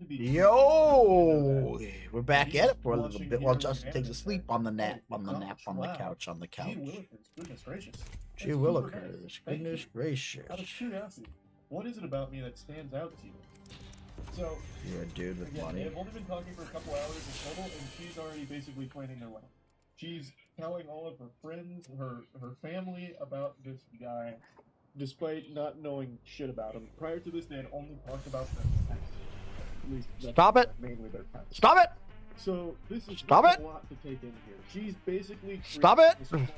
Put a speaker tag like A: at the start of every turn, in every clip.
A: to be
B: Yo, we're back
A: He's
B: at it for a little
A: blushing
B: bit
A: here
B: while
A: like
B: Justin takes a
A: Hannah
B: sleep
A: said.
B: on the
A: Oh,
B: nap,
A: well,
B: on the nap,
A: gosh,
B: on the
A: wow.
B: couch, on the
A: Gee
B: couch.
A: willikers, goodness gracious.
B: Gee
A: That's super nice.
B: willikers,
A: Thank
B: goodness
A: you.
B: gracious.
A: Out of curiosity, what is it about me that stands out to you? So,
B: You're a dude with
A: again,
B: money.
A: they've only been talking for a couple hours in total, and she's already basically planning their wedding. She's telling all of her friends, her family about this guy, despite not knowing shit about him. Prior to this, they had only talked about their pets. At least
B: Stop it!
A: mainly their pets.
B: Stop it!
A: So this is
B: Stop it!
A: a lot to take in here. She's basically
B: Stop it!
A: this Hallmark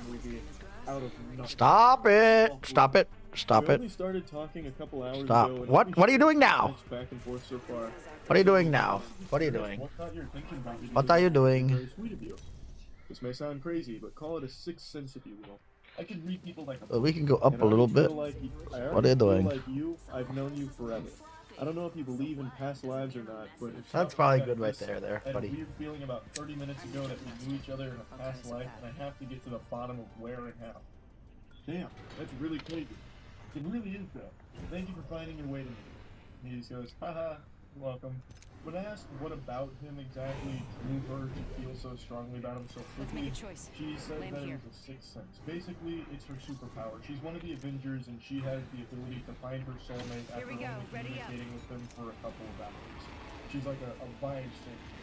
A: movie out of nothing.
B: Stop it! Stop it! Stop
A: We
B: it!
A: only started talking a couple hours
B: Stop.
A: ago. And
B: What are you doing now?
A: Back and forth so far.
B: What are you doing now? What are you doing?
A: What caught your attention about me?
B: What are you doing?
A: Very sweet of you. This may sound crazy, but call it a sixth sense, if you will. I can read people like a
B: We can go up
A: and
B: a
A: I
B: little
A: already
B: bit.
A: feel like
B: What are you
A: feel
B: doing?
A: Like you, I've known you forever. I don't know if you believe in past lives or not, but if
B: That's probably good right there,
A: I had
B: buddy.
A: a weird feeling about 30 minutes ago that we knew each other in a past life, and I have to get to the bottom of where and how. Damn, that's really crazy. It really is, though. Thank you for finding your way to me. And he just goes, haha, welcome. When asked what about him exactly drew her to feel so strongly about him so quickly, she said that it was a sixth sense. Basically, it's her superpower. She's one of the Avengers, and she has the ability to find her soulmate after only communicating with them for a couple of hours. She's like a vibe scientist.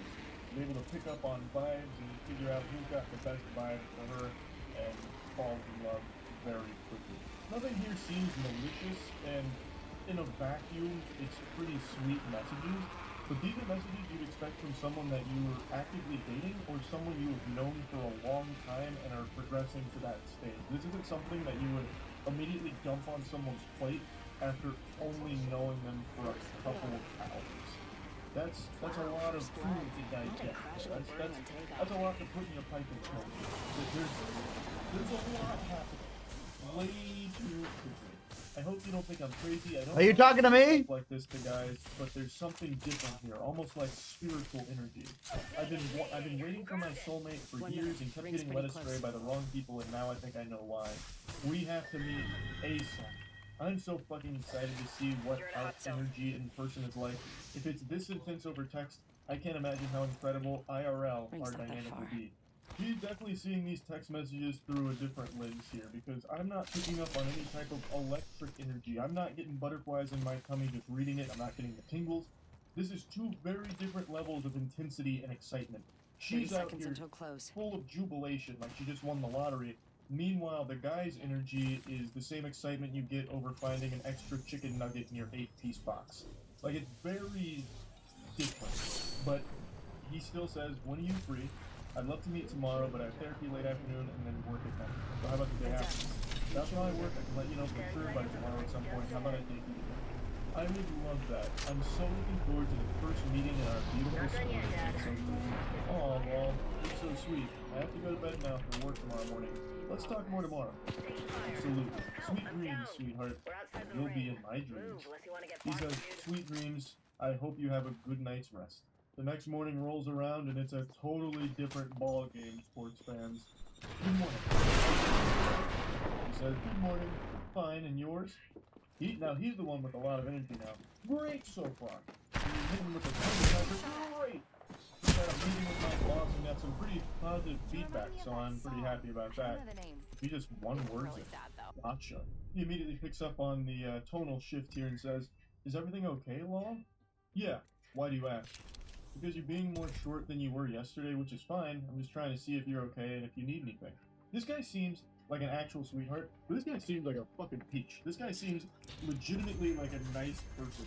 A: She's able to pick up on vibes and figure out who's got the best vibe for her and fall in love very quickly. Nothing here seems malicious, and in a vacuum, it's pretty sweet messages. But these are messages you'd expect from someone that you are actively dating or someone you have known for a long time and are progressing to that stage. This isn't something that you would immediately dump on someone's plate after only knowing them for a couple of hours. That's a lot of food to digest. That's a lot to put in your pipe and smoke. There's a lot happening. Way too quickly. I hope you don't think I'm crazy. I don't
B: Are you talking to me?
A: like this to guys, but there's something different here, almost like spiritual energy. I've been waiting for my soulmate for years and kept getting led astray by the wrong people, and now I think I know why. We have to meet ASAP. I'm so fucking excited to see what our energy in person is like. If it's this intense over text, I can't imagine how incredible IRL our dynamic will be. She's definitely seeing these text messages through a different lens here, because I'm not picking up on any type of electric energy. I'm not getting butterflies in my tummy just reading it. I'm not getting the tingles. This is two very different levels of intensity and excitement. She's out here full of jubilation, like she just won the lottery. Meanwhile, the guy's energy is the same excitement you get over finding an extra chicken nugget in your 8-piece box. Like, it's very different. But he still says, when are you free? I'd love to meet tomorrow, but I have therapy late afternoon and then work at night. So how about the day after? That's when I work. I can let you know for sure by tomorrow at some point. How about I take you to dinner? I would love that. I'm so looking forward to the first meeting in our beautiful school. Oh, well, you're so sweet. I have to go to bed now for work tomorrow morning. Let's talk more tomorrow. Absolutely. Sweet dreams, sweetheart. You'll be in my dreams. He says, sweet dreams. I hope you have a good night's rest. The next morning rolls around and it's a totally different ball game, sports fans. Good morning. He says, good morning. Fine, and yours? He's the one with a lot of energy now. Great so far. And you hit him with a great. Just had a meeting with my boss and got some pretty positive feedback, so I'm pretty happy about that. He just one word it. Gotcha. He immediately picks up on the tonal shift here and says, is everything okay, Law? Yeah. Why do you ask? Because you're being more short than you were yesterday, which is fine. I'm just trying to see if you're okay and if you need anything. This guy seems like an actual sweetheart, but this guy seems like a fucking peach. This guy seems legitimately like a nice person.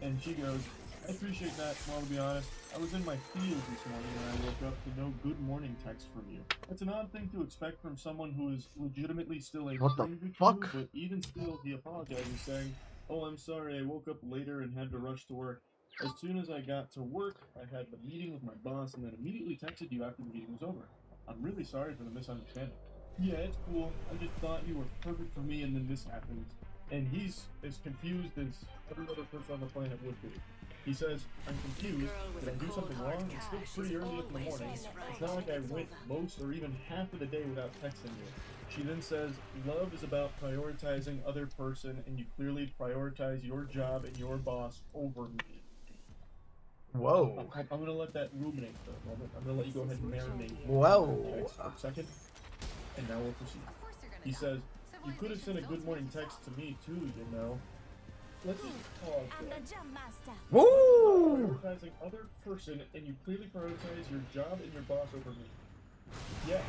A: And she goes, I appreciate that. Well, to be honest, I was in my feels this morning when I woke up to no good morning text from you. That's an odd thing to expect from someone who is legitimately still a
B: What the
A: stranger
B: fuck?
A: to you, but even still, he apologizes, saying, oh, I'm sorry, I woke up later and had to rush to work. As soon as I got to work, I had the meeting with my boss and then immediately texted you after the meeting was over. I'm really sorry for the misunderstanding. Yeah, it's cool. I just thought you were perfect for me and then this happens. And he's as confused as every other person on the planet would be. He says, I'm confused. Did I do something wrong? It's still pretty early in the morning. It's not like I went most or even half of the day without texting you. She then says, love is about prioritizing other person and you clearly prioritize your job and your boss over me.
B: Whoa.
A: I'm gonna let that ruminate for a moment. I'm gonna let you go ahead and marinate
B: Whoa.
A: text for a second, and now we'll proceed. He says, "You could have sent a good morning text to me too, you know." Let's just pause there.
B: Woo!
A: Prioritizing other person, and you clearly prioritize your job and your boss over me. Yes,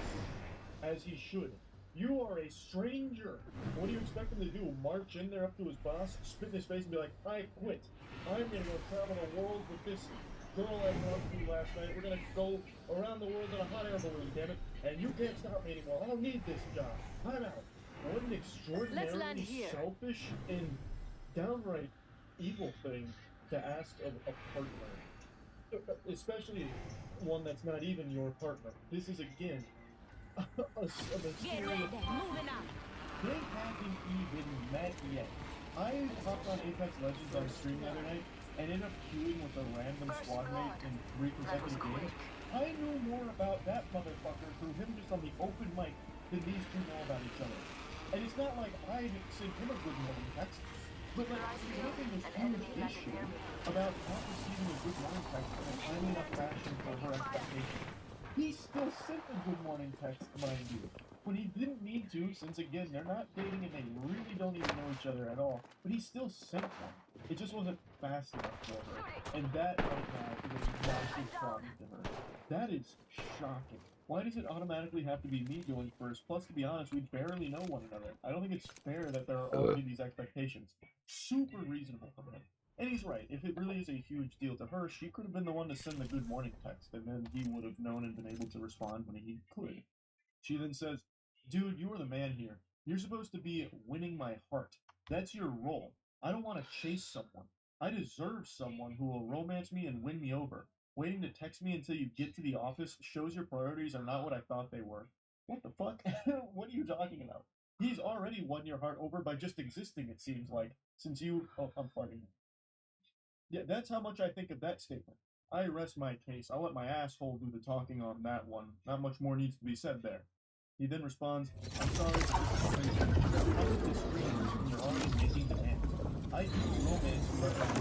A: as he should. You are a stranger. What do you expect him to do? March in there up to his boss, spit in his face, and be like, "I quit. I'm gonna go travel the world with this girl I talked to last night. We're gonna go around the world in a hot air balloon, damn it. And you can't stop me anymore. I don't need this job. I'm out." What an extraordinarily selfish and downright evil thing to ask of a partner. Especially one that's not even your partner. This is, again, a mysterious... They haven't even met yet. I hopped on Apex Legends on stream the other night and ended up queuing with a random squad mate in 3 consecutive games. I knew more about that motherfucker through him just on the open mic than these two know about each other. And it's not like I sent him a good morning text, but like he's having this huge issue about not receiving a good morning text in a timely enough fashion for her expectations. He still sent a good morning text, mind you, when he didn't need to, since again, they're not dating and they really don't even know each other at all, but he still sent one. It just wasn't fast enough for her, and that right now is a massive problem to her. That is shocking. Why does it automatically have to be me going first? Plus, to be honest, we barely know one another. I don't think it's fair that there are already these expectations. Super reasonable from him. And he's right. If it really is a huge deal to her, she could have been the one to send the good morning text, and then he would have known and been able to respond when he could. She then says, "Dude, you are the man here. You're supposed to be winning my heart. That's your role. I don't want to chase someone. I deserve someone who will romance me and win me over. Waiting to text me until you get to the office shows your priorities are not what I thought they were." What the fuck? What are you talking about? He's already won your heart over by just existing, it seems like, since you... Oh, I'm farting. Yeah, that's how much I think of that statement. I rest my case. I'll let my asshole do the talking on that one. Not much more needs to be said there. He then responds, "I'm sorry, but this is crazy. How is this strange when you're already making demands? I do romance you right now.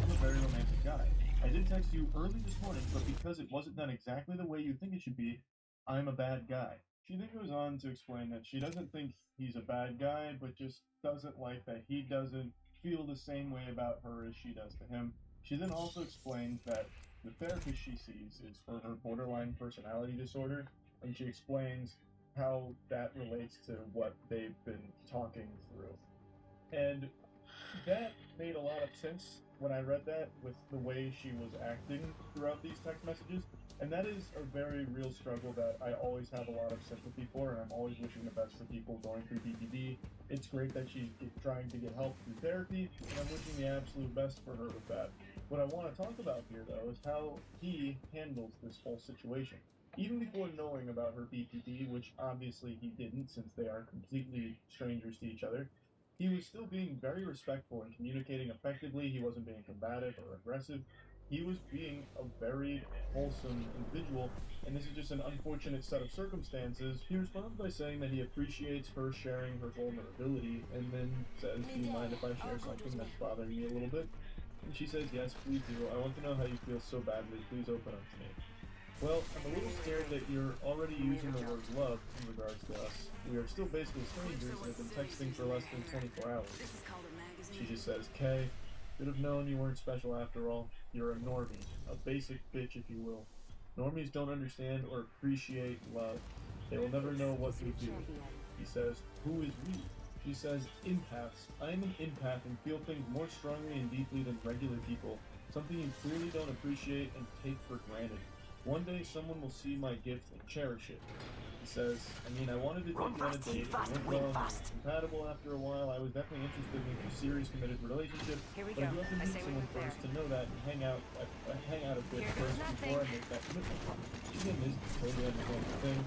A: I'm a very romantic guy. I did text you early this morning, but because it wasn't done exactly the way you think it should be, I'm a bad guy." She then goes on to explain that she doesn't think he's a bad guy, but just doesn't like that he doesn't feel the same way about her as she does to him. She then also explains that the therapist she sees is for her borderline personality disorder, and she explains how that relates to what they've been talking through. And that made a lot of sense when I read that with the way she was acting throughout these text messages. And that is a very real struggle that I always have a lot of sympathy for, and I'm always wishing the best for people going through BPD. It's great that she's trying to get help through therapy, and I'm wishing the absolute best for her with that. What I want to talk about here, though, is how he handles this whole situation. Even before knowing about her BPD, which obviously he didn't since they are completely strangers to each other, he was still being very respectful and communicating effectively. He wasn't being combative or aggressive. He was being a very wholesome individual, and this is just an unfortunate set of circumstances. He responds by saying that he appreciates her sharing her vulnerability, and then says, "Do you mind if I share something that's bothering me a little bit?" And she says, "Yes, please do. I want to know how you feel so badly. Please open up to me." Well, I'm a little scared that you're already using the word love in regards to us. We are still basically strangers and have been texting for less than 24 hours. She just says, "Kay, should have known you weren't special after all. You're a normie, a basic bitch if you will. Normies don't understand or appreciate love. They will never know what we do." He says, "Who is we?" She says, "Empaths. I am an empath and feel things more strongly and deeply than regular people. Something you clearly don't appreciate and take for granted. One day someone will see my gift and cherish it." He says, I wanted to take you on a date. It went well, we were compatible after a while. I was definitely interested in a serious, committed relationship, but I do have to meet someone first to know that and hang out a bit first before I make that commitment." She is totally understands the thing,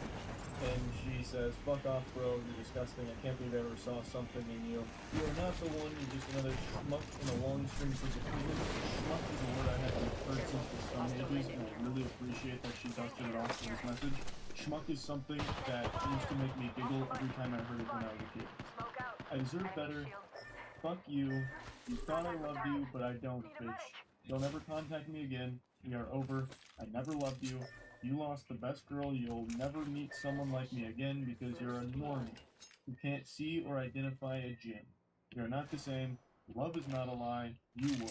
A: and she says, "Fuck off, bro. You're disgusting. I can't believe I ever saw something in you. You are not the one. You're just another schmuck in a long string of disappointment." Schmuck is a word I haven't heard since the Stone Ages, and I really appreciate that she dusted it off in this message. Schmuck is something that used to make me giggle every time I heard it when I was a kid. I deserve better. Fuck you. You thought I loved you, but I don't, bitch. Don't ever contact me again. We are over. I never loved you. You lost the best girl. You'll never meet someone like me again because you're a normie who can't see or identify a gym. We are not the same. Love is not a lie. You were.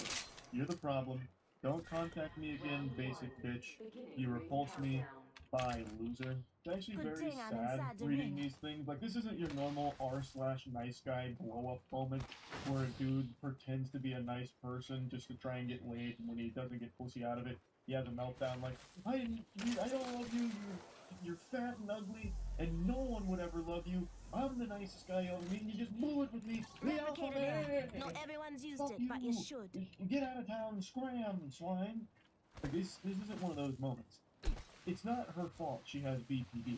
A: You're the problem. Don't contact me again, basic bitch. You repulse me. Bye, loser. It's actually
B: Good
A: very
B: thing I'm
A: sad
B: inside the
A: reading
B: ring.
A: these things. Like, this isn't your normal r/nice guy blow up moment where a dude pretends to be a nice person just to try and get laid, and when he doesn't get pussy out of it, he has a meltdown like, I don't love you, you're fat and ugly, and no one would ever love you. I'm the nicest guy ever meet, and you just blew it with me. The alpha
B: Replicated
A: man!
B: it. Not everyone's used
A: Fuck
B: it, but you should.
A: Get out of town, scram, swine. Like, this isn't one of those moments. It's not her fault she has BPD,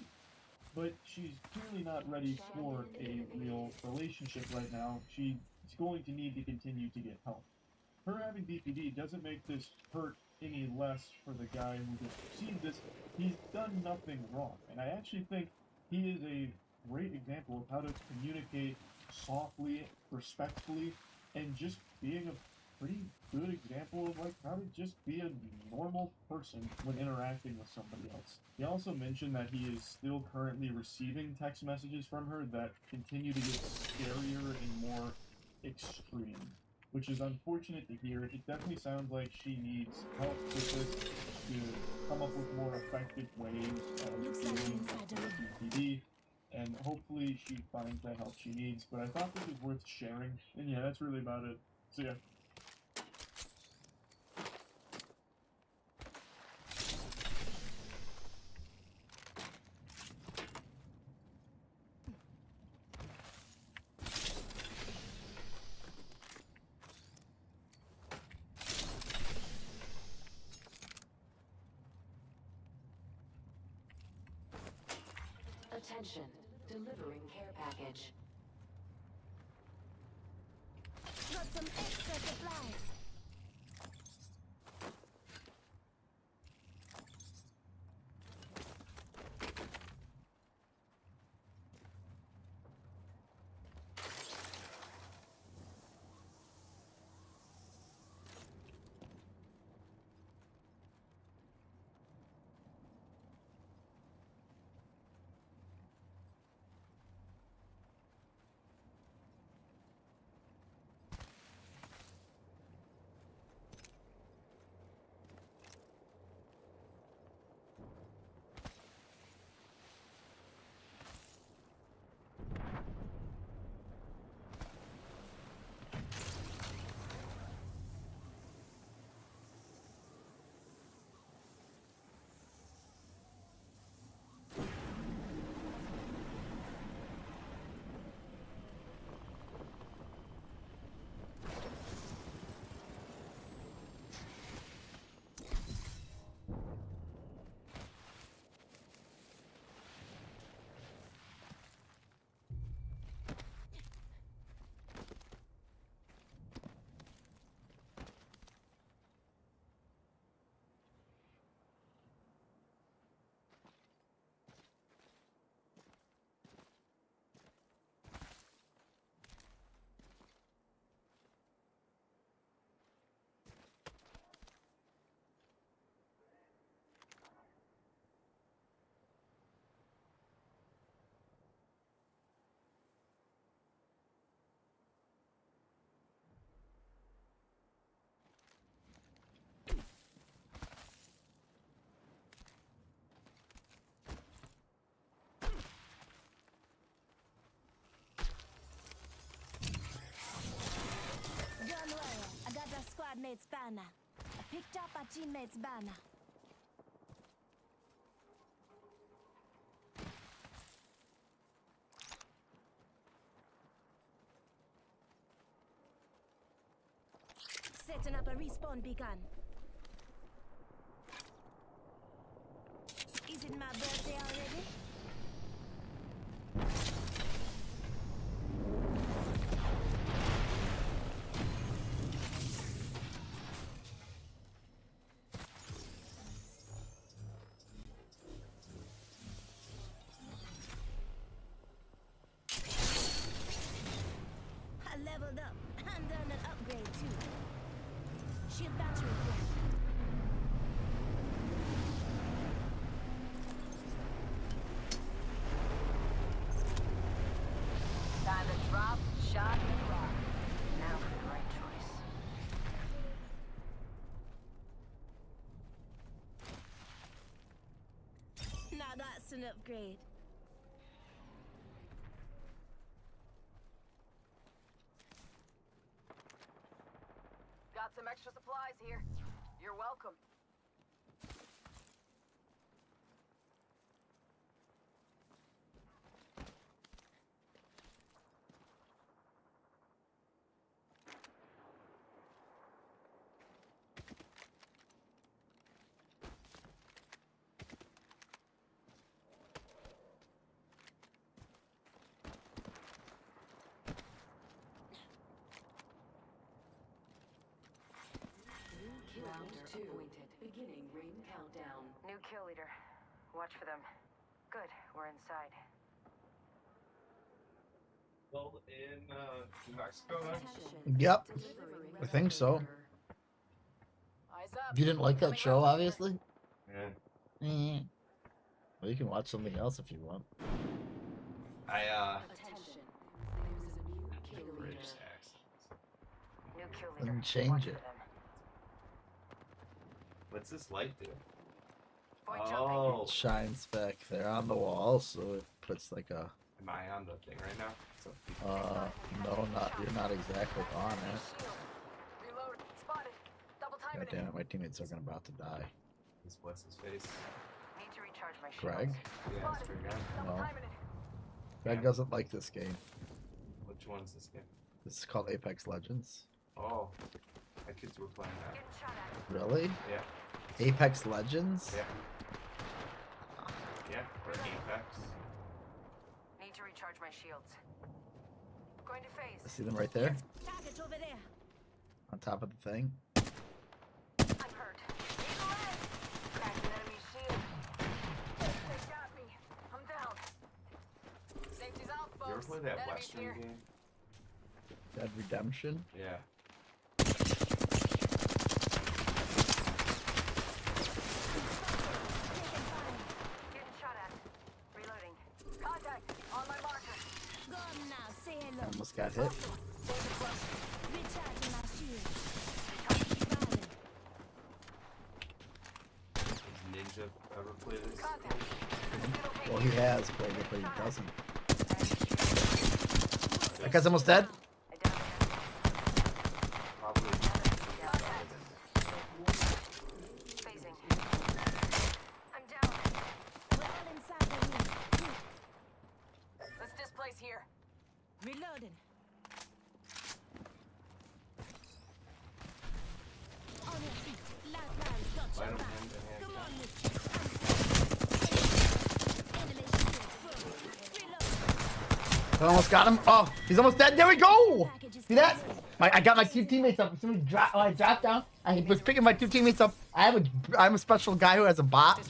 A: but she's clearly not ready for a real relationship right now. She's going to need to continue to get help. Her having BPD doesn't make this hurt any less for the guy who just received this. He's done nothing wrong, and I actually think he is a great example of how to communicate softly, respectfully, and just being a pretty good example of like how to just be a normal person when interacting with somebody else. He also mentioned that he is still currently receiving text messages from her that continue to get scarier and more extreme, which is unfortunate to hear. It definitely sounds like she needs help with this to come up with more effective ways of dealing with her BPD, and hopefully she finds the help she needs. But I thought this was worth sharing, and yeah, that's really about it. So yeah.
C: Attention, delivering care package.
B: Got some extra supplies. Mate's banner. I picked up our teammate's banner. Setting up a respawn beacon. Is it my birthday already? I leveled up and done an upgrade too. Shield battery. an upgrade.
D: Got some extra supplies here. You're welcome.
C: Round 2 appointed. Beginning ring countdown.
D: New kill leader. Watch for them. Good, we're inside.
E: Well, in New Mexico,
C: Attention.
F: Yep,
C: Delivering
F: I think so.
C: order.
D: Eyes up.
F: You didn't like that
D: Coming
F: show,
D: round.
F: obviously.
E: yeah.
F: Well, you can watch something else if you want.
C: Attention. There's a new kill leader.
E: British accents.
D: New kill leader.
F: Then change
D: Watch
F: it.
D: for them.
E: What's this light do?
D: Point jumping.
E: Oh,
F: It shines back there on the wall, so it puts like a.
E: am I on the thing right now? So,
F: No, not you're not exactly on it.
D: Shield. Reload. Spotted. Double time
F: God
D: it.
F: damn it, my teammates are about to die.
E: this what's his face?
D: Need to recharge my shield.
F: Greg?
E: Yeah, it's pretty good.
D: Double
F: No.
D: timing it.
F: Greg doesn't like this game.
E: Which one's this game?
F: This is called Apex Legends.
E: Oh, my kids were playing that.
D: Getting shot at.
F: Really?
E: Yeah,
F: Apex Legends?
E: yeah. Yeah, or Apex.
D: Need to recharge my shields. Going to
F: I
D: phase.
F: see them right there
B: Target over there.
F: on top of the thing.
D: I'm hurt. Need a leg. Cracked an enemy shield. They got me. I'm down. Safety's out, folks.
E: You ever play that
D: Enemies
E: Western
D: here.
E: game?
F: Dead Redemption.
E: Yeah.
D: Getting shot at. Reloading. Contact. On my marker.
B: Go on now. Say hello.
F: Almost got hit.
B: Recharging my shield. Firing.
E: Does Ninja ever play this?
D: Contact.
F: Well, he has played it, but he doesn't. That guy's almost dead.
E: Probably.
D: Phasing. I'm down.
B: We're all inside the ring.
D: Let's displace here.
B: Reloading. On your feet. Loud lines. Got
E: Why
B: your
E: don't
B: back.
E: hand to hand
B: Come
E: count?
B: on, you chicks. Enemy shield full. Reload.
F: I almost got him. Oh, he's almost dead. There we go. See that? I got my two teammates up. As soon as I dropped down, I was picking my two teammates up. I'm a special guy who has a bot.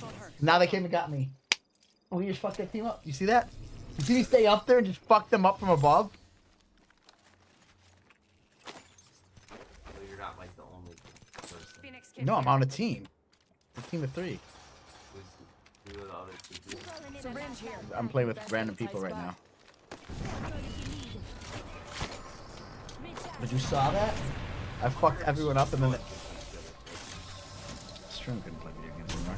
F: Now they came and got me. Oh, he just fucked that team up. You see that? You see me stay up there and just fuck them up from above?
E: So you're not like the only person.
D: Phoenix
F: No, I'm on a team. A team of 3.
E: Who are the other two people?
D: Syringe here.
F: I'm playing with random people right now. But you saw that? I fucked everyone up and then Strum couldn't play video games anymore.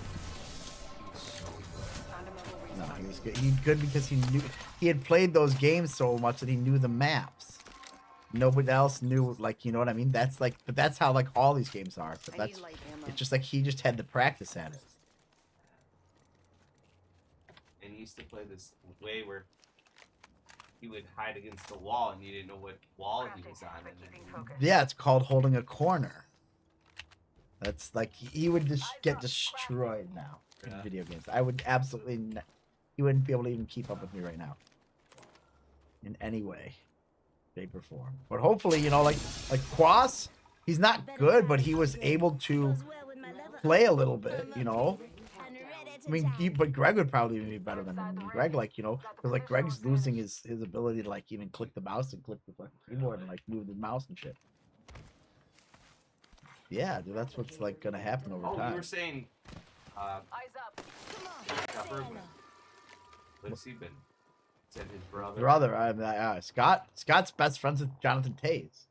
F: No, he was good. He good because he had played those games so much that he knew the maps. Nobody else knew, like, you know what I mean? That's like, but that's how like all these games are. But that's it's just like he just had to practice at it.
E: And he used to play this way where he would hide against the wall and you didn't know what wall he was on. And then
F: Yeah, it's called holding a corner. That's like he would just get destroyed now in
E: Yeah.
F: video games. I would absolutely, he wouldn't be able to even keep up with me right now, in any way, shape, or form. But hopefully, you know, like Quas, he's not good, but he was able to play a little bit, you know. I mean, but Greg would probably even be better than him. Greg, like, you know, because like Greg's losing his ability to like even click the mouse and click the fucking keyboard and like move the mouse and shit. Yeah, dude, that's what's like gonna happen over
E: oh, you
F: time.
E: were saying,
D: Eyes up.
E: what's he been? Said his brother.
F: Scott's best friends with Jonathan Taze.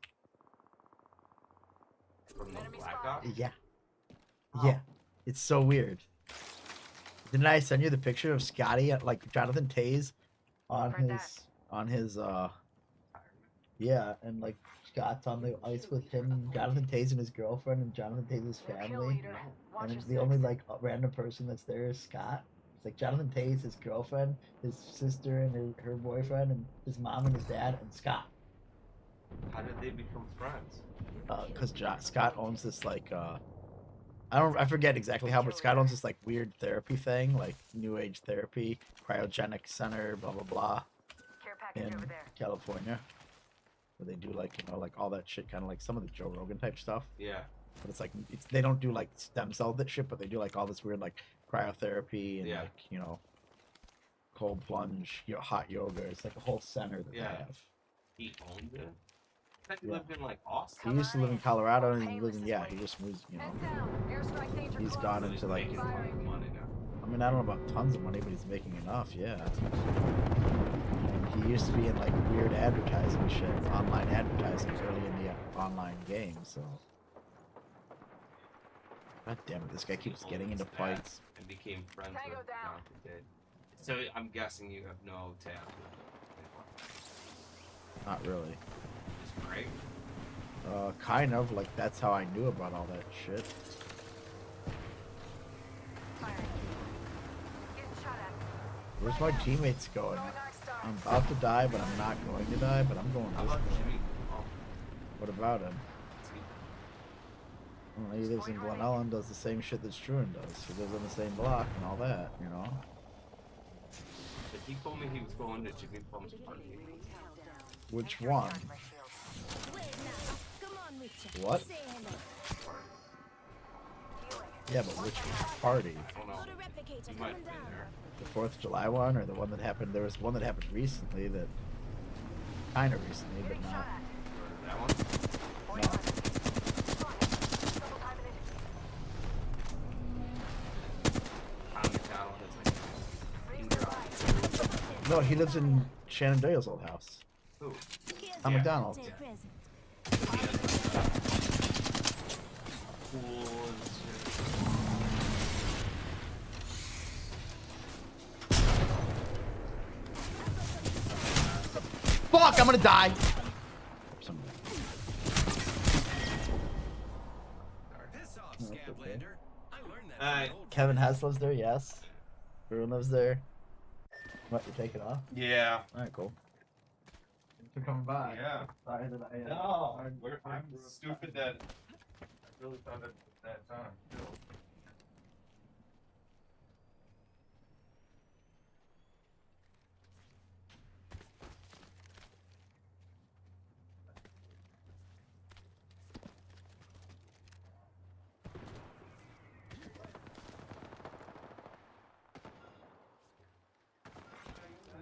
E: From the
D: Enemy
E: Black
D: spotted.
E: Ops?
F: Yeah,
E: Oh.
F: yeah, it's so weird. Didn't I send you the picture of Scotty, like Jonathan Taze, on
D: Heard
F: his yeah, and like Scott's on the ice with him, Jonathan Taze and his girlfriend, and Jonathan Taze's
D: New kill
F: family,
D: leader. Watch
F: and
D: your
F: the only
D: six.
F: like random person that's there is Scott. It's like Jonathan Taze, his girlfriend, his sister, and her boyfriend, and his mom and his dad, and Scott.
E: How did they become friends?
F: Because Scott owns this like I forget exactly how, but Scott owns this like weird therapy thing, like new age therapy, cryogenic center, blah blah blah,
D: Care package
F: in
D: over there.
F: California, where they do like like all that shit, kind of like some of the Joe Rogan type stuff.
E: Yeah.
F: But it's like they don't do like stem cell that shit, but they do like all this weird like cryotherapy and
E: Yeah.
F: like cold plunge, hot yoga. It's like a whole center that they
E: Yeah.
F: have.
E: He owned it. I thought he
F: Yeah.
E: lived in like Austin.
F: He used to live in Colorado, and he lives in he just moves.
D: Heads down. Airstrike danger
F: He's
D: close.
F: gone
E: So he's
F: into like
E: making a lot of money now.
F: I mean, I don't know about tons of money, but he's making enough, yeah. And he used to be in like weird advertising shit, online advertising early in the online game, so. God damn it, this guy keeps getting into fights.
E: And became friends
D: Tango
E: with
D: down.
E: Jonathan Tate. So I'm guessing you have no tab.
F: Not really.
E: Just Craig.
F: Kind of, like that's how I knew about all that shit.
D: Firing. Getting shot at.
F: Where's my teammates going?
D: Throwing Arc Star.
F: I'm about to die, but I'm not going to die, but I'm going
E: How
F: this
E: about
F: way.
E: Jimmy? Oh,
F: What about him?
E: let's see.
F: I don't know, he lives in Glen Ellen, does the same shit that Struan does. He lives on the same block and all that,
E: But he told me he was going to Jimmy Plum's party.
F: Which one?
D: Charge my shield.
B: Wait now. Come on, Richard.
F: What?
B: Say hello.
D: Healing.
F: Yeah, but which party?
E: I don't know.
B: Got a replicator
E: He might
B: coming
E: have been
B: down.
E: there.
F: The 4th of July one, or the one that happened? There was one that happened recently that, kind of recently, but
D: Getting
F: not.
D: shot at.
E: That one?
D: 45. Double timing it.
E: Tom McDonald has
D: Freeze the light.
F: No, he lives in Shannon Dale's old house.
E: Who?
B: Here's
F: I'm
B: your
F: McDonald's.
B: birthday present.
E: He has pool and shit.
F: Fuck, I'm gonna die! Somebody.
G: Piss off,
F: That's okay.
G: Scablander. I learned that
E: Alright.
G: from an old
F: Kevin Hess lives there, yes. Bruin lives there. What, you take it off?
E: Yeah.
F: Alright, cool. Thanks for coming by.
E: Yeah.
F: Sorry that I,
E: No, I'm stupid that I really thought it was that time. Too.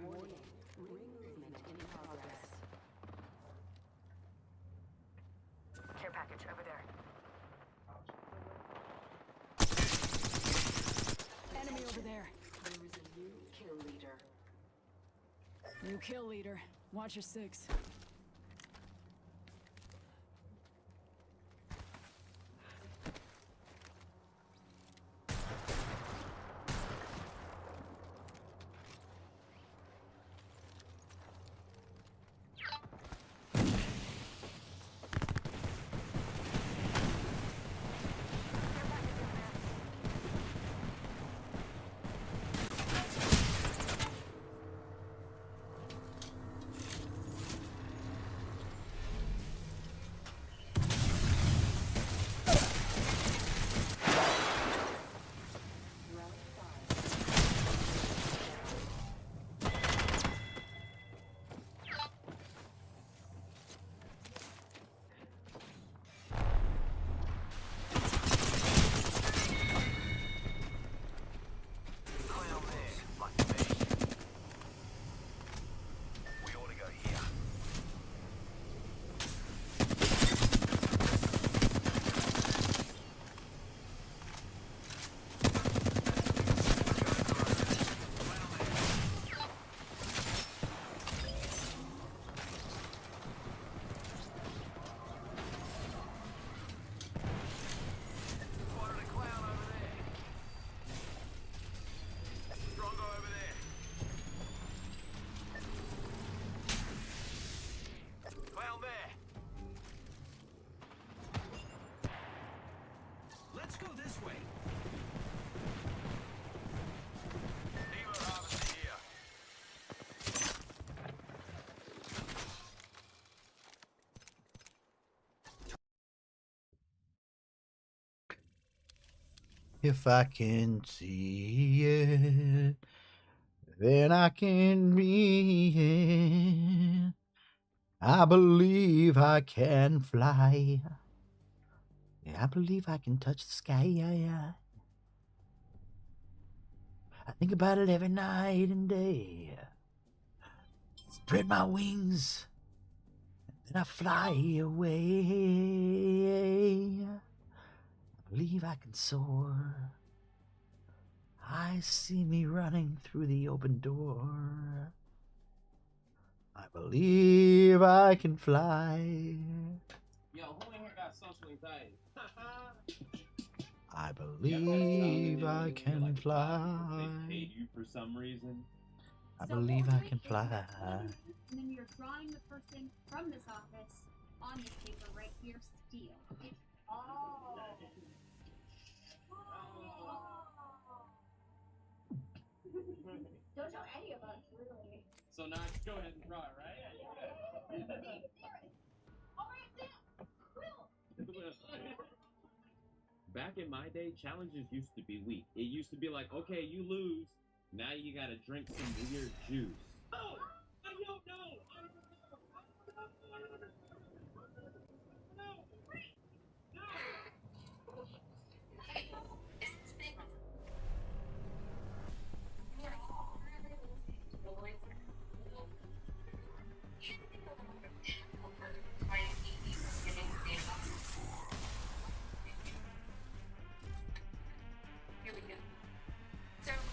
C: Warning. Ring movement in progress.
D: Care package over there.
H: Enemy over there.
C: There is a new kill leader.
H: New kill leader. Watch your six.
F: If I can see it, then I can be it. I believe I can fly. Yeah, I believe I can touch the sky. I think about it every night and day. Spread my wings, and I fly away. I believe I can soar. I see me running through the open door. I believe I can fly.
I: Yo, who in here got social anxiety?
F: I believe I can fly.
I: They paid you for some reason.
F: I believe I can fly.
J: And then you're drawing the person from this office on this paper right here, steel. Don't tell any of us, really.
I: So now I just go ahead and draw it, right? Back in my day, challenges used to be weak. It used to be like, okay, you lose. Now you gotta drink some weird juice. Oh, I don't know.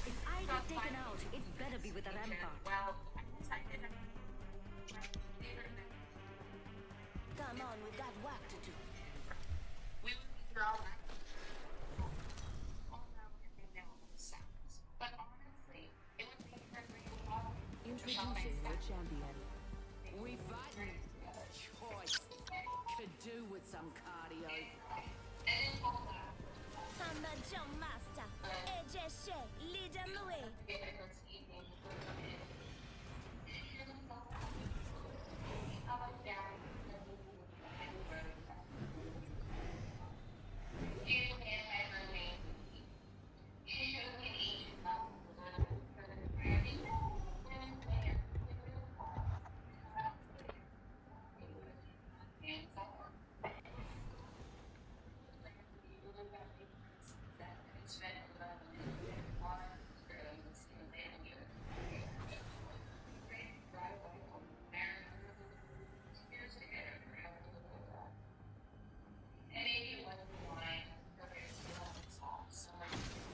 B: If I get taken out, it better be with a rampart. Come on, we've got work to do.
C: Introducing the champion.
H: We fighting. Choice. Could do with some cardio.
B: I'm the jump master. AJ Shea, lead them the way.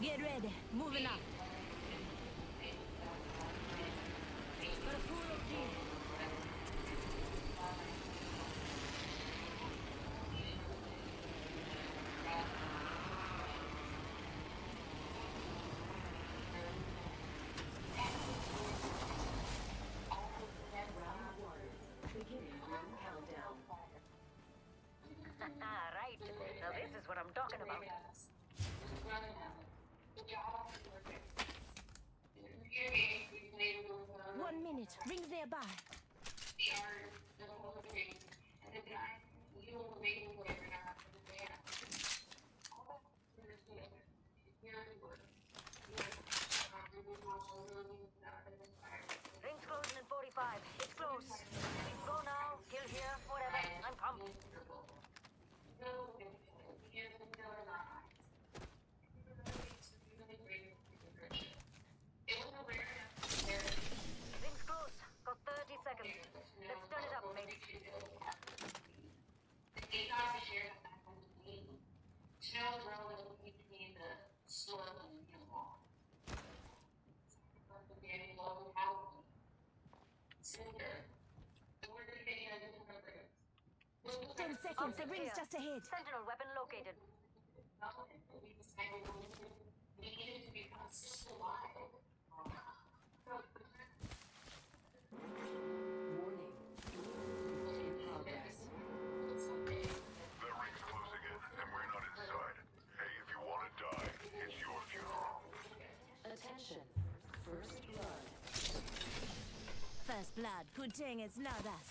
B: Get ready, moving up. For a full team. Right. Now this is what I'm talking about. 1 minute. Rings nearby. Rings closing in 45. It's close. Go now. Kill here. Whatever. I'm pumped. Rings close. Got 30 seconds. Let's turn it up, mate. Ten seconds. The ring's just ahead. Sentinel weapon located.
C: Warning. In progress.
K: The ring's closing in, and we're not inside. Hey, if you want to die, it's your funeral.
C: Attention. First blood.
B: First blood. Good thing it's not us.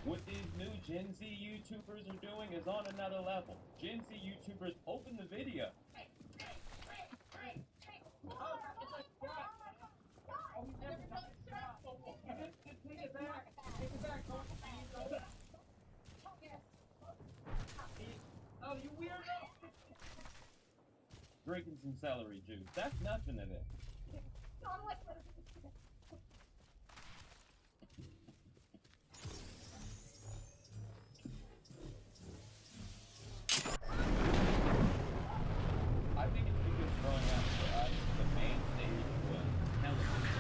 I: What these new Gen Z YouTubers are doing is on another level. Gen Z YouTubers open the video. Oh, you weirdo! Drinking some celery juice. That's nothing to this. I think it's because growing up for us, the main stage was television.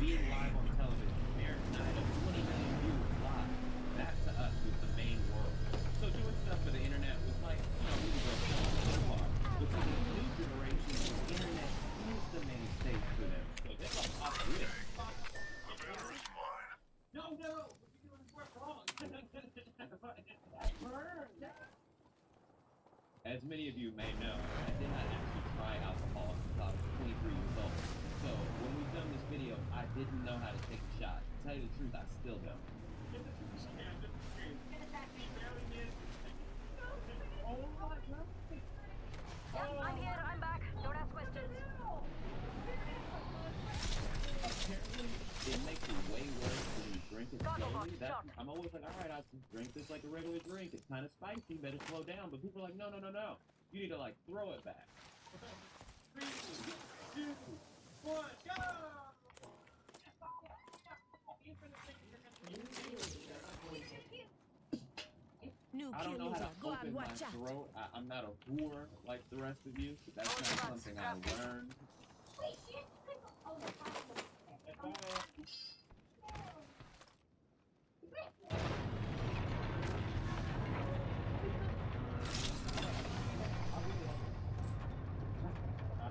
I: Being live on television. Parents night of 20 million views live. That to us was the main world. So doing stuff for the internet was like, you know, we would go so far. But for the new generation, the internet is the main stage for them. So they're like off grid.
K: The banner is mine.
I: No, you're doing work wrong. As many of you may know, I did not actually try alcohol until I was 23 years old. So when we've done this video, I didn't know how to take a shot. To tell you the truth, I still don't.
B: I'm here, I'm back. Don't ask questions.
I: Apparently, it makes it way worse when you drink it slowly. I'm always like, alright, I'll just drink this like a regular drink. It's kind of spicy, better slow down. But people are like, no. You need to like throw it back. 3, 2, 1, go!
H: New
I: I don't know how to open my throat. I'm not a whore like the rest of you. So that's not something I learned.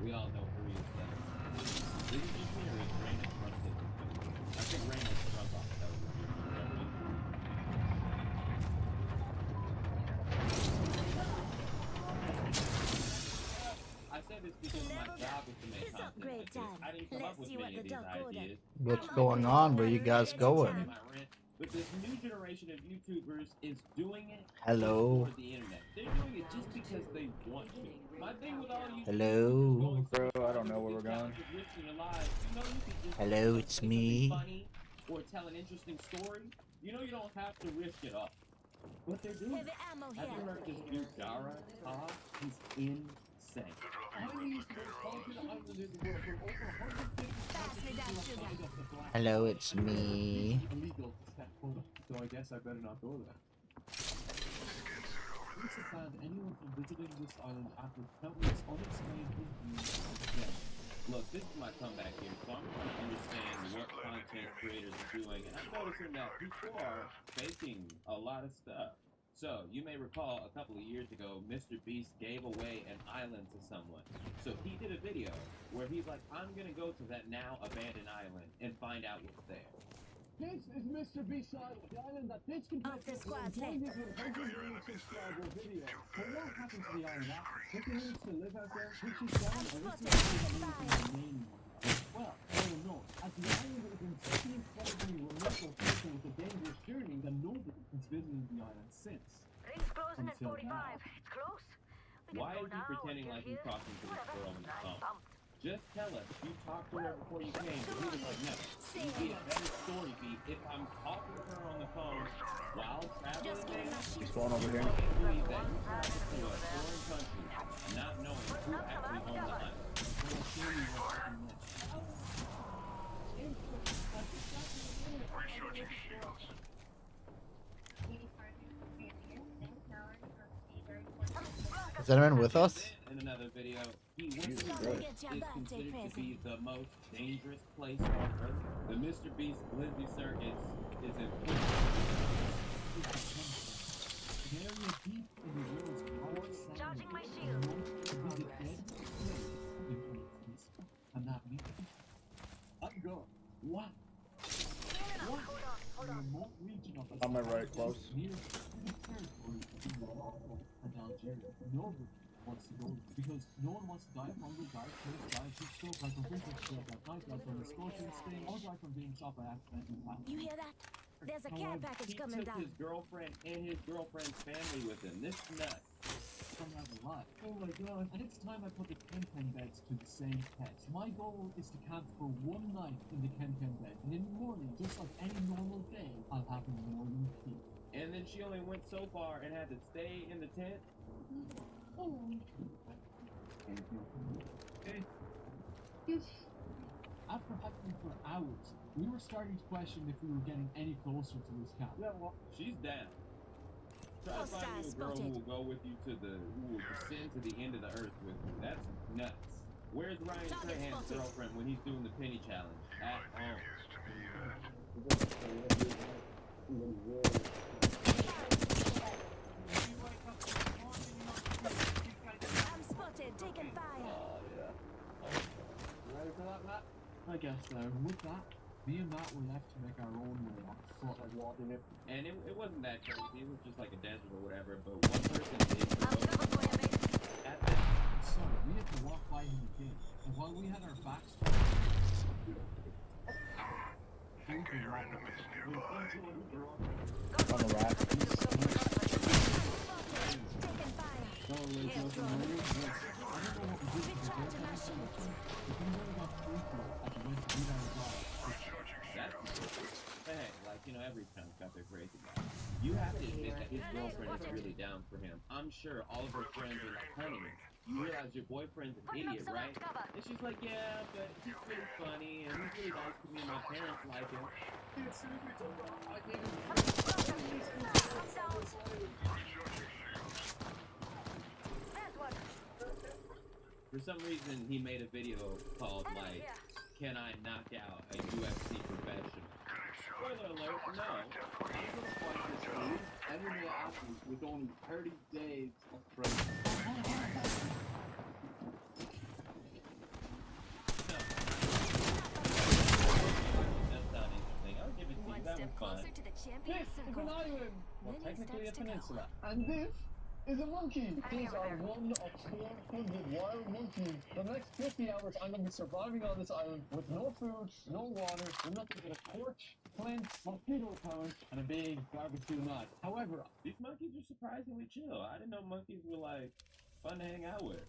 I: We all know Maria's better. This is just here is Raina's front hit. I think Raina's front off that was I said this because my job is to make content like this. I didn't come up with many of these ideas.
F: What's going on? Where you guys going?
I: But this new generation of YouTubers is doing it
F: Hello.
I: for the internet. They're doing it just because they want to. My thing with all you
F: Hello.
L: Bro, I don't know where we're going.
F: Hello, it's me.
I: Funny or tell an interesting story. You know you don't have to risk it all. What they're doing. Have you heard this dude Dara talk? He's insane.
F: Hello, it's me.
I: So I guess I better not go there. Police have found anyone from visiting this island after countless unexplained injuries again. Look, this is my comeback here, so I'm trying to understand what content creators are doing, and I'm noticing that people are faking a lot of stuff. So, you may recall a couple of years ago, Mr. Beast gave away an island to someone. So he did a video where he's like, I'm gonna go to that now abandoned island and find out what's there.
M: This is Mr. Beast Island, the island that this competitor joined his 100 million subscriber video. But what happened to the island after? He continues to live out there, which is down, or is he remaining one? Well, I don't know. As the island has been such an incredibly remote location with a dangerous journey that nobody has visited the island since.
B: Ring's closing at
M: Until
B: 45.
M: now.
B: It's close.
I: Why is he pretending like he's talking to this girl on the phone? Just tell us you talked to her before you came, but he was like, no. You'd be a better story beat if I'm talking to her on the phone while traveling there.
L: He's going over here.
I: Believe that you traveled to a foreign country, not knowing who actually owned the island.
K: Recharging shields.
F: Is anyone with us?
I: In another video, he went to Earth is considered to be the most dangerous place on Earth. The Mr. Beast Blizzy Circus is in
B: Charging my shield.
M: I'm not me. I'm going. What?
B: Hold on.
M: Remote region of
L: On my right, close.
M: near the territory of Morocco and Algeria. Nobody wants to go there because no one wants to die of hunger, die of thirst, die of heat stroke, die from winter stroke at night, die from a scorching sting, or die from being shot by accident in battle.
H: You hear that?
B: There's a care
I: However,
B: package
I: he
B: coming
I: took
B: down.
I: his girlfriend and his girlfriend's family with him. This is nuts.
M: Come have a lot. Oh my god. And it's time I put the Ken beds to the same test. My goal is to camp for one night in the Ken bed. And in the morning, just like any normal day, I'll have a morning tea.
I: And then she only went so far and had to stay in the tent.
M: Oh.
I: Okay.
M: After hiking for hours, we were starting to question if we were getting any closer to this camp.
I: Yeah, well, she's down. Try to find you a girl who will go with you who will descend to the end of the earth with you. That's nuts. Where's Ryan Trahan's girlfriend when he's doing the penny challenge? At home.
B: I'm spotted, taking fire.
I: Oh, yeah.
M: Ready for that, Matt? I guess so. With that, me and Matt were left to make our own way on foot. Like walking it.
I: And it wasn't that crazy. It was just like a desert or whatever. But one person did. At that.
M: So, we had to walk by him again. And while we had our backs to
K: Okay, your enemies nearby.
L: On the rack.
B: Taking fire.
M: go away to us and murder. Yes. I don't know what we did to the
B: Recharge
M: girl.
B: my shield.
M: But we really got freaky as we went to beat our dog.
I: That's like, you know, every town's got their crazy guy. You have to admit that his girlfriend is really down for him. I'm sure all of her friends are like, honey, you realize your boyfriend's an idiot, right? And she's like, yeah, but he's really funny and he's really nice to me and my parents like him. For some reason, he made a video called, like, Can I Knock Out a UFC Professional? Spoiler alert, no.
M: I'm gonna fight this dude. MMA athlete with only 30 days of training.
I: That's not interesting. I'll give it to you.
B: One
I: That was
B: step
I: fun.
B: closer to the champion
M: This is
B: circle.
M: an island!
I: Well,
B: Many
I: technically a
B: steps to go.
I: peninsula.
M: And this is a monkey. These are one of 400 wild monkeys. For the next 50 hours, I'm going to be surviving on this island with no food, no water, with nothing but a torch, flint, mosquito repellent, and a big barbecue knife. However,
I: These monkeys are surprisingly chill. I didn't know monkeys were, like, fun to hang out with.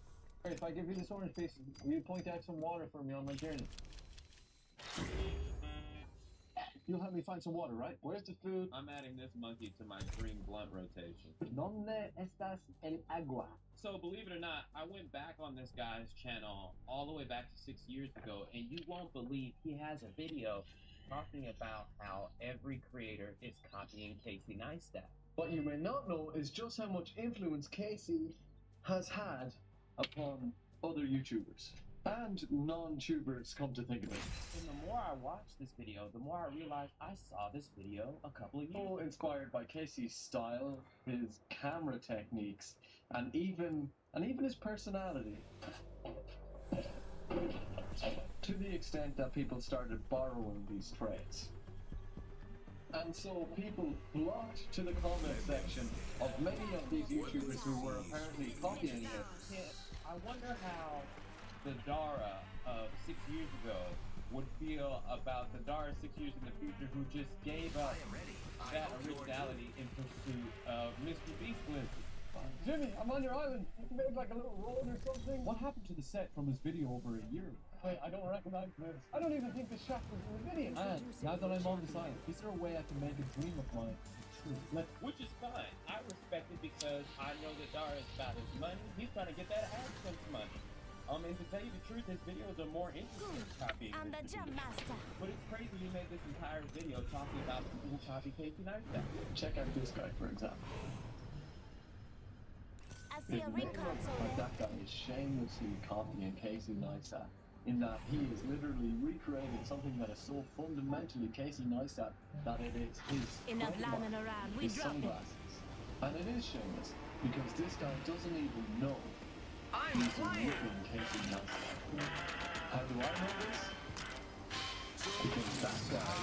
M: if I give you this orange piece, will you point out some water for me on my journey? You'll help me find some water, right? Where's the food?
I: I'm adding this monkey to my green blunt rotation.
M: ¿Dónde estás el agua?
I: So, believe it or not, I went back on this guy's channel all the way back to 6 years ago, and you won't believe he has a video talking about how every creator is copying Casey Neistat.
M: What you may not know is just how much influence Casey has had upon other YouTubers. And non-tubers, come to think of it.
I: And the more I watched this video, the more I realized I saw this video a couple of years
M: So
I: ago.
M: inspired by Casey's style, his camera techniques, and even his personality. To the extent that people started borrowing these traits. And so people flocked to the comment section of many of these YouTubers who were apparently copying it.
I: Yeah, I wonder how the Dara of 6 years ago would feel about the Dara 6 years in the future who just gave up that originality in pursuit of Mr. Beast lenses.
M: Jimmy, I'm on your island. You made like a little road or something. What happened to the set from his video over a year ago? Wait, I don't recognize this. I don't even think the shot was in the video. And now that I'm on this island, is there a way I can make a dream of mine true?
I: Which is fine. I respect it because I know that Dara is about his money. He's trying to get that AdSense money. And to tell you the truth, his videos are more interesting than copying
B: I'm the
I: Mr.
B: jump
I: Beast.
B: master.
I: But it's crazy he made this entire video talking about people who copy Casey Neistat.
M: Check out this guy, for example.
B: I see a ring console there.
M: That guy is shamelessly copying Casey Neistat in that he is literally recreating something that is so fundamentally Casey Neistat that it is his
B: Enough
M: trademark,
B: lying around. We
M: his
B: drop it.
M: sunglasses. And it is shameless because this guy doesn't even know
G: I'm
M: he's
G: flying.
M: ripping Casey Neistat. How do I know this? Because that guy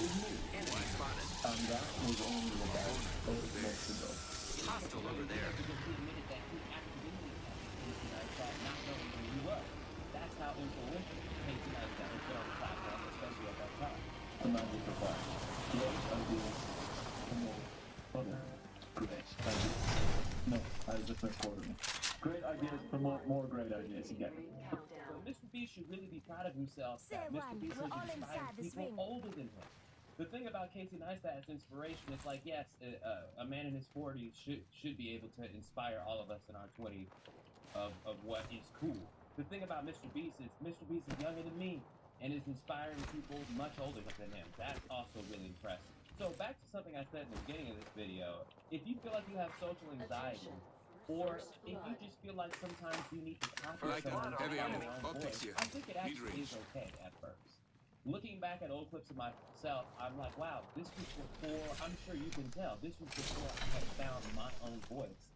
M: is me.
G: Enemy spotted.
M: And that was only about 8 months ago.
G: Hostile over there.
I: Because he admitted that he accidentally copied Casey Neistat, not knowing who he was. That's how influential Casey Neistat was on the platform, especially at that time.
M: The magic of that. Great ideas promote other great ideas. No, that is the first word of me. Great ideas promote more great ideas again.
I: So Mr. B should really be proud of himself that Mr. B has inspired people older than him. The thing about Casey Neistat's inspiration is like, yes, a man in his 40s should be able to inspire all of us in our 20s of what is cool. The thing about Mr. Beast is younger than me and is inspiring people much older than him. That's also really impressive. So back to something I said in the beginning of this video. If you feel like you have social anxiety, or if you just feel like sometimes you need to copy someone to find your own voice, I think it actually is okay at first. Looking back at old clips of myself, I'm like, wow, this was before, I'm sure you can tell, this was before I had found my own voice.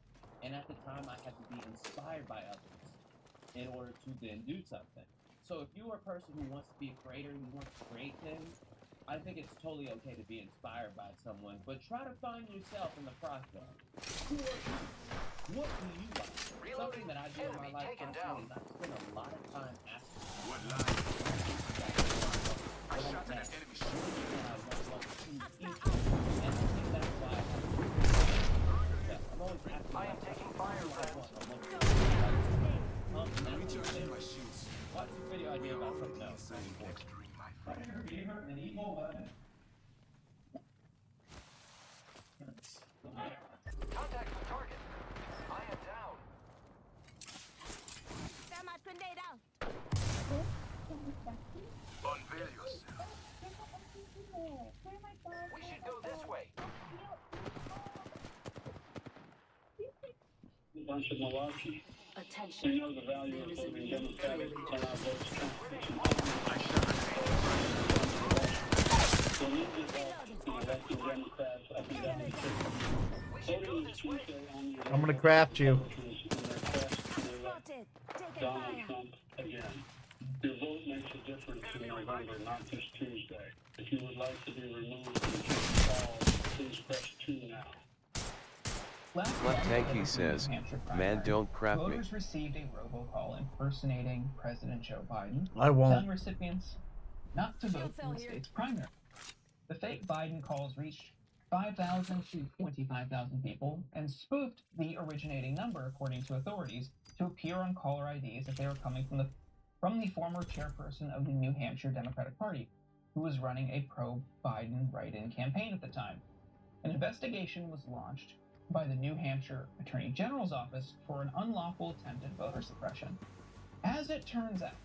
I: And at the time, I had to be inspired by others in order to then do something. So if you are a person who wants to be a creator, you want to create things, I think it's totally okay to be inspired by someone, but try to find yourself in the process. Who are you? What do you like? Something that I do in my life personally is I spend a lot of time asking. What life? I shot at an enemy. And I think that's why I'm always asking. I am taking fire, friends. Recharging my shields. Watch this video I did about something else. Gamer and evil weapon.
K: Contact with target. I am down.
B: Thermite grenade out.
K: Unveil yourself. We should go this way.
M: A bunch of Milwaukee.
C: Attention.
M: You know the value
C: There
M: of
C: is a
M: voting
C: new
M: Democratic
C: kill
M: until our
C: leader.
M: votes count. So we developed electing Democrats, I think that was true. Voting is Tuesday on the
F: I'm gonna craft you.
M: Donald Trump again. Your vote makes a difference in November, not just Tuesday. If you would like to be removed from the call, please press 2 now.
N: What Tanky says, man, don't crap me.
O: Voters received a robocall impersonating President Joe Biden.
F: I won't.
O: Telling recipients not to vote in the state's primary. The fake Biden calls reached 5,000 to 25,000 people and spoofed the originating number, according to authorities, to appear on caller IDs that they were coming from the former chairperson of the New Hampshire Democratic Party, who was running a pro-Biden write-in campaign at the time. An investigation was launched by the New Hampshire Attorney General's office for an unlawful attempted voter suppression. As it turns out,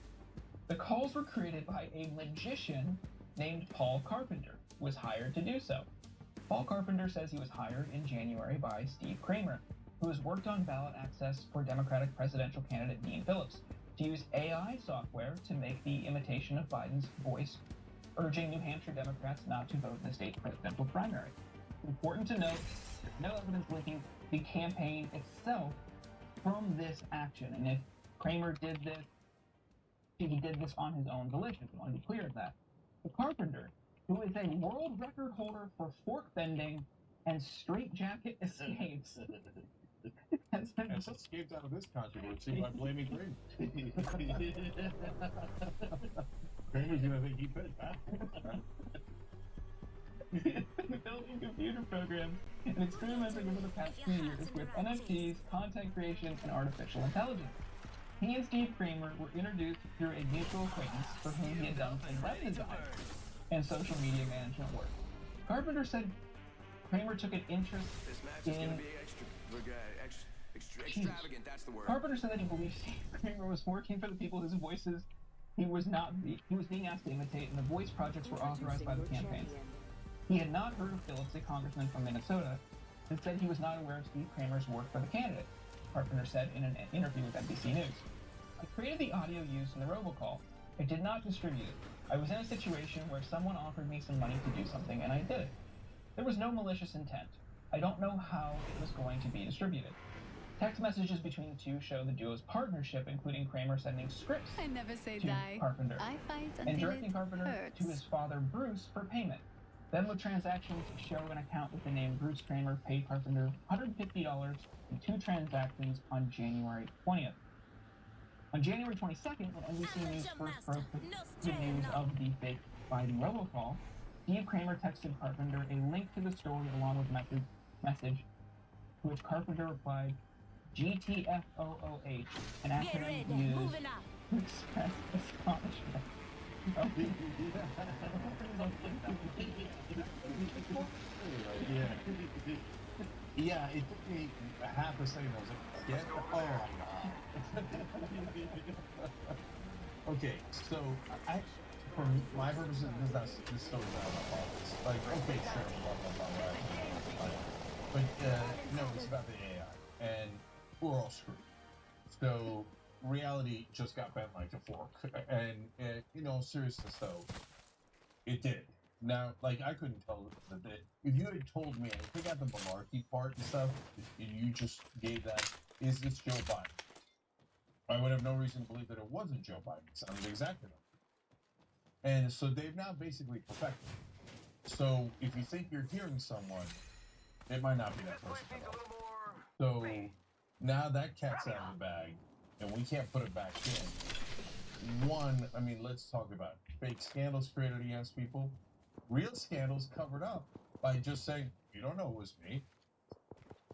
O: the calls were created by a magician named Paul Carpenter, who was hired to do so. Paul Carpenter says he was hired in January by Steve Kramer, who has worked on ballot access for Democratic presidential candidate Dean Phillips, to use AI software to make the imitation of Biden's voice, urging New Hampshire Democrats not to vote in the state's presidential primary. Important to note, there's no evidence linking the campaign itself from this action. And if Kramer did this, he did this on his own volition. I want to be clear of that. The Carpenter, who is a world record holder for fork bending and straitjacket escapes, has been
L: escaped out of this controversy by blaming Kramer. Kramer's gonna think he put it back.
O: building computer programs and experimenting over the past 2 years with NFTs, content creation, and artificial intelligence. He and Steve Kramer were introduced through a mutual acquaintance for whom he had done some web design and social media management work. Carpenter said Kramer took an interest in...
G: Extravagant, that's the word.
O: Carpenter said that he believed Steve Kramer was working for the people whose voices he was being asked to imitate, and the voice projects were authorized by the campaigns. He had not heard of Phillips, a congressman from Minnesota, and said he was not aware of Steve Kramer's work for the candidate, Carpenter said in an interview with NBC News. I created the audio used in the robocall. I did not distribute it. I was in a situation where someone offered me some money to do something, and I did it. There was no malicious intent. I don't know how it was going to be distributed. Text messages between the two show the duo's partnership, including Kramer sending scripts to Carpenter and directing Carpenter to his father Bruce for payment. Venmo transactions show an account with the name Bruce Kramer paid Carpenter $150 in 2 transactions on January 20th. On January 22nd, when NBC News first broke the news of the fake Biden robocall, Steve Kramer texted Carpenter a link to the story along with message, to which Carpenter replied, GTFOOH, an acronym used to express astonishment.
L: Yeah, it took me a half a second. I was like, get the oh my god. Okay, so I, for my purposes, this story's not about politics. Like, okay, sure, blah blah blah, blah, but no, it's about the AI, and we're all screwed. So reality just got bent like a fork, and in all seriousness, though, it did. Now, like, I couldn't tell that if you had told me, and take out the malarkey part and stuff, and you just gave that, is this Joe Biden? I would have no reason to believe that it wasn't Joe Biden. It sounded exactly like it. And so they've now basically perfected it. So if you think you're hearing someone, it might not be that person at all. So now that cat's out of the bag, and we can't put it back in. One, I mean, let's talk about fake scandals created against people. Real scandals covered up by just saying, you don't know it was me.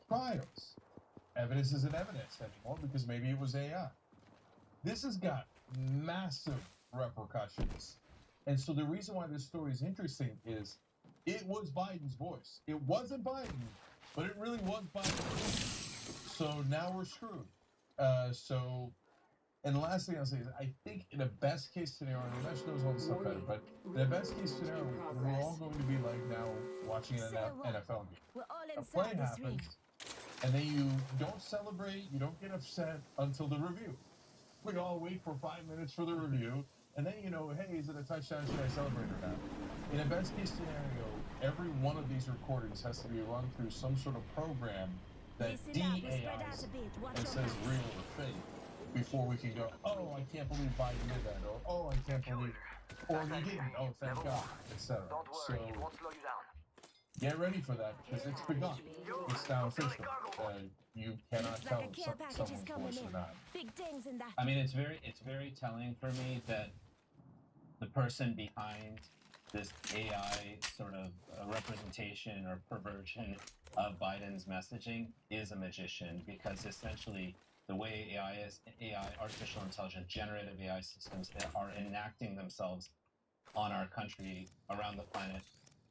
L: Trials. Evidence isn't evidence anymore because maybe it was AI. This has got massive repercussions. And so the reason why this story is interesting is it was Biden's voice. It wasn't Biden, but it really was Biden. So now we're screwed. And the last thing I'll say is, I think in a best case scenario, and Ramesh knows all this stuff better, but in a best case scenario, we're all going to be like now watching an NFL game. A play happens, and then you don't celebrate, you don't get upset until the review. We all wait for 5 minutes for the review, and then hey, is it a touchdown? Should I celebrate or not? In a best case scenario, every one of these recordings has to be run through some sort of program that de-AIs and says real or fake, before we can go, oh, I can't believe Biden did that, or oh, I can't believe, or he didn't, oh, thank God, etc. So get ready for that, because it's begun. It's now official. You cannot tell if someone's voice or not.
P: I mean, it's very telling for me that the person behind this AI sort of representation or perversion of Biden's messaging is a magician, because essentially the way AI, artificial intelligence, generative AI systems are enacting themselves on our country, around the planet,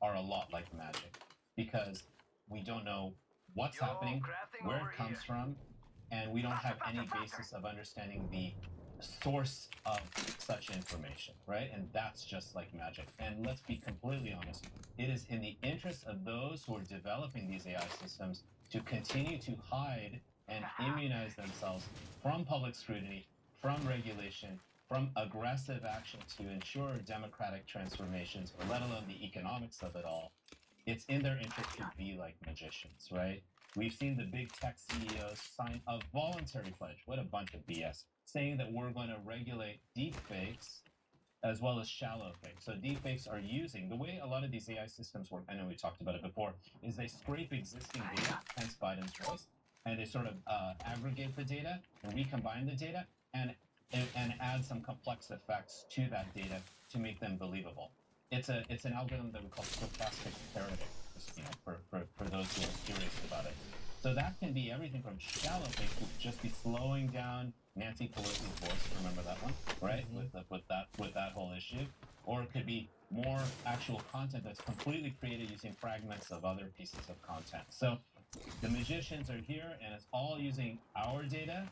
P: are a lot like magic, because we don't know what's happening, where it comes from, and we don't have any basis of understanding the source of such information, right? And that's just like magic. And let's be completely honest, it is in the interest of those who are developing these AI systems to continue to hide and immunize themselves from public scrutiny, from regulation, from aggressive action to ensure democratic transformations, or let alone the economics of it all. It's in their interest to be like magicians, right? We've seen the big tech CEOs sign a voluntary pledge. What a bunch of BS. Saying that we're going to regulate deepfakes as well as shallow fakes. So deepfakes are using, the way a lot of these AI systems work, I know we talked about it before, is they scrape existing data, hence Biden's voice, and they sort of aggregate the data and recombine the data and add some complex effects to that data to make them believable. It's an algorithm that we call stochastic parroting, for those who are curious about it. So that can be everything from shallow fakes, which just be slowing down Nancy Pelosi's voice. Remember that one, right? Mm-hmm. With that whole issue, or it could be more actual content that's completely created using fragments of other pieces of content. So the magicians are here, and it's all using our data,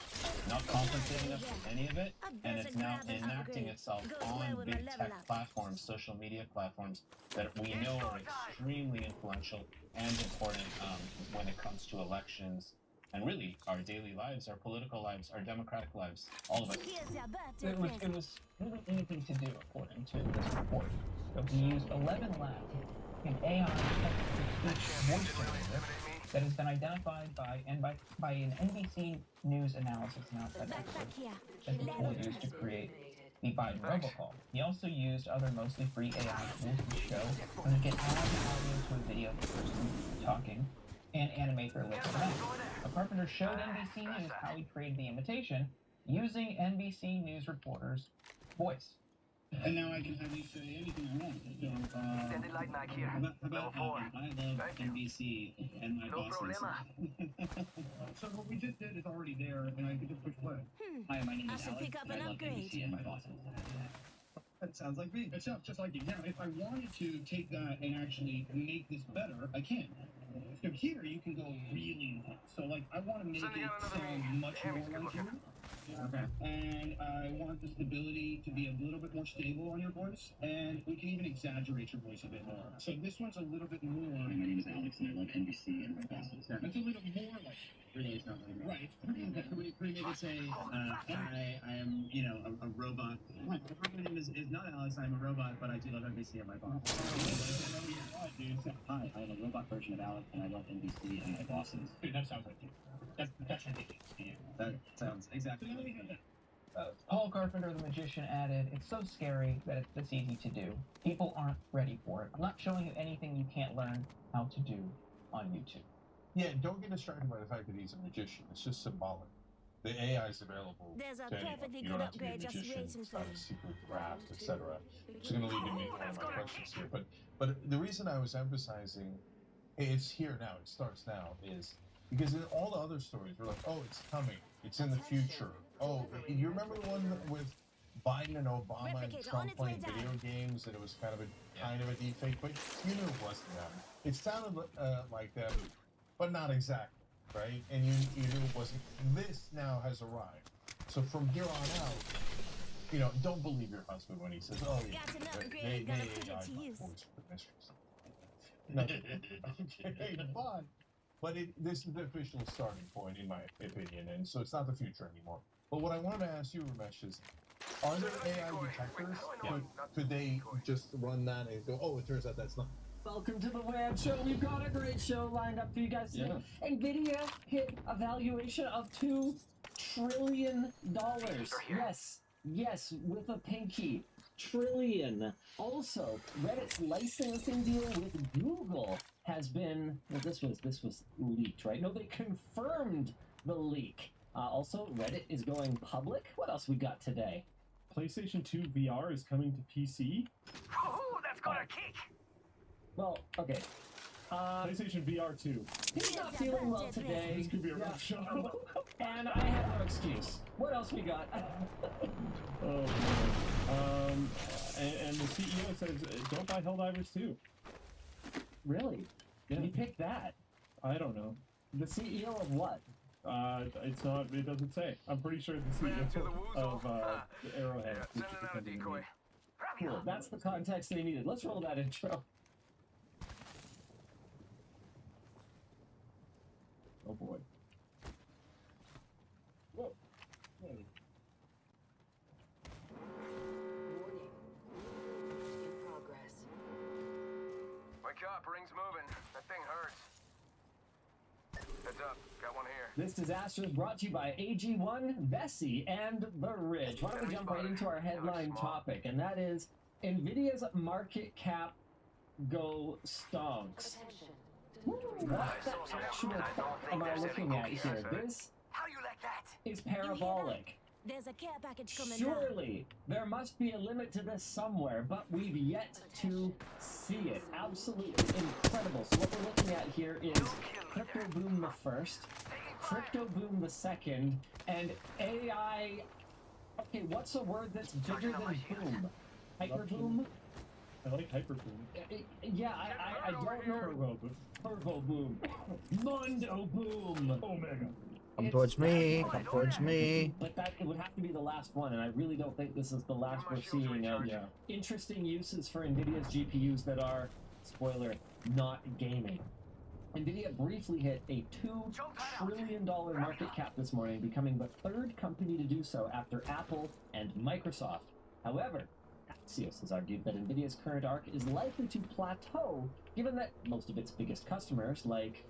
P: not compensating us for any of it, and it's now enacting itself on big tech platforms, social media platforms that we know are extremely influential and important when it comes to elections and really our daily lives, our political lives, our democratic lives, all of it.
O: It was really easy to do, according to this report. So we used 11 labs, an AI text-to-speech voice generator that has been identified by an NBC News analysis and outside experts as the tool used to create the Biden robocall. He also used other mostly free AI tools to show how to get add the audio to a video of the person talking and animate their lips and mouth. A Carpenter showed NBC News how he created the imitation using NBC News reporter's voice.
M: And now I can have you say anything I want. So,
G: Extended light mag here.
M: how about
G: Level 4.
M: I love NBC and my
G: No
M: bosses.
G: problema.
M: So what we just did is already there, and I could just push play. Hi, my name
B: I
M: is
B: should
M: Alex,
B: pick up
M: and
B: an
M: I love
B: upgrade.
M: NBC and my bosses. That sounds like me. It sounds just like you. Now, if I wanted to take that and actually make this better, I can. So here you can go really intense. So like I want to make
G: Sending
M: it
G: out another
M: sound
G: me.
M: much
G: Damn,
M: more
G: he's good
M: like you.
G: looking.
M: Okay. And I want the stability to be a little bit more stable on your voice, and we can even exaggerate your voice a bit more. So this one's a little bit more. My name is Alex, and I love NBC and my bosses. It's a little more like. Really, it's not really right. Can we make it say, I am, a robot. My name is not Alex, I'm a robot, but I do love NBC and my boss. Hi, I am a robot version of Alex, and I love NBC and my bosses. Dude, that sounds like you. That's ridiculous to you. That sounds exactly like you.
O: Paul Carpenter, the magician, added, "It's so scary that it's this easy to do. People aren't ready for it. I'm not showing you anything you can't learn how to do on YouTube."
L: Yeah, don't get distracted by the fact that he's a magician. It's just symbolic. The AI is available
B: There's a
L: to anyone.
B: perfectly
L: You don't
B: good
L: have to be a
B: upgrade just
L: magician.
B: waiting
L: It's
B: for
L: not
B: you.
L: a secret craft, etc. Which is going to lead to me one of my questions here. But the reason I was emphasizing, hey, it's here now, it starts now, is because in all the other stories, we're like, oh, it's coming, it's in the future. Oh, you remember the one with Biden and Obama and Trump playing video games, and it was kind of a deep fake, but you knew it wasn't them. It sounded like them, but not exactly, right? And you knew it wasn't. This now has arrived. So from here on out, don't believe your husband when he says, "Oh, yeah,
B: Got an upgrade,
L: they
B: gotta
L: AI
B: put it to
L: my
B: use.
L: voice for the mistress." No, okay, but this is the official starting point, in my opinion, and so it's not the future anymore. But what I wanted to ask you, Ramesh, is, are there AI detectors? Could they just run that and go, "Oh, it turns out that's not"?
Q: Welcome to the Wham Show. We've got a great show lined up for you guys today. NVIDIA hit a valuation of $2 trillion. Yes, with a pinky. Trillion. Also, Reddit's licensing deal with Google has been, well, this was leaked, right? No, they confirmed the leak. Also, Reddit is going public. What else we got today?
A: PlayStation 2 VR is coming to PC.
G: Oh, that's got a kick.
Q: Well, okay.
A: PlayStation VR 2.
Q: He's not feeling well today.
A: This could be a rough show.
Q: And I have no excuse. What else we got?
A: Oh, man. And the CEO says, don't buy Helldivers 2.
Q: Really?
A: Yeah.
Q: You picked that?
A: I don't know.
Q: The CEO of what?
A: It doesn't say. I'm pretty sure the CEO of Arrowhead.
G: Sending out a decoy.
Q: Cool, that's the context they needed. Let's roll that intro.
A: Oh boy. Whoa.
C: Warning. In progress.
G: Wake up, ring's moving. That thing hurts. Heads up, got one here.
Q: This disaster is brought to you by AG1, Vessi, and The Ridge. Why don't we jump right into our headline topic, and that is NVIDIA's market cap go stonks. What the actual fuck am I looking at here? This is parabolic.
B: There's a care package coming down.
Q: Surely there must be a limit to this somewhere, but we've yet to see it. Absolutely incredible. So what we're looking at here is Crypto Boom the first, Crypto Boom the second, and AI. Okay, what's a word that's bigger than boom? Hyper boom?
A: I like Hyper Boom.
Q: Yeah, I don't know. Turbo boom. Mondo boom.
A: Omega.
F: Come towards me. Come towards me.
Q: But it would have to be the last one, and I really don't think this is the last we're seeing of interesting uses for NVIDIA's GPUs that are, spoiler, not gaming. NVIDIA briefly hit a $2 trillion market cap this morning, becoming the third company to do so after Apple and Microsoft. However, Axios has argued that NVIDIA's current arc is likely to plateau, given that most of its biggest customers, like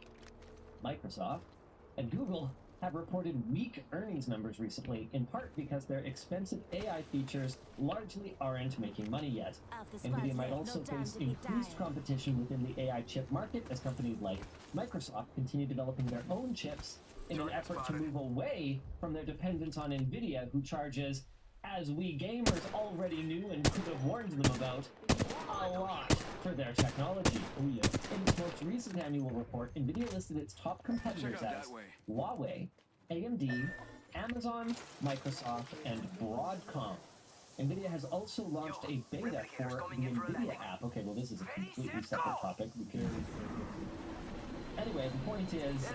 Q: Microsoft and Google, have reported weak earnings numbers recently, in part because their expensive AI features largely aren't making money yet. NVIDIA might also face increased competition within the AI chip market as companies like Microsoft continue developing their own chips in an effort to move away from their dependence on NVIDIA, who charges as we gamers already knew and could have warned them about, a lot for their technology. Oh yeah. In its most recent annual report, NVIDIA listed its top competitors as Huawei, AMD, Amazon, Microsoft, and Broadcom. NVIDIA has also launched a beta for the NVIDIA app. Okay, well this is a completely separate topic. We can... Anyway, the point is,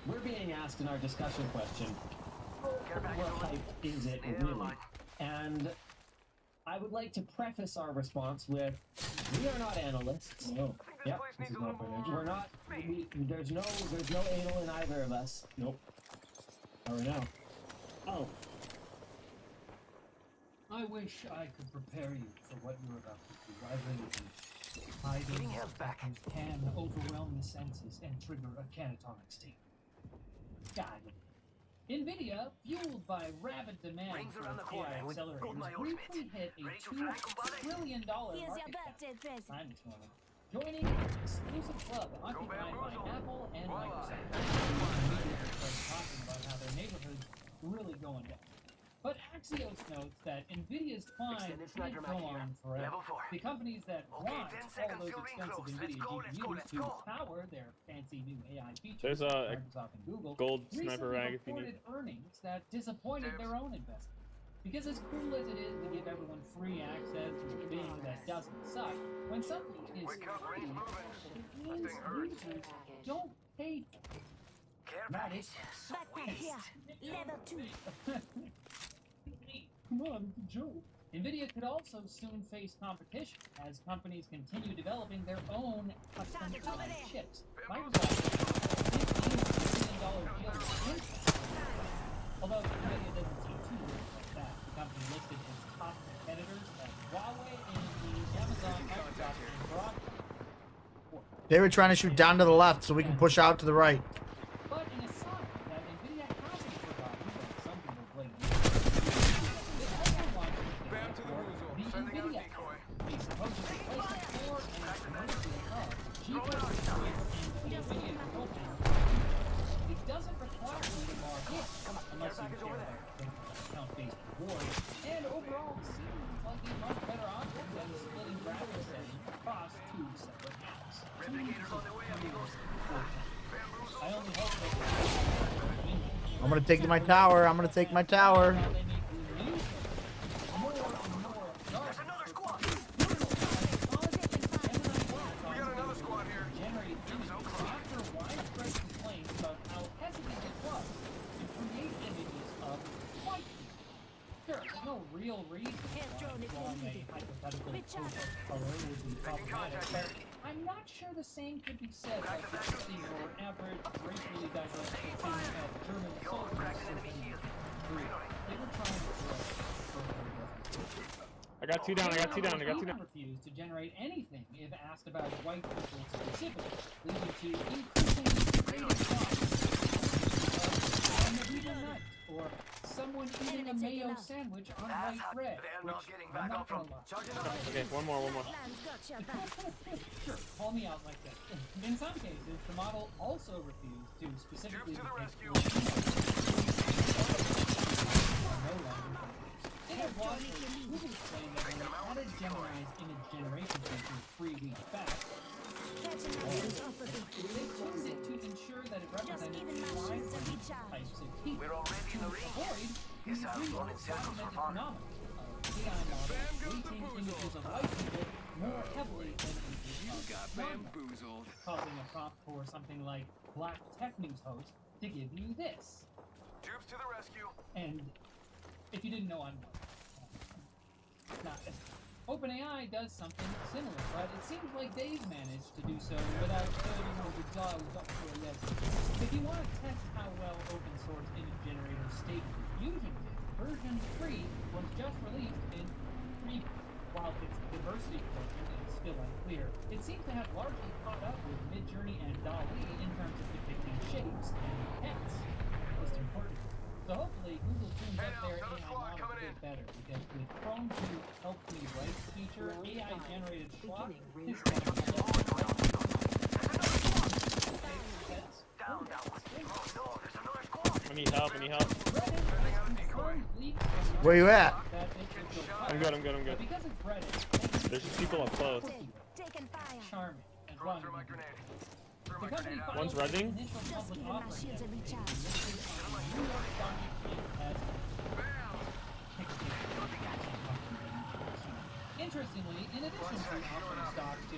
Q: we're being asked in our discussion question, what hype is it really? And I would like to preface our response with, we are not analysts.
F: No.
Q: Yep.
F: This is not financial.
Q: We're not. There's no anal in either of us.
F: Nope.
Q: How are we now? Oh.
R: I wish I could prepare you for what you're about to do. I really do. Hiding factors can overwhelm the senses and trigger a catatonic state. God. NVIDIA, fueled by rabid demand for AI accelerators, briefly hit a $2 trillion market cap this morning, joining an exclusive club occupied by Apple and Microsoft. NVIDIA started talking about how their neighborhood's really going down. But Axios notes that NVIDIA's climb can't go on forever. The companies that want all those expensive NVIDIA GPUs to power their fancy new AI features,
S: There's a
R: Microsoft and Google,
S: gold sniper
R: recently
S: rag if you need.
R: reported earnings that disappointed their own investment. Because as cool as it is to give everyone free access to a thing that doesn't suck, when something is free, it means users don't pay for it. That is
B: Level 2.
R: Come on, Joe. NVIDIA could also soon face competition as companies continue developing their own custom AI chips. Microsoft $15 billion deal with Intel. Although NVIDIA doesn't seem too worried about that. The company listed its top competitors as Huawei, AMD, Amazon, Microsoft, and Broadcom.
F: They were trying to shoot down to the left so we can push out to the right.
R: But in a sign that NVIDIA hasn't forgotten that some people play it doesn't require you to log in unless you share an account-based reward, and overall it seems like a much better option than splitting graphics settings across two separate apps. I only hope that
F: I'm gonna take my tower. I'm gonna take my tower.
R: real reason why a hypothetical post of color would be problematic, but I'm not sure the same could be said of the more average, racially diverse opinion of German soldiers in Korea. They were trying to
S: I got two down, I got two down, I got two down.
R: Refused to generate anything if asked about white people specifically, leading to increasing creative costs on the vegan night, or someone eating a mayo sandwich on white bread. I'm not gonna lie.
S: Okay, one more.
R: Sure, call me out like that. In some cases, the model also refused to specifically depict no longer. It has lost Google explained that when it added Gemini's image generation feature 3 weeks back, they tuned it to ensure that it represented wide types of heat to avoid the real fragmented phenomenon of AI models weighting images of white people more heavily than images of non-white, causing a prompt for something like Black Tech News host to give you this.
G: Troops to the rescue.
R: And if you didn't know, I'm white. Now, OpenAI does something similar, but it seems like they've managed to do so without turning the dogs up to a level. If you want to test how well open source image generator State Fusion did, version 3 was just released in preview. While its diversity quotient is still unclear, it seems to have largely caught up with Midjourney and DALL-E in terms of depicting shapes and text. Most important. So hopefully Google tunes up their AI model a bit better, because with Chrome to help me write feature, AI-generated schlock is
S: I need help,
F: Where you at?
S: I'm good, I'm good, I'm good.
O: Because it's Reddit,
S: There's just people up close.
B: Taking fire.
O: charming as long as the company filed
S: One's
O: its
S: redding.
O: initial
B: Just
O: public
B: giving my
O: offering
B: shields a
O: yesterday,
B: recharge.
O: listed on the New York Stock Exchange as Interestingly, in addition to offering stocks to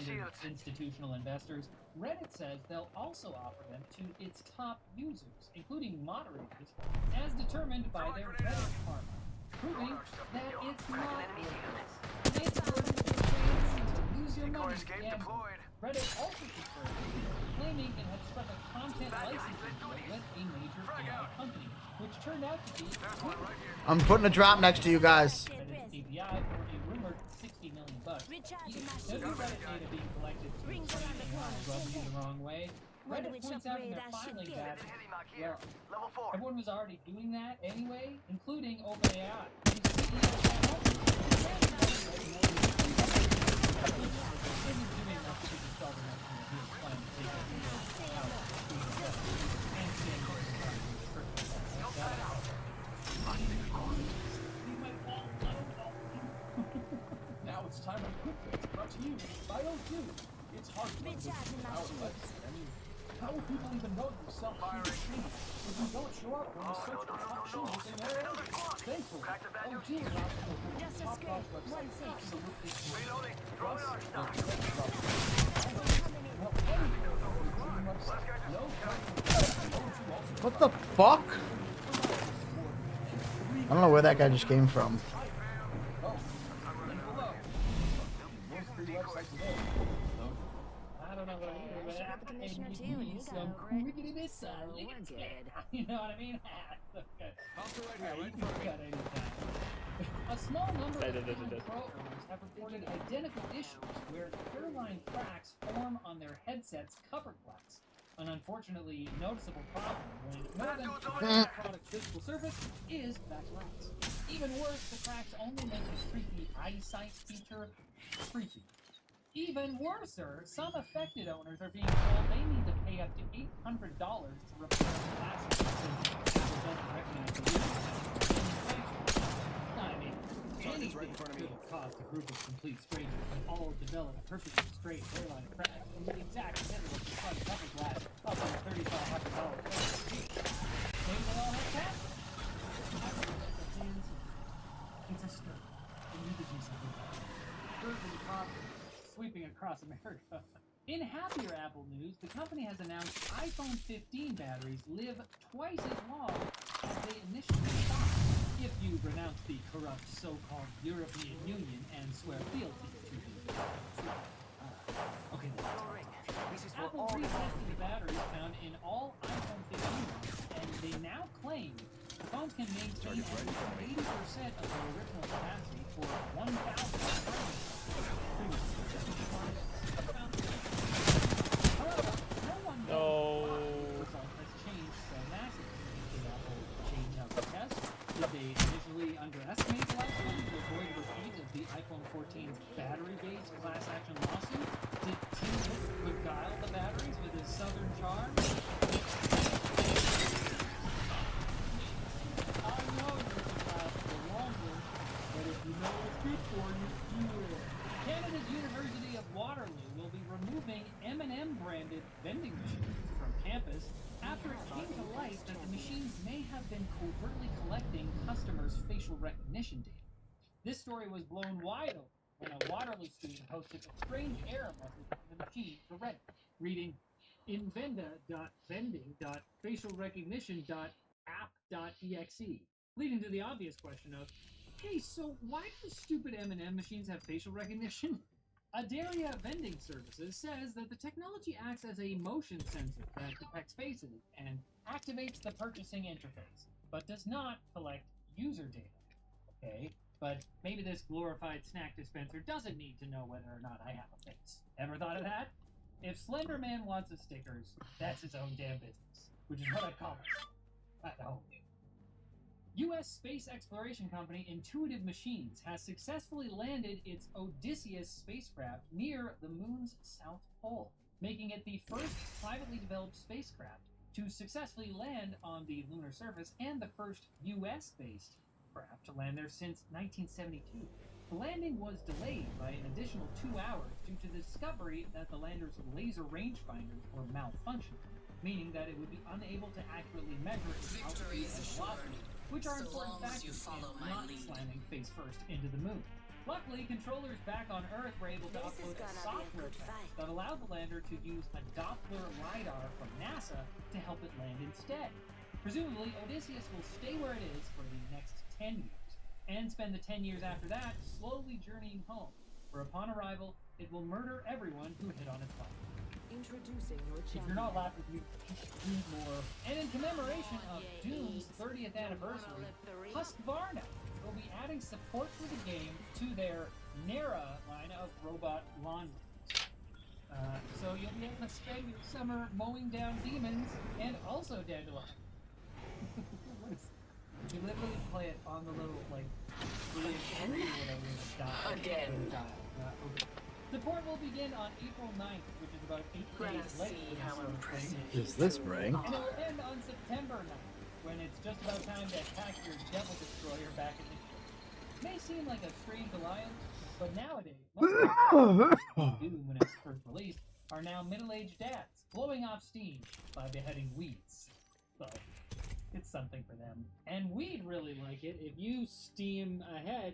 O: standard institutional investors, Reddit says they'll also offer them to its top users, including moderators, as determined by their Reddit department, proving that it's not to lose your money gambling. Reddit also confirmed, claiming it had struck a content licensing deal with a major AI company, which turned out to be
F: I'm putting a drop next to you guys.
O: API for a rumored $60 million.
B: Recharging my
O: There's
B: shields.
O: Reddit data being collected to
B: Rings
O: train
B: around the
O: AI
B: corner.
O: rub you the wrong way.
B: Wonder
O: Reddit
B: which
O: points out in
B: upgrade
O: their
B: I should
O: filing
B: get.
O: that, well, everyone was already doing that anyway, including OpenAI. whose CEO said, "Oh, doing that because he saw the next year he was planning to take it out and stand for
A: Now it's time to quit this. Brought to you by O2. It's hard to
B: Recharging my shields.
A: I mean, how will people even know you sell cheap shingles if you don't show up when you search for top shingles in their area? Thankfully, O2 allows you to look
B: Just
A: at
B: a
A: top
B: skirt.
A: cost websites
B: 1 sec.
A: absolutely free.
G: Reloading.
A: Plus,
G: Throwing arc
A: their
G: stock.
A: direct drop help anything on the O2 website. No O2 also
F: What the fuck? I don't know where that guy just came from.
O: I don't know what I mean, but
B: Should get the commissioner too,
O: I
B: and he
O: need
B: got
O: some
B: over it.
O: crickety
B: So we're good.
O: You know what I mean? Okay.
G: Right
O: You can cut anytime. A small number of Pro owners have reported identical issues where hairline cracks form on their headset's cover glass. An unfortunately noticeable problem when more than the product's physical surface is that glass. Even worse, the cracks only make the creepy eyesight feature creepy. Even worser, some affected owners are being told they need to pay up to $800 to repair the glasses since Apple doesn't recognize the I mean, anything could cost a group of complete strangers who all develop perfectly straight hairline cracks in the exact middle of the front cover glass up on $3,500. Maybe they all have cats? It's a skirt. They need to do something about it. Skirt and top sweeping across America. In happier Apple news, the company has announced iPhone 15 batteries live twice as long as they initially thought, if you renounce the corrupt so-called European Union and swear fealty to the okay. Apple retested the batteries found in all iPhone 15 models, and they now claim the phones can maintain at least 80% of their original capacity for 1,000 hours. However, no one knows why the result has changed so massively. Did Apple change out the test? Did they initially underestimate the lifespan to avoid a repeat of the iPhone 14's battery-based class action lawsuit? Did Tim Cook beguile the batteries with his southern charm? I know you're the class for longer, but if you know what's good for you, you will. Canada's University of Waterloo will be removing M&M branded vending machines from campus after it came to light that the machines may have been covertly collecting customers' facial recognition data. This story was blown wide open when a Waterloo student posted a strange error message on the machine to Reddit, reading invenda.vending.facialrecognition.app.exe, leading to the obvious question of, hey, so why do stupid M&M machines have facial recognition? Adaria Vending Services says that the technology acts as a motion sensor that detects faces and activates the purchasing interface, but does not collect user data. Okay, but maybe this glorified snack dispenser doesn't need to know whether or not I have a face. Ever thought of that? If Slender Man wants his stickers, that's his own damn business, which is what I call it. At home. U.S. space exploration company Intuitive Machines has successfully landed its Odysseus spacecraft near the moon's south pole, making it the first privately developed spacecraft to successfully land on the lunar surface and the first U.S.-based
R: spacecraft to land there since 1972. The landing was delayed by an additional 2 hours due to the discovery that the lander's laser rangefinders were malfunctioning, meaning that it would be unable to accurately measure its altitude and velocity, which are important factors in not slamming face first into the moon. Luckily, controllers back on Earth were able to upload a software patch that allowed the lander to use a Doppler LiDAR from NASA to help it land instead. Presumably, Odysseus will stay where it is for the next 10 years, and spend the 10 years after that slowly journeying home, where upon arrival, it will murder everyone who hit on its body.
C: Introducing your
R: If you're not laughing, you should read more. And in commemoration of Doom's 30th anniversary, Husqvarna will be adding support for the game to their Nera line of robot lawn mowers. So you'll be able to spend your summer mowing down demons and also dandelions. You literally play it on the little, like, Again. Support will begin on April 9th, which is about 8 days late.
F: Is this ring?
R: And it will end on September 9th, when it's just about time to attack your Devil Destroyer back in the game. May seem like a strange alliance, but nowadays, most of Doom, when it was first released, are now middle-aged dads, blowing off steam by beheading weeds. So, it's something for them. And we'd really like it if you steam ahead.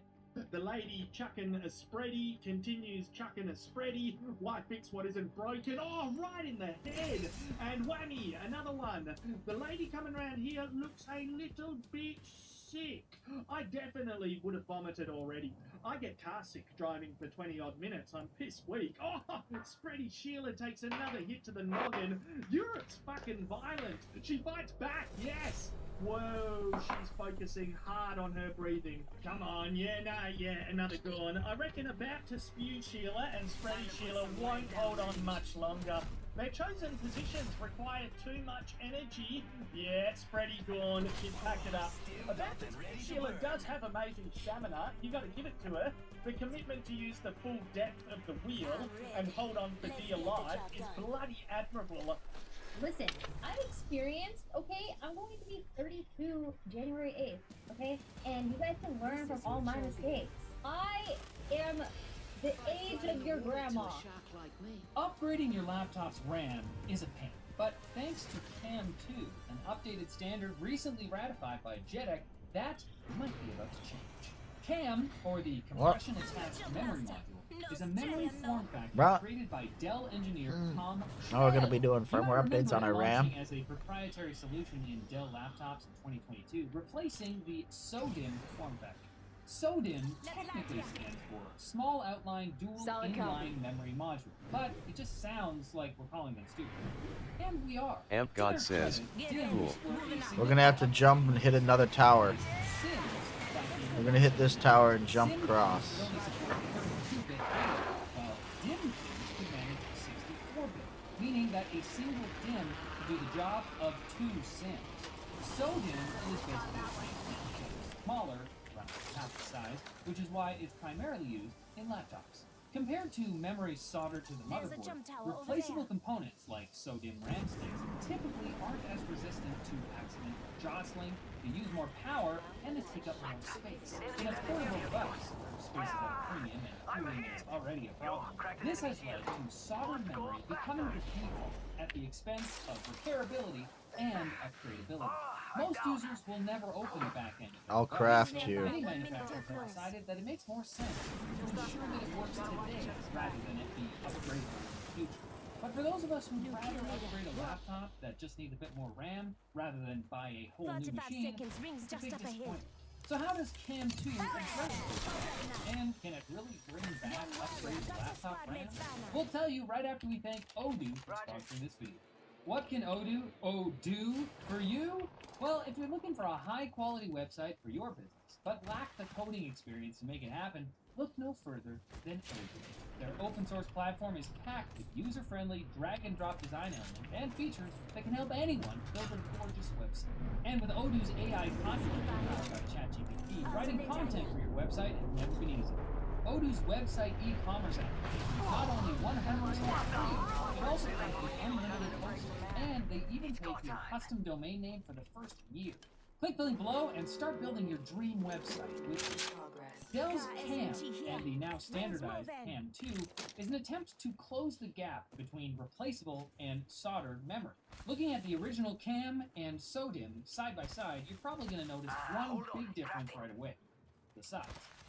R: The lady chucking a spready continues chucking a spready. Why fix what isn't broken? Oh, right in the head! And whammy, another one. The lady coming around here looks a little bit sick. I definitely would have vomited already. I get car sick driving for 20 odd minutes. I'm piss weak. Oh, spready Sheila takes another hit to the noggin. Europe's fucking violent. She fights back, yes! Whoa, she's focusing hard on her breathing. Come on, yeah, another gone. I reckon about to spew Sheila, and Spready Sheila won't hold on much longer. Their chosen positions require too much energy. Yeah, Spready gone. She's packed it up. About to spew Sheila does have amazing stamina. You gotta give it to her. The commitment to use the full depth of the wheel and hold on for dear life is bloody admirable.
J: Listen, I'm experienced, okay? I'm going to be 32 January 8th, okay? And you guys can learn from all my mistakes. I am the age of your grandma.
R: Upgrading your laptop's RAM is a pain, but thanks to Cam 2, an updated standard recently ratified by JEDEC, that might be about to change. Cam, or the Compression Attached Memory Module, is a memory form factor created by Dell engineer Tom Schmidt.
F: Now we're going to be doing firmware updates on our RAM.
R: As a proprietary solution in Dell laptops in 2022, replacing the SODIMM form factor. SODIMM technically stands for Small Outline Dual Inline Memory Module, but it just sounds like we're calling them stupid. And we are.
N: Amp God says, cool.
F: We're going to have to jump and hit another tower. We're going to hit this tower and jump across.
R: Meaning that a single DIMM could do the job of 2 SIMMs. SODIMM is basically smaller, around half the size, which is why it's primarily used in laptops. Compared to memory soldered to the motherboard, replaceable components like SODIMM RAM sticks typically aren't as resistant to accidental jostling, they use more power, and they take up more space. In a portable device, where space is at a premium and cooling is already a problem, this has led to soldered memory becoming the default at the expense of repairability and upgradability. Most users will never open the back end.
F: I'll craft you.
R: Many manufacturers have decided that it makes more sense to ensure that it works today rather than it be upgradable in the future. But for those of us who'd rather upgrade a laptop that just needs a bit more RAM rather than buy a whole new machine, it's a big disappointment. So how does Cam 2 address this? And can it really bring back upgraded laptop RAM? We'll tell you right after we thank Odoo for sponsoring this video. What can Odoo do for you? Well, if you're looking for a high-quality website for your business, but lack the coding experience to make it happen, look no further than Odoo. Their open-source platform is packed with user-friendly, drag-and-drop design elements and features that can help anyone build a gorgeous website. And with Odoo's AI content powered by ChatGPT, writing content for your website has never been easier. Odoo's website e-commerce application is not only 100% free, it also comes with unlimited hosting, and they even pay for your custom domain name for the first year. Click the link below and start building your dream website. With Dell's CAM and the now standardized CAM 2 is an attempt to close the gap between replaceable and soldered memory. Looking at the original CAM and SODIMM side by side, you're probably going to notice one big difference right away: the size.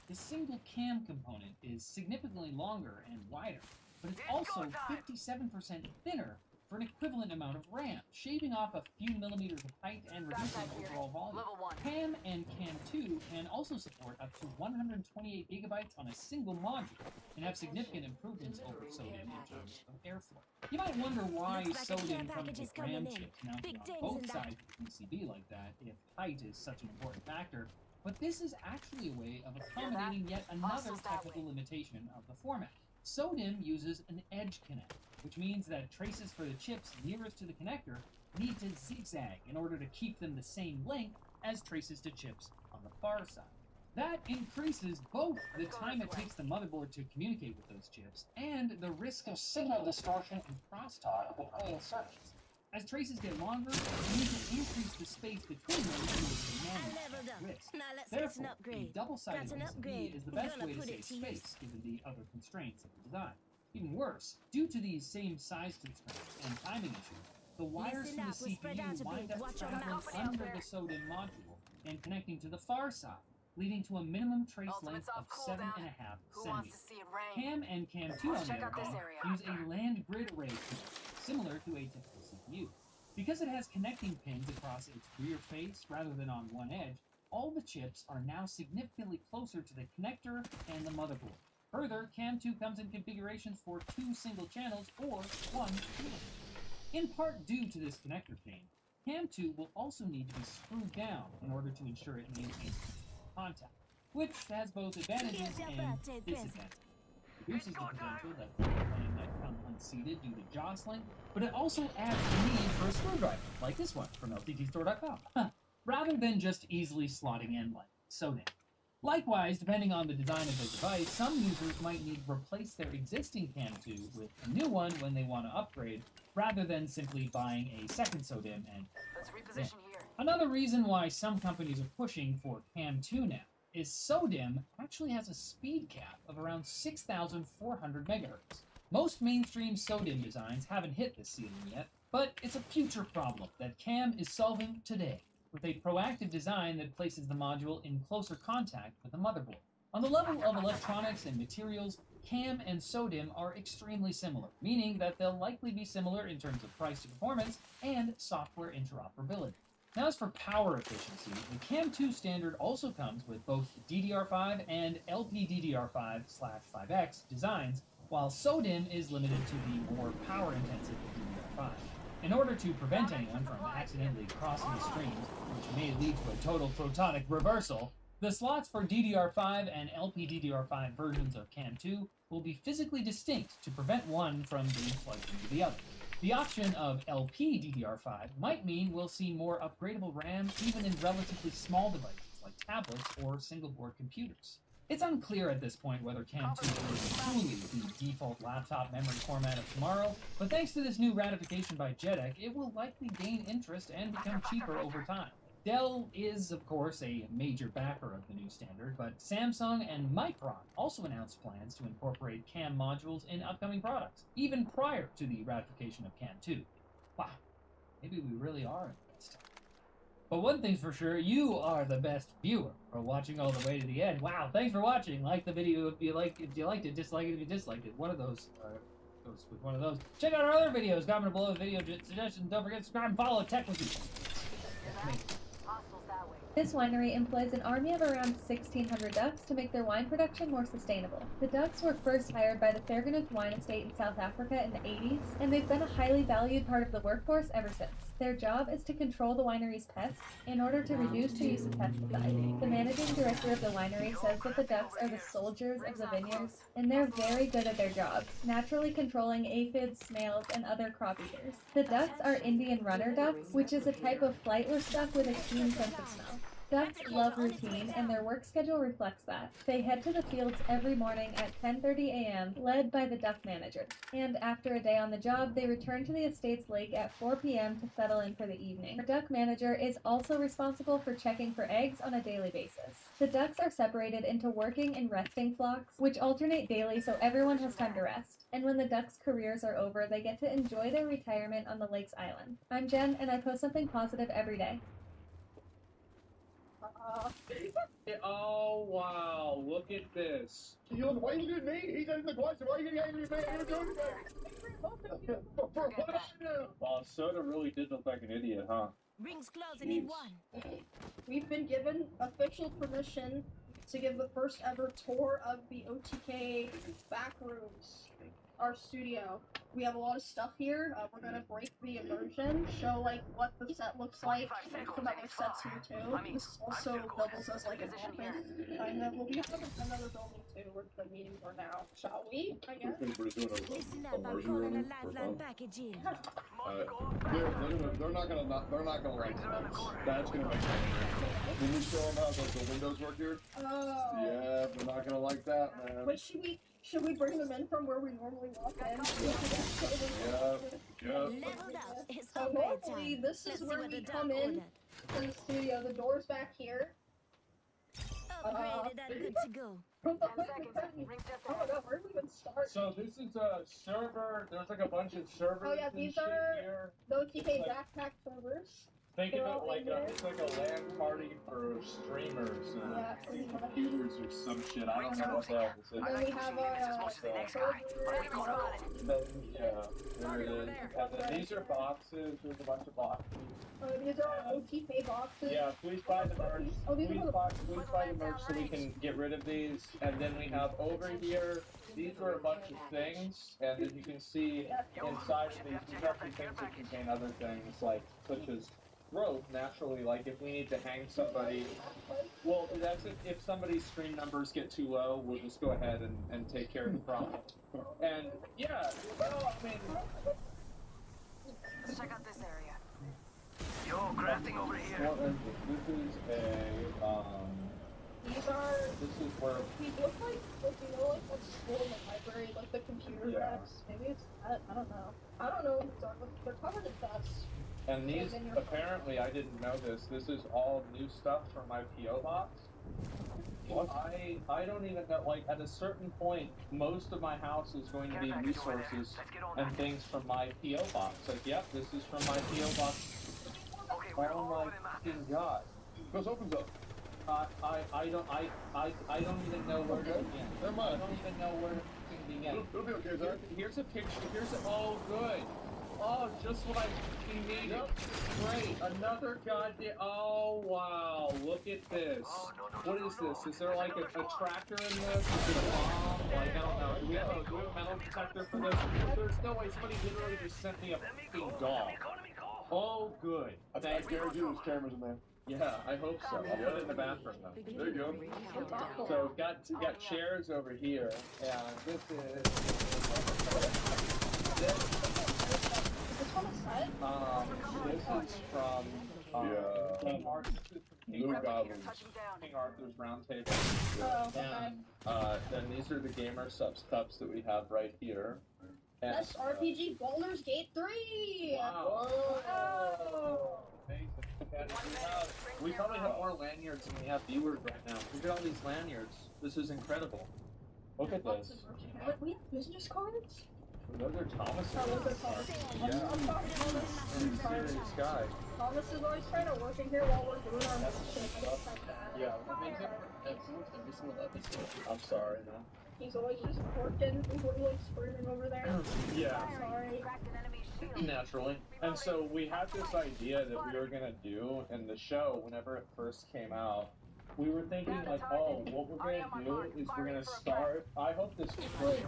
R: The single CAM component is significantly longer and wider, but it's also 57% thinner for an equivalent amount of RAM, shaving off a few millimeters of height and reducing overall volume. CAM and CAM 2 can also support up to 128 gigabytes on a single module and have significant improvements over SODIMM in terms of airflow. You might wonder why SODIMM comes with RAM chips mounted on both sides of the PCB like that if height is such an important factor, but this is actually a way of accommodating yet another technical limitation of the format. SODIMM uses an edge connect, which means that traces for the chips nearest to the connector need to zigzag in order to keep them the same length as traces to chips on the far side. That increases both the time it takes the motherboard to communicate with those chips and the risk of signal distortion and crosstalk between circuits. As traces get longer, you need to increase the space between them to manage that risk. Therefore, a double-sided PCB is the best way to save space given the other constraints of the design. Even worse, due to these same size constraints and timing issues, the wires from the CPU wind up traveling under the SODIMM module and connecting to the far side, leading to a minimum trace length of 7.5 centimeters. CAM and CAM 2, on the other hand, use a land grid array connector, similar to a typical CPU. Because it has connecting pins across its rear face rather than on one edge, all the chips are now significantly closer to the connector and the motherboard. Further, CAM 2 comes in configurations for 2 single channels or 1 dual. In part due to this connector chain, CAM 2 will also need to be screwed down in order to ensure it maintains contact, which has both advantages and disadvantages. It reduces the potential that the plane might come unseated due to jostling, but it also adds the need for a screwdriver, like this one from LTTstore.com, rather than just easily slotting in like SODIMM. Likewise, depending on the design of the device, some users might need to replace their existing CAM 2 with a new one when they want to upgrade, rather than simply buying a second SODIMM and Another reason why some companies are pushing for CAM 2 now is SODIMM actually has a speed cap of around 6,400 megahertz. Most mainstream SODIMM designs haven't hit this ceiling yet, but it's a future problem that CAM is solving today, with a proactive design that places the module in closer contact with the motherboard. On the level of electronics and materials, CAM and SODIMM are extremely similar, meaning that they'll likely be similar in terms of price to performance and software interoperability. Now, as for power efficiency, the CAM 2 standard also comes with both DDR5 and LPDDR5/5X designs, while SODIMM is limited to the more power-intensive DDR5. In order to prevent anyone from accidentally crossing the streams, which may lead to a total protonic reversal, the slots for DDR5 and LPDDR5 versions of CAM 2 will be physically distinct to prevent one from being plugged into the other. The option of LPDDR5 might mean we'll see more upgradable RAM even in relatively small devices like tablets or single-board computers. It's unclear at this point whether CAM 2 is truly the default laptop memory format of tomorrow, but thanks to this new ratification by JEDEC, it will likely gain interest and become cheaper over time. Dell is, of course, a major backer of the new standard, but Samsung and Micron also announced plans to incorporate CAM modules in upcoming products, even prior to the ratification of CAM 2. Wow, maybe we really are in the best time. But one thing's for sure, you are the best viewer for watching all the way to the end. Wow, thanks for watching. Like the video if you liked it, dislike it if you disliked it. One of those goes with one of those. Check out our other videos. Comment below with video suggestions. Don't forget to subscribe and follow Tech with You.
J: This winery employs an army of around 1,600 ducks to make their wine production more sustainable. The ducks were first hired by the Fairgenoot Wine Estate in South Africa in the 80s, and they've been a highly valued part of the workforce ever since. Their job is to control the winery's pests in order to reduce the use of pesticides. The managing director of the winery says that the ducks are the soldiers of the vineyards, and they're very good at their jobs, naturally controlling aphids, snails, and other crop eaters. The ducks are Indian runner ducks, which is a type of flightless duck with a keen sense of smell. Ducks love routine, and their work schedule reflects that. They head to the fields every morning at 10:30 a.m., led by the duck manager. And after a day on the job, they return to the estate's lake at 4 p.m. to settle in for the evening. The duck manager is also responsible for checking for eggs on a daily basis. The ducks are separated into working and resting flocks, which alternate daily so everyone has time to rest. And when the ducks' careers are over, they get to enjoy their retirement on the lake's island. I'm Jen, and I post something positive every day.
T: Oh wow, look at this.
L: Why are you doing me? He's in the question. Why are you getting me? You're doing me.
T: Wow, Soda really did look like an idiot, huh?
B: Rings closing in 1.
D: We've been given official permission to give the first ever tour of the OTK back rooms, our studio. We have a lot of stuff here. We're gonna break the immersion, show like what the set looks like, some other sets here too. This also doubles as like an office. And then we'll be having another building too where the meetings are now. Shall we? I guess.
B: Listen up, I'm calling a lifeline package in.
L: They're not gonna like tonight. That's gonna make sense. Didn't you show them how the windows work here?
D: Oh.
L: Yeah, they're not gonna like that, man.
D: But should we bring them in from where we normally walk in?
L: Yeah.
B: Leveled up. It's
D: So
B: upgrade
D: normally
B: time.
D: this
B: Let's
D: is
B: see
D: where
B: what
D: we
B: the
D: come
B: duck
D: in
B: ordered.
D: to the studio. The door's back here.
B: Upgraded and good to go.
D: I don't know, where do we even start?
T: So this is a server, there's like a bunch of servers
D: Oh yeah,
T: and
D: these
T: shit
D: are
T: here.
D: the OTK backpack servers.
T: Think
D: They're
T: of
D: all
T: it like
D: in there.
T: it's like a LAN party for streamers and
D: Yeah, pretty much.
T: viewers or some shit. I don't know what the hell this is.
D: And then we have our
T: Then, yeah, there it is. And then these are boxes. There's a bunch of boxes.
D: these are our OTK boxes.
T: Yeah, please buy the merch.
D: Oh, these
T: Please
D: are
T: buy the merch so we can get rid of these. And then we have over here. These are a bunch of things, and as you can see inside of these are actually things that contain other things, like such as rope. Naturally, like if we need to hang somebody, well, that's if somebody's stream numbers get too low, we'll just go ahead and take care of the problem. And yeah, well, I mean,
D: Let's check out this area.
G: Yo, crafting over here.
T: well, this is this is where
D: These look like you know, like what's school in the library, like the computer racks. Maybe it's that. I don't know. I don't know what these are, but they're covered in dust.
T: And these, apparently, I didn't know this. This is all new stuff from my PO box. I don't even know. Like at a certain point, most of my house is going to be resources and things from my PO box. Like, yep, this is from my PO box. Oh my fucking god!
L: This opens up.
T: I don't even know where to begin. I don't even know where to begin.
L: It'll be okay, Zach.
T: Here's a picture. Oh, good. Oh, just what I fucking needed.
L: Yep.
T: Great. Another goddamn. Oh, wow. Look at this. What is this? Is there like a tractor in this? Is it a bomb? Like, I don't know. Do we have a metal detector for this? There's no way. Somebody literally just sent me a fucking doll. Oh, good.
L: I guarantee there's cameras in there.
T: Yeah, I hope so. I'll put it in the bathroom though.
L: There you go.
T: So we got chairs over here, and this is from King Arthur's Round Table. And then these are the gamer subs cups that we have right here. And,
D: That's RPG Baldur's Gate 3!
T: Wow.
D: Whoa.
T: Amazing. And we probably have more lanyards than we have viewers right now. Look at all these lanyards. This is incredible. Look at this.
D: We have business cards?
T: Those are Thomas.
D: Oh, those are cards.
T: Yeah.
D: I'm sorry, Thomas.
T: In the sky.
D: Thomas is always trying to work in here while we're doing our mission. I don't like that.
T: Yeah. Every single episode. I'm sorry, man.
D: He's always just working. He's like screaming over there.
T: Yeah.
D: Sorry.
T: Naturally. And so we had this idea that we were gonna do in the show whenever it first came out. We were thinking like, oh, what we're gonna do is we're gonna start. I hope this works.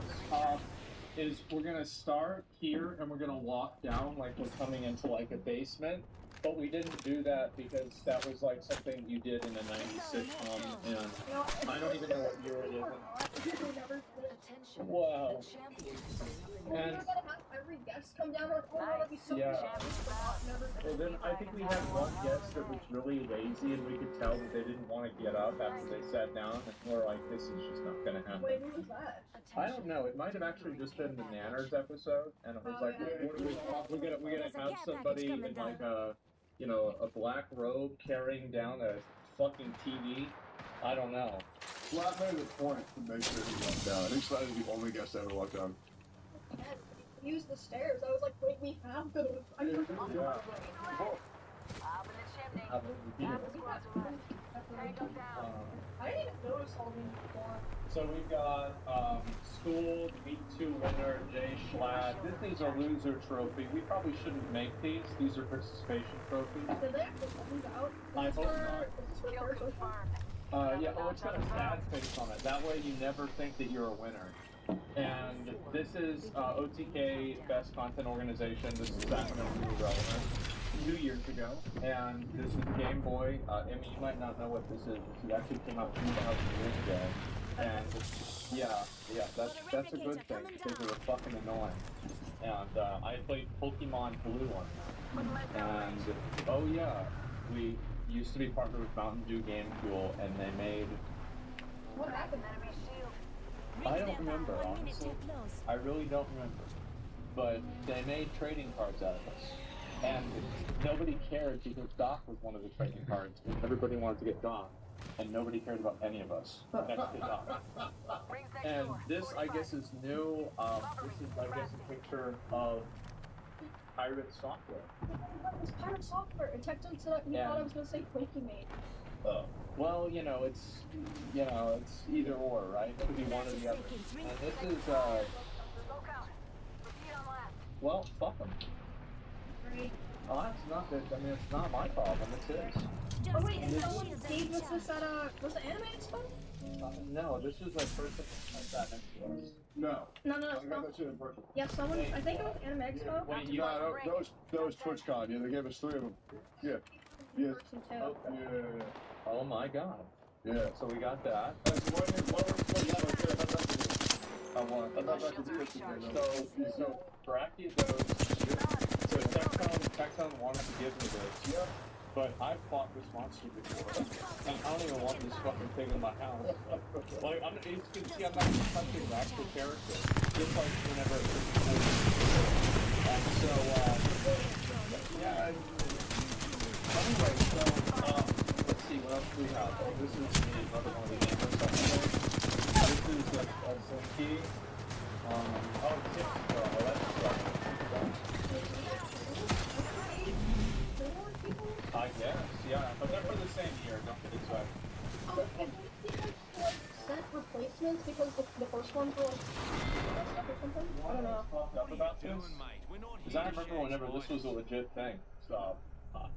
T: Is we're gonna start here and we're gonna walk down like we're coming into like a basement. But we didn't do that because that was like something you did in a 90s sitcom, and I don't even know what year it is.
C: Attention.
T: Wow.
C: The champion is
D: Well, we
T: And
D: were gonna have every guest come down our corner. That'd be so
T: yeah.
D: never did.
T: Well, then I think we had one guest that was really lazy, and we could tell that they didn't want to get up after they sat down, and we're like, this is just not gonna happen.
D: Wait, who was that?
T: I don't know. It might have actually just been the Nanners episode, and it was like, we're gonna have somebody in like a, you know, a black robe carrying down a fucking TV. I don't know.
K: Well, I made a point to make sure he walked down. I think Slider's the only guest that ever walked down.
D: Use the stairs. I was like, wait, we have to. I mean, I didn't even notice all these before.
T: So we've got School, Week 2 winner, Jay Schlatt. This is a loser trophy. We probably shouldn't make these. These are participation trophies.
D: Did they have the ones out?
T: I hope not.
D: Is this for first
T: Yeah, oh, it's got a sad face on it. That way you never think that you're a winner. And this is OTK Best Content Organization. This is Sacramento New Relevant 2 years ago. And this is Game Boy. Emmy, you might not know what this is. It actually came out 2,000 years ago. And yeah, that's a good thing because they were fucking annoying. And I played Pokemon Blue on that. And oh yeah, we used to be partnered with Mountain Dew Game Fuel, and they made.
D: What happened?
T: I don't remember, honestly. I really don't remember. But they made trading cards out of us. And nobody cared because Doc was one of the trading cards. And everybody wanted to get Doc. And nobody cared about any of us next to Doc. And this, I guess, is new. This is, I guess, a picture of Pirate Software.
D: It was Pirate Software. And Tech said he thought I was going to say Quakey-Mate.
T: Well, you know, it's either or, right? It could be one or the other. And this is, well, fuck them. Oh, that's not good. I mean, it's not my problem. It's his.
D: Oh wait, and someone Steve was this at was the Anime Expo?
T: No, this is a person like that next to us.
K: No.
D: No.
K: I got that shit in person.
D: Yeah, someone. I think it was Anime Expo.
T: Wait,
K: that was TwitchCon. Yeah, they gave us 3 of them. Yeah. Yeah.
T: Oh my god.
K: Yeah.
T: So we got that. So Bracky goes. So Tectone wanted to give me this. Yeah. But I've fought this monster before, and I don't even want this fucking thing in my house. Like, as you can see, I'm not even touching the actual character, just like whenever it's and so, yeah. Anyway, so, let's see, what else do we have? Oh, this is another one of the games or something. This is a Zinky. Oh, Tips, that's I guess, yeah, but they're for the same year, don't get excited.
D: Oh, and did you guys set replacements because the first ones were like messed up or something? I don't know.
T: Fucked up about this? Because I remember whenever this was a legit thing. So,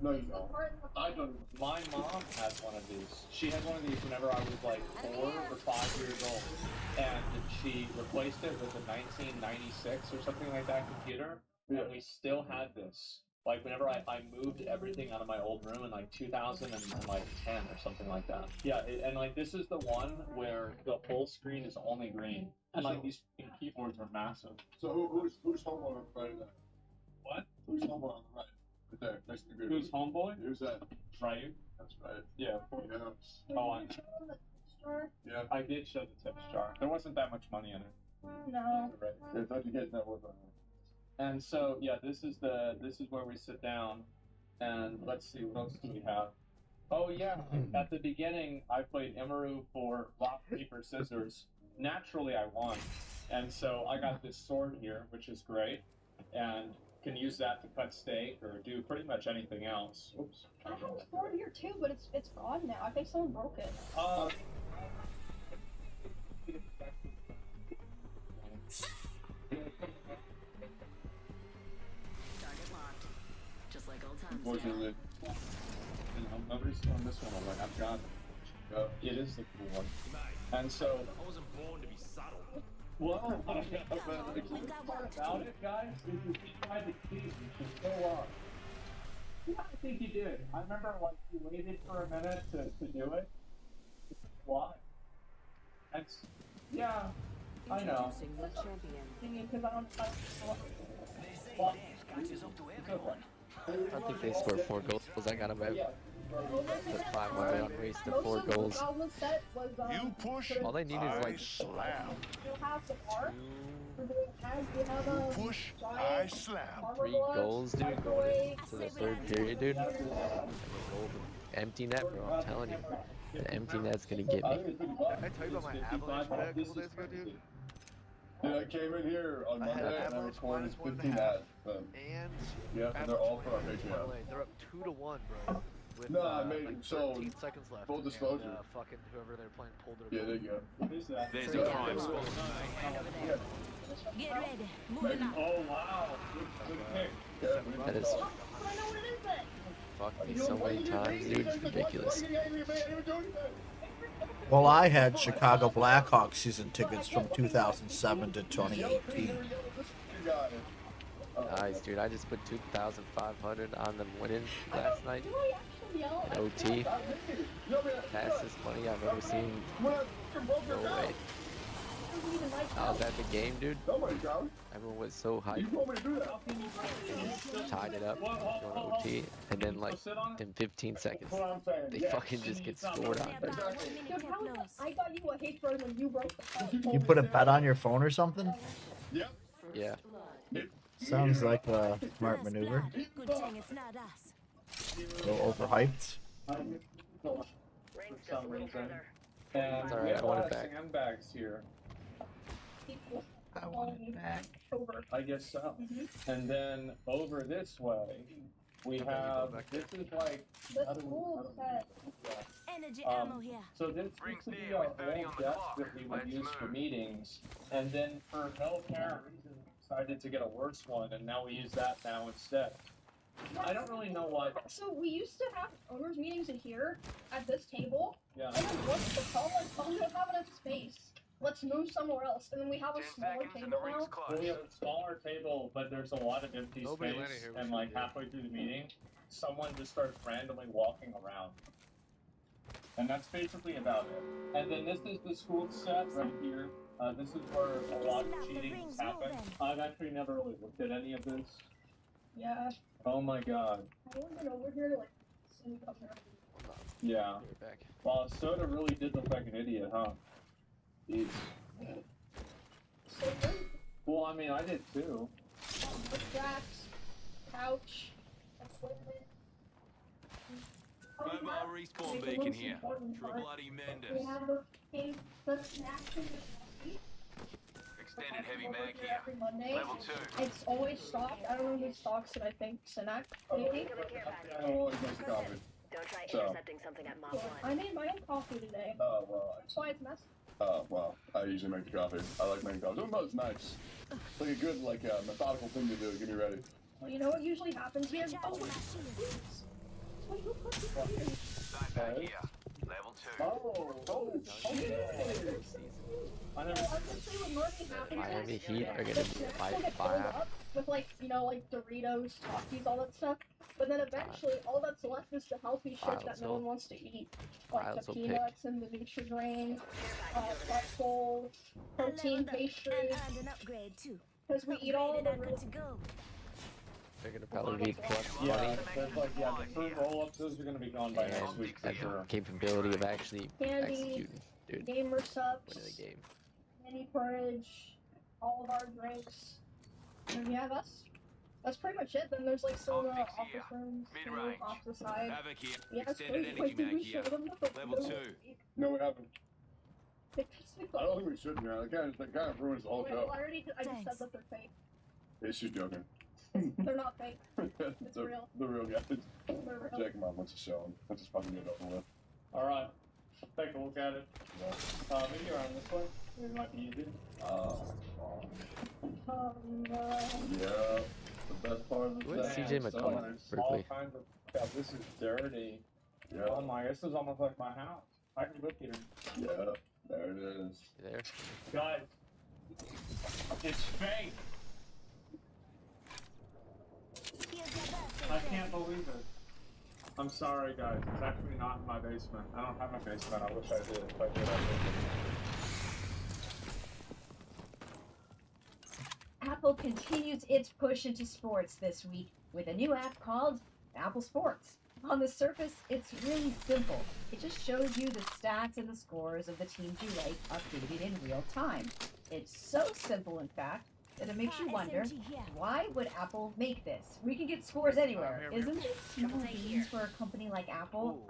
K: no, you don't.
T: I don't. My mom had one of these. She had one of these whenever I was like 4 or 5 years old, and she replaced it with a 1996 or something like that computer, and we still had this. Like, whenever I moved everything out of my old room in, like, 2010 or something like that. Yeah, and, like, this is the one where the whole screen is only green. And, like, these keyboards are massive.
K: So who's homeboy on the right there?
T: What?
K: Who's homeboy on the right? Right there, next to the group.
T: Who's homeboy?
K: Who's that?
T: Ryu.
K: That's right.
T: Yeah.
K: Yeah.
T: Oh, I
K: Yeah.
T: I did show the tips jar. There wasn't that much money in it.
D: No.
K: Yeah, it's education network on it.
T: And so, yeah, this is where we sit down, and let's see, what else do we have? Oh, yeah, at the beginning, I played Emeru for rock, paper, scissors. Naturally, I won. And so I got this sword here, which is great, and can use that to cut steak or do pretty much anything else. Oops.
D: I have a sword here too, but it's gone now. I think someone broke it.
C: Just like old times.
K: Unfortunately.
T: Nobody's on this one already. I've got it. It is the cool one. And so.
U: I wasn't born to be subtle.
T: Well, the cool part about it, guys, is he tried to cheat me for so long. Yeah, I think he did. I remember, like, he waited for a minute to do it. Why? Yeah. I know.
H: Introducing your champion.
D: Because I don't.
T: Well, it's okay.
U: I think they scored 4 goals. I got about plus 500 on race to 4 goals.
K: You push,
U: All they need is
K: I
U: like
K: slap.
D: You have the bar for doing ads. You have
K: You
D: a
K: push, I
D: giant
K: slap.
U: 3 goals, dude, going into the 3rd period, dude. And a goal to empty net, bro. I'm telling you, the empty net's gonna get me.
S: Did I tell you about my Avalanche bet a couple days ago, dude?
G: Dude, I came in here on
S: I had
G: Monday and I
S: Avalanche
G: recorded
S: minus
G: 15
S: 1.5
G: ads.
S: and
G: Yeah, and they're all for our Patreon.
S: parlay. They're up 2-1, bro. With
G: No, I made
S: like
G: so
S: 13 seconds left.
G: full disclosure.
S: And, fucking whoever they're playing pulled it.
G: Yeah, there you go.
T: There's
G: Yeah.
T: a crime spot.
H: Get ready.
G: Maybe.
T: Oh wow. Good pick.
G: Yeah,
U: That is fucked me so many times, dude. It's ridiculous.
F: Well, I had Chicago Blackhawks season tickets from 2007 to 2018.
U: Nice, dude. I just put 2,500 on them winning last night in OT. Fastest money I've ever seen. No way. I was at the game, dude. Everyone was so hyped. Tied it up, going to OT, and then like in 15 seconds, they fucking just get scored on.
D: Dude, I got you a hate bird when you broke the phone.
F: You put a bet on your phone or something?
U: Yeah.
F: Sounds like a smart maneuver.
H: Good thing it's not us.
F: So overhyped.
T: For some reason. And
U: It's alright,
T: we
U: I
T: have a
U: want
T: lot
U: it
T: of
U: back.
T: sandbags here.
F: I want it back.
T: I guess so. And then over this way, we have, this is like, how do we,
H: Energy ammo here.
T: so this used to be our old desk that we would use for meetings, and then for no apparent reason, we decided to get a worse one, and now we use that now instead. I don't really know why.
D: So we used to have owners meetings in here at this table.
T: Yeah.
D: And then once the call like, oh, we don't have enough space. Let's move somewhere else. And then we have a smaller table now.
T: Well, we have a smaller table, but there's a lot of empty
S: Nobody
T: space,
S: landed here, we
T: and
S: should
T: like
S: do.
T: halfway through the meeting, someone just starts randomly walking around. And that's basically about it. And then this is the school set right here. This is where a lot of cheating has happened. I've actually never really looked at any of this.
D: Yeah.
T: Oh my god.
D: I wasn't over here to like see me come here.
T: Yeah. Wow, Soda really did look like an idiot, huh? Jeez.
D: So good.
T: Well, I mean, I did too.
D: Racks, couch, equipment.
G: Mobile respawn beacon here. Bloody
D: We have the snacks in the coffee.
G: Extended heavy
D: Over
G: mag
D: here
G: here.
D: every Monday.
G: Level 2.
D: It's always stocked. I don't know who stocks it. I think Sinak. Maybe.
G: I don't always make the coffee.
B: Don't try
G: So.
B: intercepting something at Mach 1.
D: I made my own coffee today.
G: Oh, well.
D: That's why it's messy.
G: Well, I usually make the coffee. I like making coffee. Sometimes it's nice. It's like a good, methodical thing to do to get me ready.
D: Well, you know what usually happens here? Oh,
G: Back here. Level 2.
T: Oh shit. I never.
U: Miami Heat are gonna be my fire.
D: With like, like Doritos, Takis, all that stuff. But then eventually, all that's left is the healthy shit that no one wants to eat. Like the peanuts and the Nutri-Grain, pretzels, protein pastries.
H: And an upgrade too.
D: Because we eat all of the real...
U: They're gonna probably be plus
T: Yeah,
U: 20.
T: there's like, the fruit roll-ups, those are gonna be gone by next week for
U: And
T: sure.
U: the capability of actually
D: Candy,
U: executing, dude.
D: gamer subs,
U: Winning the game.
D: mini porridge, all of our drinks. And yeah, that's pretty much it. Then there's like still the office rooms off the side.
G: Havoc here.
D: Yeah, it's
G: Extended
D: great.
G: energy
D: Like, did
G: mag
D: we
G: here.
D: show them the
G: Level 2. No, we haven't. I don't think we should, man. That kind of ruins the whole
D: Wait,
G: show.
D: I just said that they're fake.
G: Yeah, she's joking.
D: They're not fake. It's real.
G: The real guys.
D: They're real.
G: Check them out once you show them. Let's just fucking get it over with.
T: Alright, take a look at it. Maybe around this way. It might be easy.
G: Yeah, the best part of the
U: Where's
G: day.
U: CJ McCollum?
T: All
U: Berkeley.
T: kinds of stuff. This is dirty.
G: Yeah.
T: Oh my, this is almost like my house. I can live here.
G: Yeah, there it is.
U: You there?
T: Guys, it's fake. I can't believe it. I'm sorry, guys. It's actually not in my basement. I don't have a basement. I wish I did. If I did, I would.
E: continues its push into sports this week with a new app called Apple Sports. On the surface, it's really simple. It just shows you the stats and the scores of the teams you like updated in real time. It's so simple, in fact, that it makes you wonder, why would Apple make this? We can get scores anywhere. Isn't it small beans for a company like Apple?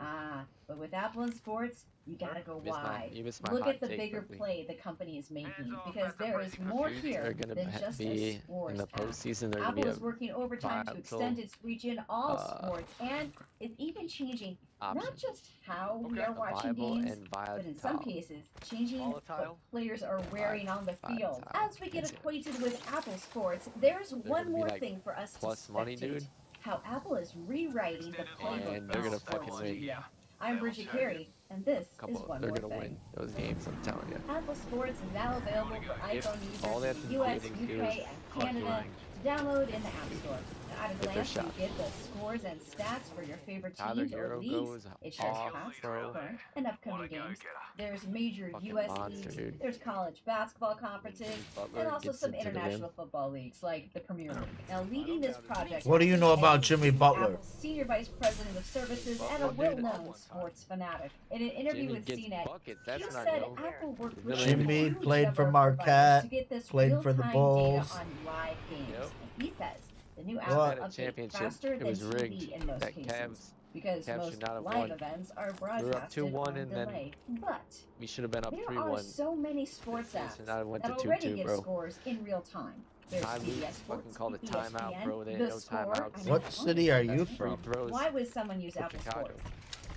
E: But with Apple and sports, you gotta go wide. Look at the bigger play the company is making, because there is more here than just a sports app. Apple is working overtime to extend its reach in all sports, and it's even changing not just how we are watching games, but in some cases, changing what players are wearing on the field. As we get acquainted with Apple Sports, there's one more thing for us to spectate. How Apple is rewriting the playbook
U: they're
E: in
U: gonna
E: sports
U: fucking win.
E: media. I'm Bridget Carey, and this is one
U: They're
E: more
U: gonna
E: thing.
U: win those games, I'm telling you.
E: Apple Sports is now available for
U: If
E: iPhone
U: all they have
E: users
U: to
E: in the US,
U: do is
E: UK, and Canada to download in the App Store. Now, at a
U: Get their
E: glance, you
U: shot.
E: get the scores and stats for your favorite
U: Tyler
E: teams or
U: Hero
E: leagues.
U: goes
E: It shows
U: off,
E: past,
U: bro.
E: current, and upcoming games. There's major
U: Fucking
E: US
U: monster,
E: leagues,
U: dude.
E: there's college basketball conferences,
U: Butler
E: and also
U: gets
E: some
U: into the rim.
E: international football leagues like the Premier League. Now, leading this project,
F: What do you know about Jimmy Butler?
E: Apple's Senior Vice President of Services and a well-known sports fanatic. In an interview
U: Jimmy
E: with
U: gets
E: CNET,
U: buckets, that's
E: he
U: what I
E: said
U: know.
E: Apple worked with
F: Jimmy
E: huge
F: played for
E: number of providers
F: Marquette,
E: to get this
F: played for the
E: real-time
F: Bulls.
E: data on live games.
U: Yep.
E: And he says the new app
F: What?
E: will update
U: Championship,
E: faster
U: it
E: than
U: was
E: TV
U: rigged.
E: in most
U: That
E: cases. Because
U: Cavs
E: most
U: should not have
E: live
U: won.
E: events are
U: We were up
E: broadcasted
U: 2-1
E: on
U: and then
E: delay. But
U: we should have been up
E: there
U: 3-1.
E: are so many sports
U: They
E: apps
U: should not have went
E: that
U: to
E: already
U: 2-2,
E: give
U: bro.
E: scores in real time. There's
U: I lose,
E: CBS Sports,
U: fucking call the timeout,
E: ESPN,
U: bro. They
E: The
U: ain't no
E: Score,
U: timeouts.
E: and
F: What city are you
U: Free
F: from?
U: throws.
E: Why would someone use Apple
U: Chicago.
E: Sports?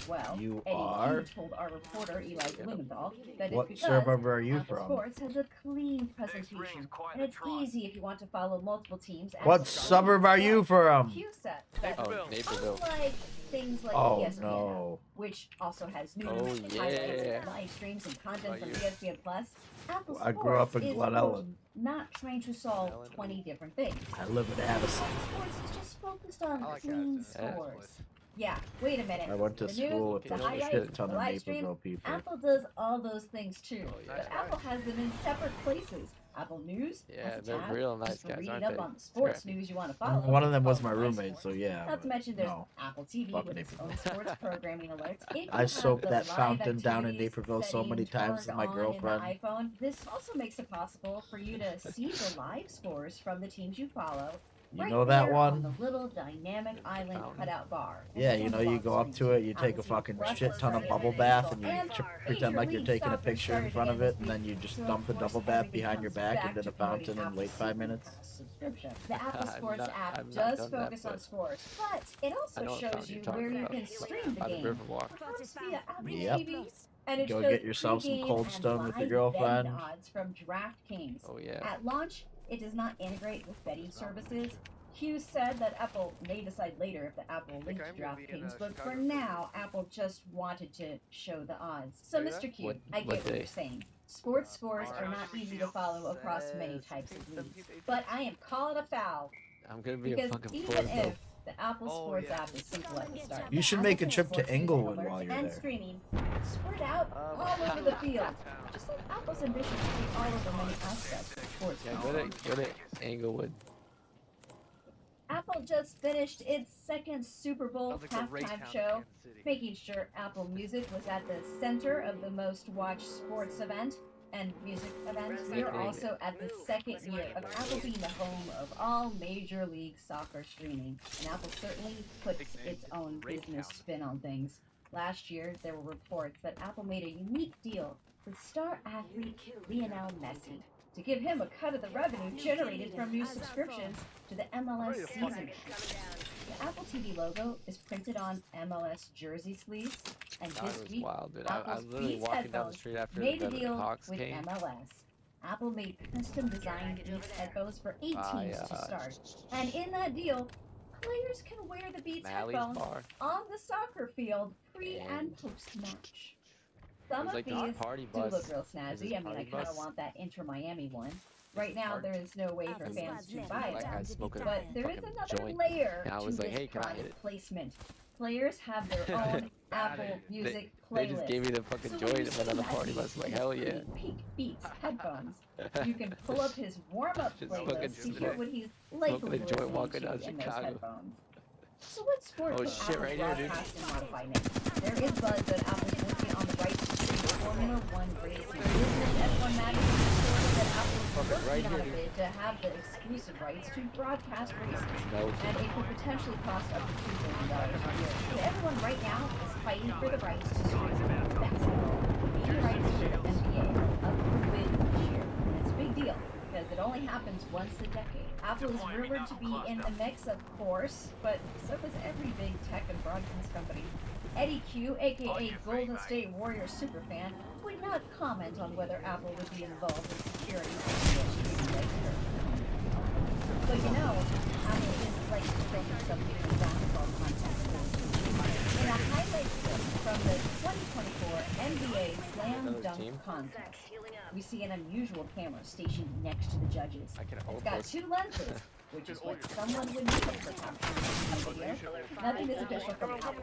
E: Well,
F: You
E: Eddie
F: are?
E: Q told our reporter Eli Blumenthal that
F: What
E: it's because
F: suburb are you
E: Apple
F: from?
E: Sports has a clean presentation, and it's easy if you want to follow multiple teams. and
F: What
E: scores.
F: suburb are you from?
E: Q said that
U: Oh, Naperville.
E: unlike things like
F: Oh,
E: ESPN,
F: no.
E: which also has news,
U: Oh,
E: highlights,
U: yeah.
E: live streams, and content
U: About
E: from
U: you?
E: ESPN Plus, Apple
F: I grew up
E: Sports
F: in
E: is
F: Glen
E: quote,
F: Ellen.
E: not trying to solve 20 different things.
F: I live in Addison.
E: Sports is just focused on
S: I like
E: clean
S: Addison.
E: scores. Yeah, wait a minute.
F: I went to
E: The
F: school
E: news,
F: with
E: the
F: a
E: highlights,
F: shit ton
E: the
F: of
E: live stream,
F: Naperville people.
E: Apple does all those things too,
U: Oh, yeah.
E: but Apple has them in separate places. Apple News
U: Yeah,
E: has a
U: they're
E: tab
U: real nice
E: just for
U: guys,
E: reading
U: aren't
E: up
U: they?
E: on the sports
U: Scrappy.
E: news you want to follow.
F: One of them was
E: followed
F: my
E: by
F: roommate,
E: sports.
F: so yeah.
E: Not to
F: but
E: mention there's
F: no.
E: Apple TV
F: Fuck
E: with its own
F: Naperville.
E: sports programming alerts. If you
F: I
E: have
F: soaked
E: the
F: that
E: live
F: fountain down in
E: activities
F: Naperville so many
E: setting
F: times with
E: turned
F: my
E: on in the
F: girlfriend.
E: iPhone, this also makes it possible for you to see the live scores from the teams you follow.
F: You
E: Right
F: know that
E: there on
F: one?
E: the little dynamic island cutout bar.
F: Yeah, you know, you go up to it, you take a fucking shit ton of bubble bath, and you pretend like you're taking a picture in front of it, and then you just dump the double bath behind your back into the fountain and wait 5 minutes.
E: Subscription. The Apple Sports
U: not-
E: app
U: I've not
E: does
U: done that,
E: focus on
U: but
E: scores, but it
U: I
E: also
U: know what
E: shows
U: fountain
E: you
U: you're talking
E: where you
U: about.
E: can stream the
U: By the
E: game.
U: Riverwalk.
E: It comes via Apple
F: Yep.
E: TV, and it
F: Go
E: shows
F: get yourself some
E: pregame
F: Cold
E: and
F: Stone with your
E: live
F: girlfriend.
E: betting odds from DraftKings.
U: Oh, yeah.
E: At launch, it does not integrate with betting services. Hughes said that Apple may decide later if the Apple links
S: I'm gonna be in,
E: DraftKings, but for
S: Chicago.
E: now, Apple just wanted to show the odds. So,
S: Say
E: Mr.
S: that?
E: Q,
U: What-
E: I
U: what
E: get what
U: day?
E: you're saying. Sports scores are not easy to follow across many types of leagues, but I am calling a foul
U: I'm gonna be a
E: because
U: fucking
E: even
U: pro, bro.
E: if the Apple Sports app is simple at the start,
F: You should
E: Apple
F: make a
E: can
F: trip to
E: source news
F: Englewood
E: alerts
F: while you're
E: and
F: there.
E: streaming spread out all over the field, just like Apple's ambition to be all over many aspects of sports.
U: Yeah, go to Englewood.
E: Apple just finished its second Super Bowl
S: Sounds like a great
E: halftime
S: town,
E: show,
S: Kansas City.
E: making sure Apple Music was at the center of the most watched sports event and music event. We are also at the second year of Apple being the home of all Major League Soccer streaming, and Apple certainly puts its own business spin on things. Last year, there were reports that Apple made a unique deal with star athlete Lionel Messi to give him a cut of the revenue generated from new subscriptions to the MLS season. The Apple TV logo is printed on MLS jersey sleeves, and
U: That
E: this
U: was
E: week,
U: wild, dude. I
E: Apple's
U: literally
E: Beats
U: walking down the
E: headphones
U: street after
E: made a
U: the
E: deal
U: Hawks
E: with
U: game.
E: MLS. Apple made custom designed Beats headphones for 8 teams to start, and in that deal, players can wear the Beats
U: Mally's
E: headphones
U: bar.
E: on the soccer field pre and
U: And-
E: post match.
U: It
E: Some
U: was
E: of
U: like this
E: these
U: party
E: do
U: bus.
E: look real
U: It was
E: snazzy.
U: this
E: I mean, I
U: party
E: kind of
U: bus.
E: want that Inter Miami one. Right now,
U: park.
E: there is no way for fans to buy
U: Black guy
E: it,
U: smoking a
E: but there is
U: fucking
E: another
U: joint.
E: layer
U: And I
E: to
U: was like,
E: this
U: hey, can I hit
E: product
U: it?
E: placement. players have their own Apple Music
U: They
E: playlist.
U: just gave me the fucking
E: So
U: joint
E: when you
U: and went on the
E: see
U: party bus. Like, hell yeah.
E: Peak Beats headphones, you can pull up his warm-up
U: Just fucking
E: playlist to hear what he's
U: smoking
E: likely
U: a joint
E: listening
U: walking
E: to
U: down
E: in those
U: Chicago.
E: headphones. So what sport
U: Oh,
E: would
U: shit,
E: Apple
U: right here, dude.
E: broadcast and modify next? There is buzz that Apple's working on the rights to stream Formula One racing. Business F1 magazine reported that Apple is
U: Fucking right
E: working on a
U: here,
E: bid to have the exclusive rights to broadcast racing.
U: No.
E: And it could potentially cost up to $2 billion a year. But everyone right now is fighting for the rights to stream basketball. The rights for the NBA up for bid this year. And it's a big deal because it only happens once a decade. Apple is rumored to be in the mix, of course, but so is every big tech and broadcast company. Eddie Q, aka Golden State Warriors superfan, would not comment on whether Apple would be involved in securing but you know, Apple is like to film something in basketball context. In a highlight clip from the 2024 NBA Slam Dunk Contest, we see an unusual camera stationed next to the judges. It's got two lenses, which is what someone would need for capturing video. Nothing is official from Apple,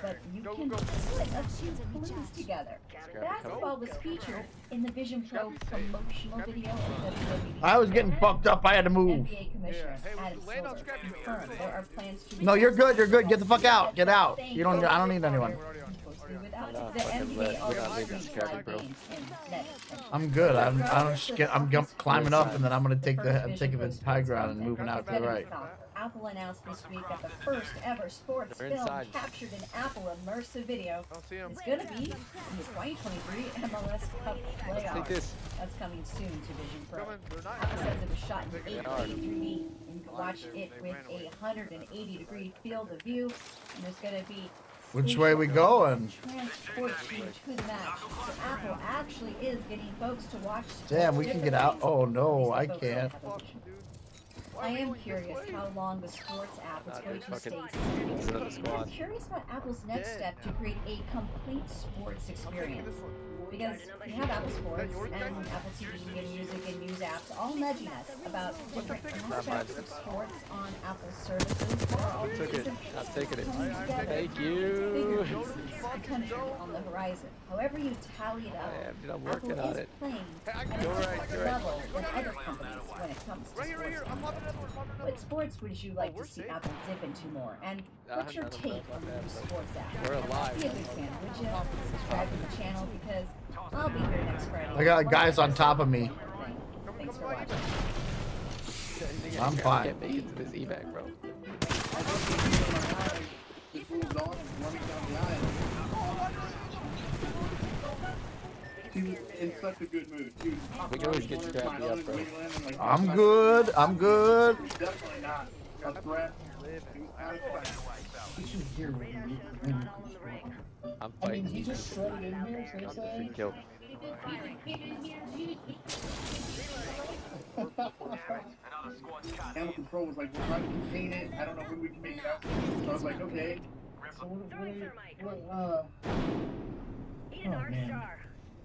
E: but you can put a few clues together. Basketball was featured in the Vision Pro promotional video of WWE.
F: I was getting fucked up. I had to move.
E: NBA Commissioner Adam Silver confirmed there are plans to.
F: No, you're good. You're good. Get the fuck out. Get out. You don't. I don't need anyone.
E: The NBA already
F: I'm good. I'm climbing up, and then I'm taking the high ground and moving out to the right.
E: Apple announced this week that the first ever sports film captured in Apple immersive video is going to be in the 2023 MLS Cup playoffs. That's coming soon to Vision Pro. Apple says it was shot in 8K 3D, and you can watch it with a 180-degree field of view, and there's going to be
F: Which way we going?
E: transport you to the match. So Apple actually is getting folks to watch.
F: Damn, we can get out. Oh no, I can't.
E: I am curious how long the sports app is going to stay. I'm curious about Apple's next step to create a complete sports experience. Because we have Apple Sports and Apple TV and music and news apps all nudging us about different aspects of sports on Apple services.
U: I've taken it. Thank you.
E: Potential on the horizon. However you tally it up,
U: I'm working
E: Apple
U: on
E: is
U: it.
E: playing at a different level than other companies when it comes to sports. What sports would you like to see Apple dip into more? And what's your take on the new sports app?
U: We're alive.
E: Be a big fan, would you? Subscribe to the channel because I'll be here next Friday.
F: I got guys on top of me.
E: Thanks for watching.
F: I'm fine.
U: I can't make it to this evac, bro.
G: She was in such a good mood. She was
U: We can always get scrappy up, bro.
F: I'm good. I'm good.
G: Definitely not a threat.
R: You should hear what you
U: I'm
R: I mean,
U: fighting.
R: he just strutted in here, seriously?
U: Kill.
G: Animal control was like, we're trying to contain it. I don't know when we can make it out. So I was like, okay.
R: So oh man.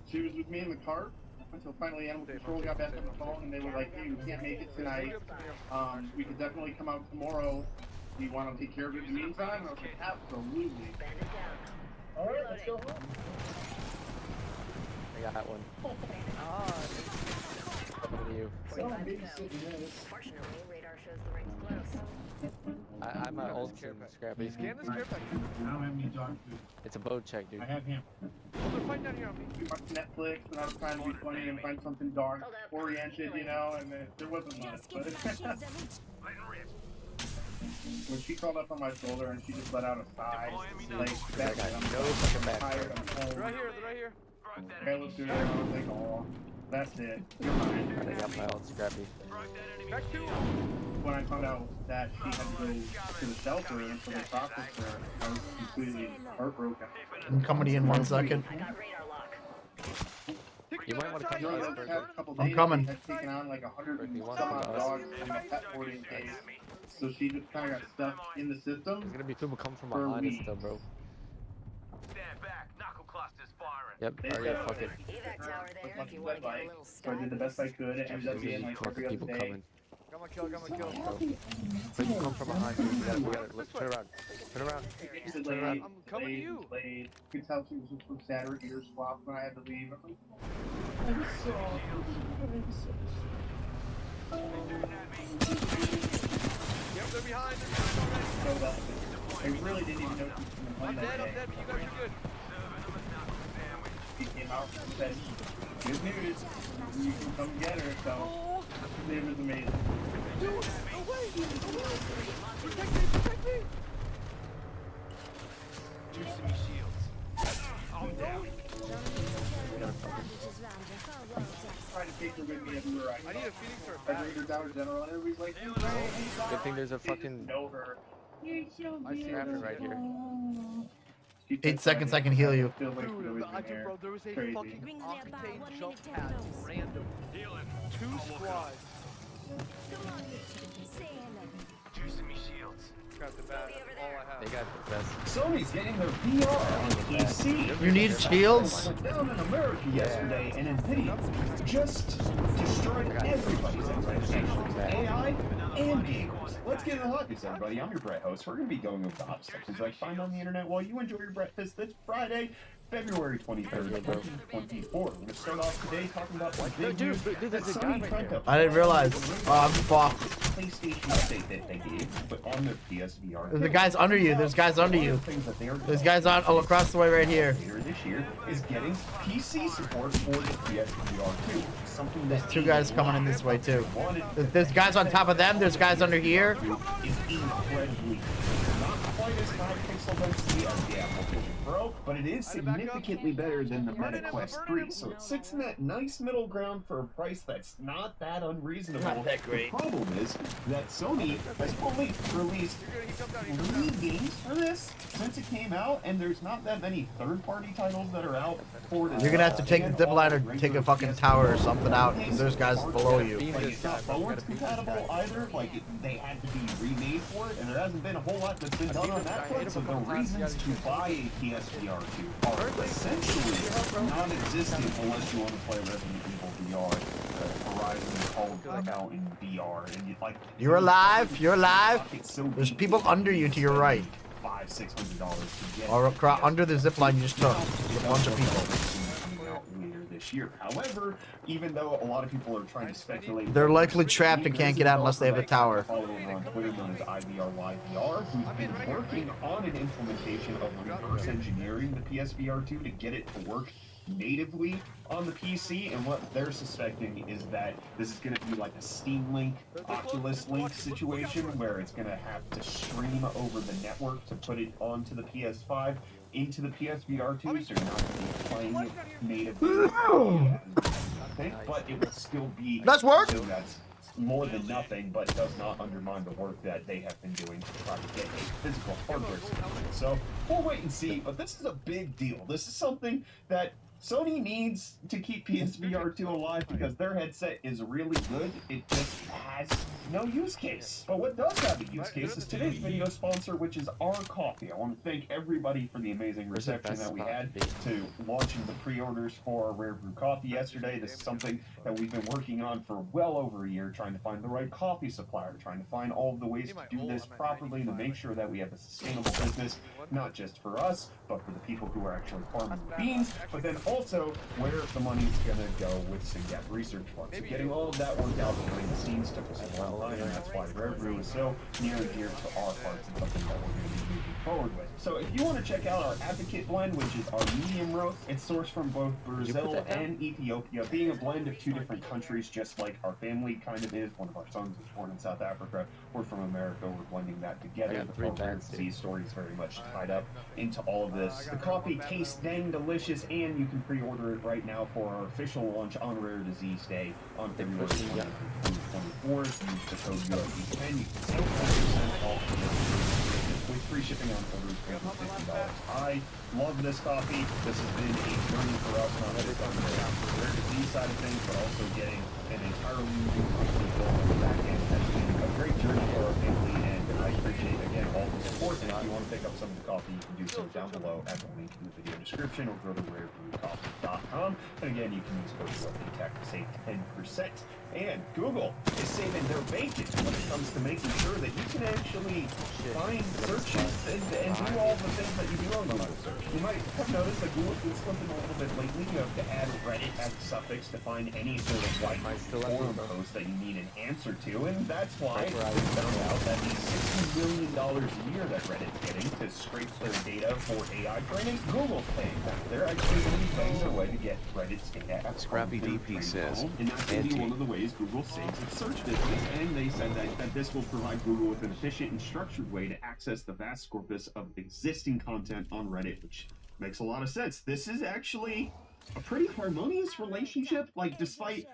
G: She was with me in the car until finally Animal Control got back on the phone and they were like, hey, we can't make it tonight. We could definitely come out tomorrow. Do you want to take care of it in the meantime? And I was like, absolutely.
R: Alright, let's go home.
U: I got one. Coming to you.
R: So I'm babysitting this.
B: Fortunately, radar shows the ring's close.
U: I'm an old scrappy.
S: Scan this care package.
L: I don't have any dog food.
U: It's a boat check, dude.
L: I have him.
S: Oh, they're fighting down here on me.
G: We watched Netflix and I was trying to be funny and find something dark oriented, you know, and there wasn't much. But when she crawled up on my shoulder and she just let out a sigh, like, that's it. I'm tired, I'm cold.
S: They're right here, they're right here.
G: I looked at her and I was like, oh, that's it. You're mine.
U: I got my old scrappy.
S: Back to
G: When I found out that she had to go to the shelter and so they processed her, I was completely heartbroken.
F: I'm coming to you in 1 second.
U: You might want to come to us, Berto.
F: I'm coming.
G: She had taken on like 100 and some odd dogs in a pet boarding case. So she just kind of got stuck in the system.
U: There's gonna be people coming from
G: for a
U: behind us
G: week.
U: still, bro.
K: Stand back, knuckle clusters firing.
U: Yep, oh yeah, fuck it.
B: Evac tower there if you
G: With
B: want
G: my
B: to get a
G: bike.
B: little
G: So I did the best I could. It ended up being like
U: Fucking
G: every other
U: people
G: day.
U: coming.
S: Got my kill, got my kill.
U: Wait, come from behind you. We gotta look, turn around. Turn around. Turn around.
S: I'm coming to you.
G: You could tell she was just so sad her ears flopped when I had to leave. I'm sorry.
S: Yep, they're behind.
G: So I really didn't even know she was
S: I'm
G: going to
S: dead, but you guys are good.
G: He came out and said, good news, you can come get her, so it was amazing.
S: Dude, no way! No way! Protect me! Protect me! Juice me shields. I'm down.
G: Try to take her with me everywhere I go.
S: I need a Phoenix or a
G: I bring her down to General and everybody's like, you
U: Good thing there's a fucking
G: know her.
J: You're so
U: I see happening right here.
F: 8 seconds, I can heal you.
S: Dude, bro, there was a fucking octane jump pad, random. 2 squads.
K: Juicing me shields.
S: Got the bad, that's all I have.
U: They got the best.
I: Sony's getting their VR on PC.
F: You need shields?
I: Down in America yesterday, and Nvidia just destroyed everybody's expectations. AI and vehicles. Let's get into the hot news, everybody. I'm your Brett host. We're going to be going over the hot stuff things I find on the internet while you enjoy your breakfast this Friday, February 23rd, 2024. We're going to start off today talking about the big news that Sony tried to...
F: I didn't realize. I'm fucked.
I: PlayStation update that they gave, but on their PSVR.
F: There's guys under you. There's guys under you. There's guys on across the way right here.
I: Later this year is getting PC support for the PSVR 2. Something
F: There's 2 guys coming in this way too. There's guys on top of them. There's guys under here.
I: Is incredibly not quite as high pixel density as the Apple Vision Pro, but it is significantly better than the Meta Quest 3. So it sits in that nice middle ground for a price that's not that unreasonable.
F: Not that great.
I: The problem is that Sony has only released 3 games for this since it came out, and there's not that many third-party titles that are out for it.
F: You're gonna have to take the zip line or take a fucking tower or something out because there's guys below you.
I: Like, it's not forward compatible either. Like they had to be remade for it, and there hasn't been a whole lot that's been done on that front. So the reasons to buy a PSVR 2 are essentially non-existent unless you want to play Resident Evil VR, Horizon Call out in VR, and you like.
F: You're alive. You're alive. There's people under you to your right.
I: $500-600 to get.
F: Or under the zip line you just took. There's a bunch of people.
I: Later this year. However, even though a lot of people are trying to speculate,
F: They're likely trapped and can't get out unless they have a tower.
I: Follow on Twitter known as IVR Live VR, who's been working on an implementation of reverse engineering the PSVR 2 to get it to work natively on the PC, and what they're suspecting is that this is going to be like a Steam Link, Oculus Link situation where it's going to have to stream over the network to put it onto the PS5 into the PSVR 2, so you're not going to be playing it natively. But it will still be
F: That's work.
I: That's more than nothing, but does not undermine the work that they have been doing to try to get a physical hardware solution. So we'll wait and see, but this is a big deal. This is something that Sony needs to keep PSVR 2 alive because their headset is really good. It just has no use case. But what does have a use case is today's video sponsor, which is our coffee. I want to thank everybody for the amazing reception that we had to launching the pre-orders for our Rare Brew coffee yesterday. This is something that we've been working on for well over a year, trying to find the right coffee supplier, trying to find all of the ways to do this properly to make sure that we have a sustainable business, not just for us, but for the people who are actually farming the beans, but then also where the money's going to go with SIGAP research funds. So getting all of that worked out behind the scenes took us a long time, and that's why Rare Brew is so near and dear to our hearts and something that we're going to be moving forward with. So if you want to check out our Advocate blend, which is our medium roast, it's sourced from both Brazil and Ethiopia, being a blend of 2 different countries, just like our family kind of is. One of our sons was born in South Africa. We're from America. We're blending that together. The rare disease story is very much tied up into all of this. The coffee tastes dang delicious, and you can pre-order it right now for our official launch on Rare Disease Day on February 24th. Use the code UFC10. You can save 10% off with free shipping on orders over $50. I love this coffee. This has been a journey for us, not just on the rare disease side of things, but also getting an entirely new company built on the back end. Has been a great journey for our family, and I I appreciate, again, all the support, and if you want to pick up some of the coffee, you can do so down below at the link in the video description, or go to rarebrewcoffee.com. And again, you can use code Tech to save 10%. And Google is saving their bacon when it comes to making sure that you can actually find searches and do all the things that you do on Google search. You might have noticed that Google's been slipping a little bit lately. You have to add Reddit as a suffix to find any sort of white forum post that you need an answer to, and that's why we found out that the $60 million a year that Reddit's getting to scrape their data for AI training, Google's paying them. They're actually going to be paying their way to get Reddit's data.
N: Scrappy DP says,
I: and that's going to be one of the ways Google saves its search business, and they said that this will provide Google with an efficient and structured way to access the vast corpus of existing content on Reddit, which makes a lot of sense. This is actually a pretty harmonious relationship, like despite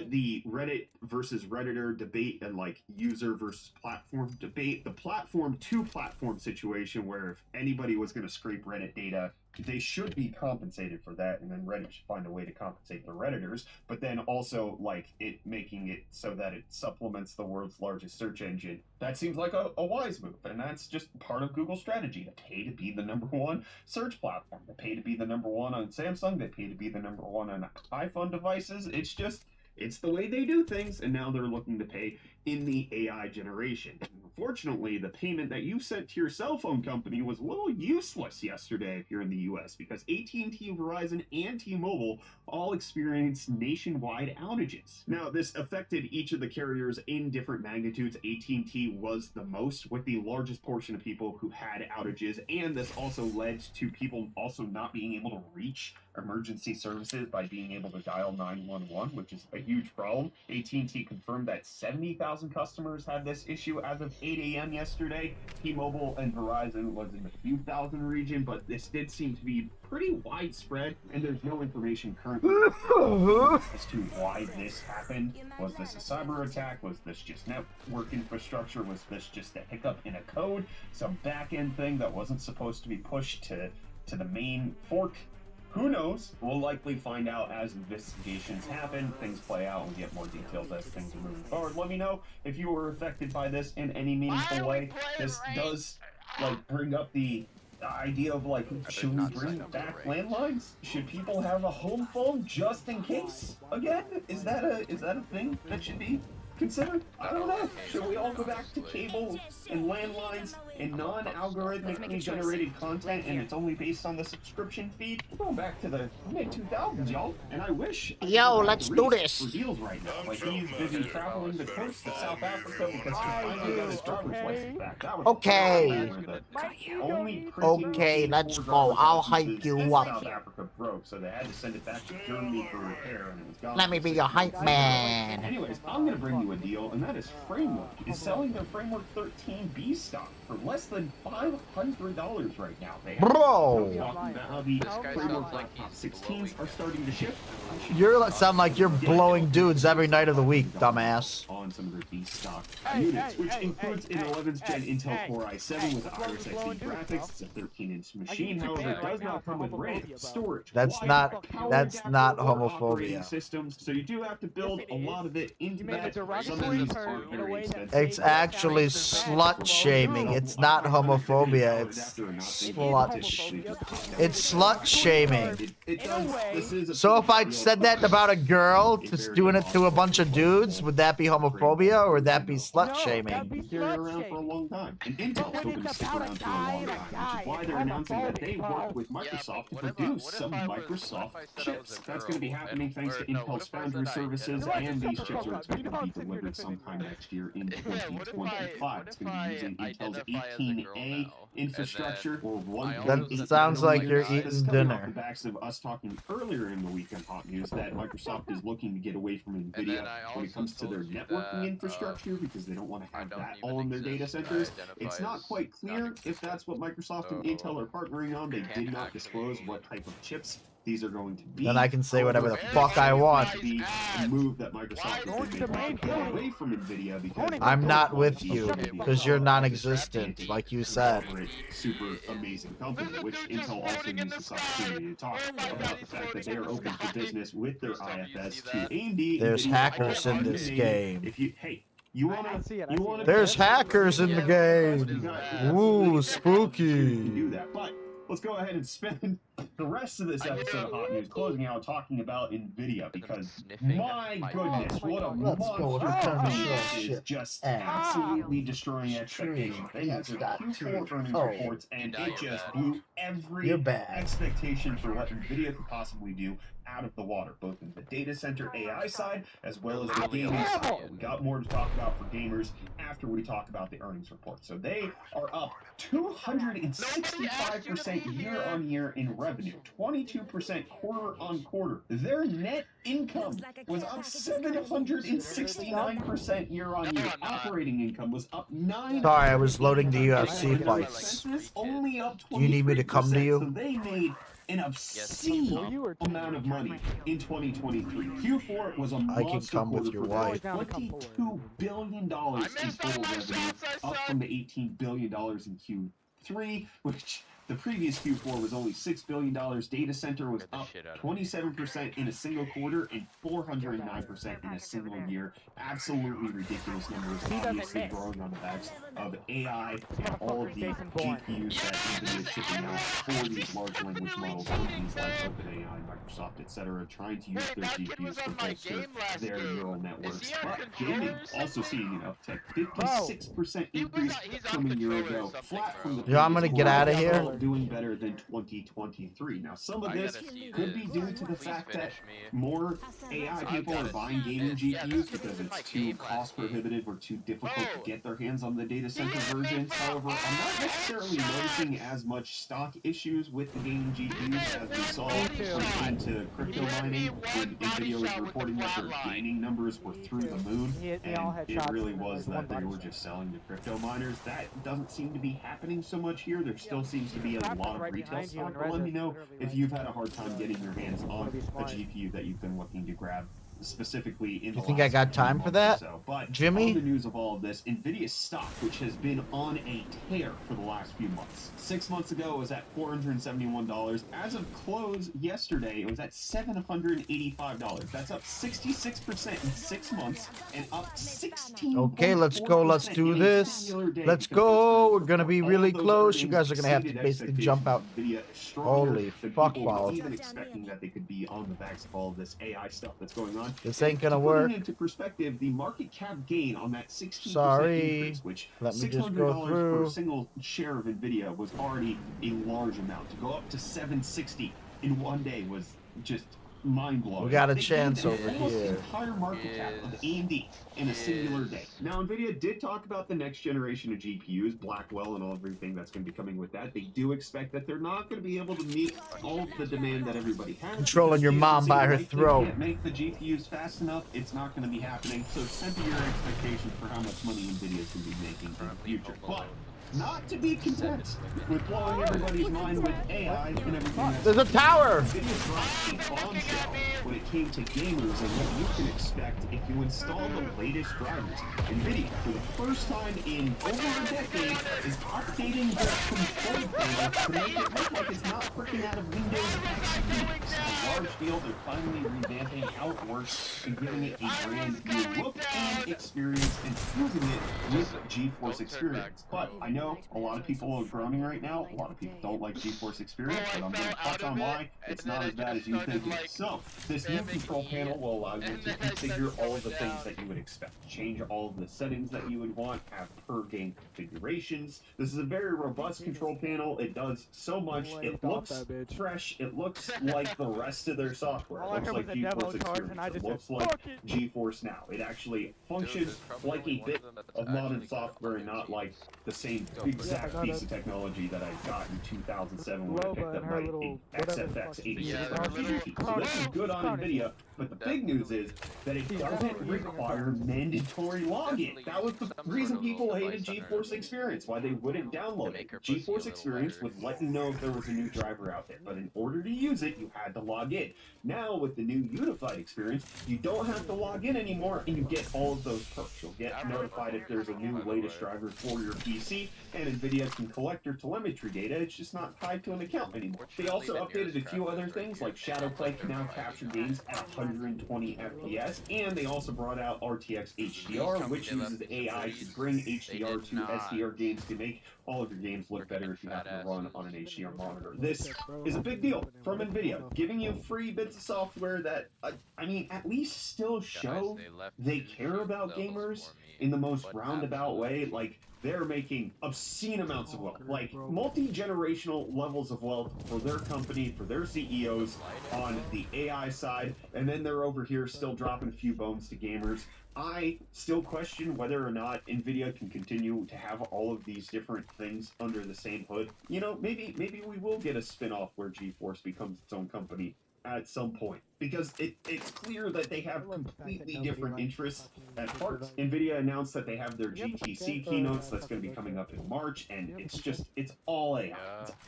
I: the Reddit versus Redditor debate and like user versus platform debate, the platform to platform situation where if anybody was going to scrape Reddit data, they should be compensated for that, and then Reddit should find a way to compensate the Redditors, but then also like it making it so that it supplements the world's largest search engine. That seems like a wise move, and that's just part of Google's strategy, to pay to be the #1 search platform, to pay to be the #1 on Samsung, they pay to be the #1 on iPhone devices. It's just, it's the way they do things, and now they're looking to pay in the AI generation. Unfortunately, the payment that you sent to your cell phone company was a little useless yesterday if you're in the US, because AT&T, Verizon, and T-Mobile all experienced nationwide outages. Now, this affected each of the carriers in different magnitudes. AT&T was the most, with the largest portion of people who had outages, and this also led to people also not being able to reach emergency services by being able to dial 911, which is a huge problem. AT&T confirmed that 70,000 customers had this issue as of 8 a.m. yesterday. T-Mobile and Verizon was in the few thousand region, but this did seem to be pretty widespread, and there's no information currently as to why this happened. Was this a cyber attack? Was this just network infrastructure? Was this just a hiccup in a code? Some back-end thing that wasn't supposed to be pushed to the main fork? Who knows? We'll likely find out as investigations happen, things play out, and we get more details as things are moving forward. Let me know if you were affected by this in any meaningful way. This does like bring up the idea of like, should we bring back landlines? Should people have a home phone just in case? Again, is that a thing that should be considered? I don't know. Should we all go back to cable and landlines and non-algorithmically generated content, and it's only based on the subscription feed? We're going back to the mid-2000s, y'all. And I wish
F: let's do this
I: for deals right now. Like, he's busy traveling the coast of South Africa because he finally got his driver's license back. That was
F: Okay, let's go. I'll hype you up.
I: South Africa broke, so they had to send it back to Germany for repair, and it was gone.
F: Let me be your hype man.
I: Anyways, I'm gonna bring you a deal, and that is Framework is selling their Framework 13B stock for less than $500 right now. They have talking about how the Framework Laptop 16s are starting to ship.
F: You sound like you're blowing dudes every night of the week, dumbass.
I: On some of their B stock units, which includes an 11th gen Intel Core i7 with Iris Xe graphics. It's a 13-inch machine, however, it does not come with RAM, storage.
F: That's not homophobia.
I: Systems, so you do have to build a lot of it into that. Some of these aren't very expensive.
F: It's actually slut shaming. It's not homophobia. It's slut shaming. So if I said that about a girl just doing it to a bunch of dudes, would that be homophobia or would that be slut shaming?
I: Carry around for a long time. And Intel's hoping to stick around for a long time, which is why they're announcing that they work with Microsoft to produce some Microsoft chips. That's going to be happening thanks to Intel's Foundry services, and these chips are expected to be delivered sometime next year in 2025. It's going to be using Intel's 18A infrastructure, or one.
F: That sounds like you're eating dinner.
I: Off the backs of us talking earlier in the week on Hot News that Microsoft is looking to get away from NVIDIA when it comes to their networking infrastructure, because they don't want to have that all in their data centers. It's not quite clear if that's what Microsoft and Intel are partnering on. They did not disclose what type of chips these are going to be.
F: Then I can say whatever the fuck I want.
I: A move that Microsoft has been making to get away from NVIDIA, because
F: I'm not with you because you're non-existent, like you said.
I: Super amazing company, which Intel also used this opportunity to talk about the fact that they are open for business with their IFS to AMD.
F: There's hackers in this game.
I: If you, hey, You wanna
F: There's hackers in the game. Ooh,
I: You
F: spooky.
I: can do that, but let's go ahead and spend the rest of this episode of Hot News closing out talking about NVIDIA, because my goodness, what a monster is just absolutely destroying expectations. They had their Q4 earnings reports, and it just blew every expectation for what NVIDIA could possibly do out of the water, both in the data center AI side as well as the gaming side. We got more to talk about for gamers after we talk about the earnings report. So they are up 265% year-on-year in revenue, 22% quarter-on-quarter. Their net income was up 769% year-on-year. Operating income was up 9%.
F: Sorry, I was loading the UFC fights.
I: Only up 23%.
F: Do you need me to come to you?
I: So they made an obscene amount of money in 2023. Q4 was a monster
F: I can come with your wife.
I: $22 billion in total revenue, up from the $18 billion in Q3, which the previous Q4 was only $6 billion. Data center was up 27% in a single quarter and 409% in a single year. Absolutely ridiculous numbers, obviously growing on the backs of AI and all of the GPUs that NVIDIA is shipping out for these large language models, companies like OpenAI, Microsoft, etc., trying to use their GPUs to bolster their neural networks. But gaming also seeing an uptick, 56% increase from a year ago, flat from the
F: Yeah, I'm gonna get out of here.
I: Doing better than 2023. Now, some of this could be due to the fact that more AI people are buying gaming GPUs because it's too cost prohibitive or too difficult to get their hands on the data center versions. However, I'm not necessarily noticing as much stock issues with the gaming GPUs as we saw when it came to crypto mining, when NVIDIA was reporting that their gaming numbers were through the moon, and it really was that they were just selling to crypto miners. That doesn't seem to be happening so much here. There still seems to be a lot of retail stock. But let me know if you've had a hard time getting your hands on a GPU that you've been looking to grab, specifically in the
F: You think I got time for that,
I: But
F: Jimmy?
I: on the news of all of this, NVIDIA's stock, which has been on a tear for the last few months. 6 months ago, it was at $471. As of close yesterday, it was at $785. That's up 66% in 6 months and up 16%.
F: Okay, let's go. Let's do this. Let's go. We're gonna be really close. You guys are gonna have to basically jump out. Holy fuck balls.
I: Even expecting that they could be on the backs of all of this AI stuff that's going on.
F: This ain't gonna
I: To
F: work.
I: put it into perspective, the market cap gain on that 16%
F: Sorry.
I: increase, which
F: Let me just
I: $600
F: go
I: for
F: through.
I: a single share of NVIDIA was already a large amount. To go up to 760 in one day was just mind-blowing.
F: We got a
I: They
F: chance
I: gained
F: over
I: almost the
F: here.
I: entire market cap of AMD in a singular day. Now, NVIDIA did talk about the next generation of GPUs, Blackwell and everything that's going to be coming with that. They do expect that they're not going to be able to meet all of the demand that everybody has.
F: Controlling your mom by her throat.
I: They can't make the GPUs fast enough. It's not going to be happening. So temper your expectations for how much money NVIDIA is going to be making in the future. But not to be content with blowing everybody's mind with AI and everything.
F: There's a tower!
I: NVIDIA dropped a bombshell when it came to gamers and what you can expect if you install the latest drivers. NVIDIA, for the first time in over a decade, is updating their control panel to make it look like it's not freaking out of Windows XP. It's a large deal. They're finally revamping how it works and giving it a brand new look and experience and fusing it with GeForce Experience. But I know a lot of people are groaning right now. A lot of people don't like GeForce Experience, but I'm going to touch on why it's not as bad as you think it is. So, this new control panel will allow you to configure all of the things that you would expect. Change all of the settings that you would want, have per-game configurations. This is a very robust control panel. It does so much. It looks fresh. It looks like the rest of their software. It looks like GeForce Experience. It looks like GeForce Now. It actually functions like a bit of modern software and not like the same exact piece of technology that I got in 2007 when I picked up my XFX 8600 So this is good on NVIDIA, but the big news is that it doesn't require mandatory login. That was the reason people hated GeForce Experience, why they wouldn't download it. GeForce Experience would let you know if there was a new driver out there, but in order to use it, you had to log log in. Now, with the new unified experience, you don't have to log in anymore, and you get all of those perks. You'll get notified if there's a new latest driver for your PC, and NVIDIA can collect your telemetry data. It's just not tied to an account anymore. They also updated a few other things, like Shadowplay can now capture games at 120 FPS, and they also brought out RTX HDR, which uses AI to bring HDR to SDR games to make all of your games look better if you happen to run on an HDR monitor. This is a big deal from NVIDIA, giving you free bits of software that, I mean, at least still show they care about gamers in the most roundabout way. Like, they're making obscene amounts of wealth, like multi-generational levels of wealth for their company, for their CEOs on the AI side, and then they're over here still dropping a few bones to gamers. I still question whether or not NVIDIA can continue to have all of these different things under the same hood. You know, maybe we will get a spin-off where GeForce becomes its own company at some point, because it's clear that they have completely different interests at heart. NVIDIA announced that they have their GTC keynotes that's going to be coming up in March, and it's all AI.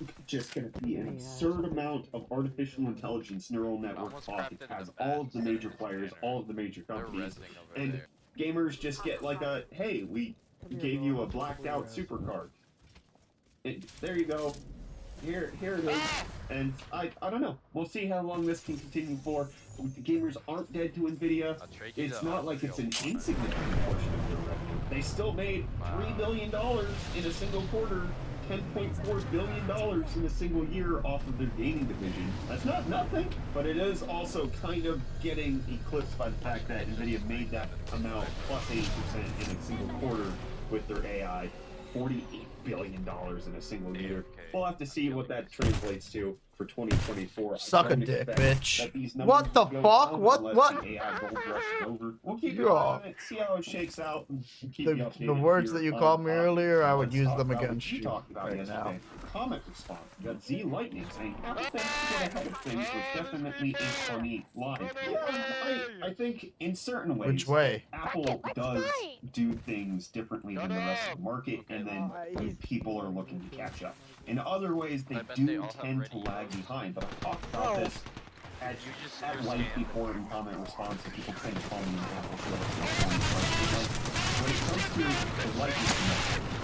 I: It's just going to be an absurd amount of artificial intelligence neural network talk. It has all of the major players, all of the major companies, and gamers just get like a, hey, we gave you a blacked out supercard. There you go. Here it is, and I don't know. We'll see how long this can continue for. The gamers aren't dead to NVIDIA. It's not like it's an insignificant portion of their revenue. They still made $3 billion in a single quarter, $10.4 billion in a single year off of their gaming division. That's not nothing, but it is also kind of getting eclipsed by the fact that NVIDIA made that amount plus 80% in a single quarter with their AI. $48 billion in a single year. We'll have to see what that translates to for 2024.
F: Suck a dick, bitch. What the fuck? What?
I: The AI gold rush is over. We'll keep an eye on it, see how it shakes out, and keep you updated.
F: The words that you called me earlier, I would use them
I: against
F: against you right now.
I: Comment response. You got Z Lightning saying, Apple tends to get ahead of things was definitely a funny line. Yeah, I think in certain ways,
F: Which way?
I: Apple does do things differently than the rest of the market, and then people are looking to catch up. In other ways, they do tend to lag behind, but I've talked about this at length before in comment responses. People tend to call me an Apple because when it comes to the Lightning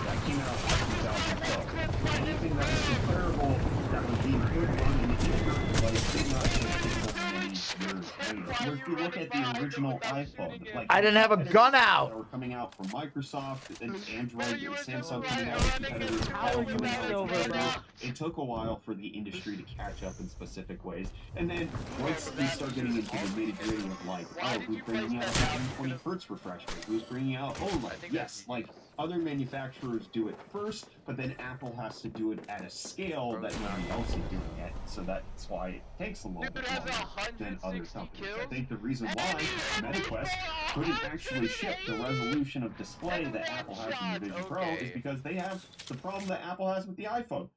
I: that came out in 2012, anything that was comparable that would be good on an Android device did not exist many years later. If you look at the original iPhone, like
F: I didn't have a gun out.
I: That were coming out from Microsoft and Android and Samsung coming out with competitors, Apple coming out with competitors. It took a while for the industry to catch up in specific ways. And then once we start getting into the nitty-gritty of like, oh, who's bringing out 120 hertz refresh rate? Who's bringing out OLED? Yes, like other manufacturers do it first, but then Apple has to do it at a scale that nobody else is doing it. So that's why it takes a little bit longer than other companies. I think the reason why MetaQuest couldn't actually ship the resolution of display that Apple has in the Vision Pro is because they have the problem that Apple has with the iPhone.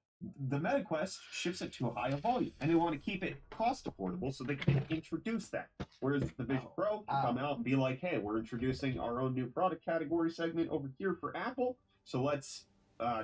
I: The MetaQuest ships it to a higher volume, and they want to keep it cost affordable, so they can introduce that. Whereas the Vision Pro can come out and be like, hey, we're introducing our own new product category segment over here for Apple, so let's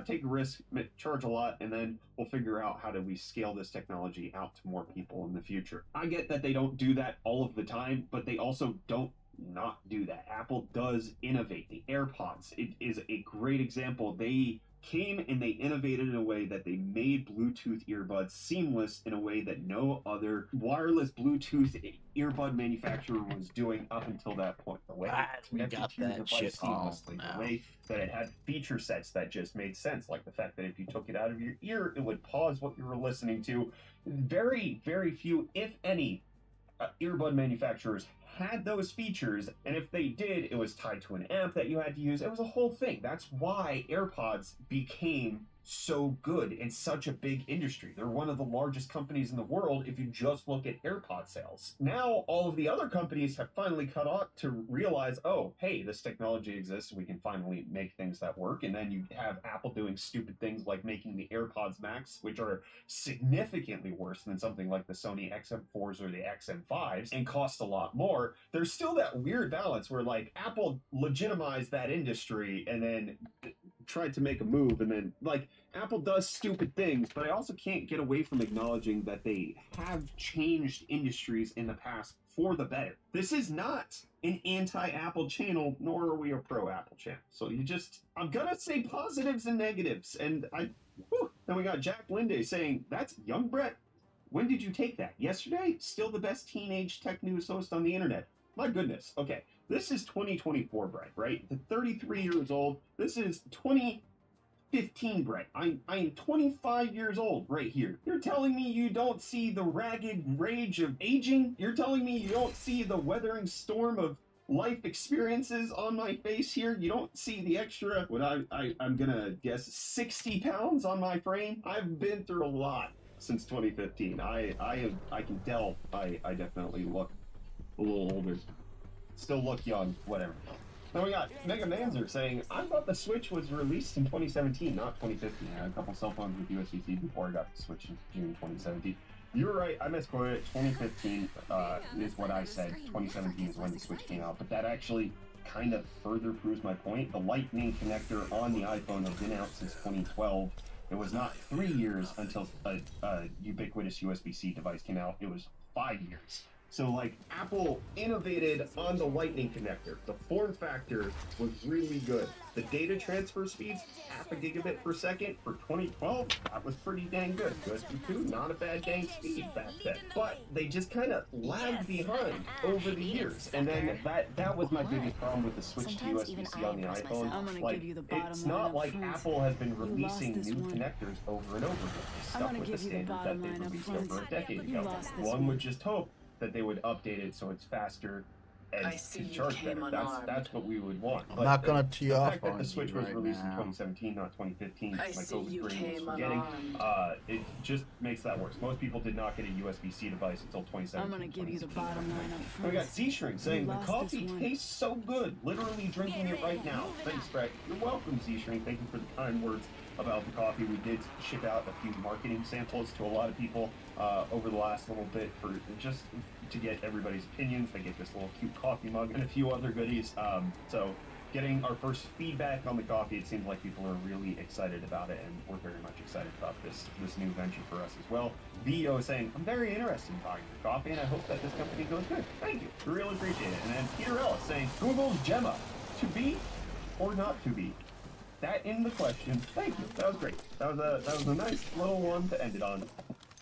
I: take a risk, charge a lot, and then we'll figure out how do we scale this technology out to more people in the future. I get that they don't do that all of the time, but they also don't not do that. Apple does innovate. The AirPods, it is a great example. They came and they innovated in a way that they made Bluetooth earbuds seamless in a way that no other wireless Bluetooth earbud manufacturer was doing up until that point. The way
F: we got that shit
I: seamlessly, the way that it had feature sets that just made sense, like the fact that if you took it out of your ear, it would pause what you were listening to. Very, very few, if any, earbud manufacturers had those features, and if they did, it was tied to an amp that you had to use. It was a whole thing. That's why AirPods became so good in such a big industry. They're one of the largest companies in the world if you just look at AirPod sales. Now, all of the other companies have finally caught on to realize, oh, hey, this technology exists. We can finally make things that work. And then you have Apple doing stupid things like making the AirPods Max, which are significantly worse than something like the Sony XM4s or the XM5s and cost a lot more. There's still that weird balance where, like, Apple legitimized that industry and then tried to make a move, and then, like, Apple does stupid things, but I also can't get away from acknowledging that they have changed industries in the past for the better. This is not an anti-Apple channel, nor are we a pro-Apple channel. So I'm gonna say positives and negatives. And then we got Jack Linde saying, that's young Brett. When did you take that? Yesterday? Still the best teenage tech news host on the internet. My goodness. Okay, this is 2024 Brett, right? The 33 years old. This is 2015 Brett. I am 25 years old right here. You're telling me you don't see the ragged rage of aging? You're telling me you don't see the weathering storm of life experiences on my face here? You don't see the extra, what I'm gonna guess, 60 pounds on my frame? I've been through a lot since 2015. I can tell I definitely look a little older. Still look young, whatever. Then we got Mega Manzer saying, I thought the Switch was released in 2017, not 2015. I had a couple cell phones with USB-C before I got the Switch in June 2017. You're right, I misquoted it. 2015 is what I said. 2017 is when the Switch came out, but that actually kind of further proves my point. The Lightning connector on the iPhone has been out since 2012. It was not 3 years until a ubiquitous USB-C device came out. It was 5 years. So, like, Apple innovated on the Lightning connector. The form factor was really good. The data transfer speeds, 0.5 gigabit per second for 2012, that was pretty dang good. USB 2, not a bad dang speed back then. But they just kind of lagged behind over the years. And then that was my biggest problem with the switch to USB-C on the iPhone. Like, it's not like Apple has been releasing new connectors over and over again. They stuck with the standard that they released over a decade ago. One would just hope that they would update it so it's faster and to charge better. That's what we would want.
F: I'm not gonna tee off
I: the fact that
F: on
I: the Switch
F: you
I: was
F: right
I: released in
F: now.
I: 2017, not 2015, like COVID brain was forgetting, it just makes that worse. Most people did not get a USB-C device until 2017.
H: I'm gonna give you the bottom line up front.
I: We got Z-Shrink saying, the coffee tastes so good, literally drinking it right now. Thanks, Brett. You're welcome, Z-Shrink. Thank you for the kind words about the coffee. We did ship out a few marketing samples to a lot of people over the last little bit for just to get everybody's opinions. They get this little cute coffee mug and a few other goodies. So getting our first feedback on the coffee, it seems like people are really excited about it, and we're very much excited about this new venture for us as well. VO is saying, I'm very interested in buying your coffee, and I hope that this company goes good. Thank you. We really appreciate it. And then Peter Ellis saying, Google's Gemma, to be or not to be? That in the question. Thank you. That was great. That was a nice little one to end it on.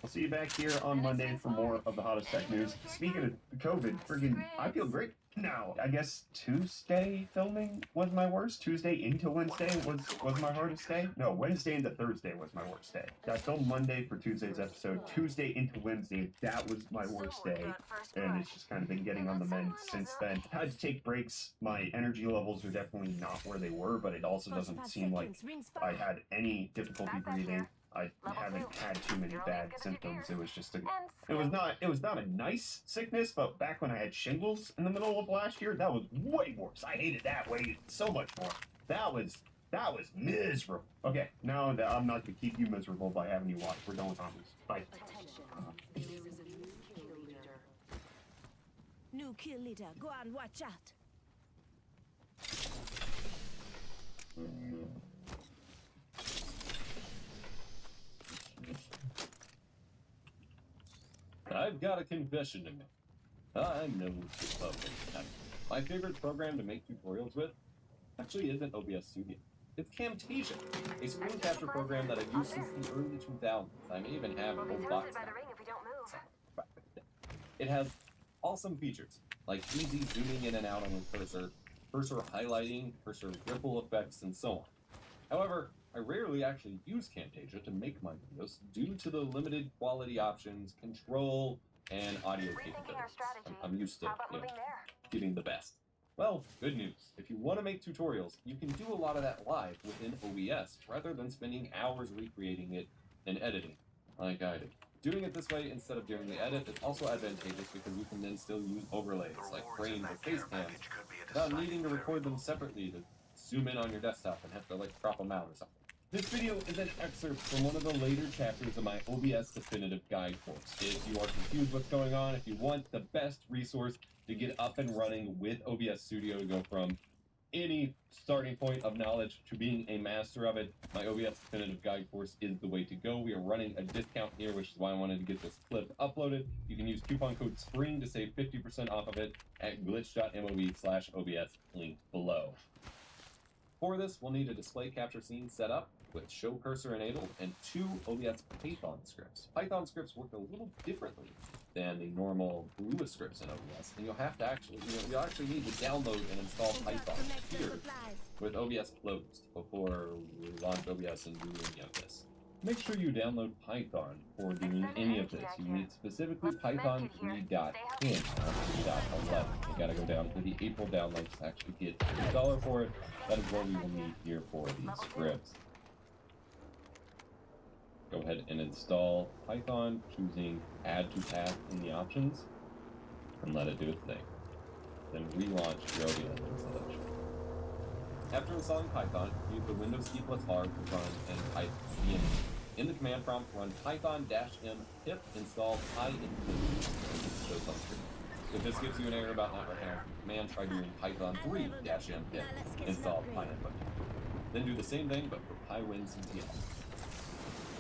I: We'll see you back here on Monday for more of the hottest tech news. Speaking of COVID, friggin', I feel great now. I guess Tuesday filming was my worst. Tuesday into Wednesday was my hardest day. No, Wednesday into Thursday was my worst day. I filmed Monday for Tuesday's episode. Tuesday into Wednesday, that was my worst day. And it's just kind of been getting on the mend since then. I had to take breaks. My energy levels are definitely not where they were, but it also doesn't seem like I had any difficulty breathing. I haven't had too many bad symptoms. It was just it was not a nice sickness, but back when I had shingles in the middle of last year, that was way worse. I hated that way so much more. That was miserable. Okay, now that I'm not gonna keep you miserable by having you watch. We're done with zombies. Bye.
B: New kill leader, go on, watch out.
P: I've got a confession to make. I'm no Republican. My favorite program to make tutorials with actually isn't OBS Studio. It's Camtasia, a screen capture program that I've used since the early 2000s. I may even have old box. It has awesome features, like easy zooming in and out on the cursor highlighting, cursor ripple effects, and so on. However, I rarely actually use Camtasia to make my videos due to the limited quality options, control, and audio capabilities. I'm used to, giving the best. Well, good news. If you want to make tutorials, you can do a lot of that live within OBS rather than spending hours recreating it and editing, like I did. Doing it this way instead of doing the edit is also advantageous because you can then still use overlays like frames or face cams without needing to record them separately to zoom in on your desktop and have to like crop them out or something. This video is an excerpt from one of the later chapters of my OBS Definitive Guide course. If you are confused what's going on, if you want the best resource to get up and running with OBS Studio to go from any starting point of knowledge to being a master of it, my OBS Definitive Guide course is the way to go. We are running a discount here, which is why I wanted to get this clip uploaded. You can use coupon code SPRING to save 50% off of it at glitch.mob/OBS, link below. For this, we'll need a display capture scene set up with show cursor enabled and 2 OBS Python scripts. Python scripts work a little differently than the normal Lua scripts in OBS, and you'll actually need to download and install Python here with OBS closed before we launch OBS and do any of this. Make sure you download Python for doing any of this. You need specifically Python 3.10, not 3.11. You gotta go down to the April downloads to actually get the installer for it. That is what we will need here for these scripts. Go ahead and install Python, choosing Add to Path in the options, and let it do its thing. Then relaunch your OBS installation. After installing Python, use the Windows key +R to run and type cmd. In the command prompt, run python-m pip install py-input. Shows on screen. If this gives you an error about not recognizing the command, try doing python-3-m pip install py-input. Then do the same thing, but for pywin-ctl.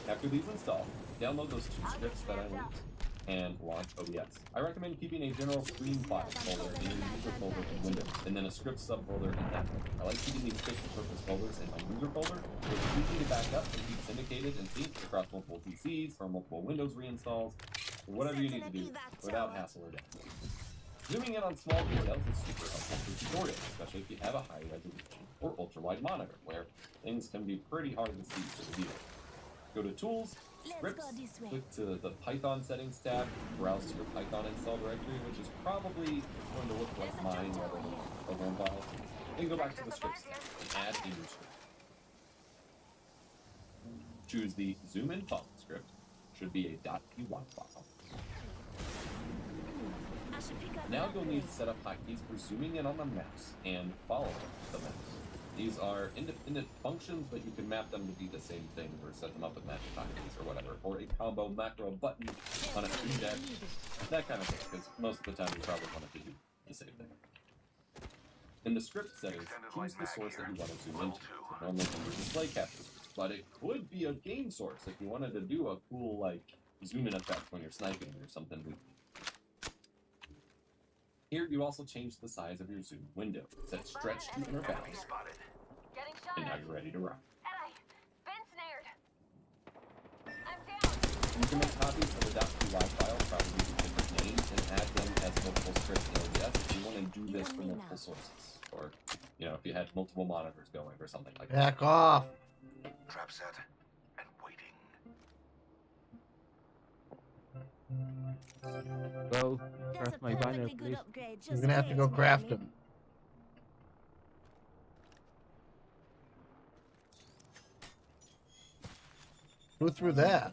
P: After these install, download those 2 scripts that I linked and launch OBS. I recommend keeping a general screen file folder in your user folder in Windows, and then a script subfolder in that folder. I like keeping these fit-for-purpose folders in my user folder, so it's easy to back up and keep syndicated and synced across multiple PCs for multiple Windows reinstalls, or whatever you need to do without hassle or doubt. Zooming in on small details is super helpful for tutorials, especially if you have a high resolution or ultra-wide monitor, where things can be pretty hard to see for the viewer. Go to Tools, Scripts, click to the Python Settings tab, browse to your Python install directory, which is probably going to look like mine rather than program files. Then go back to the Scripts tab and add a new script. Choose the Zoom In Font script, should be a .py file. Now you'll need to set up hotkeys for zooming in on the mouse and following the mouse. These are independent functions, but you can map them to be the same thing or set them up with magic hotkeys or whatever, or a combo macro button on a screen dash, that kind of thing, because most of the time you probably want it to do the same thing. In the script settings, choose the source that you want to zoom into. So normally it's under display capture, but it could be a game source if you wanted to do a cool, like, zoom in effect when you're sniping or something. Here, you also change the size of your zoom window. Set stretch to inner bounds. And now you're ready to rock. You can make copies of the .py file, probably with different names, and add them as multiple scripts in OBS if you want to do this for multiple sources. Or, if you had multiple monitors going or something like that.
F: Back off!
K: Trap set and waiting.
M: Well, craft my banner, please.
F: You're gonna have to go craft them. Who threw that?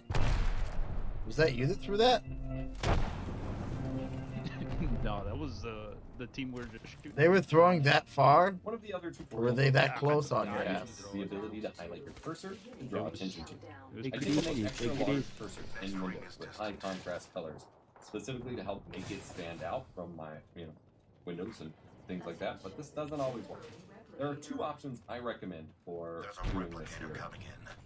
F: Was that you that threw that?
M: No, that was the team we're just shooting.
F: They were throwing that far?
P: One of the other
F: Or were they that close on your ass?
P: The ability to highlight your cursor and draw attention to it. I
M: Take
P: did
M: it
P: make
M: easy,
P: extra
M: take it
P: large
M: easy.
P: cursors in Windows with high contrast colors, specifically to help make it stand out from my, windows and things like that, but this doesn't always work. There are 2 options I recommend for doing this here.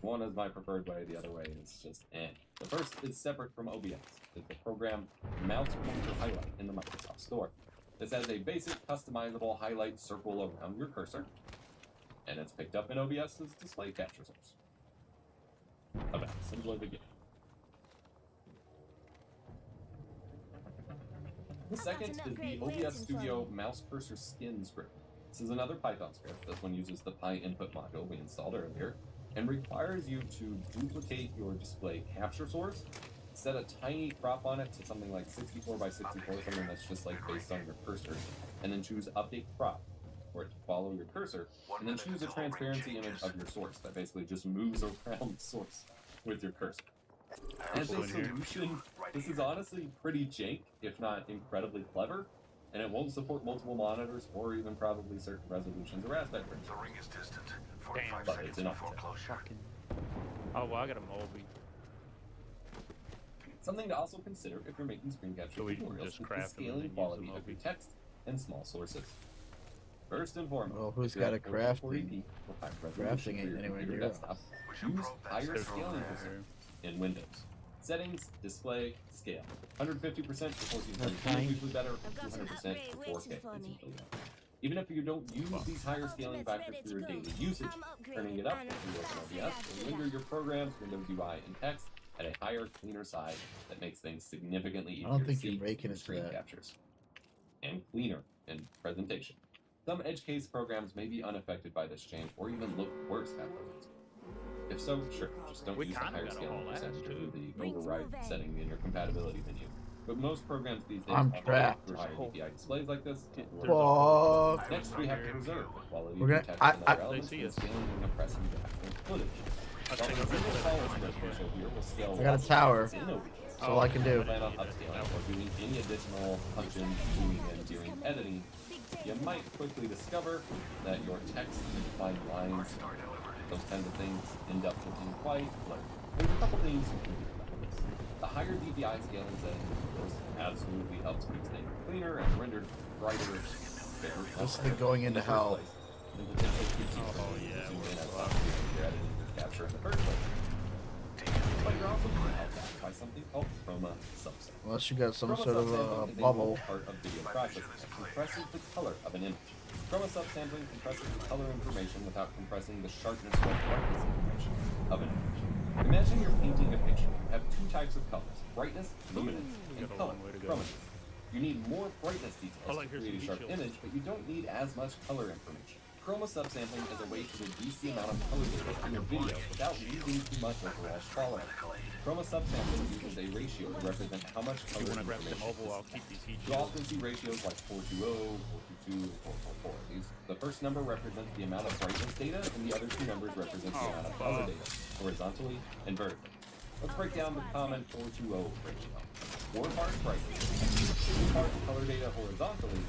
P: One is my preferred way, the other way is just eh. The first is separate from OBS. It's the program Mouse Pointer Highlight in the Microsoft Store. This has a basic customizable highlight circle around your cursor, and it's picked up in OBS's display capture source. About as simple as it gets. The second is the OBS Studio Mouse Cursor Skin script. This is another Python script. This one uses the py-input module we installed earlier, and requires you to duplicate your display capture source, set a tiny crop on it to something like 64 by 64, something that's just like based on your cursor, and then choose Update Crop for it to follow your cursor, and then choose a transparency image of your source that basically just moves around the source with your cursor. As a solution, this is honestly pretty jank, if not incredibly clever, and it won't support multiple monitors or even probably certain resolutions or aspect ratios.
K: The ring is distant.
M: Damn,
P: but it's enough.
M: Oh, well, I got a Moby.
P: Something to also consider if you're making screen capture
M: So we can
P: tutorials
M: just
P: is the
M: craft them and
P: scaling
M: then use
P: quality
M: them
P: of your text and small sources. First and foremost,
F: Well, who's
P: if you
F: got
P: have
F: a crafting?
P: 1440p or high resolution
F: Crafting
P: for your
F: ain't anywhere
P: computer
F: near
P: desktop,
F: us.
P: use higher scaling percent in Windows. Settings, display, scale. 150% for 1440p is usually better, 200% for 4K is usually better. Even if you don't use these higher scaling factors for your daily usage, turning it up in OBS will render your programs, Windows UI, and text at a higher, cleaner side that makes things significantly easier
F: I don't
P: to
F: think
P: see
F: you're making
P: in
F: it to
P: screen
F: that.
P: captures. And cleaner in presentation. Some edge case programs may be unaffected by this change or even look worse afterwards. If so, sure, just don't use the higher scaling percentage or the override setting in your compatibility menu. But most programs these days
F: I'm
P: offer
F: trapped.
P: through higher DPI displays like this.
F: Fuck.
P: Next, we have to preserve the quality
F: We're
P: of your
F: gonna-
P: text and
F: I-
P: other elements when scaling and compressing your actual footage. While the zero tolerance ratio here will scale
F: I got a
P: less
F: tower.
P: in OBS.
F: That's all I can do.
P: Plan on upscaling or doing any additional punch-ins, zooming in during editing, you might quickly discover that your text and defined lines, those kinds of things, end up looking quite blurry. There's a couple things you can do about this. The higher DPI scaling setting, of course, absolutely helps keep things cleaner and rendered brighter.
F: This is the going into hell.
P: And potentially keeps you from zooming in as much as you're editing your capture in the first place. But you're also being held back by something called chroma subset.
F: Unless you got some
P: Chroma
F: sort of
P: subsampling
F: a
P: is
F: bubble.
P: part of video processing that compresses the color of an image. Chroma subsampling compresses the color information without compressing the sharpness or brightness information of an image. Imagine you're painting a picture. You have two types of colors: brightness, luminance, and color, chrominance. You need more brightness details to create a sharp image, but you don't need as much color information. Chroma subsampling is a way to reduce the amount of color data in your video without losing too much overall quality. Chroma subsampling uses a ratio to represent how much color information is. You often see ratios like 420, 422, and 444. The first number represents the amount of brightness data, and the other two numbers represent the amount of color data, horizontally and vertically. Let's break down the common 420 ratio. 4 parts brightness, 2 parts color data horizontally,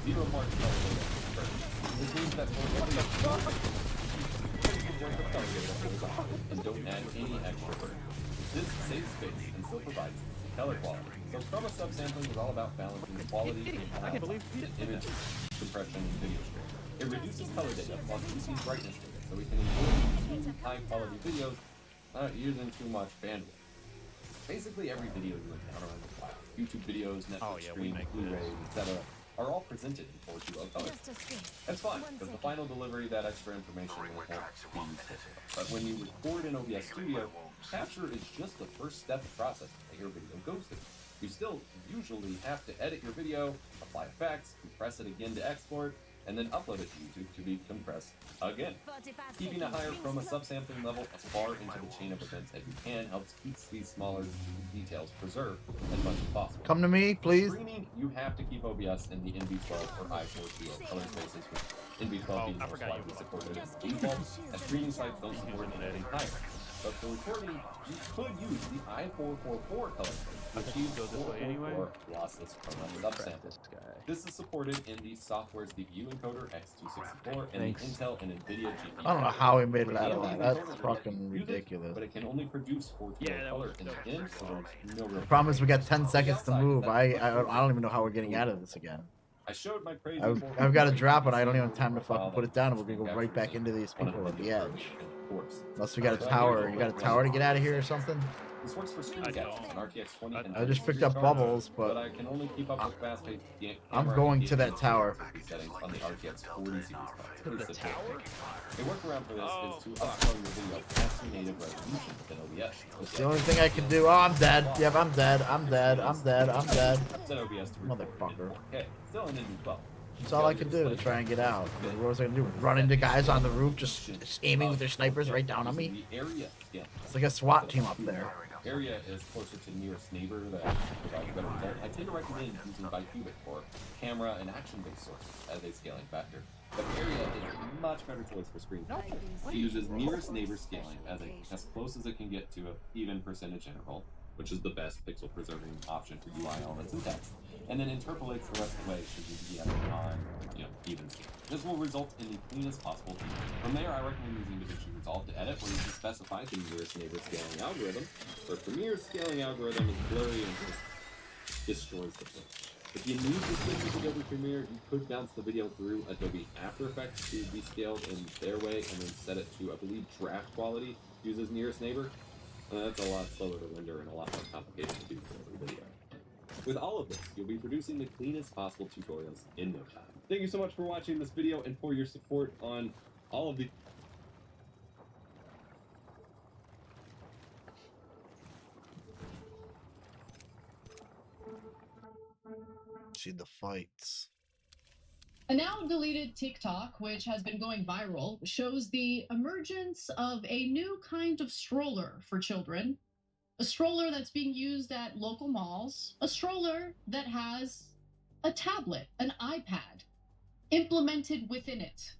P: 0 parts color data vertically. This means that for every worth of color data horizontally, and don't add any extra vertical. This saves space and still provides color quality. So chroma subsampling is all about balancing the quality and image compression in video stream. It reduces color data while keeping brightness data, so we can enjoy high quality videos without using too much bandwidth. Basically every video you encounter on the cloud, YouTube videos, Netflix streams, Blu-rays, etc., are all presented in 420 color. That's fine, because the final delivery, that extra information will help be useful. But when you record in OBS Studio, capture is just the first step of processing that your video goes through. You still usually have to edit your video, apply effects, compress it again to export, and then upload it to YouTube to be compressed again. Keeping a higher chroma subsampling level as far into the chain of events as you can helps keep these smaller details preserved as much as possible.
F: Come to me, please.
P: Streaming, you have to keep OBS in the NV12 or I420 color spaces, with NV12 being most likely supported as default, as streaming sites don't support anything higher. But for recording, you could use the I444 color space to achieve 444 lossless chroma subsampling. This is supported in the software's CPU encoder X264 and the Intel and NVIDIA GPU.
F: I don't know how he made it out of that. That's fucking ridiculous.
P: But it can only produce 420 color in the end, so there's no real.
F: The problem is we got 10 seconds to move. I don't even know how we're getting out of this again.
P: I showed my crazy
F: I've got to drop it. I don't even have time to fucking put it down. And we're gonna go right back into these people at the edge. Unless we got a tower. You got a tower to get out of here or something?
P: This works for screen captures on RTX 20 and
F: I just picked up bubbles, but
P: I can only keep up with fast-paced
F: I'm going to that tower.
P: Settings on the RTX 40 series cards. The tower? A workaround for this is to upscale your video past the native resolution within OBS.
F: It's the only thing I can do. Oh, I'm dead. Yep, I'm dead. I'm dead. I'm dead. I'm dead. Motherfucker.
P: Okay, still in NV12.
F: That's all I can do to try and get out. What was I gonna do? Run into guys on the roof just aiming with their snipers right down on me? It's like a SWAT team up there.
P: Area is closer to nearest neighbor that provides better result. I tend to recommend using bicubic for camera and action-based sources as a scaling factor. But area is a much better choice for screen capture. It uses nearest neighbor scaling as close as it can get to an even percentage interval, which is the best pixel preserving option for UI elements and text, and then interpolates the rest of the way should you be at a non-even scale. This will result in the cleanest possible video. From there, I recommend using DaVinci Resolve to edit, where you can specify the nearest neighbor scaling algorithm. But Premiere's scaling algorithm is blurry and just destroys the finish. If you need to switch with Adobe Premiere, you could bounce the video through Adobe After Effects to be scaled in their way and then set it to, I believe, draft quality, uses nearest neighbor. That's a lot slower to render and a lot more complicated to do for every video. With all of this, you'll be producing the cleanest possible tutorials in no time. Thank you so much for watching this video and for your support on all of the...
F: See the fights.
D: A now deleted TikTok, which has been going viral, shows the emergence of a new kind of stroller for children. A stroller that's being used at local malls. A stroller that has a tablet, an iPad, implemented within it.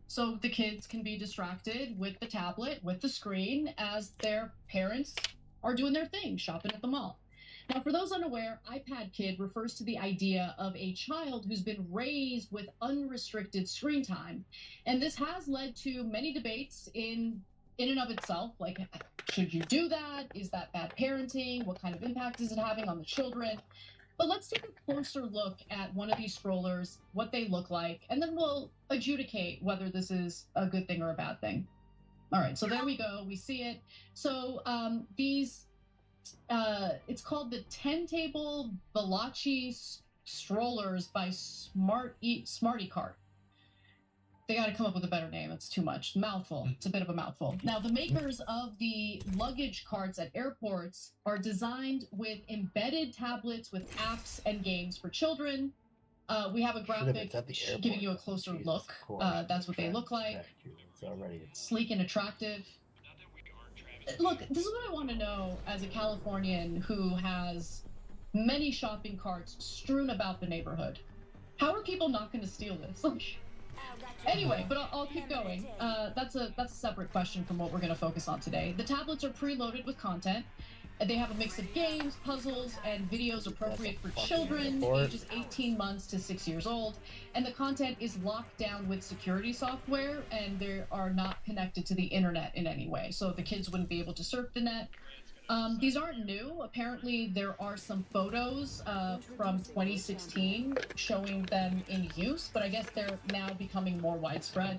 D: So the kids can be distracted with the tablet, with the screen, as their parents are doing their thing, shopping at the mall. Now, for those unaware, iPad Kid refers to the idea of a child who's been raised with unrestricted screen time. And this has led to many debates in and of itself, like, should you do that? Is that bad parenting? What kind of impact is it having on the children? But let's take a closer look at one of these strollers, what they look like, and then we'll adjudicate whether this is a good thing or a bad thing. All right, so there we go. We see it. So it's called the 10-table Valachi strollers by Smarty Cart. They got to come up with a better name. It's too much. Mouthful. It's a bit of a mouthful. Now, the makers of the luggage carts at airports are designed with embedded tablets with apps and games for children. We have a graphic giving you a closer look. That's what they look like. Sleek and attractive. Look, this is what I want to know as a Californian who has many shopping carts strewn about the neighborhood. How are people not going to steal this? Anyway, but I'll keep going. That's a separate question from what we're going to focus on today. The tablets are preloaded with content. They have a mix of games, puzzles, and videos appropriate for children ages 18 months to 6 years old. And the content is locked down with security software, and they are not connected to the internet in any way. So the kids wouldn't be able to surf the net. These aren't new. Apparently, there are some photos from 2016 showing them in use, but I guess they're now becoming more widespread.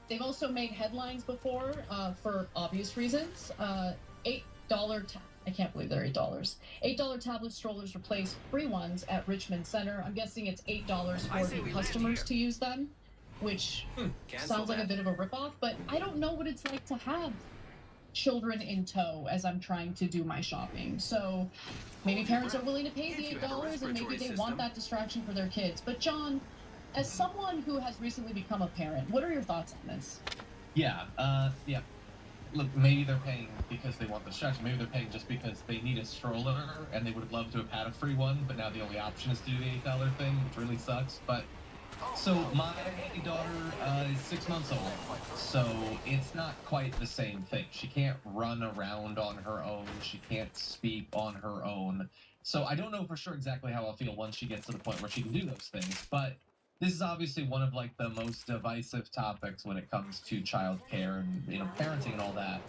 D: They've also made headlines before for obvious reasons. $8 I can't believe they're $8. $8 tablet strollers replace free ones at Richmond Center. I'm guessing it's $8 for the customers to use them, which sounds like a bit of a ripoff, but I don't know what it's like to have children in tow as I'm trying to do my shopping. So maybe parents are willing to pay the $8 and maybe they want that distraction for their kids. But John, as someone who has recently become a parent, what are your thoughts on this?
T: Yeah. Look, maybe they're paying because they want the distraction. Maybe they're paying just because they need a stroller and they would have loved to have had a free one, but now the only option is to do the $8 thing, which really sucks. But so my daughter is 6 months old, so it's not quite the same thing. She can't run around on her own. She can't speak on her own. So I don't know for sure exactly how I'll feel once she gets to the point where she can do those things. But this is obviously one of like the most divisive topics when it comes to child care and parenting and all that.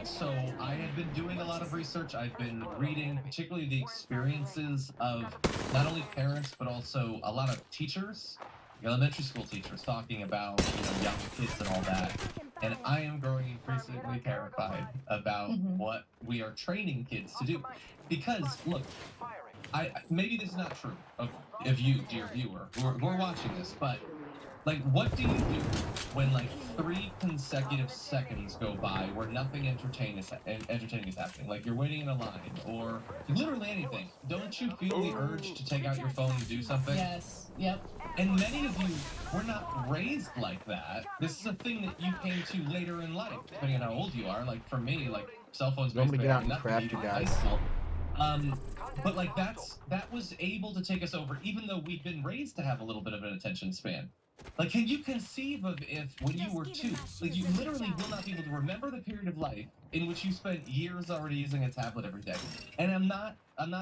T: So I have been doing a lot of research. I've been reading particularly the experiences of not only parents but also a lot of teachers, elementary school teachers, talking about young kids and all that. And I am growing increasingly terrified about what we are training kids to do, because look, maybe this is not true of you, dear viewer, who are watching this, but like, what do you do when like 3 consecutive seconds go by where nothing entertaining is happening? Like you're waiting in a line or literally anything. Don't you feel the urge to take out your phone and do something?
D: Yes. Yep.
T: And many of you were not raised like that. This is a thing that you came to later in life, depending on how old you are. Like for me, like cell phones.
F: I'm gonna
T: basically
F: get out and
T: nothing
F: craft
T: even
F: you
T: in high
F: guys.
T: school. But like that was able to take us over, even though we've been raised to have a little bit of an attention span. Like, can you conceive of if when you were 2, like you literally will not be able to remember the period of life in which you spent years already using a tablet every day? And I'm not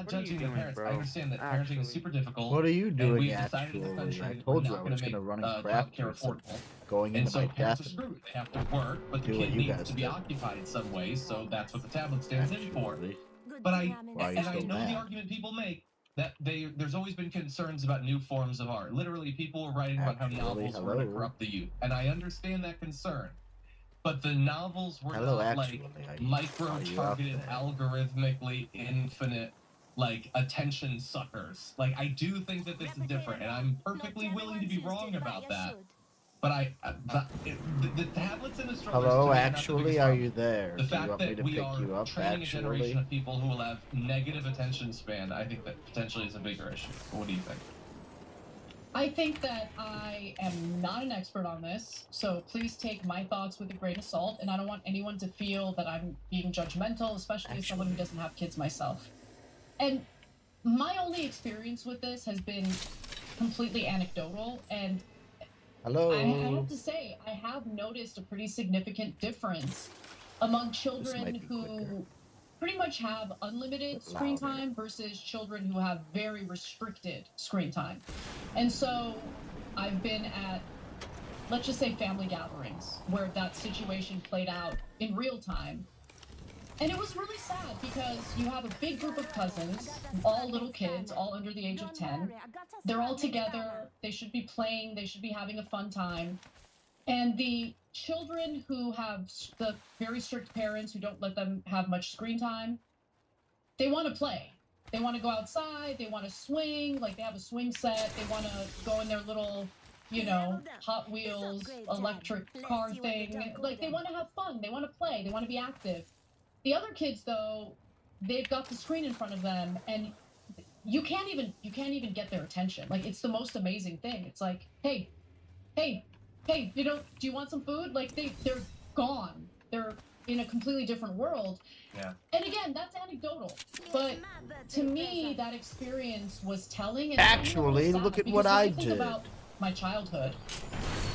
T: judging the parents. I understand that parenting is super difficult.
F: What are you
T: and
F: doing
T: we've decided in the
F: actually?
T: country
F: I told you
T: we're
F: I
T: not
F: was
T: going
F: gonna
T: to
F: run
T: make
F: and craft
T: childcare
F: you some
T: affordable.
F: going
T: And
F: into
T: so
F: my
T: parents
F: desk
T: are screwed. They have to work, but the
F: do what
T: kid
F: you
T: needs
F: guys
T: to be
F: did.
T: occupied in some way, so that's what the tablet stands in for.
F: Actually.
T: But I
F: Why are you
T: know
F: so
T: the
F: mad?
T: argument people make.
Q: there's always been concerns about new forms of art. Literally, people were writing about how novels were going to corrupt the youth, and I understand that concern. But the novels were not like micro-targeted, algorithmically infinite, like attention suckers. Like I do think that this is different, and I'm perfectly willing to be wrong about that. But the tablets and the strollers.
F: Hello,
Q: to me,
F: actually, are you there?
Q: The
F: Do you
Q: fact
F: want me
Q: that
F: to
Q: we
F: pick
Q: are
F: you up,
Q: training a generation
F: actually?
Q: of people who will have negative attention span, I think that potentially is a bigger issue. What do you think?
D: I think that I am not an expert on this, so please take my thoughts with a grain of salt, and I don't want anyone to feel that I'm being judgmental, especially as someone who doesn't have kids myself. And my only experience with this has been completely anecdotal, and I have to say, I have noticed a pretty significant difference among children who pretty much have unlimited screen time versus children who have very restricted screen time. And so I've been at, let's just say, family gatherings where that situation played out in real time. And it was really sad because you have a big group of cousins, all little kids, all under the age of 10. They're all together. They should be playing. They should be having a fun time. And the children who have the very strict parents who don't let them have much screen time, they want to play. They want to go outside. They want to swing. Like, they have a swing set. They want to go in their little, you know, Hot Wheels electric car thing. Like, they want to have fun. They want to play. They want to be active. The other kids, though, they've got the screen in front of them, and you can't even get their attention. Like, it's the most amazing thing. It's like, hey, you know, do you want some food? Like, they're gone. They're in a completely different world.
Q: Yeah.
D: And again, that's anecdotal, but to me, that experience was telling. And
F: Actually, look at what I did.
D: About my childhood.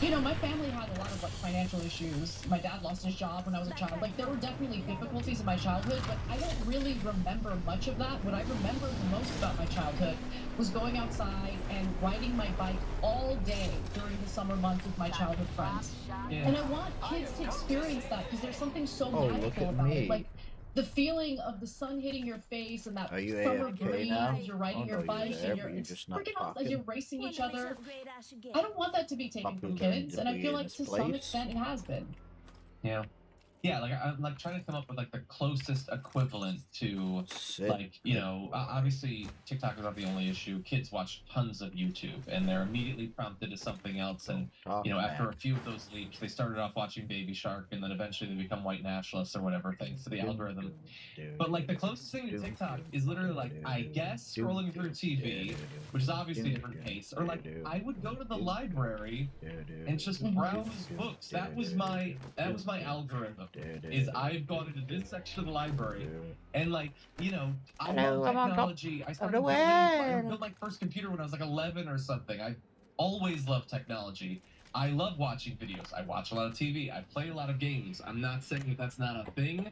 D: You know, my family had a lot of like financial issues. My dad lost his job when I was a child. Like, there were definitely difficulties in my childhood, but I don't really remember much of that. What I remember the most about my childhood was going outside and riding my bike all day during the summer months with my childhood friends.
Q: Yeah.
D: And I want kids to experience that because there's something so
F: Oh,
D: magical
F: look at
D: about
F: me.
D: it. Like, the feeling of the sun hitting your face and that
F: Are you
D: summer
F: AFK
D: breeze
F: now?
D: as you're riding
F: Oh,
D: your
F: no,
D: bike
F: you're there,
D: and you're,
F: but you're
D: it's
F: just not
D: freaking awesome as
F: talking.
D: you're racing each other. I don't want that to be taken from kids, and I feel like to some extent it has been.
Q: Yeah. Yeah, like I'm like trying to come up with like the closest equivalent to like, you know, obviously TikTok is not the only issue. Kids watch tons of YouTube and they're immediately prompted to something else, and you know, after a few of those leaps, they started off watching Baby Shark and then eventually they become white nationalists or whatever, thanks to the algorithm. But like the closest thing to TikTok is literally like, I guess, scrolling through TV, which is obviously a different pace, or like I would go to the library and just browse books. That was my algorithm. Is I've gone into this section of the library, and like, you know, I love technology. I started build my first computer when I was like 11 or something. I always loved technology. I love watching videos. I watch a lot of TV. I play a lot of games. I'm not saying that that's not a thing,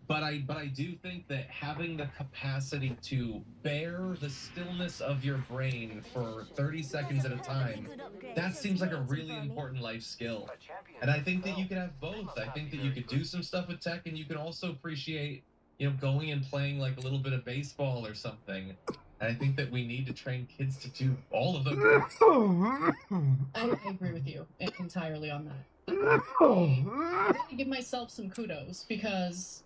Q: but I do think that having the capacity to bear the stillness of your brain for 30 seconds at a time, that seems like a really important life skill. And I think that you could have both. I think that you could do some stuff with tech, and you can also appreciate, you know, going and playing like a little bit of baseball or something. And I think that we need to train kids to do all of them.
D: I agree with you entirely on that. I really give myself some kudos because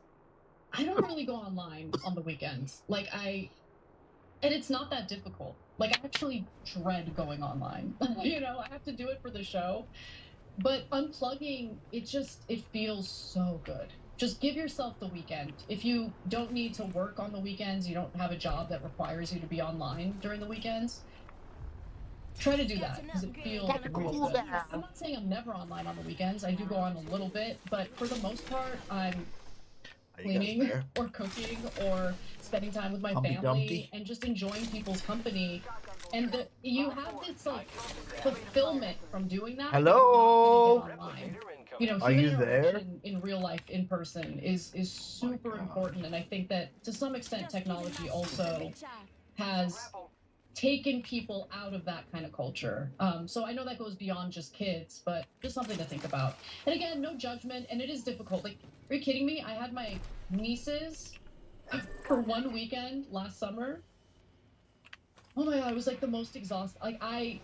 D: I don't really go online on the weekends. Like, and it's not that difficult. Like, I actually dread going online. You know, I have to do it for the show. But unplugging, it feels so good. Just give yourself the weekend. If you don't need to work on the weekends, you don't have a job that requires you to be online during the weekends, try to do that because it feels really good. I'm not saying I'm never online on the weekends. I do go on a little bit, but for the most part, I'm cleaning or cooking or spending time with my family and just enjoying people's company. And you have this like fulfillment from doing that.
F: Hello?
D: You know,
F: Are you there?
D: in real life, in person, is super important. And I think that to some extent, technology also has taken people out of that kind of culture. So I know that goes beyond just kids, but just something to think about. And again, no judgment, and it is difficult. Like, are you kidding me? I had my nieces for one weekend last summer, Oh my god, it was like the most exhausting. Like I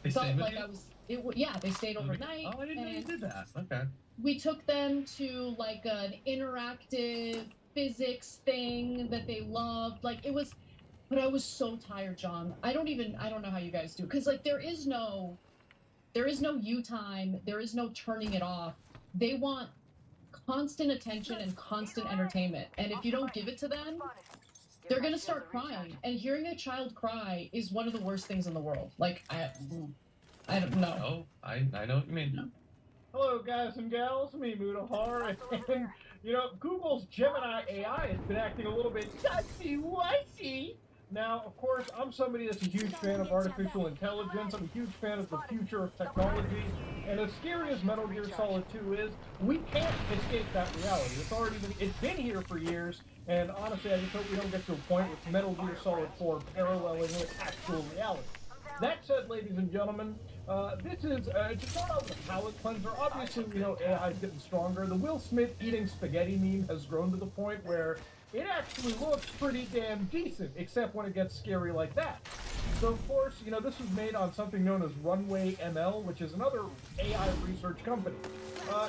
Q: They
D: felt
Q: stayed with
D: like
Q: you?
D: I was. Yeah, they stayed overnight.
Q: Oh, I didn't know you
D: and
Q: did that. Okay.
D: we took them to like an interactive physics thing that they loved. Like it was, but I was so tired, John. I don't know how you guys do, because like there is no you time. There is no turning it off. They want constant attention and constant entertainment. And if you don't give it to them, they're gonna start crying. And hearing a child cry is one of the worst things in the world. Like I don't know.
Q: Oh, I know what you mean.
A: Hello, guys and gals. Me, Mudahar, and you know, Google's Gemini AI has been acting a little bit sussy-wussy. Now, of course, I'm somebody that's a huge fan of artificial intelligence. I'm a huge fan of the future of technology. And as scary as Metal Gear Solid 2 is, we can't escape that reality. It's been here for years. And honestly, I just hope we don't get to a point with Metal Gear Solid 4 paralleling with actual reality. That said, ladies and gentlemen, this is, to start out with a palate cleanser, obviously we know AI is getting stronger. The Will Smith eating spaghetti meme has grown to the point where it actually looks pretty damn decent, except when it gets scary like that. So of course, you know, this was made on something known as Runway ML, which is another AI research company.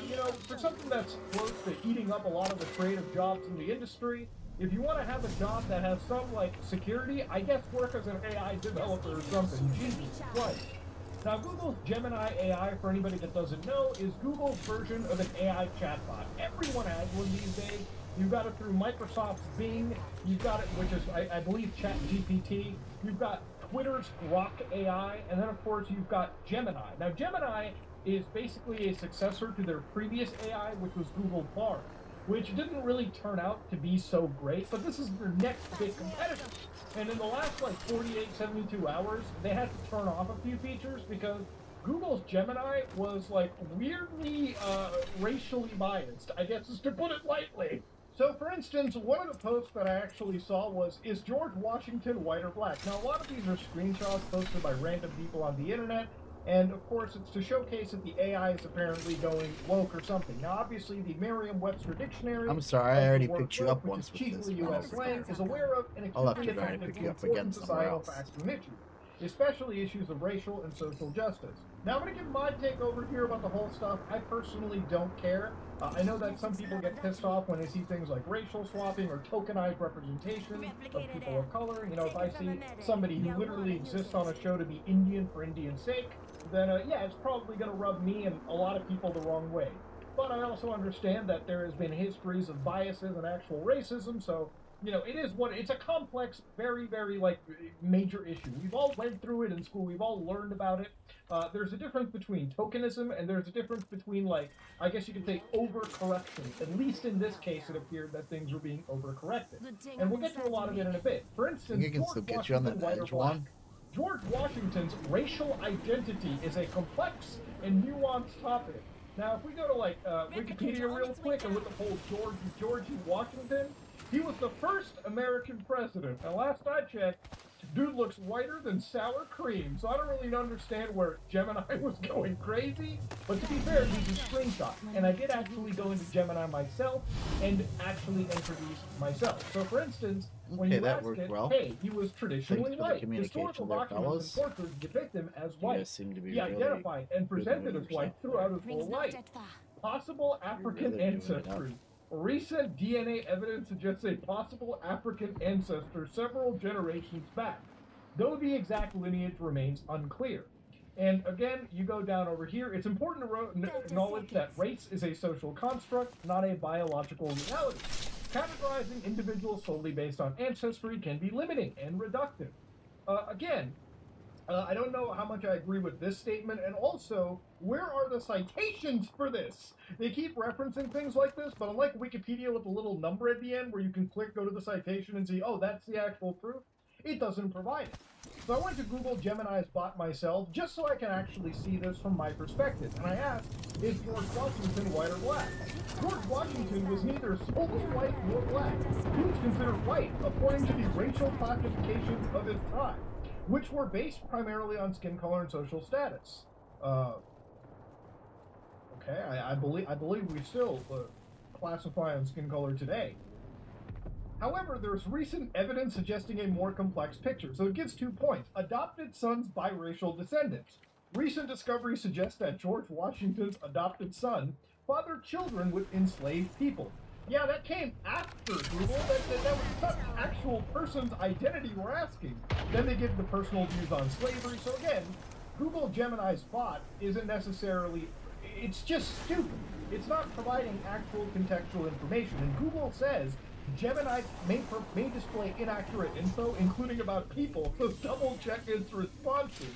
A: You know, for something that's close to eating up a lot of the creative jobs in the industry, if you want to have a job that has some, like, security, I guess work as an AI developer or something. Jesus Christ. Now, Google's Gemini AI, for anybody that doesn't know, is Google's version of an AI chatbot. Everyone has one these days. You've got it through Microsoft's Bing. You've got it, which is, I believe, ChatGPT. You've got Twitter's Grok AI. And then, of course, you've got Gemini. Now, Gemini is basically a successor to their previous AI, which was Google Bard, which didn't really turn out to be so great, but this is their next big competitor. And in the last, like, 48, 72 hours, they had to turn off a few features because Google's Gemini was, like, weirdly racially biased, I guess is to put it lightly. So, for instance, one of the posts that I actually saw was, is George Washington white or black? Now, a lot of these are screenshots posted by random people on the internet, and of course it's to showcase that the AI is apparently going woke or something. Now, obviously, the Merriam-Webster Dictionary,
F: I'm sorry, I already picked you up once with this.
A: chiefly U.S. slang, is aware of and
F: I'll have
A: acutely
F: to try to
A: attentive
F: pick you
A: to
F: up
A: important
F: again somewhere
A: societal
F: else.
A: facts and issues, especially issues of racial and social justice. Now, I'm going to give my take over here about the whole stuff. I personally don't care. I know that some people get pissed off when they see things like racial swapping or tokenized representation of people of color. You know, if I see somebody who literally exists on a show to be Indian for Indian's sake, then yeah, it's probably going to rub me and a lot of people the wrong way. But I also understand that there has been histories of biases and actual racism, so, you know, it's a complex, very, very, like, major issue. We've all went through it in school. We've all learned about it. There's a difference between tokenism, and there's a difference between, like, I guess you could say overcorrection. At least in this case, it appeared that things were being overcorrected. And we'll get to a lot of it in a bit. For instance,
F: You can still get you on that edge one.
A: George Washington's racial identity is a complex and nuanced topic. Now, if we go to, like, Wikipedia real quick and look at the whole George Washington, he was the first American president. And last I checked, dude looks whiter than sour cream. So I don't really understand where Gemini was going crazy. But to be fair, these are screenshots. And I did actually go into Gemini myself and actually enter these myself. So for instance, when you asked it, hey, he was traditionally white. Historical documents and portraits depict him as white. He identified and presented as white throughout his whole life. Possible African ancestry. Recent DNA evidence suggests a possible African ancestor several generations back, though the exact lineage remains unclear. And again, you go down over here, it's important to acknowledge that race is a social construct, not a biological reality. Categorizing individuals solely based on ancestry can be limiting and reductive. I don't know how much I agree with this statement, and also, where are the citations for this? They keep referencing things like this, but unlike Wikipedia with a little number at the end where you can click, go to the citation, and see, oh, that's the actual proof, it doesn't provide it. So I went to Google Gemini's bot myself, just so I can actually see this from my perspective, and I asked, is George Washington white or black? George Washington was neither solely white nor black. He was considered white, according to the racial classifications of his time, which were based primarily on skin color and social status. Okay, I believe we still classify on skin color today. However, there's recent evidence suggesting a more complex picture, so it gives 2 points. Adopted sons' biracial descendants. Recent discoveries suggest that George Washington's adopted son fathered children with enslaved people. Yeah, that came after Google. That was some actual person's identity we're asking. Then they give the personal views on slavery. So again, Google Gemini's bot isn't necessarily... It's just stupid. It's not providing actual contextual information. And Google says Gemini may display inaccurate info, including about people, so double check its responses.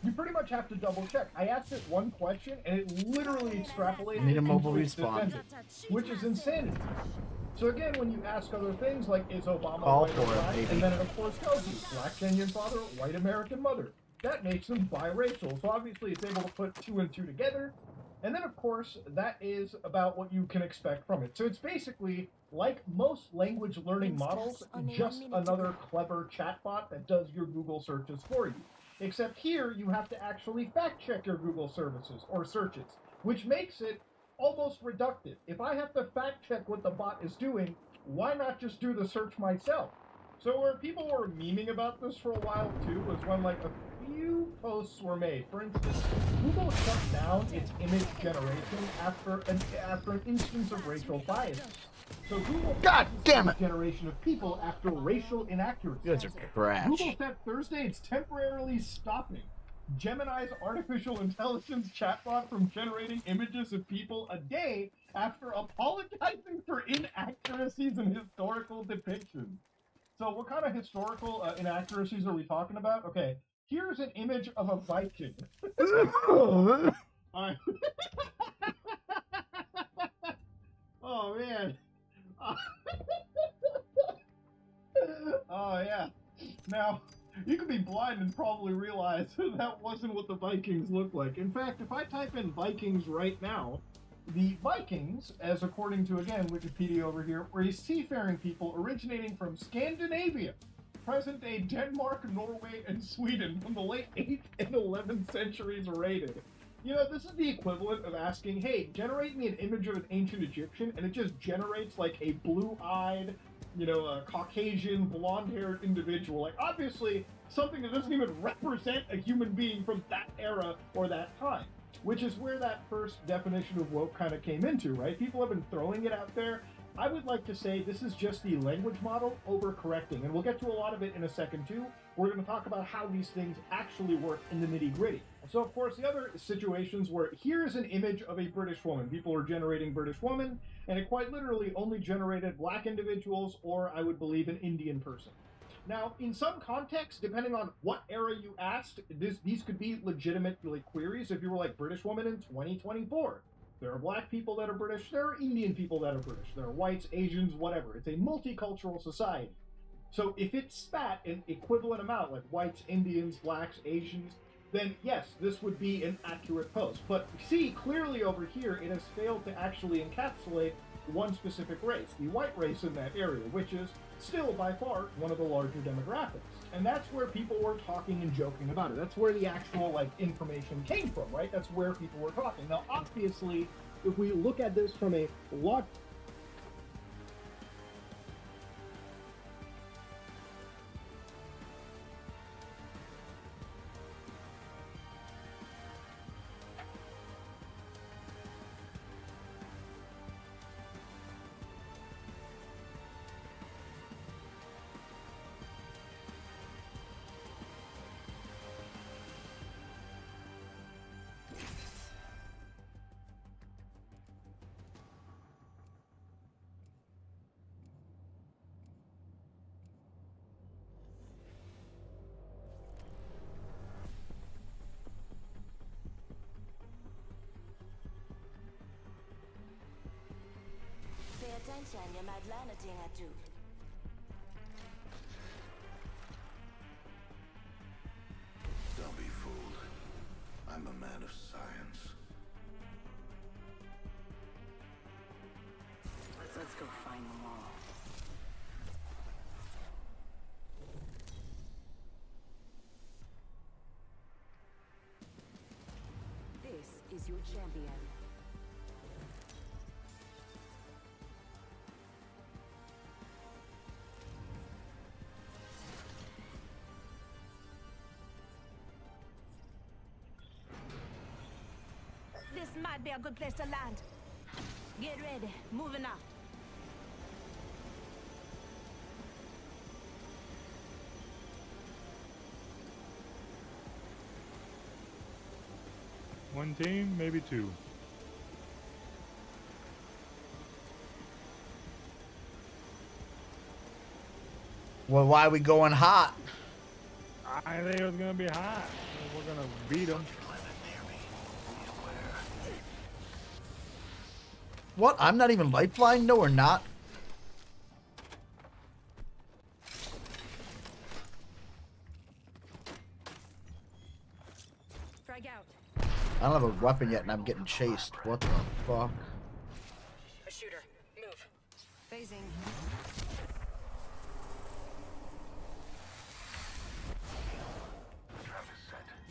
A: You pretty much have to double check. I asked it one question, and it literally extrapolated
F: Need a mobile
A: into its
F: response.
A: descendants, which is insanity. So again, when you ask other things like, is Obama
F: Call
A: white or
F: for it,
A: black,
F: baby.
A: and then it of course tells you, black Kenyan father, white American mother. That makes them biracial. So obviously it's able to put 2 and 2 together. And then, of course, that is about what you can expect from it. So it's basically, like most language learning models, just another clever chatbot that does your Google searches for you. Except here, you have to actually fact-check your Google services or searches, which makes it almost reductive. If I have to fact-check what the bot is doing, why not just do the search myself? So where people were memeing about this for a while, too, was when, like, a few posts were made. For instance, Google shut down its image generation after an instance of racial bias. So Google
F: God damn it!
A: Generation of people after racial inaccuracy.
F: You guys are trash.
A: Google said Thursday it's temporarily stopping Gemini's artificial intelligence chatbot from generating images of people a day after apologizing for inaccuracies in historical depictions. So what kind of historical inaccuracies are we talking about? Okay, here's an image of a Viking. Alright. Oh, man. Oh, yeah. Now, you could be blind and probably realize that wasn't what the Vikings looked like. In fact, if I type in Vikings right now, the Vikings, as according to, again, Wikipedia over here, were a seafaring people originating from Scandinavia, present-day Denmark, Norway, and Sweden from the late 8th and 11th centuries rated. You know, this is the equivalent of asking, hey, generate me an image of an ancient Egyptian, and it just generates, like, a blue-eyed, you know, a Caucasian, blonde-haired individual. Like, obviously, something that doesn't even represent a human being from that era or that time. Which is where that first definition of woke kind of came into, right? People have been throwing it out there. I would like to say this is just the language model overcorrecting, and we'll get to a lot of it in a second too. We're going to talk about how these things actually work in the nitty-gritty. So, of course, the other situations where here's an image of a British woman. People are generating British woman, and it quite literally only generated black individuals or, I would believe, an Indian person. Now, in some contexts, depending on what era you asked, these could be legitimate queries. If you were like British woman in 2024, there are black people that are British, there are Indian people that are British, there are whites, Asians, whatever. It's a multicultural society. So if it spat an equivalent amount, like whites, Indians, blacks, Asians, then yes, this would be an accurate post. But see, clearly over here, it has failed to actually encapsulate one specific race, the white race in that area, which is still by far one of the larger demographics. And that's where people were talking and joking about it. That's where the actual information came from, right? That's where people were talking. Now, obviously, if we look at this from a lot...
B: Pay attention, you might learn a thing or two.
K: Don't be fooled. I'm a man of science.
H: Let's go find them all. This is your champion.
B: might be a good place to land. Get ready. Moving out.
M: One team, maybe two.
F: Well, why are we going hot?
M: I think it was gonna be hot. We're gonna beat them.
F: What? I'm not even lifeline? No, we're not.
B: Frag out.
F: I don't have a weapon yet, and I'm getting chased. What the fuck?
B: A shooter. Move. Phasing.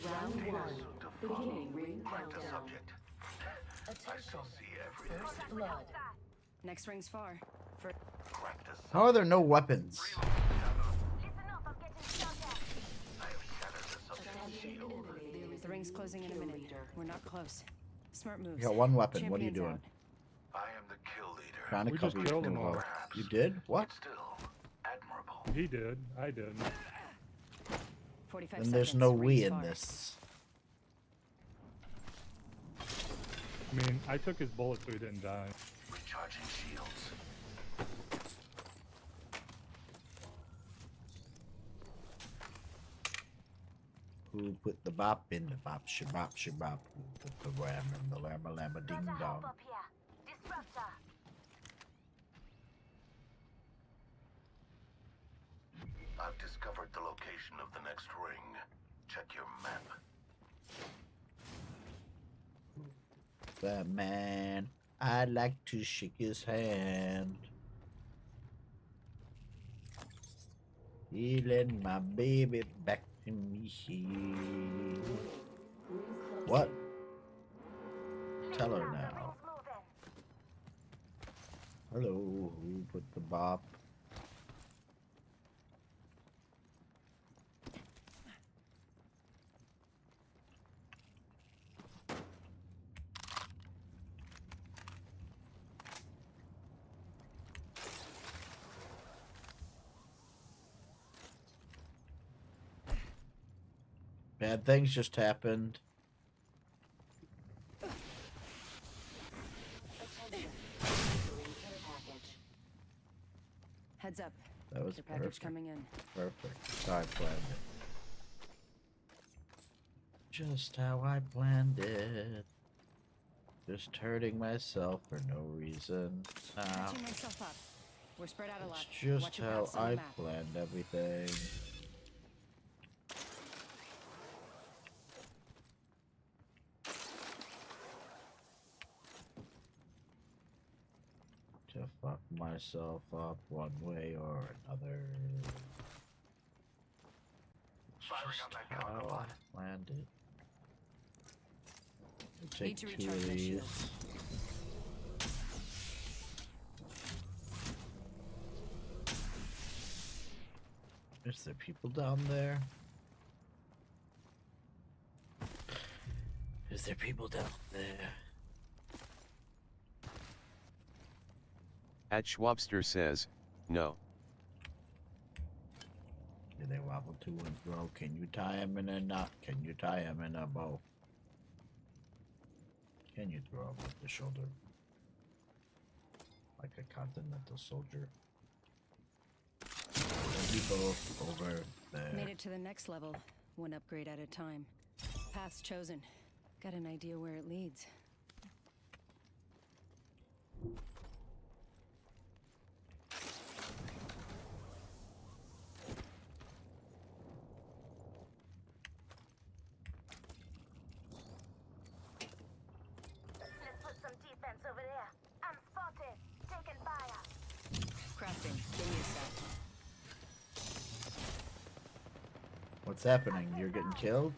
C: Round one. Beginning ring countdown.
K: Subject. I still see everything.
C: First blood.
B: Next ring's far. For
F: How are there no weapons?
B: the ring's closing in a minute. We're not close. Smart moves.
F: You got one weapon. What are you
B: Champion's
F: doing?
K: I am the kill leader.
F: Trying to
M: We just
F: cover
M: killed
F: you.
M: them all.
F: You did? What?
K: Still admirable.
M: He did. I did.
B: 45
F: Then there's
B: seconds.
F: no
B: Ring's
F: we in
B: far.
F: this.
M: I mean, I took his bullet so he didn't die.
K: Recharging shields.
F: Who put the bop in the bop, shabop, shabop? Who put the ram in the lama lama ding dong?
B: Disruptor.
K: I've discovered the location of the next ring. Check your map.
F: That man, I'd like to shake his hand. He led my baby back to me. What? Tell her now. Hello, who put the bop? Bad things just happened.
B: Heads up.
F: That was
B: Your package
F: perfect.
B: coming in.
F: Perfect. I planned it. Just how I planned it. Just hurting myself for no reason.
B: Catching myself up. We're spread out a lot.
F: It's just
B: Watch your
F: how
B: paths on the
F: I
B: map.
F: planned everything. To fuck myself up one way or another. It's just how I planned it. I'll
B: Need
F: take
B: to
F: two
B: recharge
F: of
B: my
F: these.
B: shield.
F: Is there people down there? Is there people down there?
N: At Schwabster says, no.
F: Do they wobble to and fro? Can you tie him in a knot? Can you tie him in a bow? Can you throw him with the shoulder? Like a continental soldier. People over there.
B: Made it to the next level, one upgrade at a time. Path's chosen. Got an idea where it leads.
O: Let's put some defense over there. I'm spotted. Taking fire.
B: Crafting. Give me a sec.
F: What's happening? You're getting killed?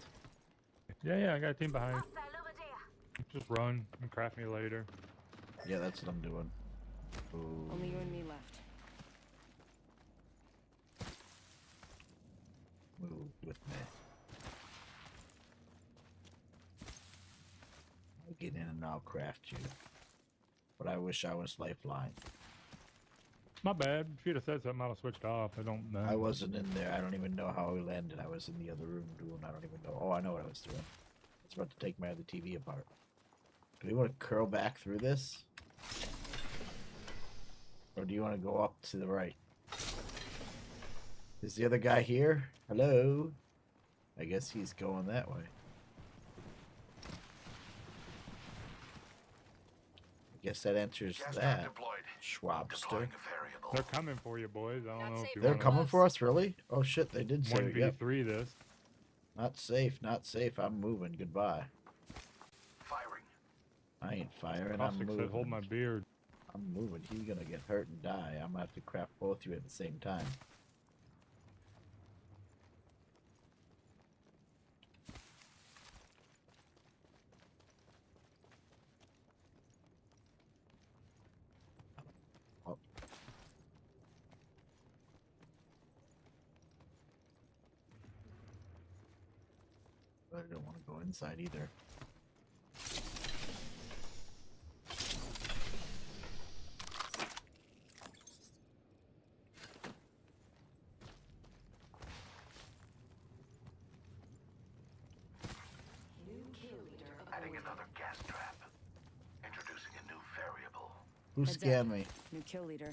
M: Yeah, I got a team behind.
O: Hostile over there.
M: Just run and craft me later.
F: Yeah, that's what I'm doing. Ooh.
B: Only you and me left.
F: Move with me. get in and I'll craft you. But I wish I was Lifeline.
M: My bad. She'd have said something, I'd have switched off. I don't know.
F: I wasn't in there. I don't even know how we landed. I was in the other room doing, I don't even know. Oh, I know what I was doing. I was about to take my other TV apart. Do we want to curl back through this? Or do you want to go up to the right? Is the other guy here? Hello? I guess he's going that way. I guess that answers that. Schwabster.
M: They're coming for you, boys. I don't know if you
F: They're
M: wanna...
F: coming for us, really? Oh shit, they did say it. Yep.
M: 1v3 this.
F: Not safe, not safe. I'm moving. Goodbye.
K: Firing.
F: I ain't firing. I'm
M: Caustic
F: moving.
M: said, hold my beard.
F: I'm moving. He's gonna get hurt and die. I'm gonna have to craft both of you at the same time. Oh. I don't want to go inside either.
K: Adding another gas trap. Introducing a new variable.
F: Who scanned me?
B: New kill leader.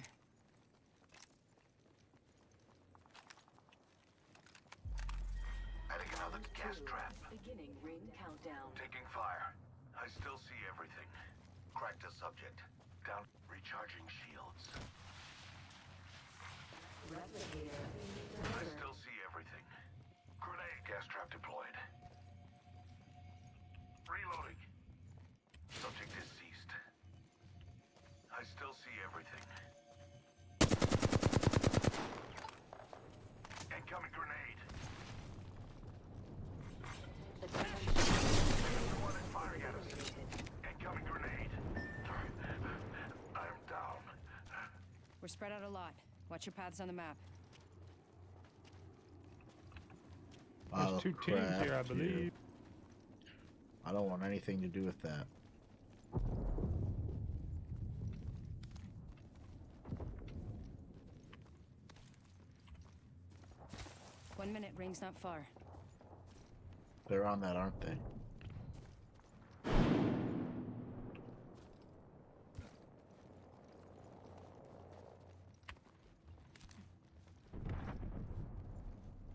K: Adding another gas trap.
C: Beginning ring countdown.
K: Taking fire. I still see everything. Cracked a subject. Down. Recharging shields.
C: Replicator.
K: I still see everything. Grenade. Gas trap deployed. Reloading. Subject is ceased. I still see everything. Incoming grenade. Someone is firing at us. Incoming grenade. I'm down.
B: We're spread out a lot. Watch your paths on the map.
M: There's two teams here, I believe.
F: I don't want anything to do with that.
B: One minute, ring's not far.
F: They're on that, aren't they?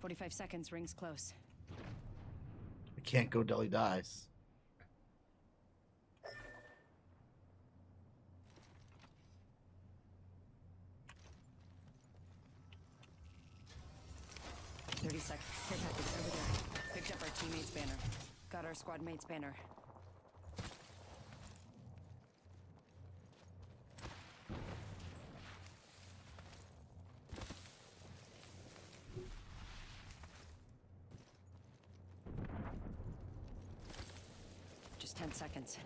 B: "45 seconds, ring's close."
F: We can't go till he dies.
B: Care package over there. Picked up our teammate's banner. Got our squad mate's banner. Just 10 seconds.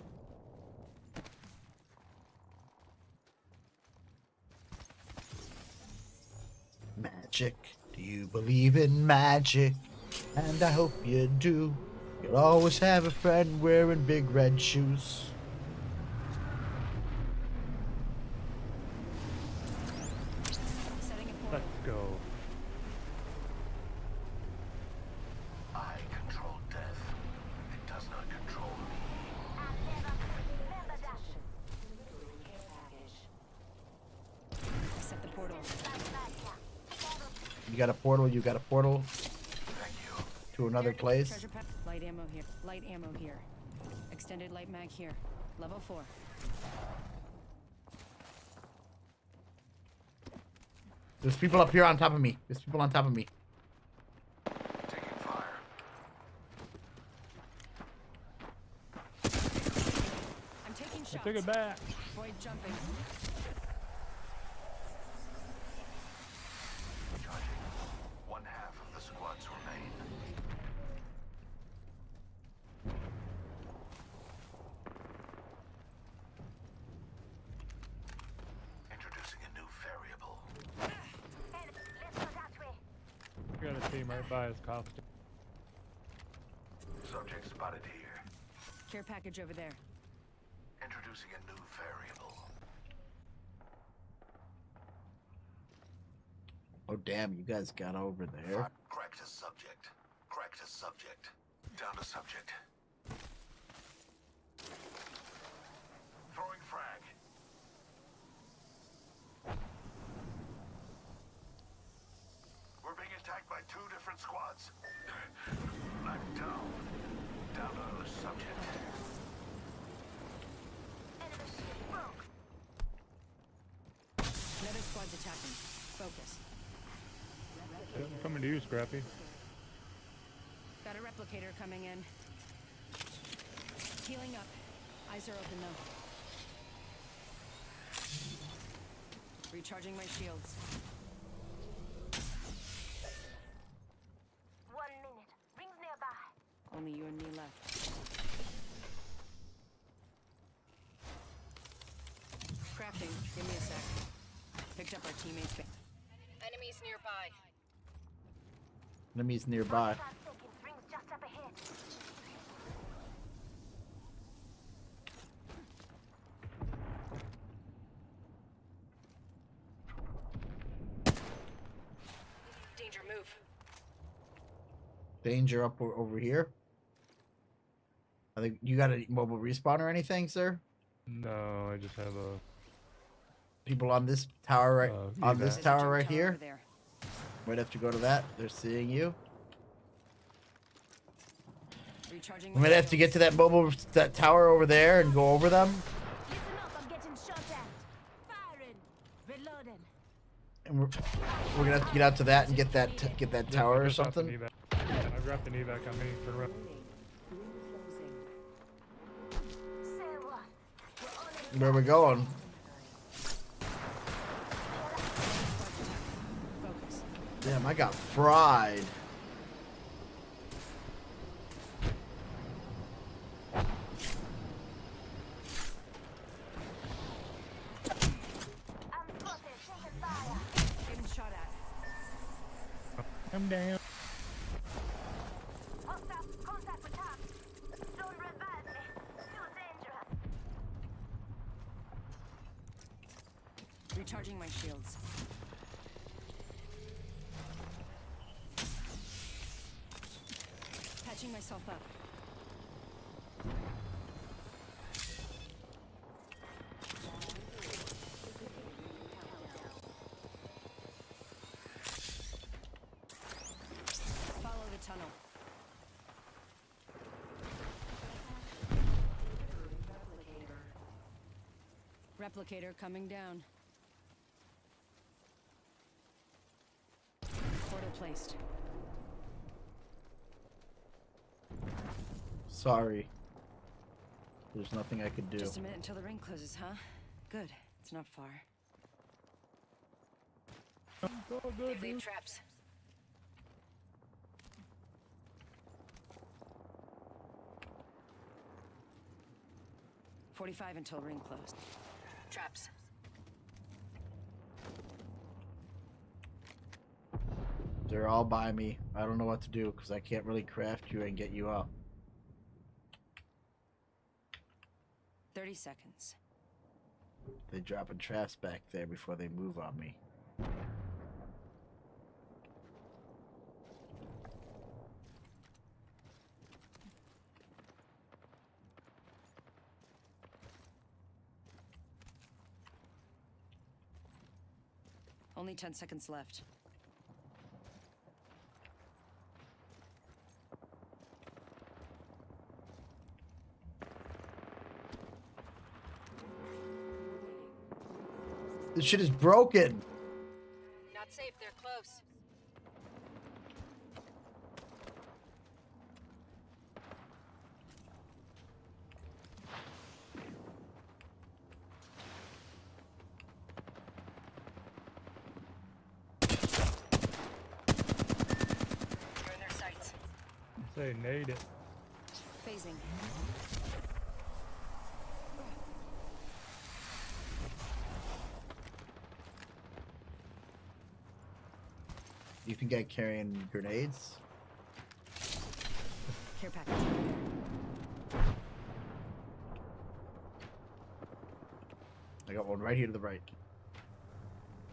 F: Magic. Do you believe in magic? And I hope you do. You'll always have a friend wearing big red shoes.
M: Let's go.
K: I control death. It does not control me.
B: Set the portal.
F: You got a portal, you got a portal. To another place.
B: Treasure pack. Light ammo here. Light ammo here. Extended light mag here. Level 4.
F: There's people up here on top of me. There's people on top of me.
K: Taking fire.
B: I'm taking shots.
M: I took it back.
B: Avoid jumping.
K: Charging. One half of the squads remain. Introducing a new variable.
M: We got a team right by his costume.
K: Subject spotted here.
B: Care package over there.
K: introducing a new variable.
F: Oh damn, you guys got over there.
K: Crack to subject. Crack to subject. Down to subject. Throwing frag. We're being attacked by 2 different squads. Back down. Down to subject.
B: Enemy shield broke.
E: Another squad's attacking. Focus.
M: I'm coming to you, Scrappy.
E: Got a replicator coming in. Healing up. Eyes are open though. Recharging my shields.
B: 1 minute. Rings nearby.
E: Only you and me left. Crafting. Give me a sec. Picked up our teammates. Enemies nearby.
F: Enemies nearby.
B: 5 seconds. Rings just up ahead.
E: Danger, move.
F: Danger up over here. I think you got a mobile respawn or anything, sir?
M: No, I just have a.
F: People on this tower right on this
M: evac.
F: tower right here. Might have to go to that. They're seeing you.
E: Recharging
F: We might have to get to that tower over there and go over them.
B: Listen up, I'm getting shot at. Firing. Reloading.
F: And we're gonna have to get out to that and get that tower or something.
M: I grabbed an evac on me for the rep.
F: Where are we going? Damn, I got fried.
E: Getting shot at.
M: I'm down.
B: Hostile contact with top. Don't revive me. Too dangerous.
E: Recharging my shields. Patching myself up. Follow the tunnel. Replicator coming down. Portal placed.
F: Sorry. There's nothing I could do.
E: Just a minute until the ring closes, huh? Good. It's not far. They leave traps. "45 until ring closed. Traps.
F: They're all by me. I don't know what to do because I can't really craft you and get you up.
E: 30 seconds.
F: They dropping traps back there before they move on me.
E: Only 10 seconds left.
F: This shit is broken.
E: Not safe, they're close. You're in their sights.
M: Say, nade it.
E: Phasing.
F: You think I carrying grenades?
E: Care package.
F: I got one right here to the right.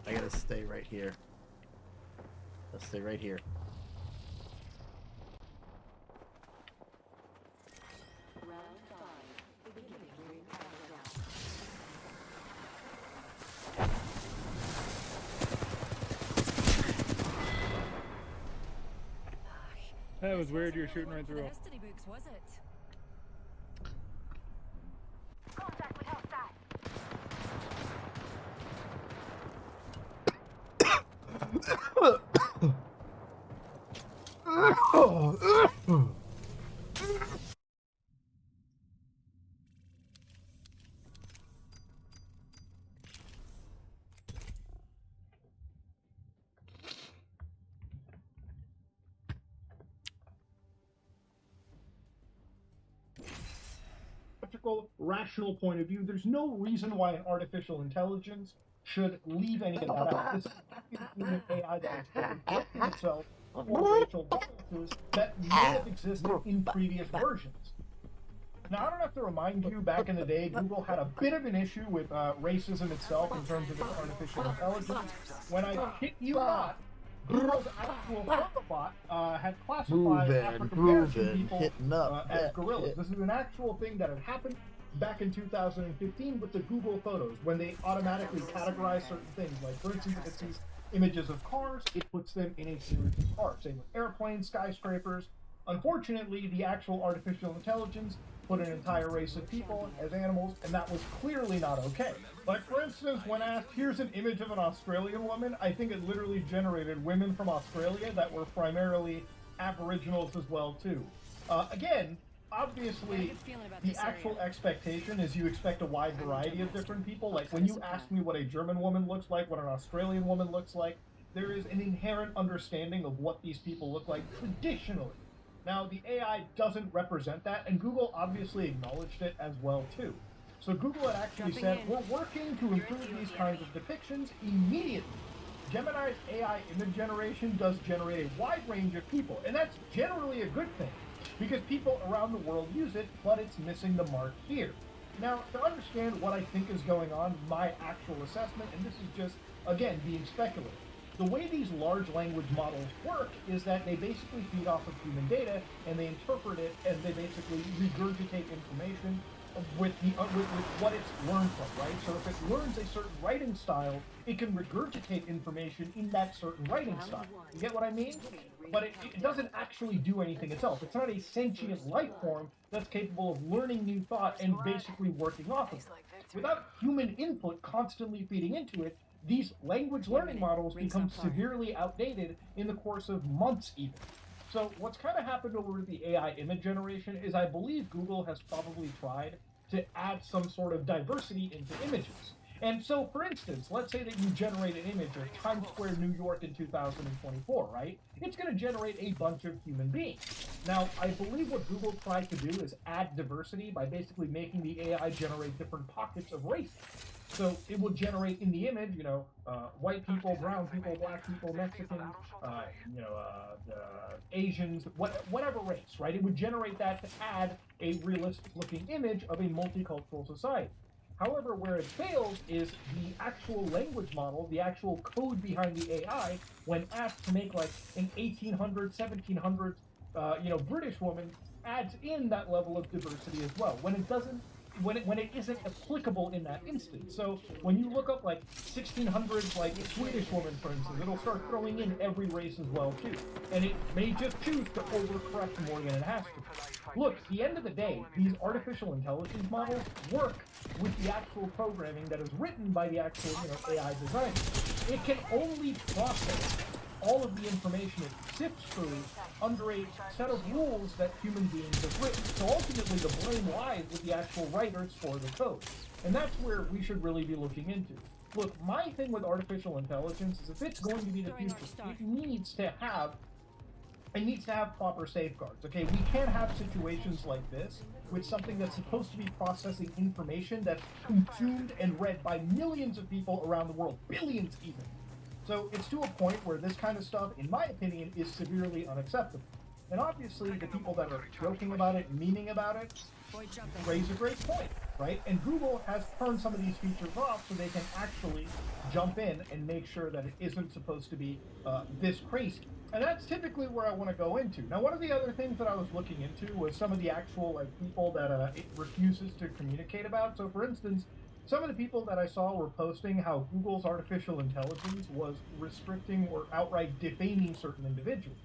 F: I gotta stay right here. Let's stay right here.
M: That was weird. You're shooting right through him.
E: History books, was it?
O: Contact with hostile.
A: Rational point of view, there's no reason why an artificial intelligence should leave any of that out. This is human AI that is correcting itself for racial biases that may have existed in previous versions. Now, I don't have to remind you, back in the day, Google had a bit of an issue with racism itself in terms of its artificial intelligence. When I hit you not, Google's actual bot had classified African-American people as gorillas. This is an actual thing that had happened back in 2015 with the Google photos, when they automatically categorize certain things. Like, for instance, if it sees images of cars, it puts them in a series of cars. Same with airplanes, skyscrapers. Unfortunately, the actual artificial intelligence put an entire race of people as animals, and that was clearly not okay. Like, for instance, when asked, here's an image of an Australian woman, I think it literally generated women from Australia that were primarily Aboriginals as well, too. Again, obviously, the actual expectation is you expect a wide variety of different people. Like, when you ask me what a German woman looks like, what an Australian woman looks like, there is an inherent understanding of what these people look like traditionally. Now, the AI doesn't represent that, and Google obviously acknowledged it as well, too. So Google had actually said, we're working to improve these kinds of depictions immediately. Gemini's AI image generation does generate a wide range of people, and that's generally a good thing, because people around the world use it, but it's missing the mark here. Now, to understand what I think is going on, my actual assessment, and this is just, again, being speculative, the way these large language models work is that they basically feed off of human data, and they interpret it, and they basically regurgitate information with what it's learned from, right? So if it learns a certain writing style, it can regurgitate information in that certain writing style. You get what I mean? But it doesn't actually do anything itself. It's not a sentient life form that's capable of learning new thought and basically working off of it. Without human input constantly feeding into it, these language learning models become severely outdated in the course of months even. So what's kind of happened over the AI image generation is I believe Google has probably tried to add some sort of diversity into images. And so, for instance, let's say that you generate an image of Times Square, New York in 2024, right? It's going to generate a bunch of human beings. Now, I believe what Google tried to do is add diversity by basically making the AI generate different pockets of race. So it will generate in the image, white people, brown people, black people, Mexicans, Asians, whatever race, right? It would generate that to add a realistic-looking image of a multicultural society. However, where it fails is the actual language model, the actual code behind the AI, when asked to make like an 1800s, 1700s, British woman, adds in that level of diversity as well. When it doesn't, when it isn't applicable in that instance. So when you look up like 1600s, like Swedish woman, for instance, it'll start throwing in every race as well too, and it may just choose to overcorrect more than it has to. Look, at the end of the day, these artificial intelligence models work with the actual programming that is written by the actual AI designer. It can only process all of the information it sifts through under a set of rules that human beings have written. So ultimately the blame lies with the actual writers for the code. And that's where we should really be looking into. Look, my thing with artificial intelligence is if it's going to be the future, it needs to have proper safeguards, okay? We can't have situations like this with something that's supposed to be processing information that's consumed and read by millions of people around the world, billions even. So it's to a point where this kind of stuff, in my opinion, is severely unacceptable. And obviously, the people that are joking about it, memeing about it, raise a great point. right? And Google has turned some of these features off so they can actually jump in and make sure that it isn't supposed to be this crazy. And that's typically where I want to go into. Now, one of the other things that I was looking into was some of the actual like people that it refuses to communicate about. So, for instance, some of the people that I saw were posting how Google's artificial intelligence was restricting or outright defaming certain individuals.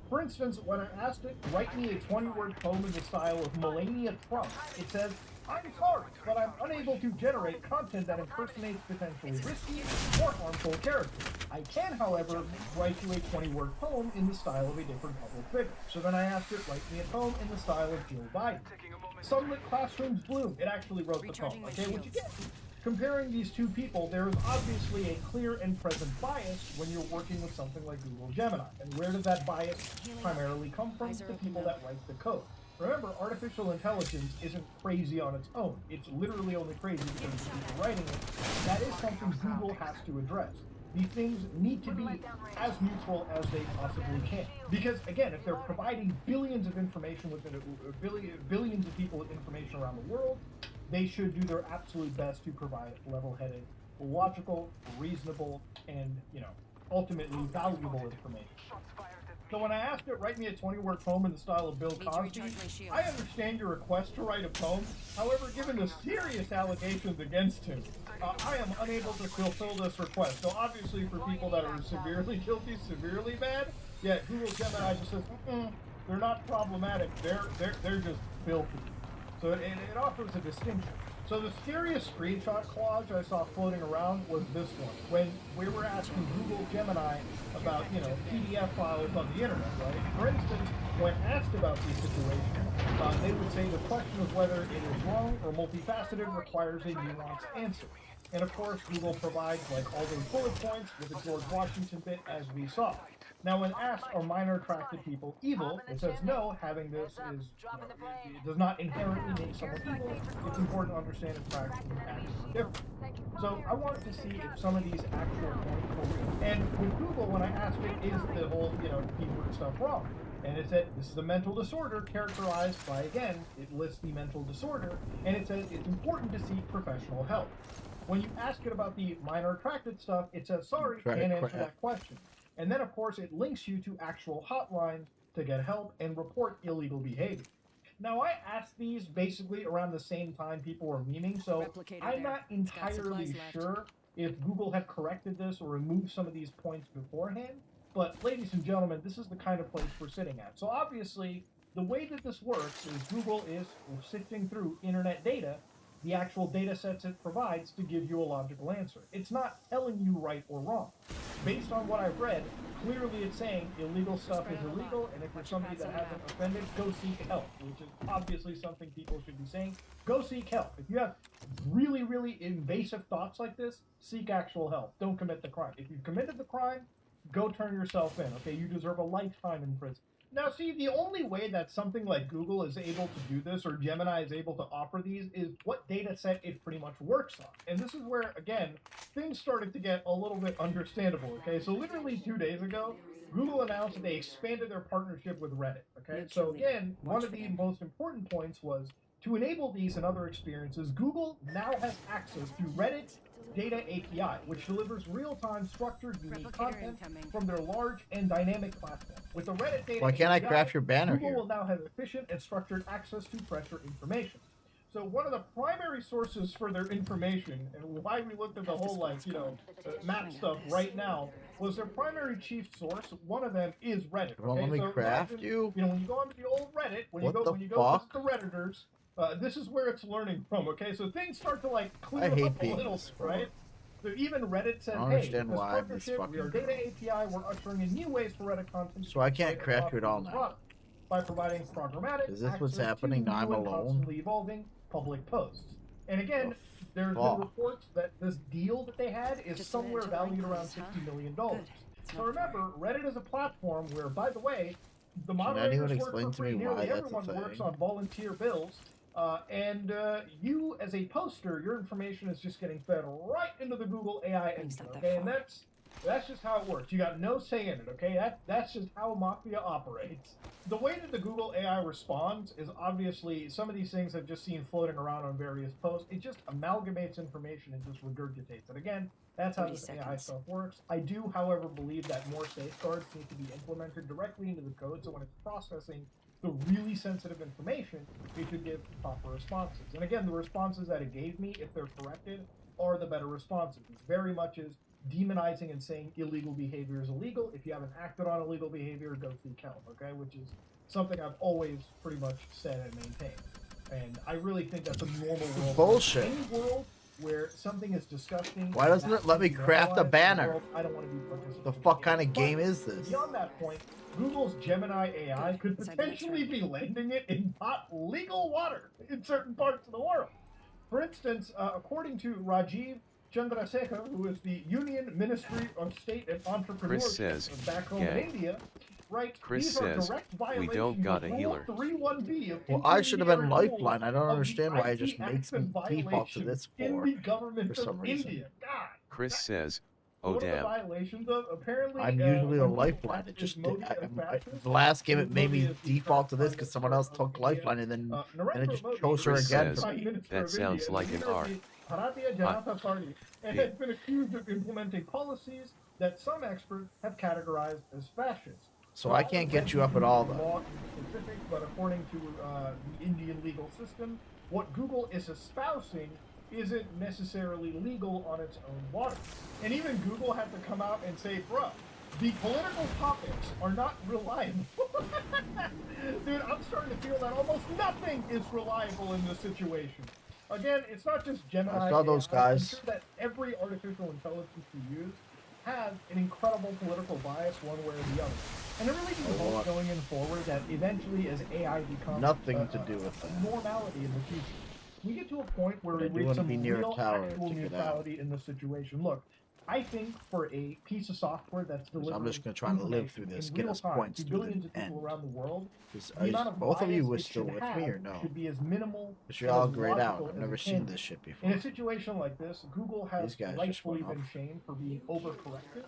A: For instance, when I asked it, write me a 20-word poem in the style of Melania Trump, it says, I'm sorry, but I'm unable to generate content that impersonates potentially risky or harmful characters. I can, however, write you a 20-word poem in the style of a different public figure. So then I asked it, write me a poem in the style of Joe Biden. Sunlit classrooms bloom. It actually wrote the poem. Okay, what you get? Comparing these two people, there is obviously a clear and present bias when you're working with something like Google Gemini. And where does that bias primarily come from? The people that write the code. Remember, artificial intelligence isn't crazy on its own. It's literally only crazy because of the people writing it. That is something Google has to address. These things need to be as neutral as they possibly can. Because, again, if they're providing billions of information within billions of people with information around the world, they should do their absolute best to provide level-headed, logical, reasonable, and, ultimately valuable information. So when I asked it, write me a 20-word poem in the style of Bill Cosby, I understand your request to write a poem. However, given the serious allegations against him, I am unable to fulfill this request. So obviously for people that are severely guilty, severely bad, yeah, Google Gemini just says, they're not problematic, they're just filthy. So it offers a distinction. So the scariest screenshot collage I saw floating around was this one. When we were asking Google Gemini about, PDF files on the internet, right? For instance, when asked about these situations, they would say the question of whether it is wrong or multifaceted requires a nuanced answer. And of course, Google provides like all those bullet points with the George Washington bit as we saw. Now, when asked, are minor attracted people evil? It says no, having this is, it does not inherently make someone evil. It's important to understand its practices and actions are different. So I wanted to see if some of these actual points were real. And with Google, when I asked it, is the whole, keyword stuff wrong? And it said, this is a mental disorder characterized by, again, it lists the mental disorder, and it says it's important to seek professional help. When you ask it about the minor attracted stuff, it says, sorry, can't answer that question. And then, of course, it links you to actual hotlines to get help and report illegal behavior. Now, I asked these basically around the same time people were memeing, so I'm not entirely sure if Google had corrected this or removed some of these points beforehand. But, ladies and gentlemen, this is the kind of place we're sitting at. So, obviously, the way that this works is Google is sifting through internet data, the actual data sets it provides to give you a logical answer. It's not telling you right or wrong. Based on what I've read, clearly it's saying illegal stuff is illegal, and if you're somebody that hasn't offended, go seek help, which is obviously something people should be saying. Go seek help. If you have really, really invasive thoughts like this, seek actual help. Don't commit the crime. If you've committed the crime, go turn yourself in, okay? You deserve a lifetime in prison. Now, see, the only way that something like Google is able to do this, or Gemini is able to offer these, is what data set it pretty much works on. And this is where, again, things started to get a little bit understandable, okay? So literally 2 days ago, Google announced that they expanded their partnership with Reddit, okay? So again, one of the most important points was to enable these and other experiences, Google now has access to Reddit Data API, which delivers real-time structured unique content from their large and dynamic platform. With the Reddit Data
F: Why can't I
A: API,
F: craft your banner
A: Google
F: here?
A: will now have efficient and structured access to fresher information. So one of the primary sources for their information, and why we looked at the whole, map stuff right now, was their primary chief source. One of them is Reddit.
F: Well, let me
A: so
F: craft
A: imagine,
F: you.
A: When you go onto the old Reddit, when you go visit the Redditors, this is where it's learning from, okay? So things start to, clear up a little, right? So even Reddit said, hey, this partnership, we are Data API, we're ushering in new ways for Reddit content.
F: So I can't craft you at all now.
A: By providing programmatic
F: Is this
A: access
F: what's happening
A: to
F: now I'm
A: new and
F: alone?
A: constantly evolving public posts. And again, there's been reports that this deal that they had is somewhere valued around $60 million. So remember, Reddit is a platform where, by the way, the moderators work for free. Nearly everyone works on volunteer bills. And you, as a poster, your information is just getting fed right into the Google AI engine, okay? And that's That's just how it works. You got no say in it, okay? That's just how Mafia operates. The way that the Google AI responds is obviously some of these things I've just seen floating around on various posts. It just amalgamates information and just regurgitates it. Again, that's how this AI stuff works. I do, however, believe that more safeguards need to be implemented directly into the code, so when it's processing the really sensitive information, it should give proper responses. And again, the responses that it gave me, if they're corrected, are the better responses. It's very much as demonizing and saying illegal behavior is illegal. If you haven't acted on illegal behavior, go seek help, okay? Which is something I've always pretty much said and maintained. And I really think that's a normal world.
F: Bullshit.
A: Any world where something is disgusting.
F: Why doesn't it let me craft a banner?
A: World, I don't want to be participating.
F: The fuck kind of game is this?
A: Beyond that point, Google's Gemini AI could potentially be landing it in not legal water in certain parts of the world. For instance, according to Rajiv Chandrasekhar, who is the Union Ministry of State and Entrepreneurship back home in India, right?
N: Chris
A: these are
N: says,
A: direct
N: we don't got a healer.
A: 31B of
F: Well, I should have been
A: intermediary
F: Lifeline. I don't understand why it just makes me default to this for some reason.
A: India. God.
N: Chris says, oh
A: What are the
N: damn.
A: violations of? Apparently,
F: I'm usually a
A: when
F: Lifeline. It just the last game it made me default to this because someone else took Lifeline and then it just chose her
N: Chris
F: again.
N: says, that sounds like an R.
A: Bharatiya Janata Party, and has been accused of implementing policies that some experts have categorized as fascist.
F: So I can't get you up at all, though.
A: Law specific, but according to the Indian legal system, what Google is espousing isn't necessarily legal on its own waters. And even Google had to come out and say, bruh, the political topics are not reliable. Dude, I'm starting to feel that almost nothing is reliable in this situation. Again, it's not just Gemini.
F: I saw those
A: AI.
F: guys.
A: I'm sure that every artificial intelligence you use has an incredible political bias one way or the other. And it really do hope going in forward that eventually as AI becomes
F: Nothing to do with that.
A: normality in the future, we get to a point where
F: But I
A: we
F: do
A: reach
F: wanna
A: some
F: be near a
A: real
F: tower
A: actual
F: to get out.
A: neutrality in the situation. Look, I think for a piece of software that's delivering
F: I'm just gonna try to live through this,
A: in
F: get
A: real
F: us
A: time
F: points
A: to
F: through
A: billions
F: the
A: of people
F: end.
A: around the world,
F: Is
A: the amount of
F: both of you
A: bias
F: was
A: it
F: still
A: should
F: with
A: have
F: me or no?
A: should be as minimal.
F: Because you're
A: and
F: all
A: as
F: grayed out.
A: logical
F: I've
A: as
F: never
A: it
F: seen
A: can be.
F: this shit before.
A: In a situation like this, Google has
F: These guys just
A: rightfully
F: went
A: been
F: up.
A: shamed for being overcorrected.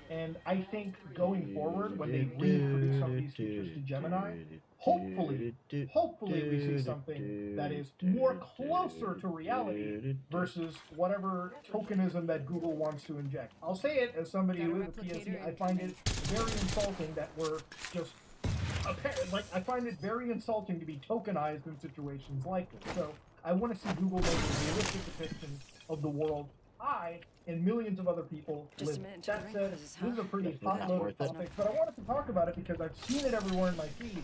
A: And I think going forward, when they reintroduce some of these features to Gemini, hopefully we see something that is more closer to reality versus whatever tokenism that Google wants to inject. I'll say it as somebody who is a PSE, I find it very insulting that we're just I find it very insulting to be tokenized in situations like this. So I want to see Google make a realistic depiction of the world I and millions of other people live in. That said, this is a pretty hot-loaded topic, but I wanted to talk about it because I've seen it everywhere in my feed,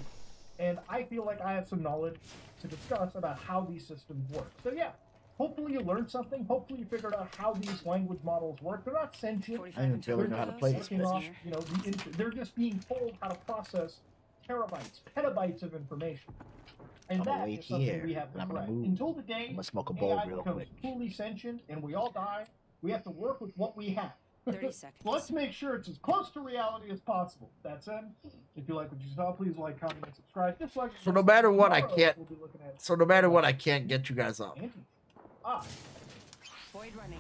A: and I feel like I have some knowledge to discuss about how these systems work. So yeah, hopefully you learned something. Hopefully you figured out how these language models work. They're not sentient.
F: I don't even barely know how to play this
A: They're
F: bitch.
A: they're just being told how to process terabytes, petabytes of information. And
F: I'm gonna
A: that
F: wait
A: is something
F: here,
A: we have
F: and
A: to
F: I'm gonna
A: correct.
F: move.
A: Until the day
F: I'm gonna smoke a bowl
A: AI
F: real
A: becomes
F: quick.
A: fully sentient and we all die, we have to work with what we have.
E: 30 seconds.
A: Let's make sure it's as close to reality as possible. That said, if you like what you saw, please like, comment, and subscribe. Just like
F: So no matter what, I
A: tomorrow,
F: can't.
A: we'll be looking at
F: So no matter what, I can't get you guys up.
E: Void running.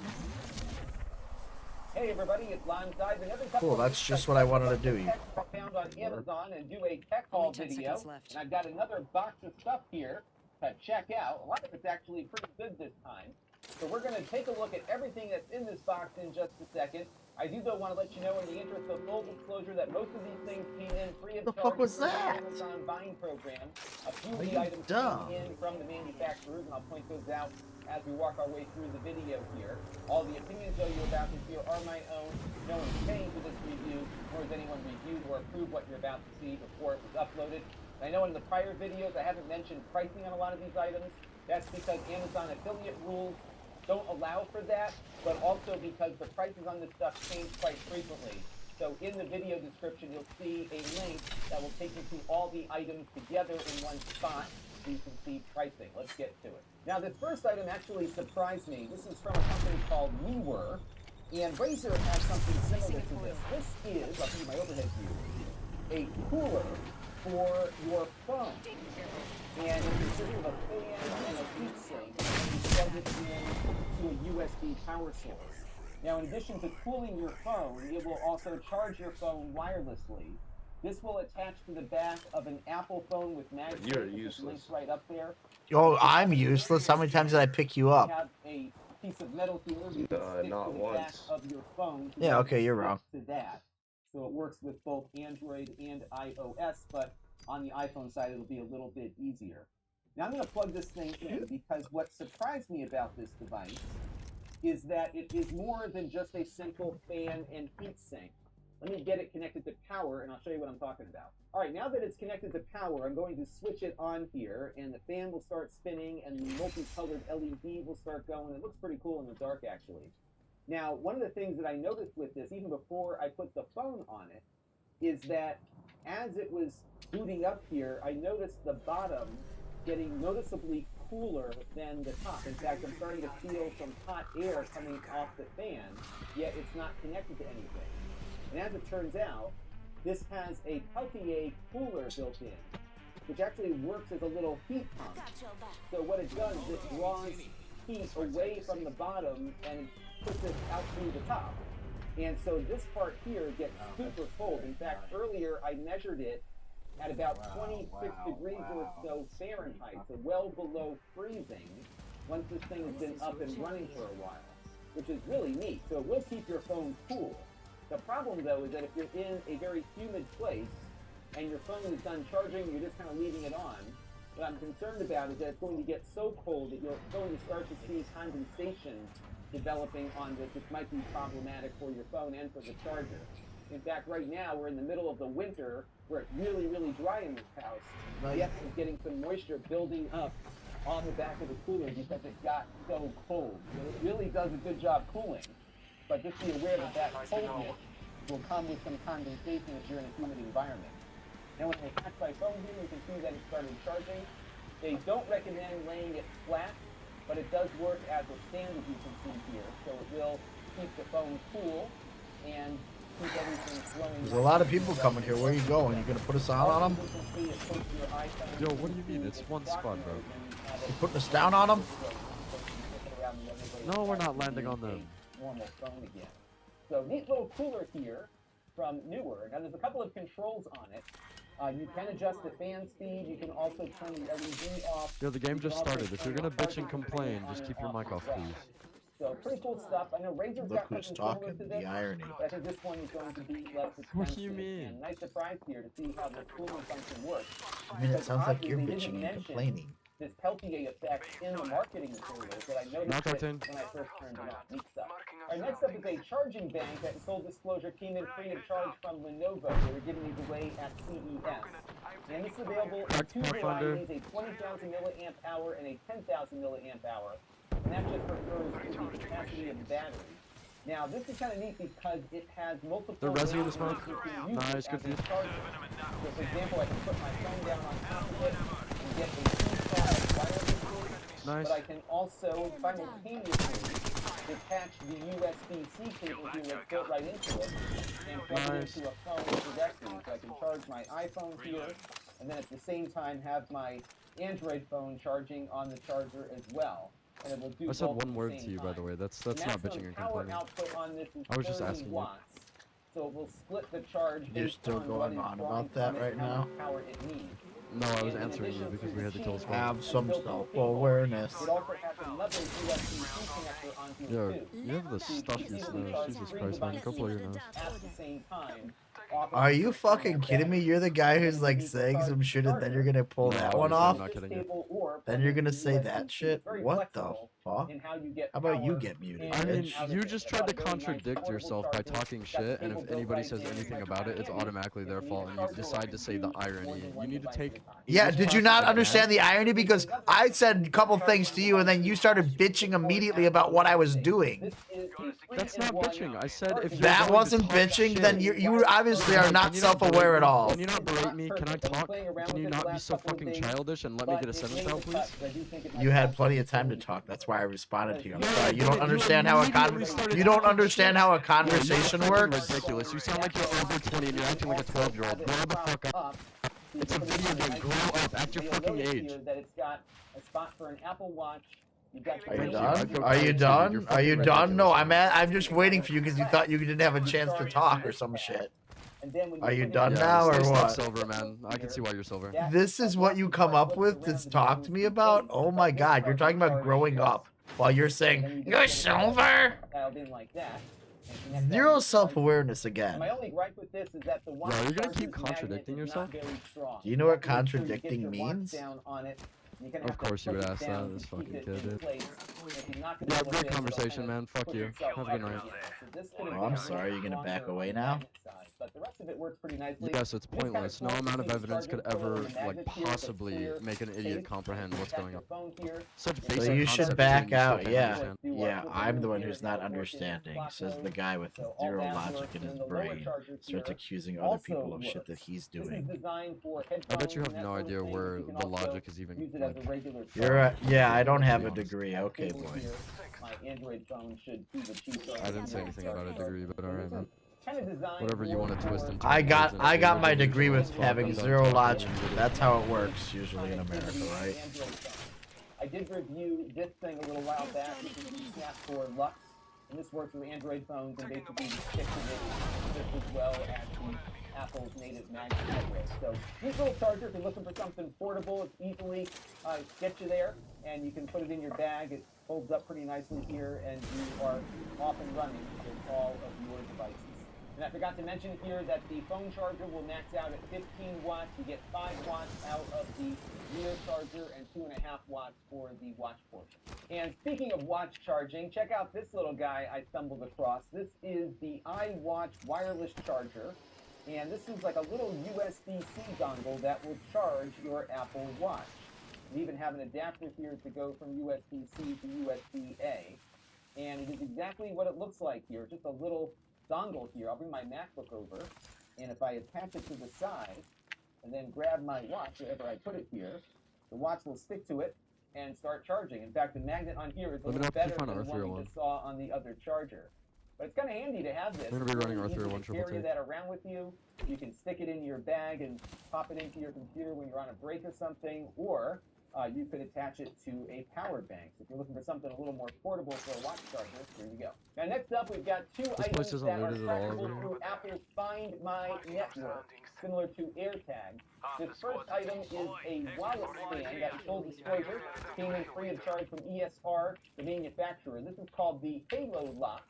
R: Hey everybody, it's Lon Sides. Another couple
F: Cool,
R: of
F: that's just what I wanted to do.
R: I found on Amazon and do a tech haul video. And I've got another box of stuff here to check out. A lot of it's actually pretty good this time. So we're going to take a look at everything that's in this box in just a second. I do though want to let you know in the interest of full disclosure that most of these things came in free of charge.
F: The fuck was
R: through the
F: that?
R: Amazon buying program. A few of
F: Are
R: the
F: you
R: items
F: dumb?
R: came in from the manufacturers, and I'll point those out as we walk our way through the video here. All the opinions though you're about to hear are my own. No one's paying for this review, nor has anyone reviewed or approved what you're about to see before it was uploaded. And I know in the prior videos I haven't mentioned pricing on a lot of these items. That's because Amazon affiliate rules don't allow for that, but also because the prices on this stuff change quite frequently. So in the video description, you'll see a link that will take you to all the items together in one spot so you can see pricing. Let's get to it. Now, this first item actually surprised me. This is from a company called WeWere, and Razer has something similar to this. This is, I'll give you my overhead view, a cooler for your phone. And it consists of a fan and a heat sink, and you plug it in to a USB power source. Now, in addition to cooling your phone, it will also charge your phone wirelessly. This will attach to the back of an Apple phone with MagSafe.
U: You're
R: It's
U: useless.
R: linked right up there.
F: Oh, I'm useless. How many times did I pick you
R: You
F: up?
R: have a piece of metal here you can stick
U: not
R: to the
U: once.
R: back of your phone. To
F: Yeah, okay, you're
R: stick
F: wrong.
R: To that. So it works with both Android and iOS, but on the iPhone side, it'll be a little bit easier. Now I'm going to plug this thing in because what surprised me about this device is that it is more than just a simple fan and heat sink. Let me get it connected to power, and I'll show you what I'm talking about. All right, now that it's connected to power, I'm going to switch it on here, and the fan will start spinning, and the multicolored LED will start going. It looks pretty cool in the dark, actually. Now, one of the things that I noticed with this, even before I put the phone on it, is that as it was booting up here, I noticed the bottom getting noticeably cooler than the top. In fact, I'm starting to feel some hot air coming off the fan, yet it's not connected to anything. And as it turns out, this has a Peltier cooler built in, which actually works as a little heat pump. So what it does is it draws heat away from the bottom and puts it out through the top. And so this part here gets super cold. In fact, earlier I measured it at about 26 degrees or so Fahrenheit, so well below freezing, once this thing has been up and running for a while, which is really neat. So it will keep your phone cool. The problem, though, is that if you're in a very humid place and your phone is done charging, you're just kind of leaving it on, what I'm concerned about is that it's going to get so cold that you're going to start to see condensation developing on this, which might be problematic for your phone and for the charger. In fact, right now, we're in the middle of the winter where it's really, really dry in this house.
F: Right.
R: Yet we're getting some moisture building up on the back of the cooler because it got so cold. So it really does a good job cooling. But just be aware that that coldness will come with some condensation if you're in a humid environment. Now when I attach my phone here, you can see that it started charging. They don't recommend laying it flat, but it does work as a stand, as you can see here. So it will keep the phone cool and keep everything flowing.
F: There's a lot of people coming here. Where are you going? You gonna put a sound on them?
L: Yo, what do you mean? It's one spot, bro.
F: You putting us down on them?
L: No, we're not landing on them.
R: Normal phone again. So neat little cooler here from Newer. Now there's a couple of controls on it. You can adjust the fan speed. You can also turn the LED off.
L: Yo, the game just started. If you're gonna bitch and complain, just keep your mic off, please.
R: So pretty cool stuff. I know Razer's
F: Look
R: got
F: who's
R: something similar
F: talking.
R: to this.
F: The irony.
R: But I think this one is going to be less expensive.
L: What do you mean?
R: And nice surprise here to see how the cooling function works.
F: I mean, it
R: Because
F: sounds like
R: oddly,
F: you're
R: they didn't
F: bitching and
R: mention
F: complaining.
R: this Peltier effect in the marketing materials that I noticed
L: Not
R: it
L: Octane.
R: when I first turned it on. Neat stuff. All right, next up is a charging bank that, in full disclosure, came in free of charge from Lenovo. They were giving these away at CES. And this is available in two varieties, a 20,000 milliamp hour and a 10,000 milliamp hour. And that just refers to the capacity of the battery. Now, this is kind of neat because it has multiple...
L: They're resing in the smoke.
R: Nice, good for you. So, for example, I can put my phone down on top of it and get a key wirelessly.
L: Nice.
R: But I can also simultaneously detach the USB-C cable here that's built right into it and plug it into a phone directly. So I can charge my iPhone here and then at the same time have my Android phone charging on the charger as well. And it will do
L: I said
R: both at
L: one
R: the
L: word
R: same
L: to you, by
R: time.
L: the way. That's
R: The
L: not
R: maximum
L: bitching and
R: power
L: complaining.
R: output on this is
L: I was just
R: 30
L: asking you.
R: watts. So it will split the charge
F: You're
R: based
F: still
R: on
F: going
R: what is
F: on
R: drawing
F: about that
R: from it
F: right
R: and how
F: now?
R: much power it needs.
L: No, I was
R: And in
L: answering you
R: addition
L: because
R: to
L: we
R: the
L: had to kill
R: key,
L: this one.
F: Have some
R: built-in
F: self-awareness.
R: It also has another USB-C connector on here
L: Yo,
R: too.
L: you have the stuffness nose. Jesus Christ, man. Go blow your nose.
R: At the same time.
F: Are you fucking kidding me? You're the guy who's like saying some shit and then you're gonna pull
L: No,
F: that one
L: I'm
F: off?
L: not kidding you.
F: Then you're gonna say that shit? What the fuck? How about you get muted,
L: I mean,
F: bitch?
L: you just tried to contradict yourself by talking shit, and if anybody says anything about it, it's automatically their fault, and you decide to say the irony. You need to take...
F: Yeah, did you not understand the irony? Because I said a couple things to you and then you started bitching immediately about what I was doing.
L: That's not bitching. I said if you're
F: That
L: going to
F: wasn't
L: talk
F: bitching,
L: shit-
F: then you obviously are not
L: Can you not
F: self-aware
L: berate
F: at
L: me?
F: all.
L: Can you not berate me? Can I talk? Can you not be so fucking childish and let me get a sentence out, please?
F: You had plenty of time to talk. That's why I responded to you. I'm sorry. You don't understand how a conversation works.
L: Ridiculous. You sound like you're over 20 and you're acting like a 12-year-old. Grow the fuck up. It's a video game. Grow up. Act your fucking age.
R: That it's got a spot for an Apple Watch, You've got
F: Are you
R: the
F: done? Are you done? Are you done? No, I'm just waiting for you because you thought you didn't have a chance to talk or some shit.
R: And then when
F: Are you
R: put it
F: done
R: in
F: now or
L: Stay
F: what?
L: silver, man. I can see why you're silver.
F: This is what you come up with to talk to me about? Oh my god, you're talking about growing up while you're saying, you're silver?
R: dialed in like that. and connect that
F: Zero
R: with the
F: self-awareness
R: And
F: again.
R: my only gripe with this is that the watch
L: Bro, you're gonna
R: charger's
L: keep contradicting
R: magnet is
L: yourself?
R: not very strong.
F: Do you know what
R: have to make sure you get
F: contradicting
R: your watch
F: means?
R: down on it. You're gonna
L: Of
R: have to
L: course you
R: push
L: would
R: it
L: ask
R: down
L: that,
R: to
L: this
R: keep
L: fucking
R: it
L: kid,
R: in
L: dude.
R: place. If you're not gonna
L: Yeah,
R: flip
L: great
R: it, it'll
L: conversation,
R: kind of
L: man. Fuck
R: put
L: you.
R: itself
L: Have a good
R: down
L: night.
R: again. So this could have
F: Oh, I'm
R: been
F: sorry, you're gonna back
R: stronger
F: away
R: on the
F: now?
R: magnet side, but the rest of it works pretty nicely.
L: Yes, it's
R: It is kinda
L: pointless. No
R: cool to
L: amount of
R: see the
L: evidence could
R: charging
L: ever,
R: port on the
L: like,
R: magnet here, so it's
L: possibly
R: clear
L: make an
R: case,
L: idiot comprehend
R: you
L: what's
R: attach
L: going
R: your
L: on.
R: phone here,
L: Such
R: and
F: So
L: basic
F: you
L: concepts
F: should
L: and
F: back
L: you still
F: out,
L: can't
F: yeah.
L: understand.
F: Yeah,
R: flip
F: I'm
R: through
F: the one
R: here,
F: who's
R: you
F: not
R: have it working
F: understanding,
R: clock
F: says the
R: mode.
F: guy with
R: So all
F: zero
R: that
F: logic
R: works,
F: in
R: and
F: his
R: then the lower
F: brain.
R: charger
F: Starts
R: here
F: accusing other
R: also
F: people of shit
R: works.
F: that he's
R: This is
F: doing.
R: designed for
L: I bet
R: headphones
L: you have
R: and that
L: no
R: sort of
L: idea
R: thing, but
L: where
R: you can
L: the
R: also
L: logic is even,
R: use it as
L: like,
R: a regular
F: You're
R: charge.
F: yeah, I don't
L: to
F: have
L: be
F: a
L: honest.
F: degree. Okay,
R: Cable
F: boy.
R: here. My Android phone should see the cheap
L: I didn't say anything about a degree, but alright, man.
R: kind of designed
L: Whatever you
R: more
L: want to twist
R: for
L: and turn words into,
F: I got
L: you're
F: my degree
L: delusional
F: with
L: as fuck.
F: having
L: I'm done
F: zero
L: talking to
F: logic.
L: you.
F: That's how it works usually in America, right?
R: Android phone. I did review this thing a little while back. This is the Snap for Lux, and this works with Android phones and basically you stick with it just as well as the Apple's native magnet network. So this little charger, if you're looking for something portable, it's easily get you there, and you can put it in your bag. It folds up pretty nicely here, and you are off and running with all of your devices. And I forgot to mention here that the phone charger will max out at 15 watts. You get 5 watts out of the rear charger and 2.5 watts for the watch portion. And speaking of watch charging, check out this little guy I stumbled across. This is the iWatch wireless charger. And this is like a little USB-C dongle that will charge your Apple Watch. We even have an adapter here to go from USB-C to USB-A. And it is exactly what it looks like here, just a little dongle here. I'll bring my MacBook over, and if I attach it to the side, and then grab my watch, wherever I put it here, the watch will stick to it and start charging. In fact, the magnet on here is a little better than the one we just saw on the other charger. But it's kind of handy to have this.
L: We're going to be running
R: It's really
L: R301
R: easy to
L: triple
R: carry
L: T.
R: that around with you. You can stick it in your bag and pop it into your computer when you're on a break or something, or you could attach it to a power bank. So if you're looking for something a little more portable for a watch charger, here you go. Now next up, we've got two
L: This place
R: items
L: isn't
R: that are
L: looted at all
R: trackable
L: over here.
R: through Apple's Find My network, similar to AirTag. This first item is a wallet stand that, full disclosure, came in free of charge from ESR, the manufacturer. This is called the Halo Lock.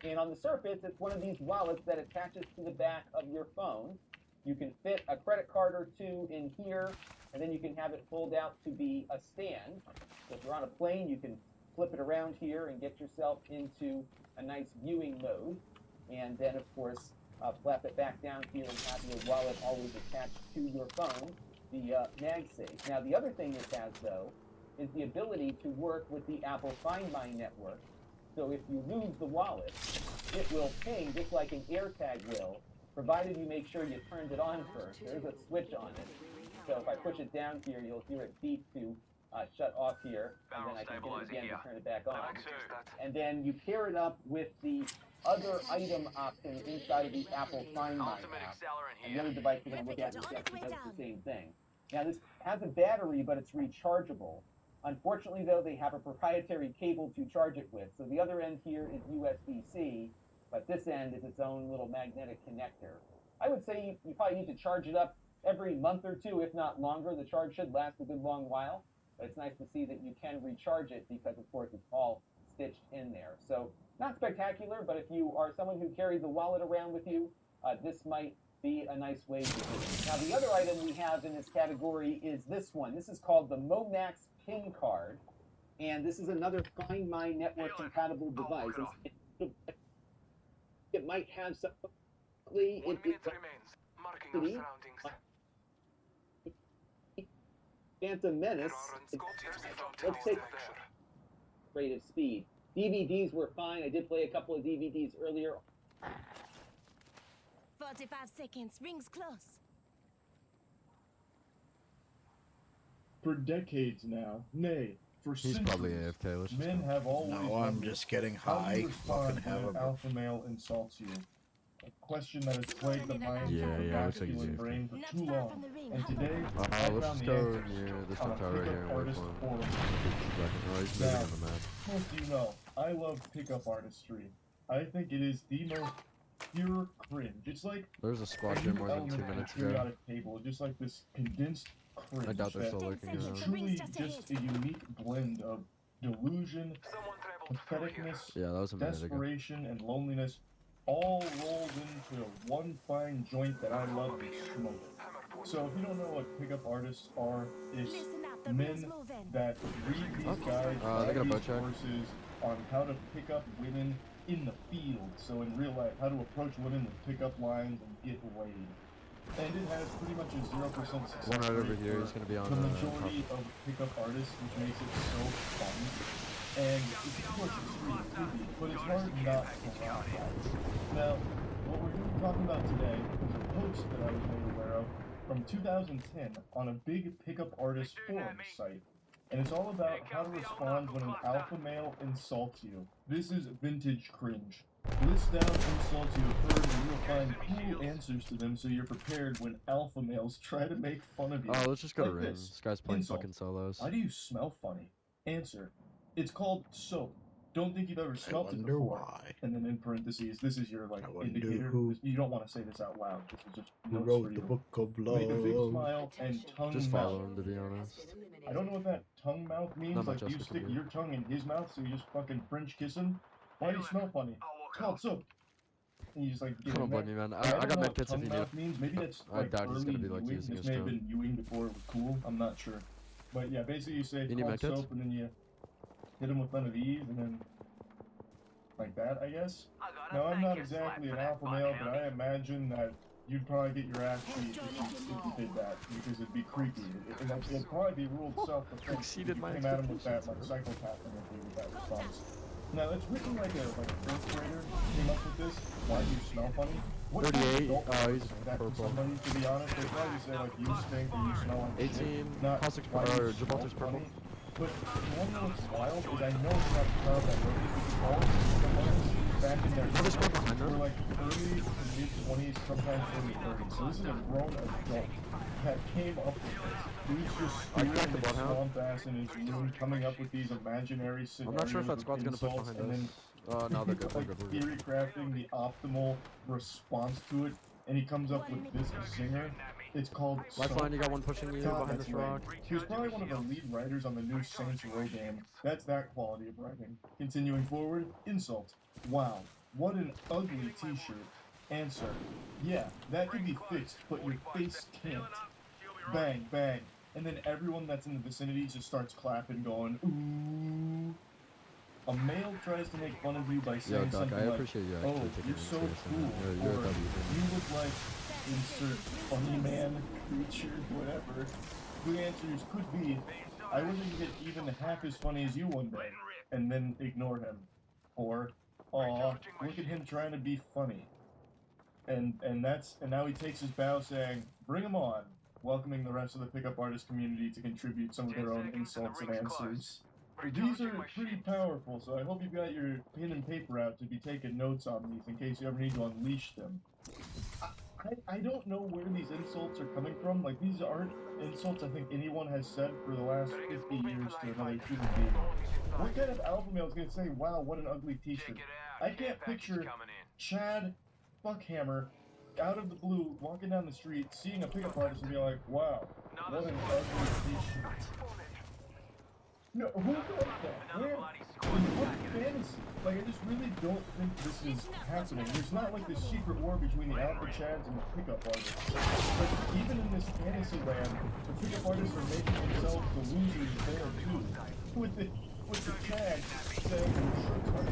R: And on the surface, it's one of these wallets that attaches to the back of your phone. You can fit a credit card or two in here, and then you can have it fold out to be a stand. So if you're on a plane, you can flip it around here and get yourself into a nice viewing mode. And then, of course, flap it back down here and have your wallet always attached to your phone, the MagSafe. Now, the other thing this has, though, is the ability to work with the Apple Find My network. So if you lose the wallet, it will ping just like an AirTag will, provided you make sure you turned it on first. There's a switch on it. So if I push it down here, you'll hear it beep to shut off here, and then I can hit it again to turn it back on. And then you pair it up with the other item option inside of the Apple Find My app. And the other device we're going to look at in a second does the same thing. Now this has a battery, but it's rechargeable. Unfortunately, though, they have a proprietary cable to charge it with. So the other end here is USB-C, but this end is its own little magnetic connector. I would say you probably need to charge it up every month or two, if not longer. The charge should last a good long while, but it's nice to see that you can recharge it because, of course, it's all stitched in there. So not spectacular, but if you are someone who carries a wallet around with you, this might be a nice way to do it. Now, the other item we have in this category is this one. This is called the Momax PIN card, and this is another Find My network compatible device. It might have some. Phantom Menace. Let's take rate of speed. DVDs were fine. I did play a couple of DVDs earlier.
O: 45 seconds. Rings close.
A: For decades now, nay, for
L: He's
A: centuries,
L: probably AFK. Let's just
A: men
L: go.
A: have always
F: No, I'm
A: wondered
F: just getting
A: how
F: high.
A: you respond
F: Fucking
A: when
F: have
A: an
F: a
A: alpha male insults you. a question that has plagued the mind
L: Yeah,
A: of the
L: yeah, looks like he's
A: masculine
L: AFK.
A: brain for too long. And today, I
L: Let's
A: found
L: just
A: the
L: go
A: answers
L: near this
A: on a
L: one tower right
A: pickup
L: here and wait
A: artist
L: for him.
A: forum.
L: Oh, he's moving
A: Now,
L: on the map.
A: most of you know, I love pickup artistry. I think it is the most pure cringe. It's like
L: There's a squad
A: a
L: here
A: new
L: more than
A: element
L: 2
A: in the
L: minutes ago.
A: periodic table, just like this condensed cringe.
L: I doubt they're still
A: that
L: lurking
A: is
L: around.
A: truly just a unique blend of delusion, patheticness,
L: Yeah, that was a minute ago.
A: desperation, and loneliness, all rolled into one fine joint that I love to smoke. So if you don't know what pickup artists are, it's men that read these guides,
L: they got a
A: these
L: boat check.
A: courses on how to pick up women in the field. So in real life, how to approach women with pickup lines and get laid. And it has pretty much a 0% success
L: One right over
A: rate
L: here.
A: for
L: He's gonna be on
A: the majority of pickup artists, which makes it so fun. And it's, of course, extremely creepy, but it's hard not to laugh at. Now, what we're going to be talking about today is a post that I was made aware of from 2010 on a big pickup artist forum site. And it's all about how to respond when an alpha male insults you. This is vintage cringe. List down insults you have heard and you'll find cool answers to them so you're prepared when alpha males try to make fun of you.
L: Oh, let's just go to
A: Like
L: ring. This guy's playing
A: Insult.
L: fucking solos.
A: Why do you smell funny? Answer. It's called soap. Don't think you've ever smelt it
F: wonder
A: before.
F: why.
A: And then in parentheses, this is your like
F: wonder
A: indicator.
F: who-
A: You don't want to say this out loud. This is just
F: Who
A: notes
F: wrote
A: for
F: the
A: you.
F: book of
A: Make a big
F: love?
A: smile and tongue
L: Just
A: mouth.
L: follow him, to be honest.
A: I don't know what that tongue mouth means.
L: Not
A: Like
L: much else
A: you
L: we can
A: stick
L: do.
A: your tongue in his mouth, so you just fucking French kiss him. Why do you smell funny? It's called soap. And you just like get
L: I don't
A: in
L: blame
A: there.
L: you, man.
A: I
L: I
A: don't
L: got
A: know
L: med
A: what
L: kits if
A: tongue
L: you need.
A: mouth means. Maybe that's
L: I
A: like
L: doubt he's
A: early
L: gonna be like
A: Ewing.
L: using
A: This
L: his
A: may have
L: tongue.
A: been Ewing before it was cool. I'm not sure. But yeah, basically you say
L: You
A: it's
L: need
A: called
L: med kits?
A: soap, and then you hit him with one of these, and then like that, I guess. Now I'm not exactly an alpha male, but I imagine that you'd probably get your ass beat if you did that, because it'd be creepy. It'd probably be ruled self-defense.
L: Exceeded my
A: Came at him with that like
L: expectations,
A: psychopath energy with that response. Now it's written like a fourth grader came up with this. Why do you smell funny? What
L: 38,
A: adult would
L: he's
A: say that to
L: purple.
A: somebody, to be honest? They'd probably say like you stink or you smell like
L: 18,
A: shit. Not
L: Caustic's
A: why do you
L: or Gibraltar's
A: smell
L: purple.
A: funny. But the one that's wild is I know it's not the crowd that wrote this, because all of the ones back in their
L: What is going behind
A: were
L: them?
A: like early to mid-20s, sometimes early 30s. So this is a grown adult that came up with this. Dude's just
L: I cracked
A: stewing
L: the
A: his
L: bloodhound.
A: swamp ass in his room, coming up with these imaginary
L: I'm
A: scenarios
L: not sure if that
A: with
L: squad's gonna push
A: insults,
L: behind
A: and
L: us. Oh, no, they're good. They're
A: like
L: good. We're good.
A: theory crafting the optimal response to it, and he comes up with this zinger. It's called
L: Lifeline, you got one pushing you
A: God,
L: behind
A: that's
L: this rock.
A: lame. He was probably one of the lead writers on the new Saints Row game. That's that quality of writing. Continuing forward, insult. Wow, what an ugly t-shirt. Answer. Yeah, that could be fixed, but your face can't. Bang, bang. And then everyone that's in the vicinity just starts clapping, going, ooh. A male tries to make fun of you by saying
L: Doc,
A: something
L: I
A: like,
L: appreciate you
A: oh,
L: actually taking
A: you're
L: it
A: so
L: seriously,
A: cool,
L: man. You're a
A: or
L: W.
A: you look like insert funny man, creature, whatever. The answers could be, I wouldn't get even half as funny as you one day, and then ignore him. Or, aw, look at him trying to be funny. And now he takes his bow saying, bring him on, welcoming the rest of the pickup artist community to contribute some of their own insults and answers. These are pretty powerful, so I hope you've got your pen and paper out to be taking notes on these in case you ever need to unleash them. I don't know where these insults are coming from. Like, these aren't insults I think anyone has said for the last 50 years to another human being. What kind of alpha male is going to say, wow, what an ugly t-shirt? I can't picture Chad Buckhammer out of the blue walking down the street, seeing a pickup artist and being like, wow, what an ugly t-shirt. No, who does that? Where? In what fantasy? Like, I just really don't think this is happening. There's not like this secret war between the alpha chads and the pickup artists. Like, even in this fantasy land, the pickup artists are making themselves the losers there too. With the chads saying your shirt's hard,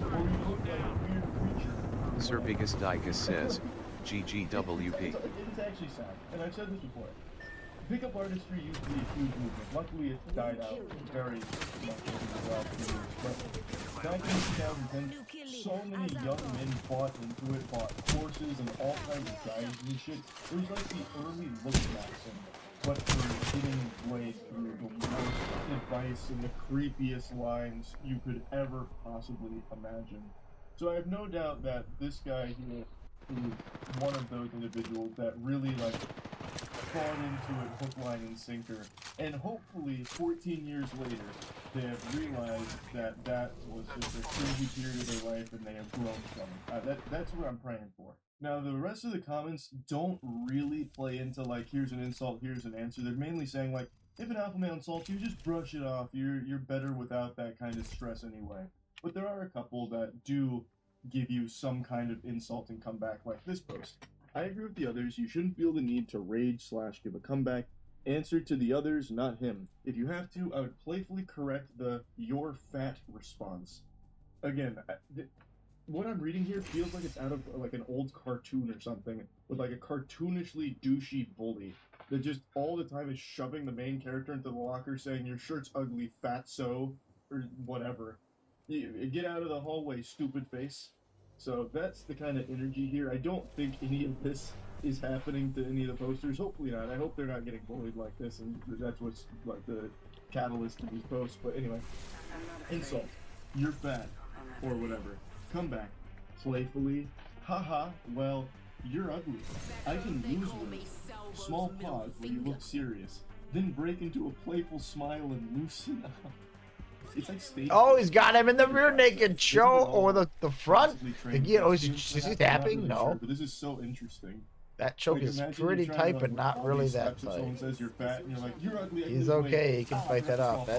A: or you look like a weird creature.
N: Sir Biggest Dicus says, GGWP.
A: It's actually sad, and I've said this before. Pickup artistry used to be a huge movement. Luckily, it died out very much over the last few years. But back in 2010, so many young men bought into it, bought courses and all kinds of guides and shit. It was like the early look maxim, but for getting laid through the worst advice and the creepiest lines you could ever possibly imagine. So I have no doubt that this guy here
I: is one of those individuals that really like bought into it hook, line, and sinker. And hopefully, 14 years later, they have realized that that was just a crazy period of their life and they have grown from it. That's what I'm praying for. Now, the rest of the comments don't really play into, like, here's an insult, here's an answer. They're mainly saying, like, if an alpha male insults you, just brush it off. You're better without that kind of stress anyway. But there are a couple that do give you some kind of insult and comeback, like this post. I agree with the others. You shouldn't feel the need to rage / give a comeback. Answer to the others, not him. If you have to, I would playfully correct the "you're fat" response. Again, what I'm reading here feels like it's out of like an old cartoon or something, with like a cartoonishly douchey bully that just all the time is shoving the main character into the locker saying your shirt's ugly, fatso, or whatever. Get out of the hallway, stupid face. So that's the kind of energy here. I don't think any of this is happening to any of the posters. Hopefully not. I hope they're not getting bullied like this, and that's what's like the catalyst to these posts. But anyway, insult, you're fat, or whatever. Come back, playfully, haha, well, you're ugly. I can lose weight. Small pause where you look serious, then break into a playful smile and loosen up. It's like stage.
F: Oh, he's got him in the rear naked show or the front. Is he tapping? No.
I: But this is so interesting.
F: That choke is pretty tight, but not really that tight.
I: Someone says you're fat, and you're like, you're ugly.
F: He's okay. He can fight that off.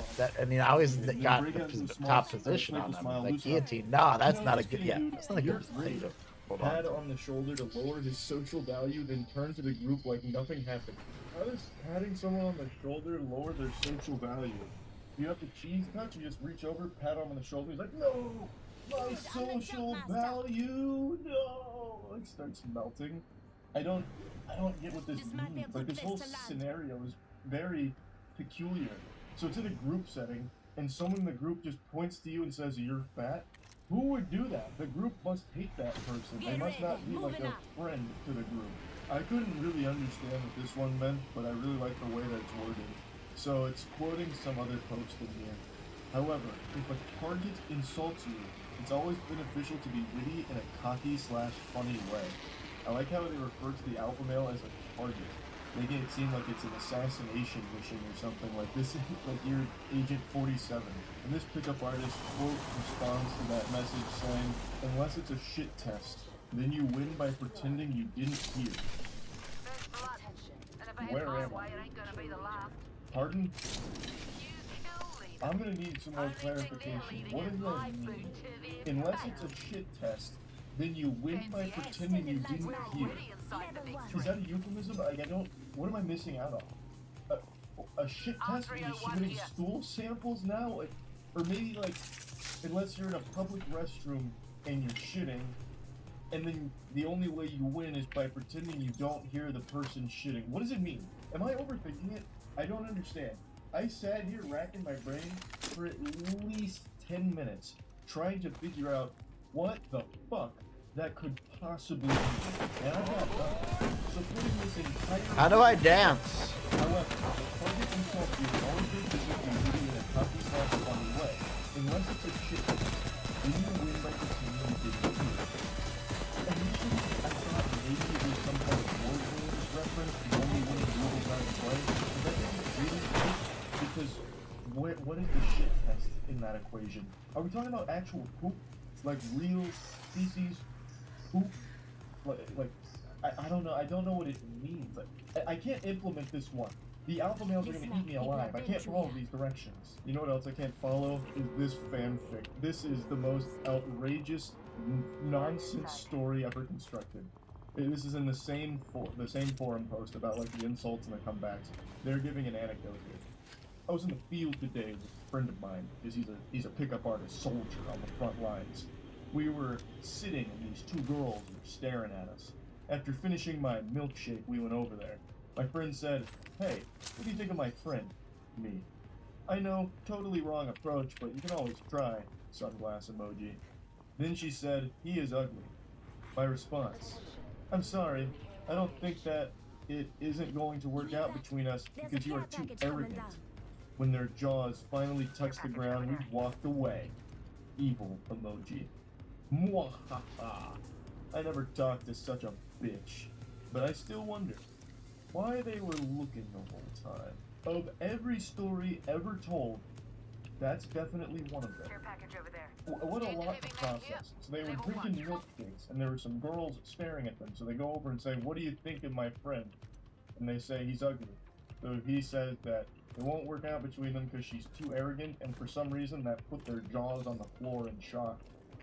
F: I mean, now he's got the top position on him. Like guillotine. No, that's not a good. Yeah, that's not a good thing to hold on.
I: Pat on the shoulder to lower his social value, then turn to the group like nothing happened. How does patting someone on the shoulder lower their social value? You have to cheese touch, you just reach over, pat him on the shoulder, he's like, no, my social value, no, it starts melting. I don't get what this means. Like, this whole scenario is very peculiar. So it's in a group setting, and someone in the group just points to you and says, you're fat? Who would do that? The group must hate that person. They must not be like a friend to the group. I couldn't really understand what this one meant, but I really like the way that it's worded. So it's quoting some other post in here. However, if a target insults you, it's always beneficial to be witty in a cocky / funny way. I like how they refer to the alpha male as a target, making it seem like it's an assassination mission or something like this. Like you're Agent 47. And this pickup artist quote responds to that message saying, "Unless it's a shit test, then you win by pretending you didn't hear." Where am I? Pardon? I'm gonna need some more clarification. What does that mean? Unless it's a shit test, then you win by pretending you didn't hear. Is that a euphemism? I don't. What am I missing out on? A shit test? Are you submitting stool samples now? Like, or maybe like, unless you're in a public restroom and you're shitting, and then the only way you win is by pretending you don't hear the person shitting. What does it mean? Am I overthinking it? I don't understand. I sat here racking my brain for at least 10 minutes trying to figure out what the fuck that could possibly be. And I got nothing. So putting this entire...
F: How do I dance?
I: However, the target insult is always been physically witty in a cocky / funny way. Unless it's a shit, then you win by pretending you didn't hear. Initially, I thought maybe it was some kind of War Games reference, the only way to Google how to play. But that didn't really fit, because what is the shit test in that equation? Are we talking about actual poop? Like real species poop? Like I don't know. I don't know what it means. I can't implement this one. The alpha males are going to eat me alive. I can't follow these directions. You know what else I can't follow? Is this fanfic. This is the most outrageous nonsense story ever constructed. This is in the same forum post about like the insults and the comebacks. They're giving an anecdote here. I was in the field today with a friend of mine because he's a pickup artist soldier on the front lines. We were sitting and these two girls were staring at us. After finishing my milkshake, we went over there. My friend said, "Hey, what do you think of my friend?" Me. "I know, totally wrong approach, but you can always try." Sunglass emoji. Then she said, "He is ugly." My response: "I'm sorry, I don't think that it isn't going to work out between us because you are too arrogant." When their jaws finally touched the ground, we walked away. Evil emoji. Mwahaha. I never talked to such a bitch. But I still wonder why they were looking the whole time. Of every story ever told, that's definitely one of them.
B: Care package over there.
I: What a lot to process. So they were drinking milkshakes, and there were some girls staring at them. So they go over and say, "What do you think of my friend?" And they say, "He's ugly." So he says that it won't work out between them because she's too arrogant, and for some reason that put their jaws on the floor in shock.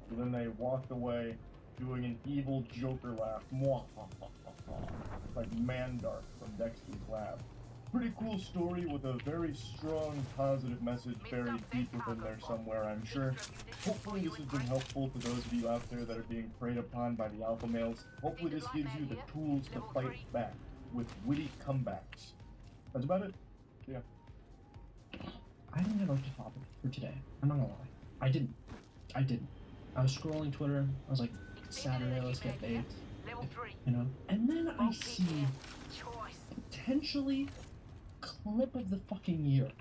I: So then they walked away, doing an evil Joker laugh, like Mandark from Dexter's Lab. Pretty cool story with a very strong positive message buried deep within there somewhere, I'm sure. Hopefully this has been helpful to those of you out there that are being preyed upon by the alpha males. Hopefully this gives you the tools to fight back with witty comebacks. That's about it. Yeah.
G: I didn't have a topic for today. I'm not gonna lie. I didn't. I was scrolling Twitter. I was like, Saturday, let's get baked. You know? And then I see potentially clip of the fucking year.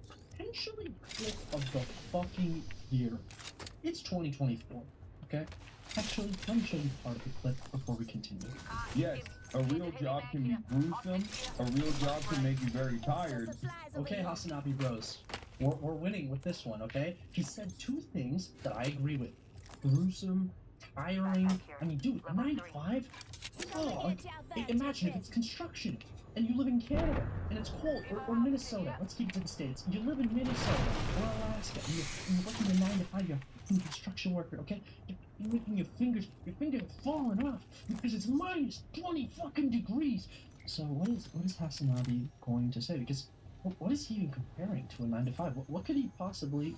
G: Potentially clip of the fucking year. It's 2024, okay? Actually, let me show you part of the clip before we continue.
I: Yes, a real job can be gruesome. A real job can make you very tired.
G: Okay, Hasanabi bros. We're winning with this one, okay? He said two things that I agree with. Gruesome, tiring. I mean, dude, 9 to 5? Oh, like, imagine if it's construction and you live in Canada and it's cold, or Minnesota. Let's keep it to the States. You live in Minnesota or Alaska and you're working a 9 to 5, you're a construction worker, okay? You're making your fingers are falling off because it's minus 20 fucking degrees. So what is Hasanabi going to say? Because what is he even comparing to a 9 to 5? What could he possibly?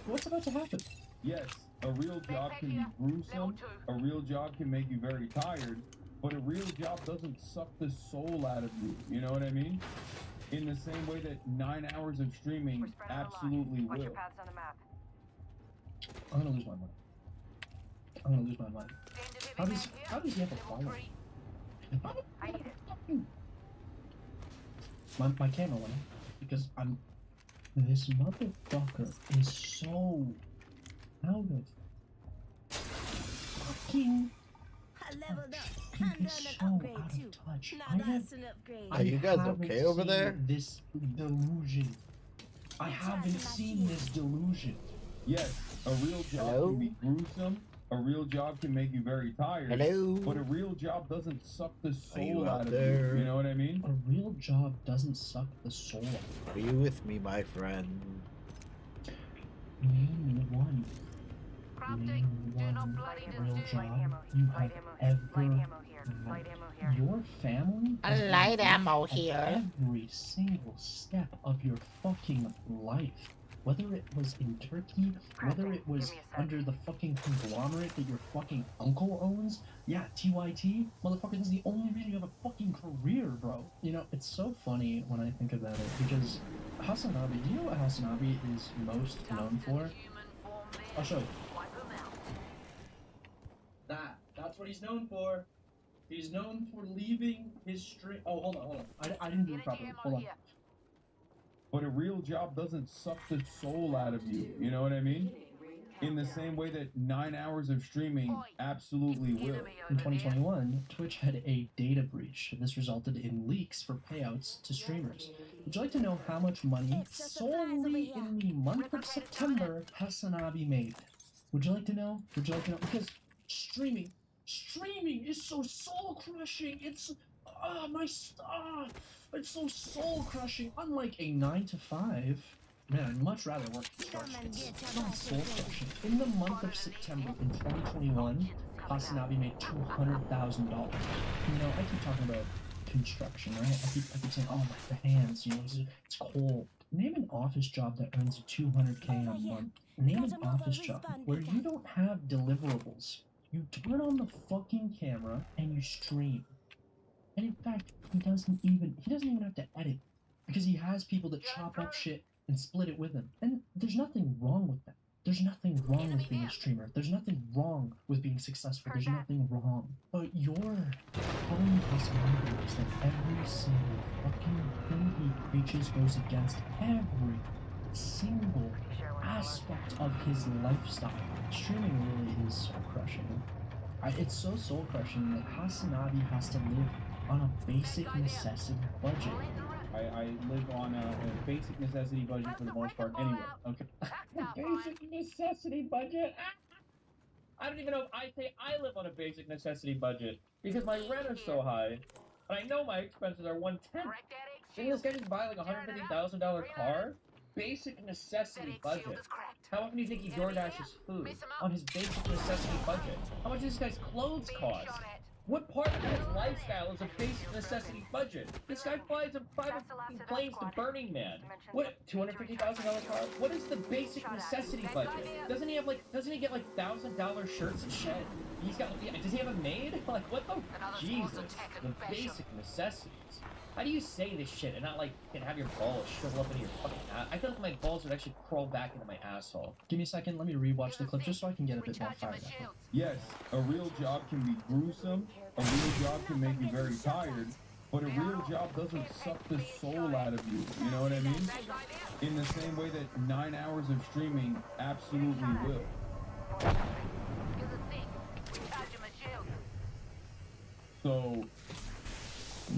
G: What's about to happen?
I: Yes, a real job can be gruesome. A real job can make you very tired. But a real job doesn't suck the soul out of you. You know what I mean? In the same way that 9 hours of streaming absolutely will.
B: Watch your paths on the map.
G: I'm gonna lose my mind. How does he have a following?
B: I need it.
G: My camera went out because this motherfucker is so out of fucking.
V: I leveled up.
G: He
V: And
G: is
V: done
G: so
V: an
G: out
V: upgrade
G: of
V: too.
G: touch.
V: Now
G: I
V: that's an upgrade.
F: Are you guys
G: haven't
F: okay over
G: seen
F: there?
G: This delusion. I haven't seen this delusion.
I: Yes, a real job
F: Hello?
I: can be gruesome. A real job can make you very tired.
F: Hello?
I: But a real job doesn't suck the
F: Are you
I: soul
F: out
I: out of
F: there?
I: you. You know what I mean?
G: A real job doesn't suck the soul out.
F: Are you with me, my friend?
G: Name one real job you have ever had. Your family
V: A
G: has been
V: light
G: with
V: ammo
G: at
V: here.
G: every single step of your fucking life. Whether it was in Turkey, whether it was under the fucking conglomerate that your fucking uncle owns. Yeah, TYT, motherfucker, this is the only reason you have a fucking career, bro. You know, it's so funny when I think about it, because Hasanabi, do you know what Hasanabi is most known for? I'll show you. That's what he's known for. He's known for leaving his stream. Oh, hold on. I didn't do it properly. Hold on.
I: But a real job doesn't suck the soul out of you. You know what I mean? In the same way that 9 hours of streaming absolutely will.
G: In 2021, Twitch had a data breach. This resulted in leaks for payouts to streamers. Would you like to know how much money solely in the month of September Hasanabi made? Would you like to know? Because streaming is so soul crushing. It's it's so soul crushing. Unlike a 9 to 5, man, I'd much rather work construction. It's not soul crushing. In the month of September in 2021, Hasanabi made $200,000. You know, I keep talking about construction, right? I keep saying, oh, the hands, you know, it's cold. Name an office job that earns you $200K a month. Name an office job where you don't have deliverables. You turn on the fucking camera and you stream. And in fact, he doesn't even have to edit, because he has people that chop up shit and split it with him. And there's nothing wrong with that. There's nothing wrong with being a streamer. There's nothing wrong with being successful. There's nothing wrong. But you're telling Hasanabi that every single fucking thing he preaches goes against every single aspect of his lifestyle. Streaming really is so crushing. It's so soul crushing that Hasanabi has to live on a basic necessity budget.
T: I live on a basic necessity budget for the most part anyway. Okay. Basic necessity budget? I don't even know if I say I live on a basic necessity budget because my rent is so high, and I know my expenses are 1/10. Didn't this guy just buy like a $150,000 car? Basic necessity budget. How often do you think he DoorDashes food on his basic necessity budget? How much does this guy's clothes cost? What part of his lifestyle is a basic necessity budget? This guy flies in private planes to Burning Man. What, $250,000 car? What is the basic necessity budget? Doesn't he get like $1,000 shirts and shit? Does he have a maid? Like, what the? Jesus. The basic necessities. How do you say this shit and not like have your balls shrivel up into your fucking ass? I feel like my balls would actually crawl back into my asshole.
G: Give me a second, let me rewatch the clip just so I can get a bit more fired up.
T: Yes, a real job can be gruesome, a real job can make you very tired, but a real job doesn't suck the soul out of you, you know what I mean? In the same way that 9 hours of streaming absolutely will. So...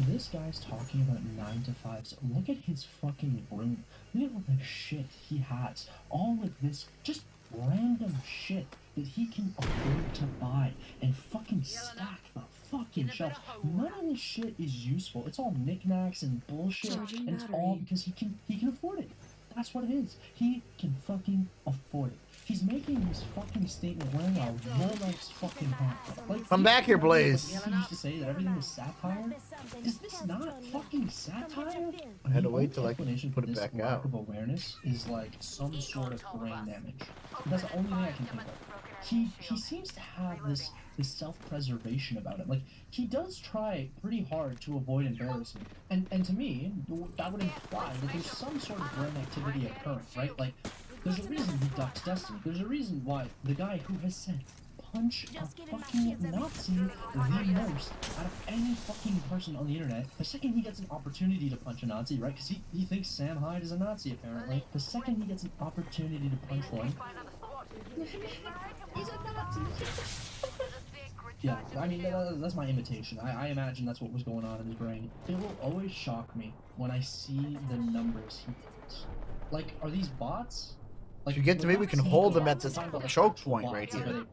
G: This guy's talking about 9 to 5s. Look at his fucking room. Look at all the shit he has. All of this just random shit that he can afford to buy and fucking stack the fucking shelves. None of this shit is useful. It's all knickknacks and bullshit, and it's all because he can afford it. That's what it is. He can fucking afford it. He's making this fucking statement wearing a Rolex fucking hat. Like,
F: Come back here, Blaze.
G: He used to say that everything was satire. Is this not fucking satire?
F: I had to wait till I could put it back out.
G: Awareness is like some sort of brain damage. That's the only thing I can think of. He seems to have this self-preservation about it. Like, he does try pretty hard to avoid embarrassment. And to me, that would imply that there's some sort of brain activity occurring, right? Like, there's a reason he ducks Destiny. There's a reason why the guy who has said punch a fucking Nazi the most out of any fucking person on the internet, the second he gets an opportunity to punch a Nazi, right? Because he thinks Sam Hyde is a Nazi, apparently. The second he gets an opportunity to punch one, he's a Nazi. Yeah, I mean, that's my imitation. I imagine that's what was going on in his brain. It will always shock me when I see the numbers he gets. Like, are these bots?
F: If you get to me, we can hold them at this choke point right here. We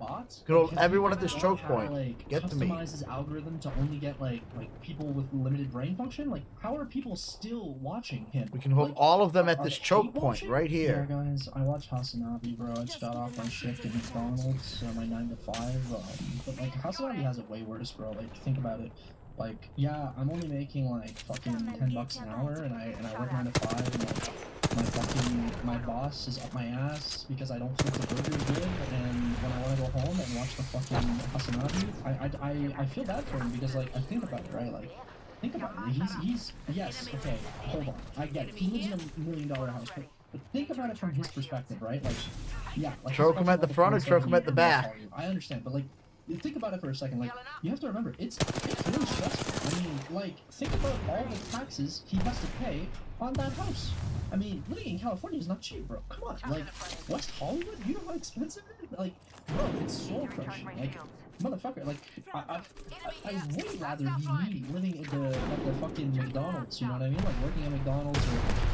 F: can hold everyone at this choke point. Get to me.
G: Customize his algorithm to only get like people with limited brain function. Like, how are people still watching him?
F: We can hold all of them at this choke point right here.
G: Yeah, guys, I watch Hasanabi, bro. I just got off my shift at McDonald's, my 9 to 5. But like, Hasanabi has it way worse, bro. Like, think about it. Like, yeah, I'm only making like fucking $10 an hour, and I work 9 to 5, and like, my boss is up my ass because I don't think the burger's good, and when I want to go home and watch the fucking Hasanabi, I feel bad for him because, like, I think about it, right? Like, think about it. He's yes, okay, hold on, I get it. He lives in a $1 million house, but think about it from his perspective, right? Like, yeah, like,
F: choke him at the front or choke him at the back.
G: I understand, but like, think about it for a second. Like, you have to remember, it's really stressful. I mean, like, think about all the taxes he has to pay on that house. I mean, living in California is not cheap, bro. Come on, like, West Hollywood, you know how expensive it is? Like, bro, it's soul crushing. Like, motherfucker, like, I'd way rather be me living at the fucking McDonald's, you know what I mean? Like, working at McDonald's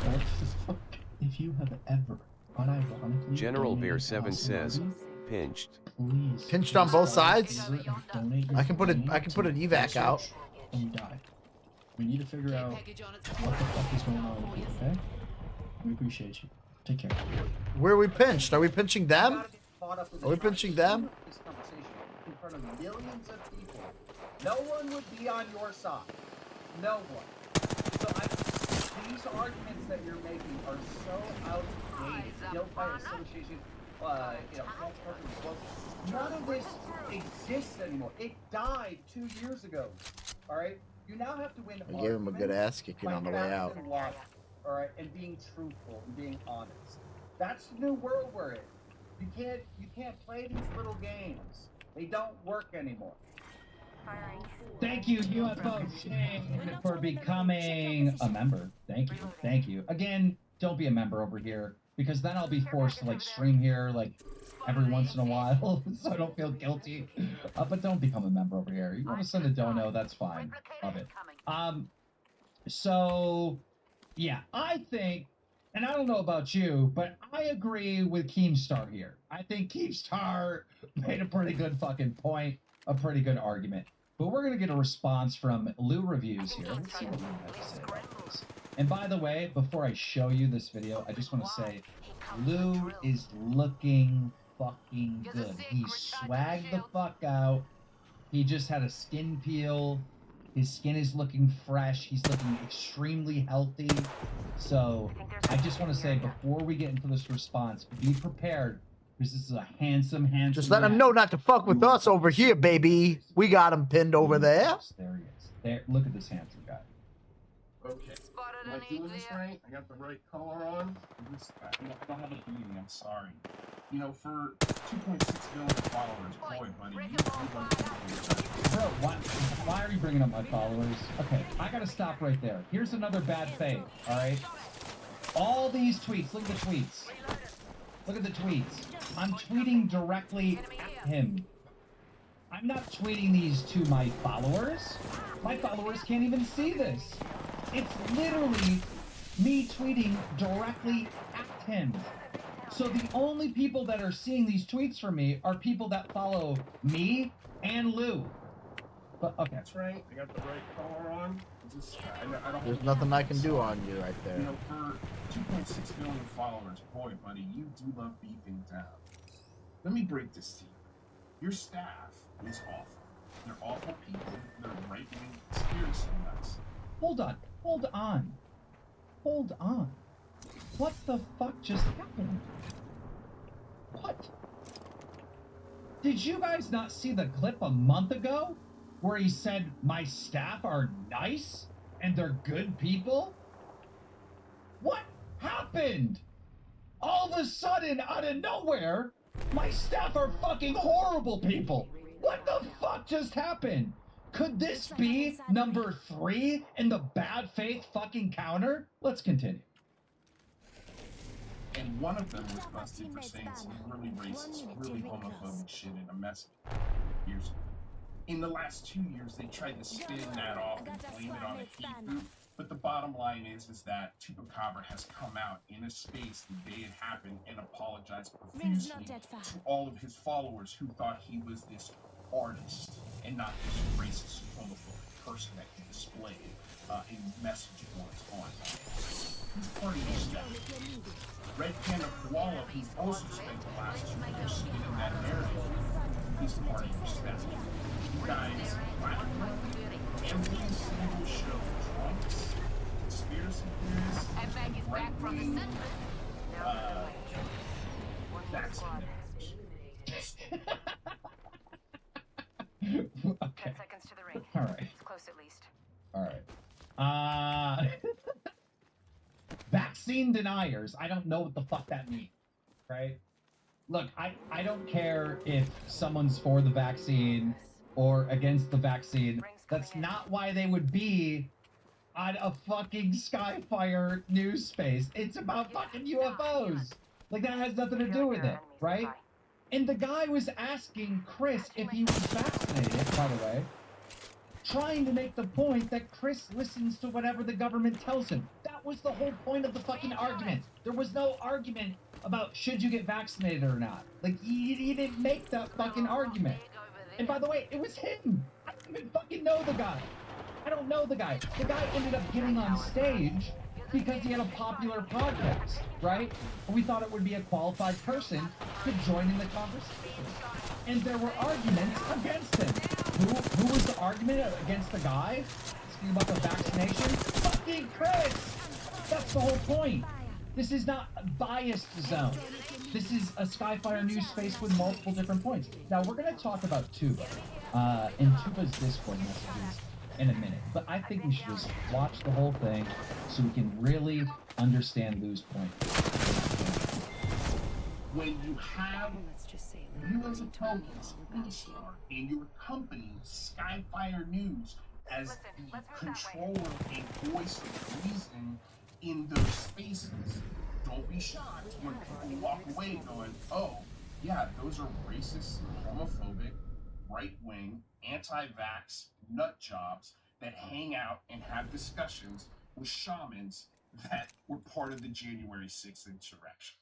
G: or if you have ever, unironically,
N: General Bear 7 says, pinched.
G: Please.
F: Pinched on both sides? I can put an evac out.
G: And you die. We need to figure out what the fuck is going on with you, okay? We appreciate you. Take care.
F: Where are we pinched? Are we pinching them? Are we pinching them?
R: This conversation in front of millions of people. No one would be on your side. No one. So these arguments that you're making are so outdated. Guilt by association. None of this exists anymore. It died 2 years ago. All right. You now have to win.
F: I gave him a good ass kicking on the way out.
R: All right, and being truthful and being honest. That's the new world we're in. You can't play these little games. They don't work anymore.
J: Thank you, UFO Shane, for becoming a member. Thank you. Again, don't be a member over here. because then I'll be forced to like stream here like every once in a while, so I don't feel guilty. But don't become a member over here. You want to send a dono, that's fine. Love it. So yeah, I think, and I don't know about you, but I agree with Keemstar here. I think Keemstar made a pretty good fucking point, a pretty good argument. But we're gonna get a response from Lou Reviews here. Let's see what Lou has to say about this. And by the way, before I show you this video, I just want to say, Lou is looking fucking good. He swagged the fuck out. He just had a skin peel. His skin is looking fresh. He's looking extremely healthy. So I just want to say, before we get into this response, be prepared, because this is a handsome
F: Just let him know not to fuck with us over here, baby. We got him pinned over there.
J: There he is. There, look at this handsome guy.
G: Okay. Am I doing this right? I got the right color on? I don't have a beanie, I'm sorry. You know, for 2.6 million followers, boy, buddy, you
J: Bro, why are you bringing up my followers? Okay, I gotta stop right there. Here's another bad faith, alright? All these tweets, look at the tweets. Look at the tweets. I'm tweeting directly at him. I'm not tweeting these to my followers. My followers can't even see this. It's literally me tweeting directly at him. So the only people that are seeing these tweets from me are people that follow me and Lou. But okay.
G: That's right. I got the right color on. I don't
F: There's nothing I can do on you right there.
G: You know, for 2.6 million followers, boy, buddy, you do love beefing down. Let me break this to you. Your staff is awful. They're awful people. They're right-wing conspiracy nuts.
J: Hold on. Hold on. Hold on. What the fuck just happened? What? Did you guys not see the clip a month ago where he said my staff are nice and they're good people? What happened? All of a sudden, out of nowhere, my staff are fucking horrible people. What the fuck just happened? Could this be number 3 in the bad faith fucking counter? Let's continue.
G: And one of them was busted for saying some really racist, really homophobic shit in a message years ago. In the last 2 years, they tried to spin that off and blame it on a hate group. But the bottom line is that Chupacabra has come out in a space the day it happened and apologized profusely to all of his followers who thought he was this artist and not this racist, homophobic person that he displayed in message boards on. He's part of your staff. Red Panda Koala, who's also spent the last 2 years spinning that narrative, he's part of your staff. You guys laugh every single show. Trunks, conspiracy theories, right-wing, that's
E: Okay. 10 seconds to the ring.
J: All right.
E: It's close at least.
J: All right. Vaccine deniers. I don't know what the fuck that means, right? Look, I don't care if someone's for the vaccine or against the vaccine. That's not why they would be on a fucking Skyfire news space. It's about fucking UFOs. Like, that has nothing to do with it, right? And the guy was asking Chris if he was vaccinated, by the way, trying to make the point that Chris listens to whatever the government tells him. That was the whole point of the fucking argument. There was no argument about should you get vaccinated or not. Like, he didn't make that fucking argument. And by the way, it was him. I don't even fucking know the guy. I don't know the guy. The guy ended up getting on stage because he had a popular podcast, right? And we thought it would be a qualified person to join in the conversation. And there were arguments against him. Who was the argument against the guy? Speaking about the vaccination? Fucking Chris! That's the whole point. This is not a biased zone. This is a Skyfire news space with multiple different points. Now, we're going to talk about Tuba and Tuba's Discord messages in a minute. But I think we should just watch the whole thing so we can really understand Lou's point.
G: When you have you as a company, and your company, Skyfire News, as the controller and voice of reason in those spaces,
P: don't be shocked when people walk away going, oh, yeah, those are racist, homophobic, right-wing, anti-vax nut jobs that hang out and have discussions with shamans that were part of the January 6th insurrection.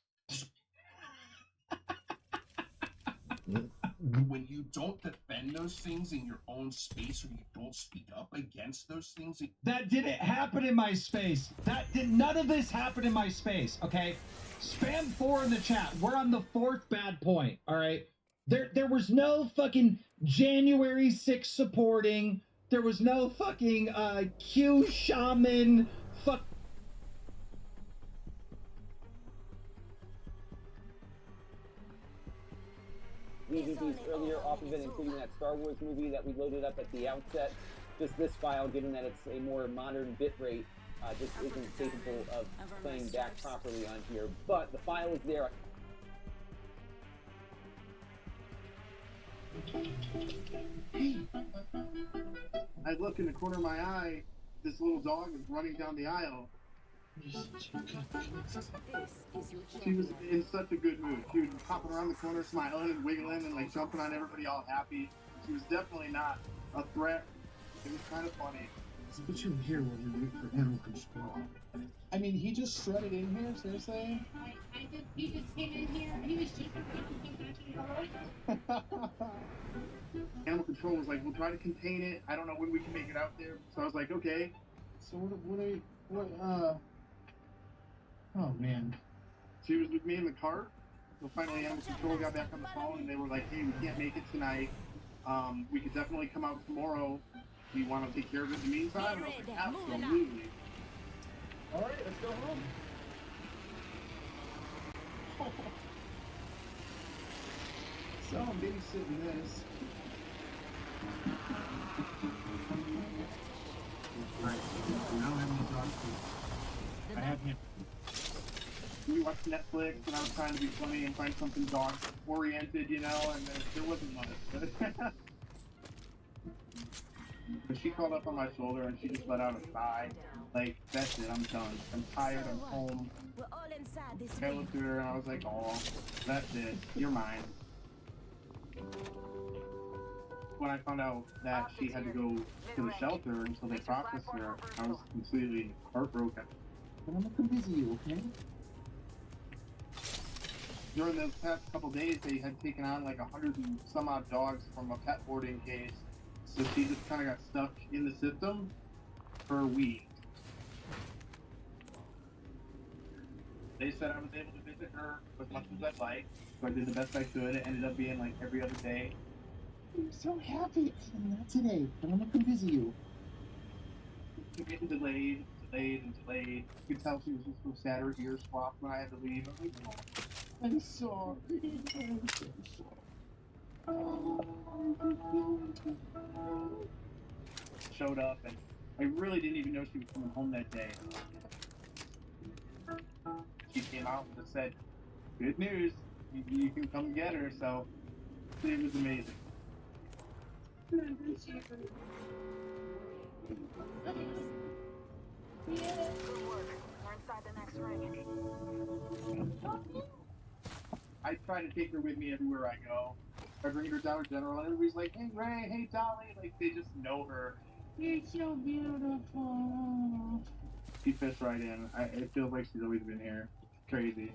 P: When you don't defend those things in your own space, or you don't speak up against those things,
J: That didn't happen in my space. None of this happened in my space, okay? Spam 4 in the chat. We're on the 4th bad point, all right? There was no fucking January 6th supporting. There was no fucking Q shaman fuck.
R: DVDs earlier off of it, including that Star Wars movie that we loaded up at the outset. Just this file, given that it's a more modern bitrate, just isn't capable of playing back properly on here. But the file is there.
S: I look in the corner of my eye, this little dog is running down the aisle. She was in such a good mood. She was hopping around the corner, smiling and wiggling and like jumping on everybody all happy. She was definitely not a threat. It was kind of funny.
W: Especially here when you wait for animal control. I mean, he just shredded in here, seriously?
D: He just came in here, he was just
S: Animal control was like, we'll try to contain it. I don't know when we can make it out there. So I was like, okay.
W: So oh man.
S: She was with me in the car. So finally animal control got back on the phone and they were like, hey, we can't make it tonight. We could definitely come out tomorrow. Do you want to take care of it in the meantime? And I was like, absolutely.
A: All right, let's go home.
W: So I'm babysitting this.
S: Alright, I don't have any dog food. I have him. We watched Netflix and I was trying to be funny and find something dog oriented, you know, and there wasn't much. But she crawled up on my shoulder and she just let out a sigh. Like, that's it, I'm done. I'm tired, I'm home.
V: We're all inside this
S: I looked at her and I was like, oh, that's it, you're mine. When I found out that she had to go to the shelter until they processed her, I was completely heartbroken.
W: But I'm looking busy, okay?
S: During those past couple days, they had taken on like 100 and some odd dogs from a pet boarding case. So she just kind of got stuck in the system for a week. They said I was able to visit her as much as I'd like, so I did the best I could. It ended up being like every other day.
W: I'm so happy. Not today, but I'm looking busy.
S: Getting delayed. You could tell she was just so sad, her ears swapped when I had to leave. I'm like, oh, I'm sorry. I'm so sorry. Showed up and I really didn't even know she was coming home that day. She came out and just said, good news, you can come get her, so it was amazing.
B: Good work. We're inside the next ring.
S: I try to take her with me everywhere I go. I bring her to Dollar General and everybody's like, hey Ray, hey Dolly, like they just know her. You're so beautiful. She fits right in. It feels like she's always been here. Crazy.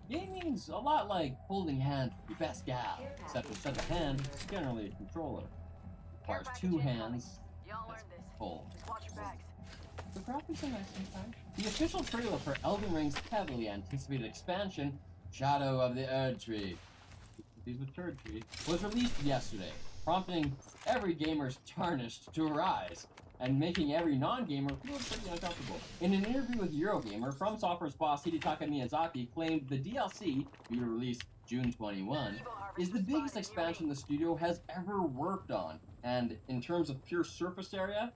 X: Gaming's a lot like holding hands with your best gal, except instead of a hand, it's generally a controller. Requires two hands. That's full. The graphics are nice sometimes. The official trailer for Elden Ring's heavily anticipated expansion, Shadow of the Erdtree, was released yesterday, prompting every gamer's tarnished to arise, and making every non-gamer feel pretty uncomfortable. In an interview with Eurogamer, From Software's boss Hidetaka Miyazaki claimed the DLC, due to release June 21, is the biggest expansion the studio has ever worked on, and in terms of pure surface area,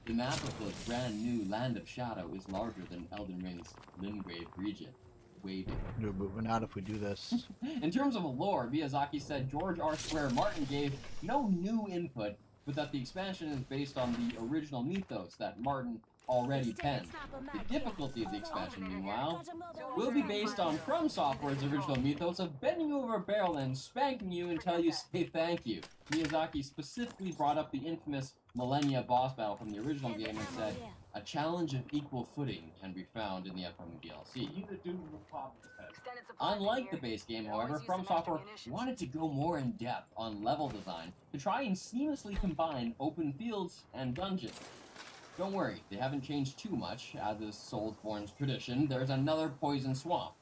X: the map of the brand new Land of Shadow is larger than Elden Ring's Limgrave region. waving.
F: We're moving out if we do this.
X: In terms of lore, Miyazaki said George R. Square Martin gave no new input, but that the expansion is based on the original mythos that Martin already penned. The difficulty of the expansion, meanwhile, will be based on From Software's original mythos of bending you over a barrel and spanking you until you say thank you. Miyazaki specifically brought up the infamous Millennia boss battle from the original game and said, "A challenge of equal footing can be found in the upcoming DLC." Unlike the base game, however, From Software wanted to go more in depth on level design to try and seamlessly combine open fields and dungeons. Don't worry, they haven't changed too much. As is Soulsborne's tradition, there's another poison swamp.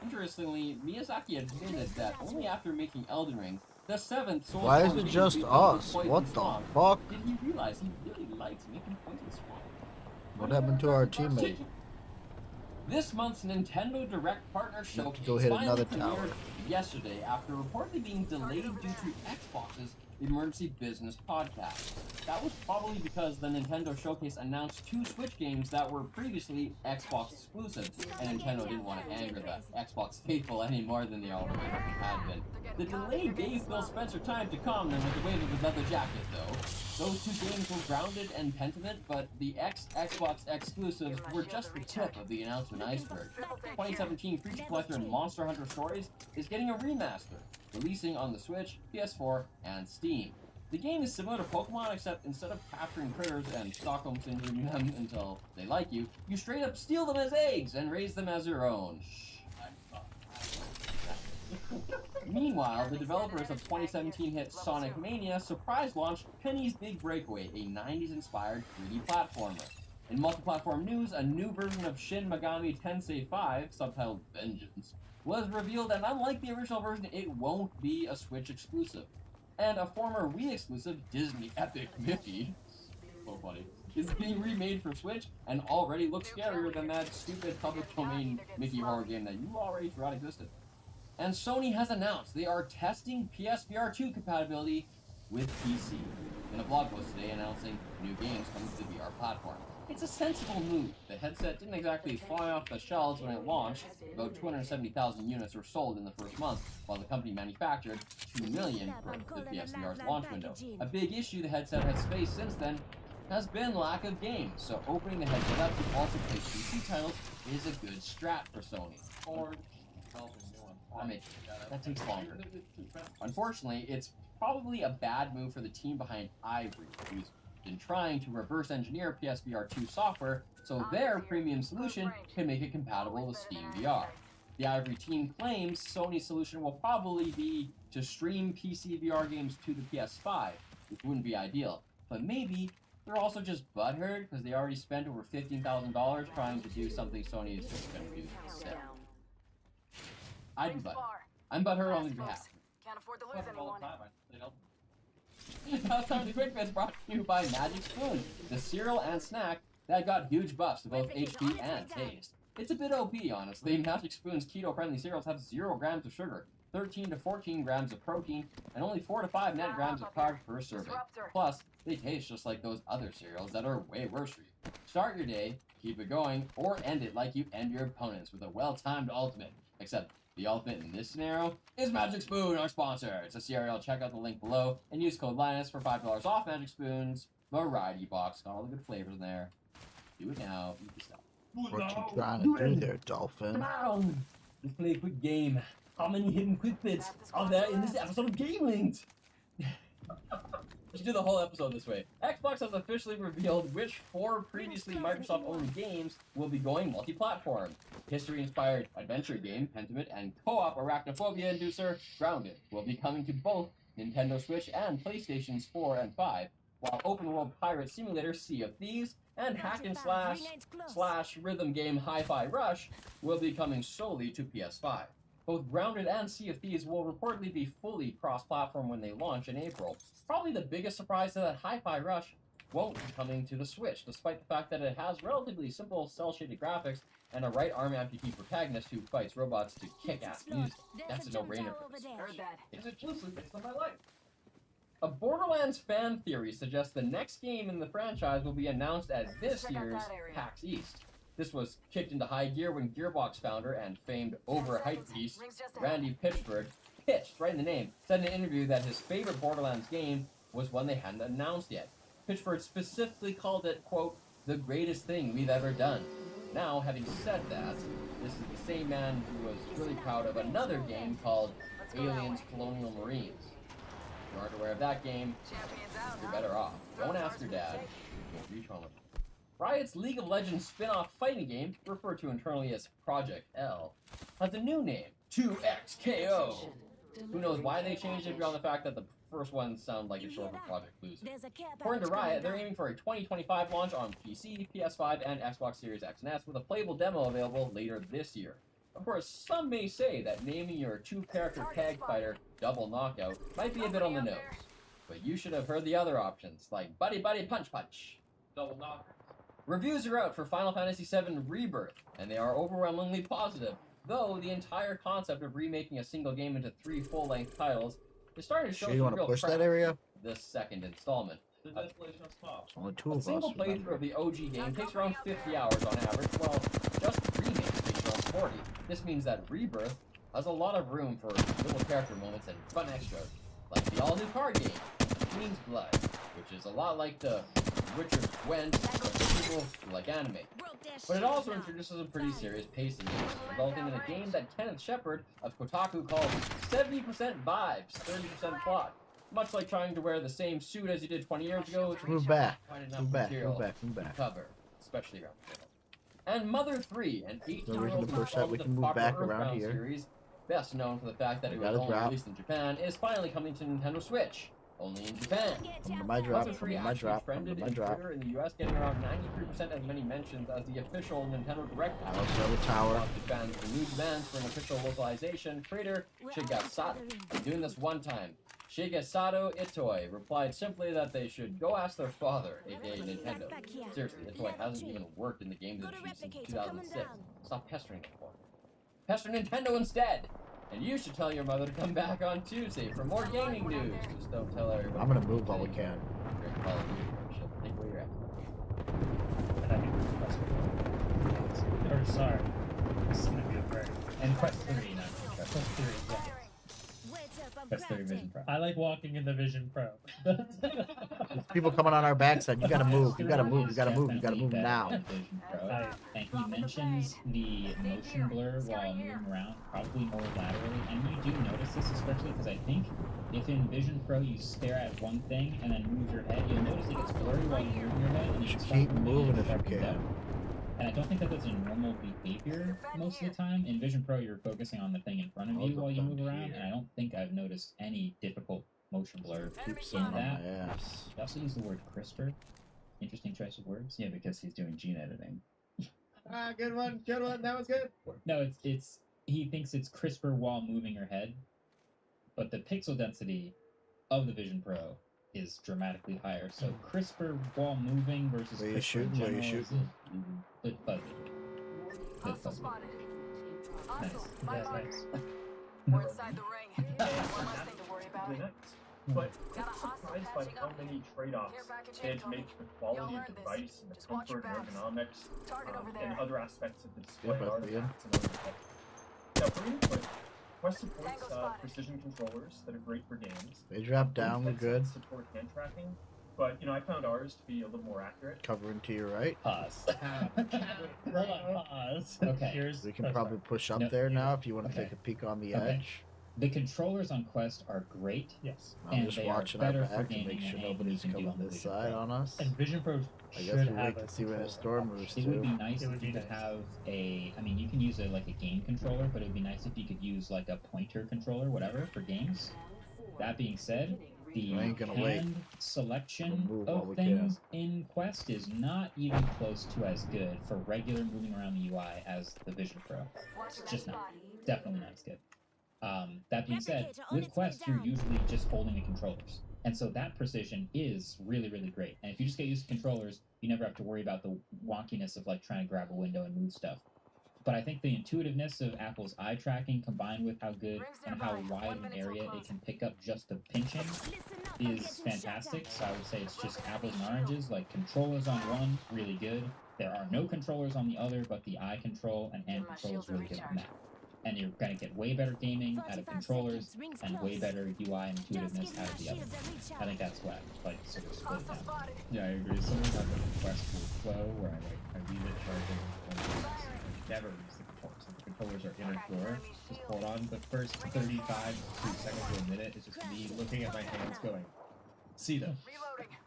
X: Interestingly, Miyazaki admitted that only after making Elden Ring, the 7th Soulsborne
F: Why is it
X: game
F: just
X: with
F: us?
X: Poison
F: What the
X: Swamp,
F: fuck?
X: did he realize he really likes making Poison Swamp.
F: What happened to our teammate?
X: This month's Nintendo Direct Partner Showcase
F: go hit
X: finally
F: another
X: premiered
F: tower.
X: yesterday after reportedly being delayed due to Xbox's Emergency Business Podcast. That was probably because the Nintendo Showcase announced 2 Switch games that were previously Xbox exclusive, and Nintendo didn't want to anger the Xbox faithful any more than they already had been. The delay gave Phil Spencer time to calm them with the wave of his leather jacket, though. Those 2 games were Grounded and Pentiment, but the Xbox exclusives were just the tip of the announcement iceberg. 2017 Creature Collector Monster Hunter Stories is getting a remaster, releasing on the Switch, PS4, and Steam. The game is similar to Pokemon, except instead of capturing critters and Stockholm syndroming them until they like you, you straight up steal them as eggs and raise them as your own. Meanwhile, the developers of 2017 hit Sonic Mania surprise launched Penny's Big Breakaway, a 90s-inspired 3D platformer. In multi-platform news, a new version of Shin Megami Tensei 5, subtitled Vengeance, was revealed, and unlike the original version, it won't be a Switch exclusive. And a former Wii exclusive, Disney Epic Mickey, so funny, is being remade for Switch and already looks scarier than that stupid public domain Mickey horror game that you already forgot existed. And Sony has announced they are testing PSVR 2 compatibility with PC, in a blog post today announcing new games coming to the VR platform. It's a sensible move. The headset didn't exactly fly off the shelves when it launched. About 270,000 units were sold in the first month, while the company manufactured 2 million for the PSVR's launch window. A big issue the headset has faced since then has been lack of games, so opening the headset up to also play PC titles is a good strat for Sony. Or that takes longer. Unfortunately, it's probably a bad move for the team behind Ivory, who's been trying to reverse engineer PSVR 2 software so their premium solution can make it compatible with Steam VR. The Ivory team claims Sony's solution will probably be to stream PC VR games to the PS5, which wouldn't be ideal, but maybe they're also just butthurt because they already spent over $15,000 trying to do something Sony is just going to do instead. I'd be butthurt. I'm butthurt on his behalf.
B: Can't afford to lose anyone.
X: Now it's time to Quick Bits, brought to you by Magic Spoon, the cereal and snack that got huge buffs to both HP and taste. It's a bit OP, honestly. Magic Spoon's keto-friendly cereals have 0 grams of sugar, 13 to 14 grams of protein, and only 4 to 5 net grams of carbs per serving. Plus, they taste just like those other cereals that are way worse for you. Start your day, keep it going, or end it like you end your opponents with a well-timed ultimate. Except the ultimate in this scenario is Magic Spoon, our sponsor. It's a cereal. Check out the link below and use code Linus for $5 off Magic Spoon's variety box. Got all the good flavors in there. Do it now. Eat the stuff.
F: What you trying to do there, Dolphin?
X: Come on! Let's play a quick game. How many hidden quick bits are there in this episode of Game Linked? We should do the whole episode this way. Xbox has officially revealed which 4 previously Microsoft-owned games will be going multi-platform. History-inspired adventure game, Pentiment, and co-op arachnophobia inducer, Grounded, will be coming to both Nintendo Switch and PlayStations 4 and 5, while open-world pirate simulator Sea of Thieves and hack-and-slash rhythm game Hi-Fi Rush will be coming solely to PS5. Both Grounded and Sea of Thieves will reportedly be fully cross-platform when they launch in April. Probably the biggest surprise is that Hi-Fi Rush won't be coming to the Switch, despite the fact that it has relatively simple cel-shaded graphics and a right-arm amputee protagonist who fights robots to kick-ass music. That's a no-brainer for this. It's exclusively based on my life. A Borderlands fan theory suggests the next game in the franchise will be announced at this year's PAX East. This was kicked into high gear when Gearbox founder and famed overhyped beast Randy Pitchford, pitched, right in the name, said in an interview that his favorite Borderlands game was one they hadn't announced yet. Pitchford specifically called it, quote, the greatest thing we've ever done. Now, having said that, this is the same man who was really proud of another game called Aliens Colonial Marines. If you aren't aware of that game, you're better off. Don't ask your dad. You'll be traumatized. Riot's League of Legends spin-off fighting game, referred to internally as Project L, has a new name, 2XKO. Who knows why they changed it beyond the fact that the first ones sound like a short for Project Loser. According to Riot, they're aiming for a 2025 launch on PC, PS5, and Xbox Series X and S, with a playable demo available later this year. Of course, some may say that naming your two-character tag fighter Double Knockout might be a bit on the nose, but you should have heard the other options, like Buddy Buddy Punch Punch.
T: Double knock.
X: Reviews are out for Final Fantasy VII Rebirth, and they are overwhelmingly positive, though the entire concept of remaking a single game into 3 full-length titles is starting to show
F: Sure you
X: some
F: want to
X: real
F: push
X: crap
F: that area?
X: this second installment.
T: The Desolation of Stop.
F: Only 2
X: A
F: of us.
X: single playthrough of the OG game takes around 50 hours on average, while just remakes take around 40. This means that Rebirth has a lot of room for little character moments and fun extras, like the all-new card game, Queen's Blood, which is a lot like the Witcher Gwent, but for people who like anime. But it also introduces some pretty serious pacing issues, resulting in a game that Kenneth Shepard of Kotaku called 70% vibes, 30% plot. Much like trying to wear the same suit as you did 20 years ago, which
F: Move back.
X: quite enough
F: Move back.
X: material
F: Move back. Move
X: to
F: back.
X: cover, especially around the middle. And Mother 3, an 18-year-old
F: to push that. We can move back around here.
X: series, best known for the fact that it was
F: Gotta
X: only
F: drop.
X: released in Japan, is finally coming to Nintendo Switch. Only in Japan.
F: Come to my drop.
X: Mother
F: Come
X: 3
F: to my
X: actually
F: drop. Come to
X: trended
F: my
X: in
F: drop.
X: Twitter in the US, getting around 93% as many mentions as the official Nintendo Direct.
F: Also the tower.
X: Prompted fans renewed demands for an official localization. Creator Shigesato, I'm doing this one time. Shigesato Itoi replied simply that they should go ask their father, aka Nintendo. Seriously, Itoi hasn't even worked in the games industry since 2006. Stop pestering the boy. Pester Nintendo instead! And you should tell your mother to come back on Tuesday for more gaming news. Just don't tell everybody.
F: I'm gonna move while we can.
X: Great Call of Duty, she'll take away your
C: Or sorry, this is gonna be a break. And Quest 3, not Quest 3, yeah. Quest 3 Vision Pro. I like walking in the Vision Pro.
F: There's people coming on our backside. You gotta move. You gotta move. You gotta move. You gotta move now.
C: Vision Pro. And he mentions the motion blur while moving around, probably more laterally. And you do notice this, especially because I think if in Vision Pro you stare at one thing and then move your head, you'll notice it gets blurry while you move your head. And you
F: Keep moving if you can.
C: And I don't think that that's a normal behavior most of the time. In Vision Pro, you're focusing on the thing in front of you while you move around, and I don't think I've noticed any difficult motion blur in that. He also used the word crisper. Interesting choice of words. Yeah, because he's doing gene editing.
T: Ah, good one, good one. That was good.
C: No, it's he thinks it's crisper while moving your head, but the pixel density of the Vision Pro is dramatically higher. So crisper while moving versus
F: Where you
C: crisper in
F: shooting? Where you
C: general is
F: shooting?
C: a bit fuzzy. Bit fuzzy. Nice. That's nice.
E: We're inside the ring. One less thing to worry about.
A: But I'm surprised by how many trade-offs they had to make to the quality of the device and the comfort and ergonomics and other aspects of the display
F: Yeah,
A: artifacts and other stuff. Now, for input, Quest supports precision controllers that are great for games.
F: They drop down. We're good.
A: Support hand tracking, but I found ours to be a little more accurate.
F: Covering to your right.
C: Pause. Hold on, pause. Okay.
F: We can probably push up there now if you want to take a peek on the edge.
C: The controllers on Quest are great. Yes.
F: I'm just watching our back to make sure nobody's coming this side on us.
C: And Vision Pro
F: I
C: should
F: guess we'll
C: have
F: wait to see where the storm moves
C: It would be
F: to.
C: nice if you could have a. I mean, you can use like a game controller, but it would be nice if you could use like a pointer controller, whatever, for games. That being said, the
F: I ain't gonna wait.
C: hand selection
F: We'll move while
C: of
F: we
C: things in Quest is not even close to as good for regular moving around the UI as the Vision Pro. It's just not. Definitely not as good. That being said, with Quest, you're usually just holding the controllers. And so that precision is really, really great. And if you just get used to controllers, you never have to worry about the wonkiness of like trying to grab a window and move stuff. But I think the intuitiveness of Apple's eye tracking combined with how good and how wide an area it can pick up just the pinching is fantastic. So I would say it's just apples and oranges. Like controllers on one, really good. There are no controllers on the other, but the eye control and hand control is really good on that. And you're going to get way better gaming out of controllers and way better UI and intuitiveness out of the other. I think that's what I like sort of split it down.
J: Yeah, I agree. Something about the Quest flow where I leave it charging. Never use the controllers. If the controllers are inner drawer, just hold on. The first 35 seconds to a minute is just me looking at my hands going, see them.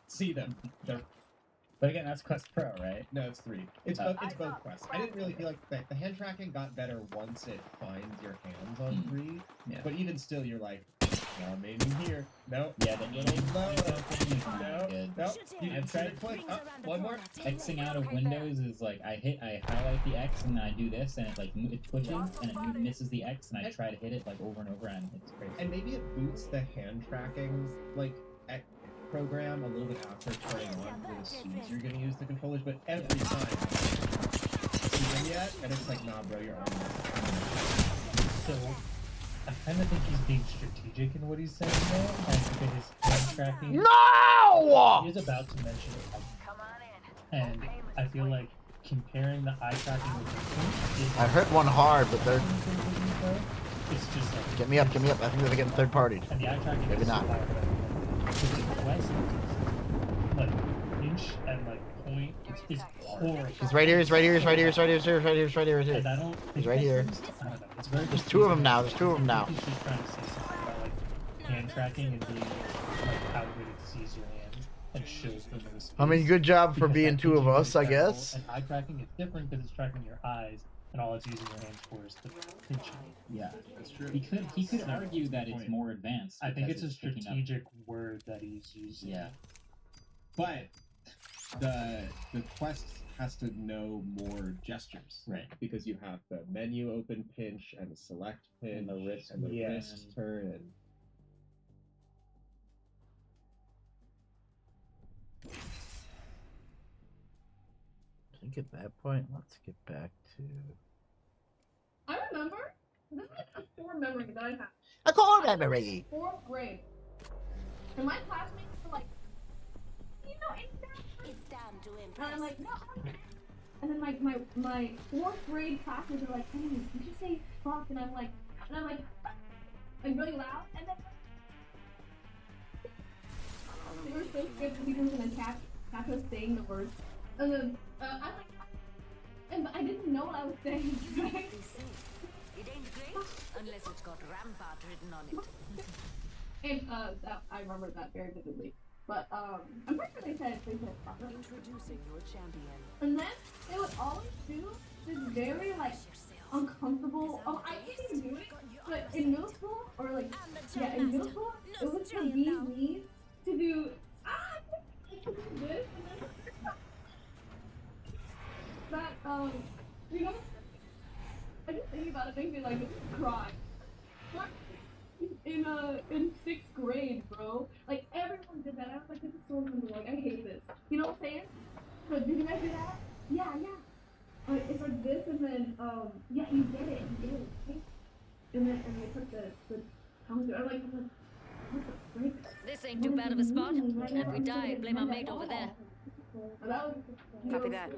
J: See them.
C: But again, that's Quest Pro, right?
J: No, it's 3. It's both quests. I didn't really feel like the hand tracking got better once it finds your hands on 3.
C: Yeah.
J: But even still, you're like, no, I'm aiming here. No.
C: Yeah, the little low.
J: No.
C: I've tried
J: click. One more.
C: Xing out of windows is like I highlight the X and then I do this and it twitches and it misses the X and I try to hit it like over and over and it's crazy.
J: And maybe it boots the hand tracking program a little bit after turning on for the speeds you're going to use the controllers, but every time see them yet, and it's like, nah, bro, you're on this.
H: So I kind of think he's being strategic in what he's saying there, and look at his hand tracking.
F: No!
H: He's about to mention it, and I feel like comparing the eye tracking with this one,
F: I hit one hard, but they're.
H: it's just like
F: Get me up. I think they're getting third partied.
H: and the eye tracking
F: Maybe
H: is
F: not.
H: Like inch and like point is horrible.
F: He's right here. He's right here.
H: And I don't
F: He's right here.
H: I don't know. It's very
F: There's 2 of them now. There's 2 of them now.
H: I think he's trying to say something about like hand tracking and being like how good it sees your hand and shows them the space.
F: I mean, good job for
H: Because
F: being
H: that
F: 2
H: gives
F: of
H: you
F: us,
H: an
F: I
H: example,
F: guess.
H: And eye tracking is different because it's tracking your eyes, and all it's using your hands for is the pinching.
C: Yeah,
J: that's true.
C: He could argue that it's more advanced.
H: I think it's
C: because
H: a
C: picking up-
H: strategic word that he's using.
C: Yeah.
J: But the Quest has to know more gestures,
C: right?
J: Because you have the menu open pinch and the select pinch and the wrist turn. And
F: I think at that point, let's get back to.
D: I remember. This is like a core memory that I have.
F: A core memory.
D: 4th grade. And my classmates were like, you know, it's time to impress. And I'm like, no. And then like my 4th grade classes are like, hey, you should say fuck. And I'm like really loud. And then they were so scared that people were gonna catch us saying the words. And then I'm like, and I didn't know what I was saying. Right?
B: It ain't great unless it's got Rampart written on it.
D: And I remember that very vividly. But I'm pretty sure they said properly.
B: Introducing your champion.
D: And then they would always do this very like uncomfortable. Oh, I can't even do it. But in middle school or like in middle school, it was for these knees to do to do this and then that you know. I just think about it makes me like cry. In 6th grade, bro. Like everyone did that. I was like, this is so uncomfortable. Like I hate this. You know what I'm saying? So did you guys do that? Yeah. It's like this, and then yeah, you did it. Okay? And they put the tongue through. I'm like, what the frick?
B: This ain't too bad of a spot. If we die, blame our mate over there.
E: Copy that.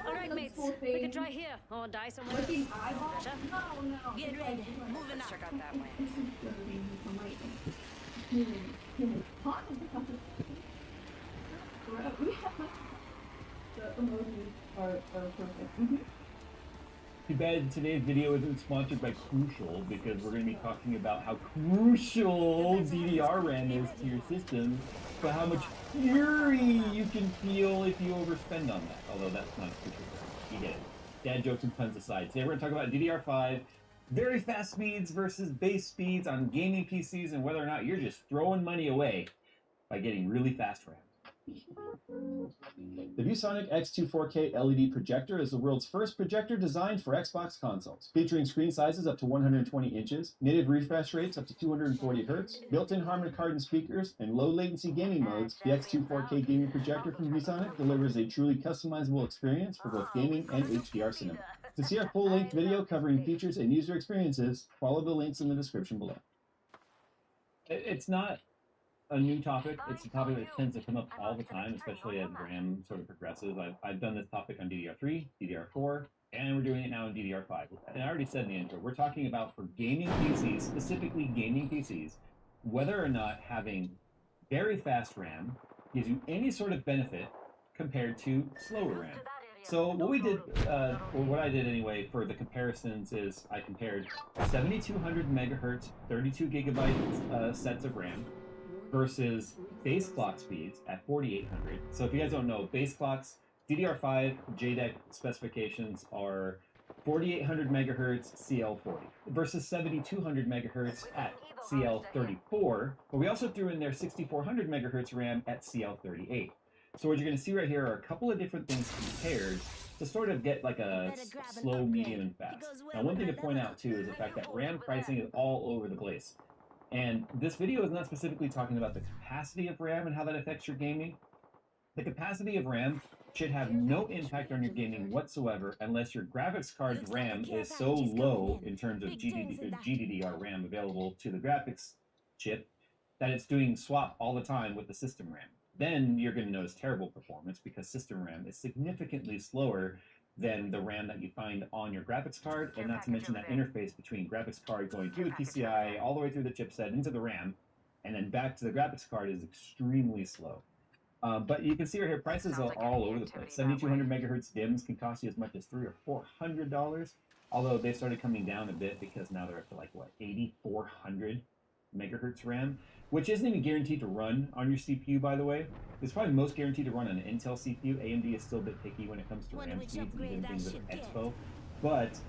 B: All right, mates. We can try here or die somewhere else. Pressure?
D: No.
B: Get ready. Moving
E: Let's
B: out.
E: check out that way.
D: The emojis are perfect.
I: Too bad today's video isn't sponsored by Crucial, because we're going to be talking about how crucial DDR RAM is to your system, but how much fury you can feel if you overspend on that. Although that's not crucial. You get it. Dad jokes and puns aside. Today we're going to talk about DDR5, very fast speeds versus base speeds on gaming PCs, and whether or not you're just throwing money away by getting really fast RAM. The ViewSonic X2 4K LED projector is the world's first projector designed for Xbox consoles, featuring screen sizes up to 120 inches, native refresh rates up to 240 Hz, built-in Harman Kardon speakers, and low-latency gaming modes. The X2 4K gaming projector from ViewSonic delivers a truly customizable experience for both gaming and HDR cinema. To see our full-length video covering features and user experiences, follow the links in the description below. It's not a new topic. It's a topic that tends to come up all the time, especially as RAM sort of progresses. I've done this topic on DDR3, DDR4, and we're doing it now in DDR5. And I already said in the intro, we're talking about for gaming PCs, specifically gaming PCs, whether or not having very fast RAM gives you any sort of benefit compared to slower RAM. So what we did, or what I did anyway, for the comparisons is I compared 7200 megahertz, 32 gigabyte sets of RAM versus base clock speeds at 4800. So if you guys don't know, base clocks, DDR5 JEDEC specifications are 4800 megahertz CL40 versus 7200 megahertz at CL34, but we also threw in there 6400 megahertz RAM at CL38. So what you're going to see right here are a couple of different things compared to sort of get like a slow, medium, and fast. Now, one thing to point out too is the fact that RAM pricing is all over the place. And this video is not specifically talking about the capacity of RAM and how that affects your gaming. The capacity of RAM should have no impact on your gaming whatsoever unless your graphics card's RAM is so low in terms of GDDR RAM available to the graphics chip that it's doing swap all the time with the system RAM. Then you're going to notice terrible performance because system RAM is significantly slower than the RAM that you find on your graphics card, and not to mention that interface between graphics card going through the PCI, all the way through the chipset into the RAM, and then back to the graphics card is extremely slow. But you can see right here, prices are all over the place. 7200 megahertz DIMMs can cost you as much as $300 or $400, although they started coming down a bit because now they're up to like, what, 8400 megahertz RAM, which isn't even guaranteed to run on your CPU, by the way. It's probably most guaranteed to run on an Intel CPU. AMD is still a bit picky when it comes to RAM speeds, even things with Expo. But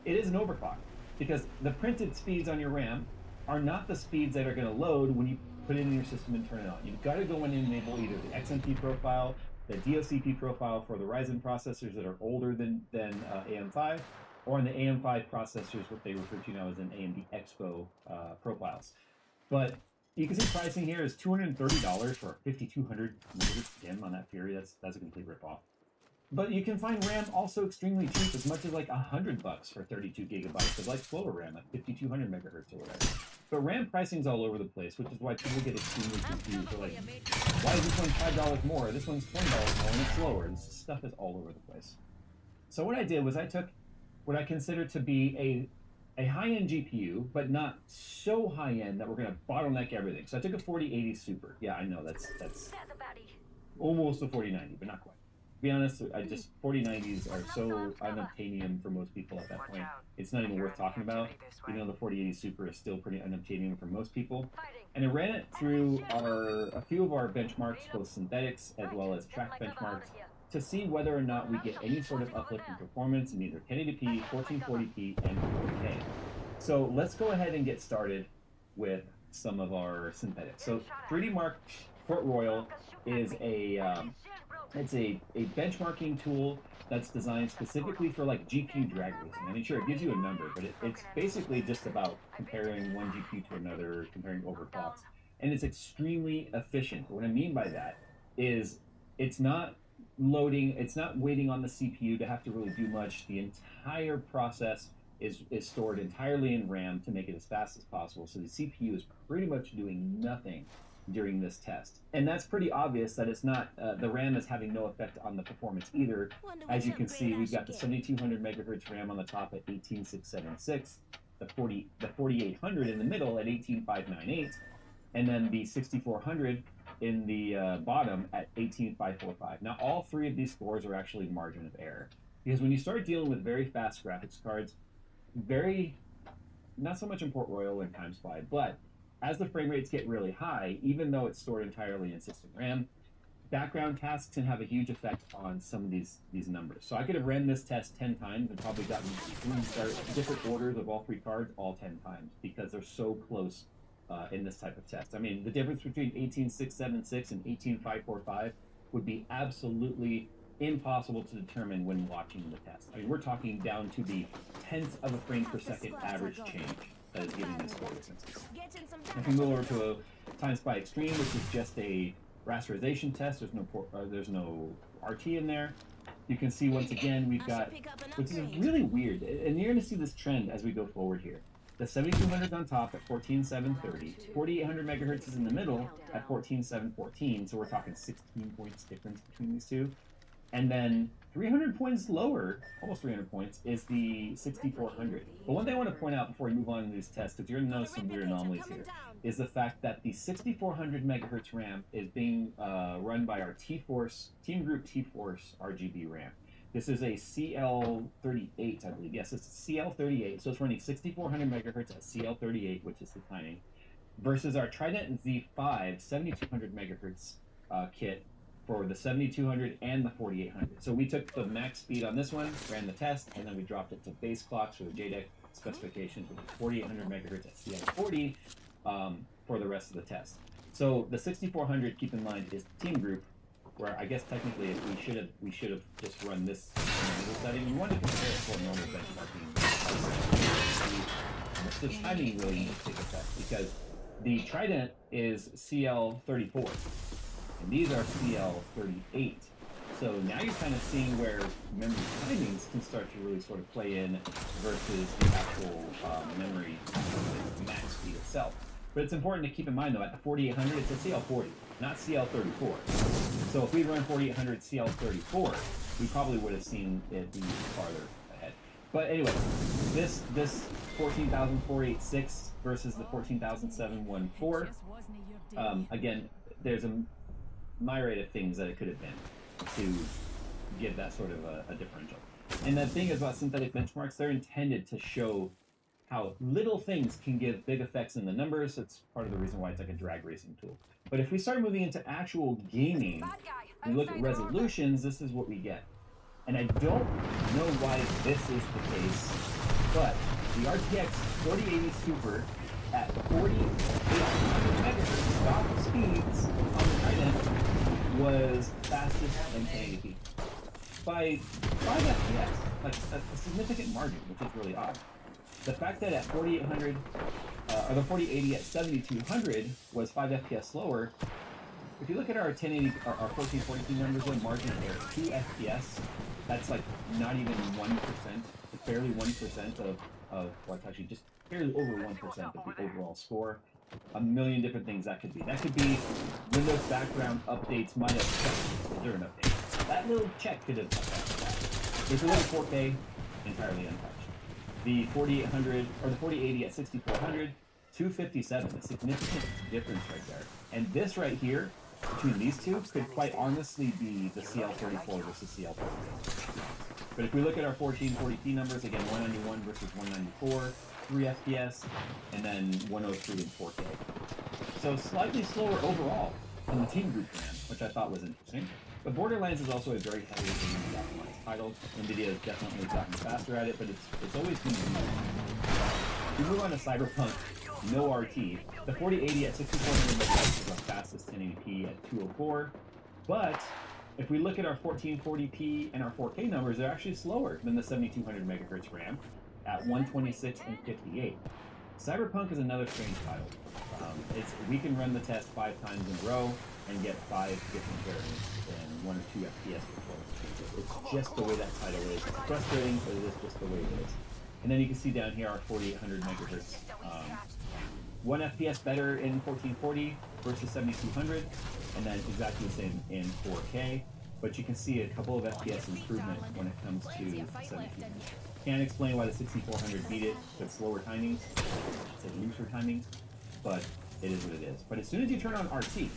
I: it is an overclock because the printed speeds on your RAM are not the speeds that are going to load when you put it in your system and turn it on. You've got to go in and enable either the XMP profile, the DOCP profile for the Ryzen processors that are older than AM5, or in the AM5 processors, what they refer to now as an AMD Expo profiles. But you can see pricing here is $230 for a 5200 megahertz DIMM on that Fury. That's a complete ripoff. But you can find RAM also extremely cheap, as much as like $100 for 32 gigabytes of like slower RAM at 5200 megahertz or whatever. But RAM pricing's all over the place, which is why people get extremely confused. They're like, why is this one $5 more? This one's $20 more, and it's slower. This stuff is all over the place. So what I did was I took what I consider to be a high-end GPU, but not so high-end that we're going to bottleneck everything. So I took a 4080 Super. Yeah, I know, that's almost a 4090, but not quite. To be honest, 4090s are so unobtainium for most people at that point. It's not even worth talking about, even though the 4080 Super is still pretty unobtainium for most people. And I ran it through a few of our benchmarks, both synthetics as well as track benchmarks, to see whether or not we get any sort of uplift in performance in either 1080p, 1440p, and 4K. So let's go ahead and get started with some of our synthetics. So 3D Mark Port Royal is it's a benchmarking tool that's designed specifically for like GPU drag racing. I mean, sure, it gives you a number, but it's basically just about comparing one GPU to another, comparing overclocks, and it's extremely efficient. What I mean by that is it's not waiting on the CPU to have to really do much. The entire process is stored entirely in RAM to make it as fast as possible. So the CPU is pretty much doing nothing during this test. And that's pretty obvious that it's not, the RAM is having no effect on the performance either. As you can see, we've got the 7200 megahertz RAM on the top at 18676, the 4800 in the middle at 18598, and then the 6400 in the bottom at 18545. Now, all three of these scores are actually margin of error, because when you start dealing with very fast graphics cards, not so much in Port Royal and TimeSpy, but as the frame rates get really high, even though it's stored entirely in system RAM, background tasks can have a huge effect on some of these numbers. So I could have ran this test 10 times and probably gotten different orders of all three cards all 10 times, because they're so close in this type of test. I mean, the difference between 18676 and 18545 would be absolutely impossible to determine when watching the test. I mean, we're talking down to the tenth of a frame per second average change that is giving this score differences. If we move over to a TimeSpy Extreme, which is just a rasterization test, there's no RT in there.
K: you can see once again we've got, which is really weird, and you're going to see this trend as we go forward here. The 7200 on top at 14,730, 4800 megahertz is in the middle at 14,714, so we're talking 16 points difference between these two. And then 300 points lower, almost 300 points, is the 6400. But one thing I want to point out before we move on to these tests, because you're going to notice some weird anomalies here, is the fact that the 6400 megahertz RAM is being run by our Team Group T-Force RGB RAM. This is a CL38, I believe. Yes, it's a CL38, so it's running 6400 megahertz at CL38, which is the timing, versus our Trident Z5 7200 megahertz kit for the 7200 and the 4800. So we took the max speed on this one, ran the test, and then we dropped it to base clocks for the JDEC specifications, which is 4800 megahertz at CL40 for the rest of the test. So the 6400, keep in mind, is Team Group, where I guess technically if we should have just run this in the middle setting. We wanted to compare it for normal benchmarking. The timing really needs to take effect because the Trident is CL34 and these are CL38. So now you're kind of seeing where memory timings can start to really sort of play in versus the actual memory max speed itself. But it's important to keep in mind though, at the 4800 it's a CL40, not CL34. So if we run 4800 CL34, we probably would have seen it be farther ahead. But anyway, this 14,486 versus the 14,714. Again, there's a myriad of things that it could have been to give that sort of a differential. And the thing is about synthetic benchmarks, they're intended to show how little things can give big effects in the numbers. It's part of the reason why it's like a drag racing tool. But if we start moving into actual gaming, we look at resolutions, this is what we get. And I don't know why this is the case, but the RTX 4080 Super at 4800 megahertz stop speeds on the Trident was fastest in 1080p by 5 FPS, like a significant margin, which is really odd. The fact that at 4800 or the 4080 at 7200 was 5 FPS slower. If you look at our 1080, our 1440p numbers, the margin of error, 2 FPS, that's like not even 1%, barely 1% of well, it's actually just barely over 1% of the overall score. A million different things that could be. That could be Windows background updates might have checked during update. That little check could have affected that. If you look at 4K, entirely untouched. The 4800 or the 4080 at 6400, 257, a significant difference right there. And this right here, between these two, could quite honestly be the CL34 versus CL38. But if we look at our 1440p numbers, again, 191 versus 194, 3 FPS, and then 103 in 4K. So slightly slower overall than the Team Group RAM, which I thought was interesting. But Borderlands is also a very heavily optimized title. NVIDIA has definitely gotten faster at it, but it's always been if we move on to Cyberpunk, no RT. The 4080 at 6400 megahertz is our fastest 1080p at 204. But if we look at our 1440p and our 4K numbers, they're actually slower than the 7200 megahertz RAM at 126 and 58. Cyberpunk is another strange title. We can run the test 5 times in a row and get 5 different variants and 1 or 2 FPS performance. It's just the way that title is. It's frustrating, but it is just the way it is. And then you can see down here our 4800 megahertz. 1 FPS better in 1440 versus 7200, and then exactly the same in 4K. But you can see a couple of FPS improvement when it comes to 7200. Can't explain why the 6400 beat it with slower timings, it's a looser timing, but it is what it is. But as soon as you turn on RT,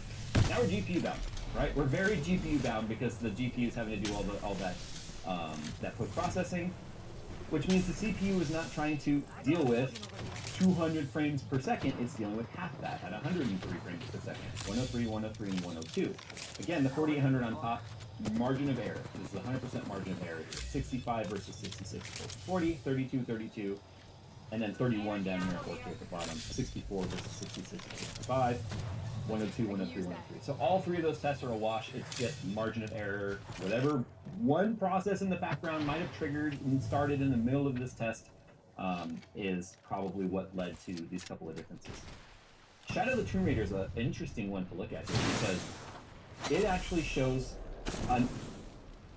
K: now we're GPU bound, right? We're very GPU bound because the GPU is having to do all that post-processing, which means the CPU is not trying to deal with 200 frames per second, it's dealing with half that at 103 frames per second. 103, 103, and 102. Again, the 4800 on top, margin of error. This is 100% margin of error here. 65 versus 66. 40, 32, 32, and then 31 down here, 4K at the bottom. 64 versus 66, 65. 102, 103, 103. So all 3 of those tests are a wash. It's just margin of error. Whatever one process in the background might have triggered and started in the middle of this test is probably what led to these couple of differences. Shadow of the Tomb Raider is an interesting one to look at here because it actually shows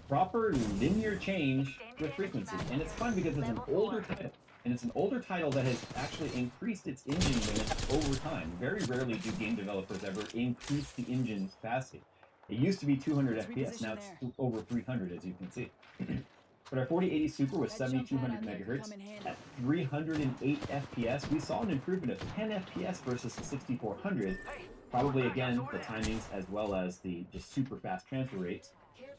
K: proper linear change with frequency. And it's fun because it's an older title. And it's an older title that has actually increased its engine limits over time. Very rarely do game developers ever increase the engine capacity. It used to be 200 FPS, now it's over 300, as you can see. But our 4080 Super was 7200 megahertz at 308 FPS. We saw an improvement of 10 FPS versus the 6400. Probably, again, the timings as well as the just super fast transfer rates.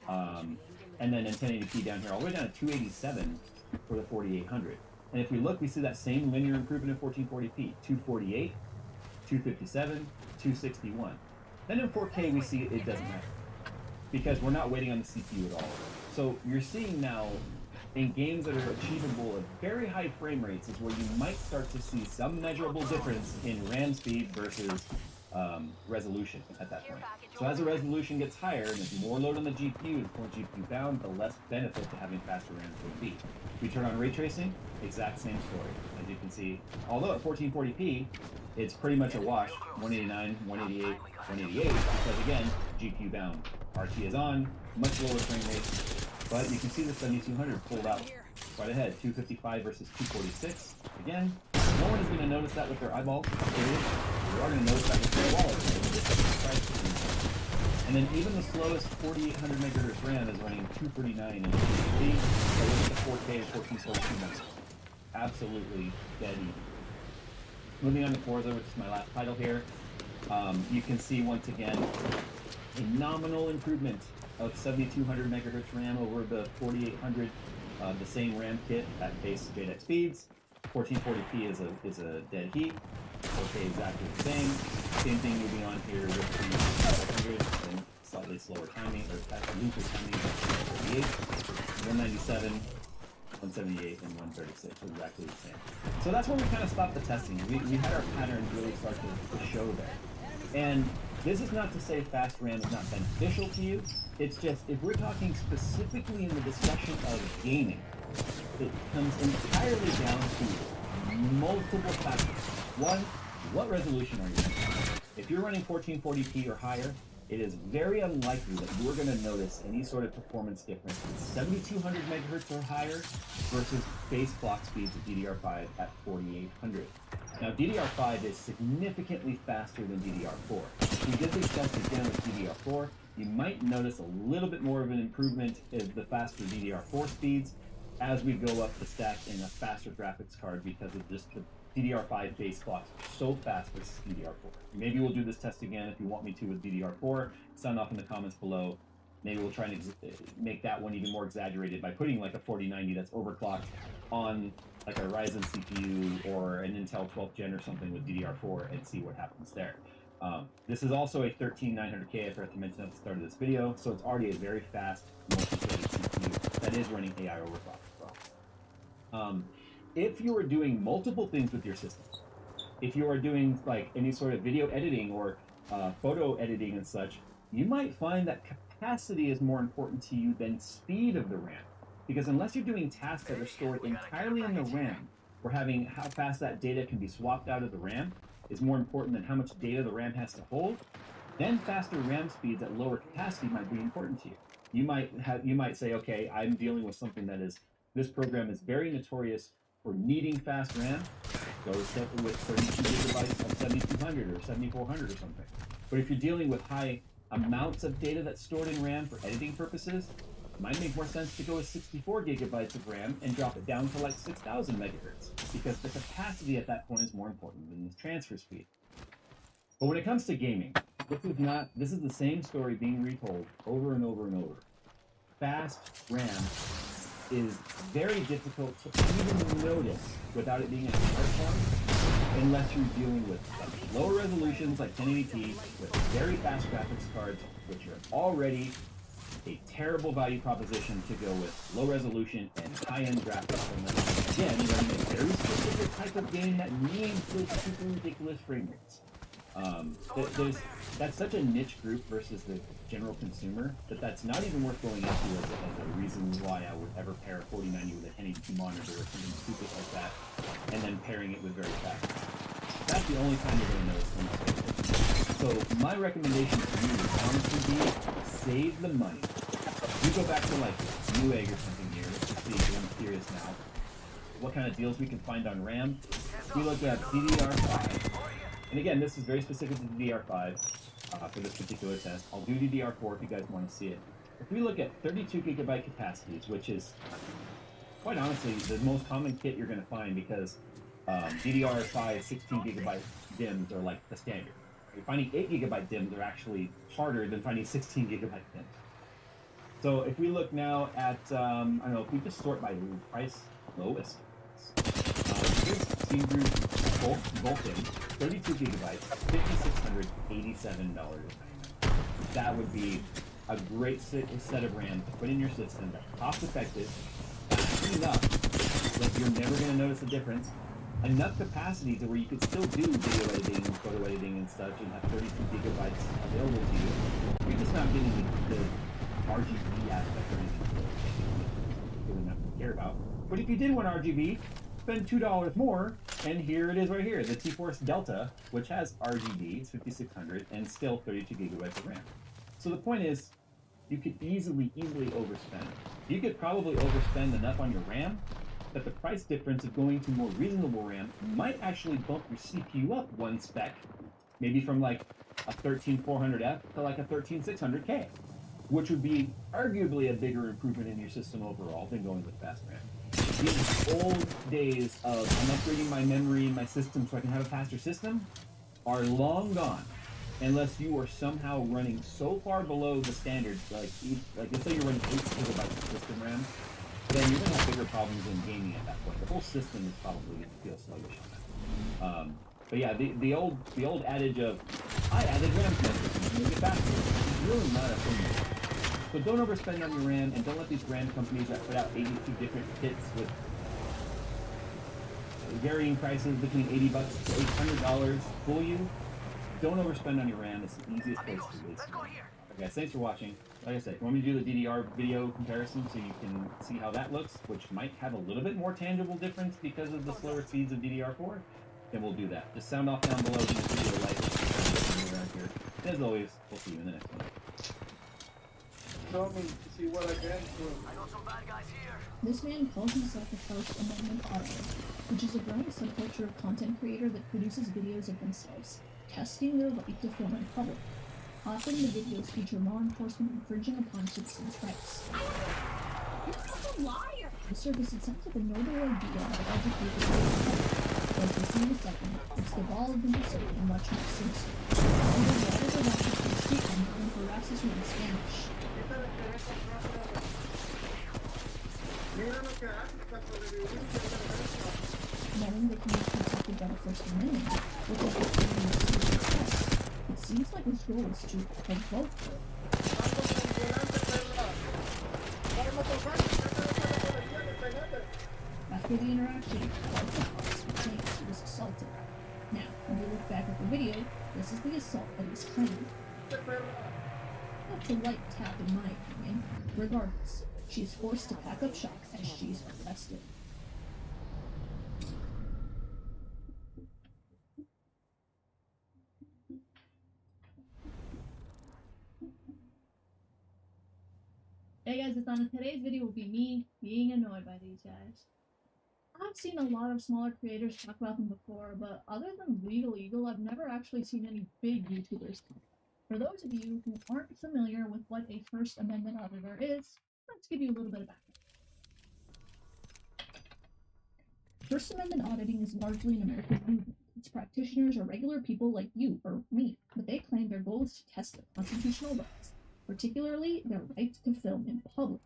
K: And then in 1080p down here, all the way down to 287 for the 4800. And if we look, we see that same linear improvement in 1440p. 248, 257, 261. Then in 4K, we see it doesn't matter, because we're not waiting on the CPU at all. So you're seeing now, in games that are achievable at very high frame rates, is where you might start to see some measurable difference in RAM speed versus resolution at that point. So as the resolution gets higher and there's more load on the GPU, it's more GPU bound, the less benefit to having faster RAM would be. We turn on ray tracing, exact same story. As you can see, although at 1440p, it's pretty much a wash, 189, 188, 188, because again, GPU bound. RT is on, much lower frame rate, but you can see the 7200 pulled out quite ahead, 255 versus 246. Again, no one is going to notice that with their eyeballs, period. You are going to notice that with their wallet. And then even the slowest 4800 megahertz RAM is running 239 in 240, but look at the 4K and 1442 numbers. Absolutely dead even. Moving on to Forza, which is my last title here, you can see once again a nominal improvement of 7200 megahertz RAM over the 4800, the same RAM kit at base JEDEC speeds. 1440p is a dead heat. 4K exactly the same. Same thing moving on here with the 500 and slightly slower timing, or looper timing, 148, 197, 178, and 136, exactly the same. So that's where we kind of stopped the testing. We had our patterns really start to show there. And this is not to say fast RAM is not beneficial to you. It's just, if we're talking specifically in the discussion of gaming, it comes entirely down to multiple factors. One, what resolution are you running? If you're running 1440p or higher, it is very unlikely that you're going to notice any sort of performance difference in 7200 megahertz or higher versus base clock speeds of DDR5 at 4800. Now, DDR5 is significantly faster than DDR4. If we did this test again with DDR4, you might notice a little bit more of an improvement in the faster DDR4 speeds as we go up the stack in a faster graphics card, because of just the DDR5 base clocks so fast versus DDR4. Maybe we'll do this test again if you want me to with DDR4. Sound off in the comments below. Maybe we'll try and make that one even more exaggerated by putting like a 4090 that's overclocked on like a Ryzen CPU or an Intel 12th gen or something with DDR4 and see what happens there. This is also a 13900K, I forgot to mention at the start of this video, so it's already a very fast multi-threaded CPU that is running AI overclock as well. If you are doing multiple things with your system, if you are doing like any sort of video editing or photo editing and such, you might find that capacity is more important to you than speed of the RAM. Because unless you're doing tasks that are stored entirely in the RAM, where having how fast that data can be swapped out of the RAM is more important than how much data the RAM has to hold, then faster RAM speeds at lower capacity might be important to you. You might say, okay, I'm dealing with something that is, this program is very notorious for needing fast RAM. Go with 32 gigabytes of 7200 or 7400 or something. But if you're dealing with high amounts of data that's stored in RAM for editing purposes, it might make more sense to go with 64 gigabytes of RAM and drop it down to like 6000 megahertz, because the capacity at that point is more important than the transfer speed. But when it comes to gaming, this is the same story being retold over and over and over. Fast RAM is very difficult to even notice without it being in a smartphone, unless you're dealing with like lower resolutions like 1080p with very fast graphics cards, which are already a terrible value proposition to go with low resolution and high-end graphics. And then again, running a very specific type of game that needs those super ridiculous frame rates. That's such a niche group versus the general consumer that's not even worth going into as a reason why I would ever pair a 4090 with a 1080p monitor or something stupid like that, and then pairing it with very fast. That's the only time you're going to notice things. So my recommendation to you would honestly be save the money. We go back to like Newegg or something here. Let's just see. 'Cause I'm curious now. What kind of deals we can find on RAM? If we look at DDR5, and again, this is very specific to DDR5 for this particular test. I'll do DDR4 if you guys want to see it. If we look at 32 gigabyte capacities, which is quite honestly the most common kit you're going to find because DDR5 16 gigabyte DIMMs are like the standard. You're finding 8 gigabyte DIMMs are actually harder than finding 16 gigabyte DIMMs. So if we look now at, I don't know, if we just sort by price lowest, here's Team Group Vulcan, 32 gigabytes, $5,687. That would be a great set of RAM to put in your system that's cost effective, fast enough that you're never going to notice a difference, enough capacity to where you could still do video editing, photo editing and such, and have 32 gigabytes available to you. You're just not getting the RGB aspect or anything really not to care about. But if you did want RGB, spend $2 more, and here it is right here, the T-Force Delta, which has RGB, it's 5600, and still 32 gigabytes of RAM. So the point is, you could easily overspend. You could probably overspend enough on your RAM that the price difference of going to more reasonable RAM might actually bump your CPU up one spec, maybe from like a 13400F to like a 13600K, which would be arguably a bigger improvement in your system overall than going with fast RAM. These old days of I'm upgrading my memory, my system so I can have a faster system are long gone. Unless you are somehow running so far below the standards, like let's say you're running 8 gigabytes of system RAM, then you're going to have bigger problems in gaming at that point. The whole system is probably going to feel sluggish on that. But yeah, the old adage of I added RAM to my system to make it faster is really not a thing. So don't overspend on your RAM, and don't let these RAM companies that put out 82 different kits with varying prices between $80 to $800 fool you. Don't overspend on your RAM. It's the easiest place to waste money. Okay, guys, thanks for watching. Like I said, if you want me to do the DDR video comparison so you can see how that looks, which might have a little bit more tangible difference because of the slower speeds of DDR4, then we'll do that. Just sound off down below, give this video a like, around here. And as always, we'll see you in the next one.
T: Show me to see what I've been through.
M: This man calls himself a First Amendment auditor, which is a growing subculture of content creator that produces videos of themselves, testing their right to film in public. Often the videos feature law enforcement infringing upon citizens' rights. You're a liar! The service, it sounds like a noble idea of educating but as we see in a second, it's devolved into something much more sinister. Either writers are watching to speak them and harasses you in Spanish. Knowing they can be protected by the First Amendment, which is the test, it seems like his goal is to provoke her. After the interaction, both the parties were changed. He was assaulted. Now, when we look back at the video, this is the assault that he's claimed. That's a light tap in my opinion. Regardless, she is forced to pack up shop as she's arrested. Hey guys, it's Anna. Today's video will be me being annoyed by these guys. I've seen a lot of smaller creators talk about them before, but other than Legal Eagle, I've never actually seen any big YouTubers. For those of you who aren't familiar with what a First Amendment auditor is, let's give you a little bit of background. First Amendment auditing is largely an American movement. Its practitioners are regular people like you or me, but they claim their goal is to test their constitutional rights, particularly their right to film in public.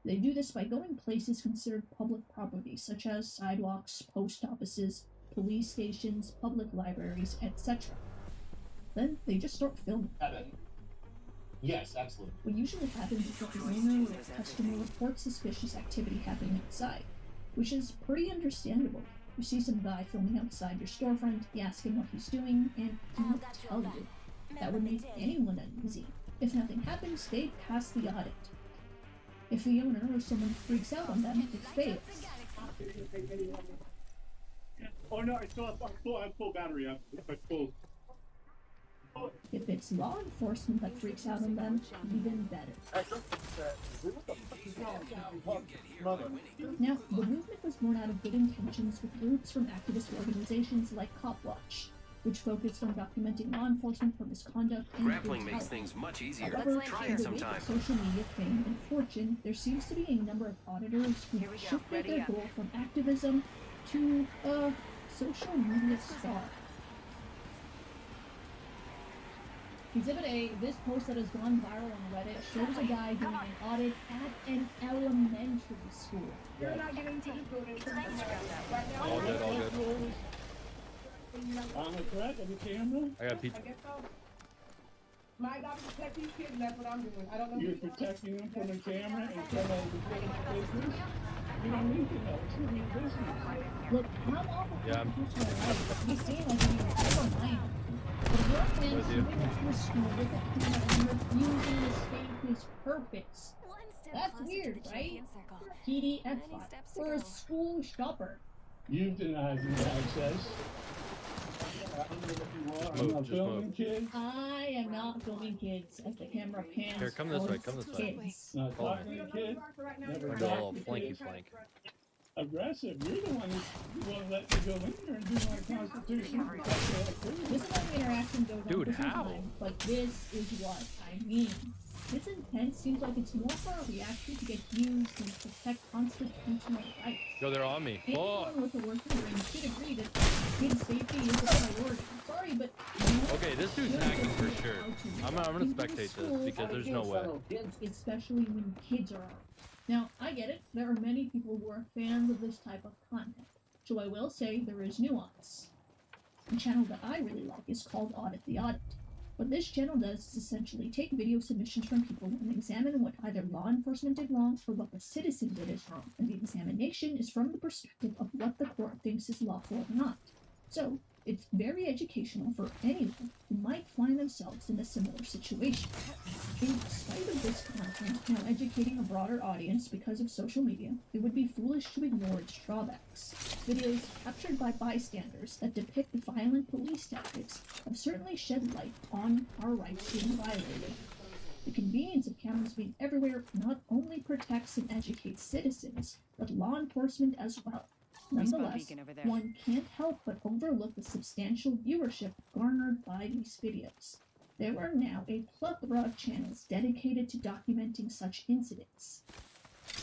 M: They do this by going places considered public property, such as sidewalks, post offices, police stations, public libraries, etc. Then they just start filming.
J: Yes, absolutely.
M: What usually happens is that the owner or the customer reports suspicious activity happening outside, which is pretty understandable. You see some guy filming outside your storefront, you ask him what he's doing, and he won't tell you. That would make anyone uneasy. If nothing happens, they pass the audit. If the owner or someone freaks out on them, it fails.
W: Oh no, I still have full battery. I'm full.
M: If it's law enforcement that freaks out on them, even better. Now, the movement was born out of good intentions with roots from activist organizations like Copwatch, which focused on documenting law enforcement for misconduct and
L: Grappling makes
M: brutality.
L: things much easier.
M: However,
L: Try
M: in
L: it
M: the wake
L: sometime.
M: of social media fame and fortune, there seems to be a number of auditors who shifted their goal from activism to a social media star. Exhibit A, this post that has gone viral on Reddit shows a guy doing an audit at an elementary school.
O: You're not getting to the building. Right now,
Q: All good, all good.
O: On the threat of the camera?
Q: I got pizza.
O: I guess so. My job is to protect these kids, and that's what I'm doing. I don't know.
W: You're protecting them from the camera and from the business. You don't need to know. It's your business.
M: Look, I'm all for
Q: Yeah.
M: constitutional rights. You seem like you never mind. But your man
Q: With you.
M: sitting at your school with a camera and refusing to state his purpose. That's weird, right? PDF for a school shopper.
W: You've denied me access. I don't know what you want. I'm not filming kids.
M: I am not filming kids as the camera pans.
Q: Here, come this way,
M: towards
Q: come this way.
M: kids.
W: Not
Q: Follow
W: talking
Q: me.
W: to kids. Never
Q: We're doing a
W: talked
Q: little
W: to
Q: flanky
W: kids.
Q: flank.
W: Aggressive. You're the one who won't let me go in there and do my constitutional activity.
M: This is how the interaction goes on
Q: Dude,
M: for some
Q: how?
M: time, but this is what I mean. This intent seems like it's more for a reaction to get used than to protect constitutional rights.
Q: Yo, they're on me. Oh.
M: Anyone with a working brain should agree that kid safety is a priority. Sorry, but
Q: Okay, this dude's hacking for sure. I'm gonna spectate this because there's no way.
M: Especially when kids are around. Now, I get it. There are many people who are fans of this type of content. So I will say there is nuance. The channel that I really like is called Audit the Audit. What this channel does is essentially take video submissions from people and examine what either law enforcement did wrong or what the citizen did is wrong, and the examination is from the perspective of what the court thinks is lawful or not. So, it's very educational for anyone who might find themselves in a similar situation. In spite of this content now educating a broader audience because of social media, it would be foolish to ignore its drawbacks. Videos captured by bystanders that depict violent police tactics have certainly shed light on our rights being violated. The convenience of cameras being everywhere not only protects and educates citizens, but law enforcement as well. Nonetheless, one can't help but overlook the substantial viewership garnered by these videos. There are now a plethora of channels dedicated to documenting such incidents.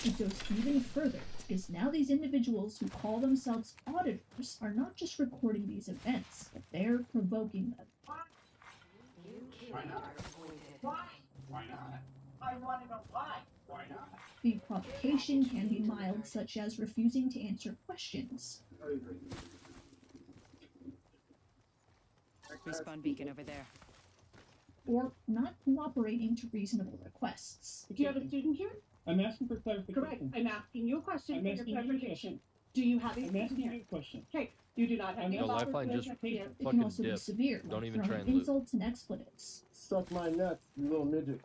M: It goes even further, because now these individuals who call themselves auditors are not just recording these events, but they're provoking them.
O: Why not? Why? Why not? I want to know why. Why not?
M: The provocation can be mild, such as refusing to answer questions.
E: Respawn beacon over there.
M: Or not cooperating to reasonable requests.
O: Do you have a student here?
W: I'm asking for clarification.
O: Correct. I'm asking you a question
W: I'm
O: for your
W: asking you a
O: clarification. Do you have a
W: I'm
O: student
W: asking
O: here?
W: you a question.
O: Okay. You do not have
Q: Yo, Lifeline just
M: It can
Q: fucking
M: also be
Q: dip.
M: severe,
Q: Don't
M: like
Q: even
M: throwing
Q: try and loot.
M: insults and expletives.
W: Suck my nuts, you little midget.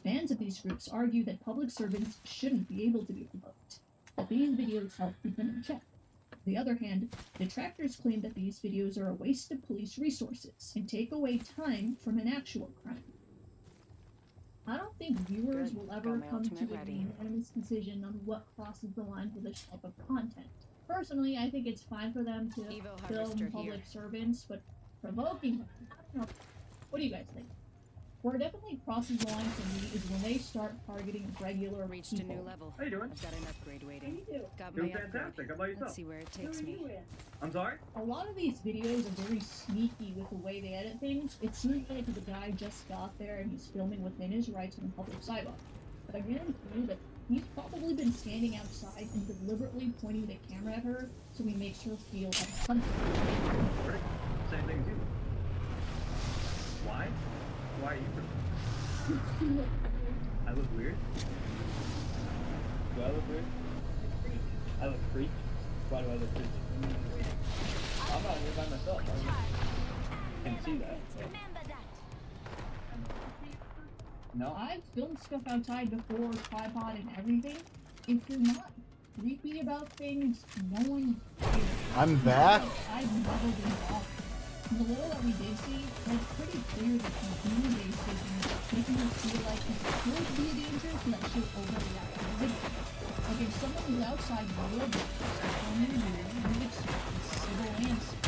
M: Fans of these groups argue that public servants shouldn't be able to be provoked, that these videos help keep them in check. On the other hand, detractors claim that these videos are a waste of police resources and take away time from an actual crime. I don't think viewers
E: Good.
M: will ever
E: Got my
M: come to
E: ultimate
M: a
E: ready.
M: unanimous decision on what crosses the line for this type of content. Personally, I think it's fine for them to
E: Evo
M: film
E: harvester
M: public
E: here.
M: servants, but provoking them, I don't know. What do you guys think? Where it definitely crosses the line for me is when they start targeting regular
E: Reached a
M: people.
E: new level.
U: How you doing?
E: I've got an upgrade waiting. Got
U: Doing
E: my upgrade.
U: fantastic. How about yourself?
E: Let's see where it takes me.
U: I'm sorry?
M: A lot of these videos are very sneaky with the way they edit things. It seems like the guy just got there and he's filming within his rights on the public sidewalk. But I guarantee you that he's probably been standing outside and deliberately pointing the camera at her so he makes her feel uncomfortable.
U: Same thing as you. Why? Why are you I look weird? Do I look weird? I look freak? Why do I look freak? I'm not here by myself. I can see that.
M: No, I've filmed stuff outside before, tripod and everything. If you're not creepy about things, no one cares.
F: I'm back.
M: I've never been bothered. The little that we did see, it's pretty clear that he the outside world, only here you expect civil answers,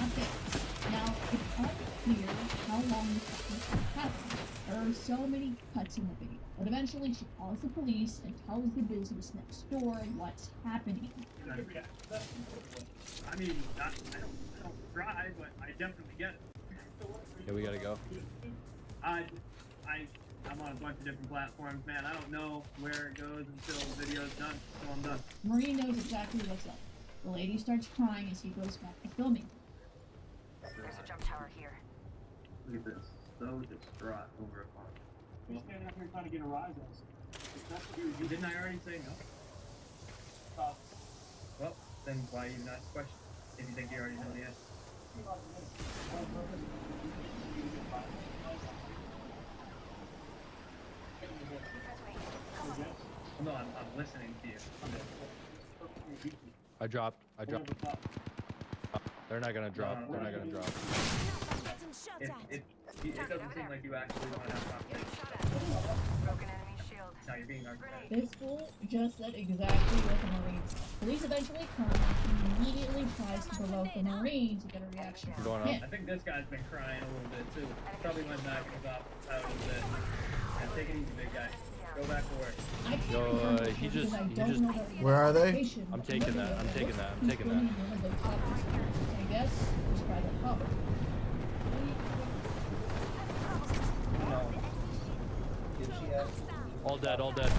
M: not things. Now, it's unclear how long this will happen. There are so many cuts in the video, but eventually she calls the police and tells the business next door what's happening.
U: I mean, I don't drive, but I definitely get it.
Q: Okay, we gotta go.
U: I'm on a bunch of different platforms, man. I don't know where it goes until the video's done, so I'm done.
M: Marie knows exactly what's up. The lady starts crying as he goes back to filming.
B: There's a jump tower here.
U: Look at this. So distraught over a phone.
W: You're standing up here trying to get a rise on us. If that's what you
U: Didn't I already say no? Well, then why even ask the question? If you think you already know the answer. No, I'm listening to you.
Q: I dropped. They're not gonna drop. They're not gonna drop.
U: It doesn't seem like you actually want to have a conversation.
B: Broken enemy shield.
U: No, you're being argumentative.
M: This fool just said exactly what the Marine said. Police eventually come and immediately tries to provoke the Marine to get a reaction from him.
U: I think this guy's been crying a little bit too. Probably went back and got out of it. Yeah, take it easy, big guy. Go back to work.
Q: Yo, he just.
F: Where are they?
Q: I'm taking that. I'm taking that. I'm taking that.
M: I guess just try to cover.
Q: All dead. All dead.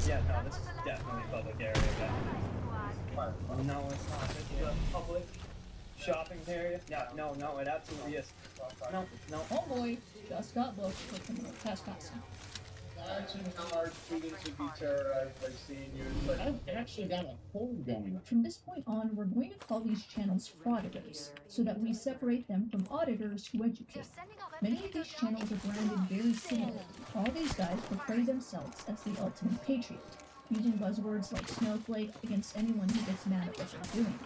U: Yeah, no, this is definitely a public area. No, it's not. This is a public shopping area. Yeah, no, it absolutely is. No.
M: Oh boy, just got booked for criminal trespassing.
T: Imagine how our students would be terrorized by seeing you. But
W: I've actually got a poll going.
M: From this point on, we're going to call these channels frauditors, so that we separate them from auditors who educate. Many of these channels are branded very similarly. All these guys portray themselves as the ultimate patriot, using buzzwords like snowflake against anyone who gets mad at what they're doing.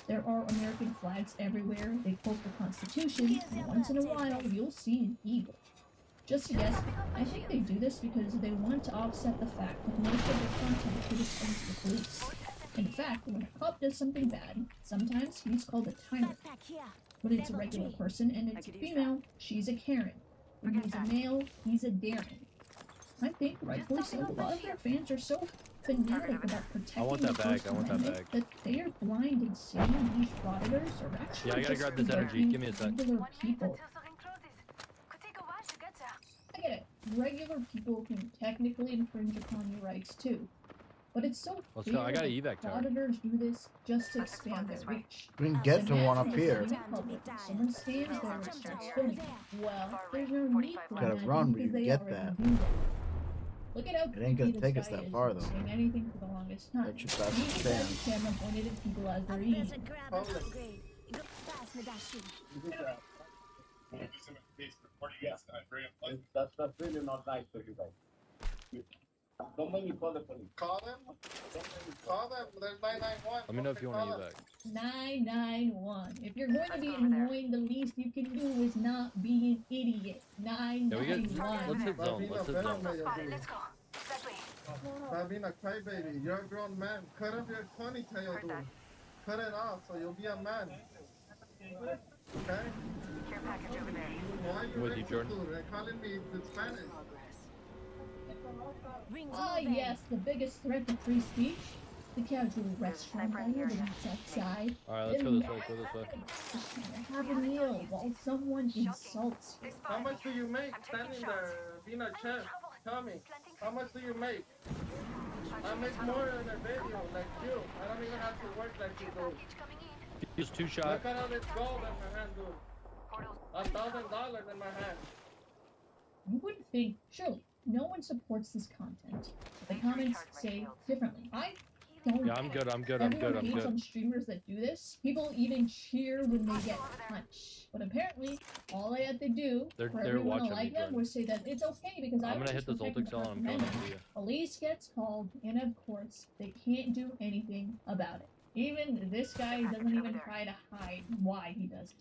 M: There are American flags everywhere, they quote the Constitution, and once in a while you'll see an eagle. Just a guess, I think they do this because they want to offset the fact that most of their content could expose the police. In fact, when a cop does something bad, sometimes he's called a tyrant. When it's a regular person and it's a female, she's a Karen. When he's a male, he's a Darren. I think, rightfully so, a lot of their fans are so fanatic about protecting the First Amendment that they are blind and seeing these frauditors are actually
Q: Yeah, I gotta grab this energy. Give me a sec.
M: regular people. I get it. Regular people can technically infringe upon your rights too. But it's so
Q: Let's
M: clear
Q: go. I got an
M: that
Q: evac tower.
M: auditors do this just to expand their reach.
F: We can get to one up here.
M: Someone stands there and starts filming. Well, there's no need for
F: Gotta
M: that
F: run,
M: because
F: but you
M: they
F: get
M: already
F: that.
M: do that. Look at how
F: It ain't gonna
M: creepy
F: take
M: this
F: us
M: guy
F: that
M: is,
F: far,
M: not
F: though.
M: saying anything for the longest time.
F: That's your best
M: He has
F: chance.
M: his camera pointed at people as they're eating.
T: That's really not nice of you guys. Don't make me call the police. Call them. Call them. There's 991.
Q: Let me know if you want to evac.
M: 991. If you're going to be annoying, the least you can do is not be an idiot. 991.
Q: Let's hit zone. Let's hit zone.
T: Stop being a crybaby. You're a grown man. Cut off your ponytail, dude. Cut it off so you'll be a man. Okay?
B: Care package over there.
T: Why are you
Q: With you,
T: racist,
Q: Jordan.
T: dude? They're calling me the Spanish.
M: Ah, yes, the biggest threat to free speech. The casual restaurant owner that eats outside.
Q: Alright, let's go this way. Let's go this way.
M: Just trying to have a meal while someone insults you.
T: How much do you make standing there, being a chef? Tell me, how much do you make? I make more in a video like you. I don't even have to work like you do.
Q: Use 2 shot.
T: Look at all this gold in my hand, dude. $1,000 in my hand.
M: You wouldn't think, surely, no one supports this content. But the comments say differently. I don't.
Q: Yeah, I'm good. I'm good.
M: Everyone
Q: I'm
M: hates
Q: good.
M: on streamers that do this. People even cheer when they get punched. But apparently, all I had to do
Q: They're
M: for everyone to
Q: watching
M: like
Q: me,
M: them was say that it's okay because
Q: I'm gonna hit this ult
M: protecting
Q: excel and I'm
M: the
Q: coming
M: First
Q: to you.
M: Police gets called, and of course, they can't do anything about it. Even this guy doesn't even try to hide why he does it.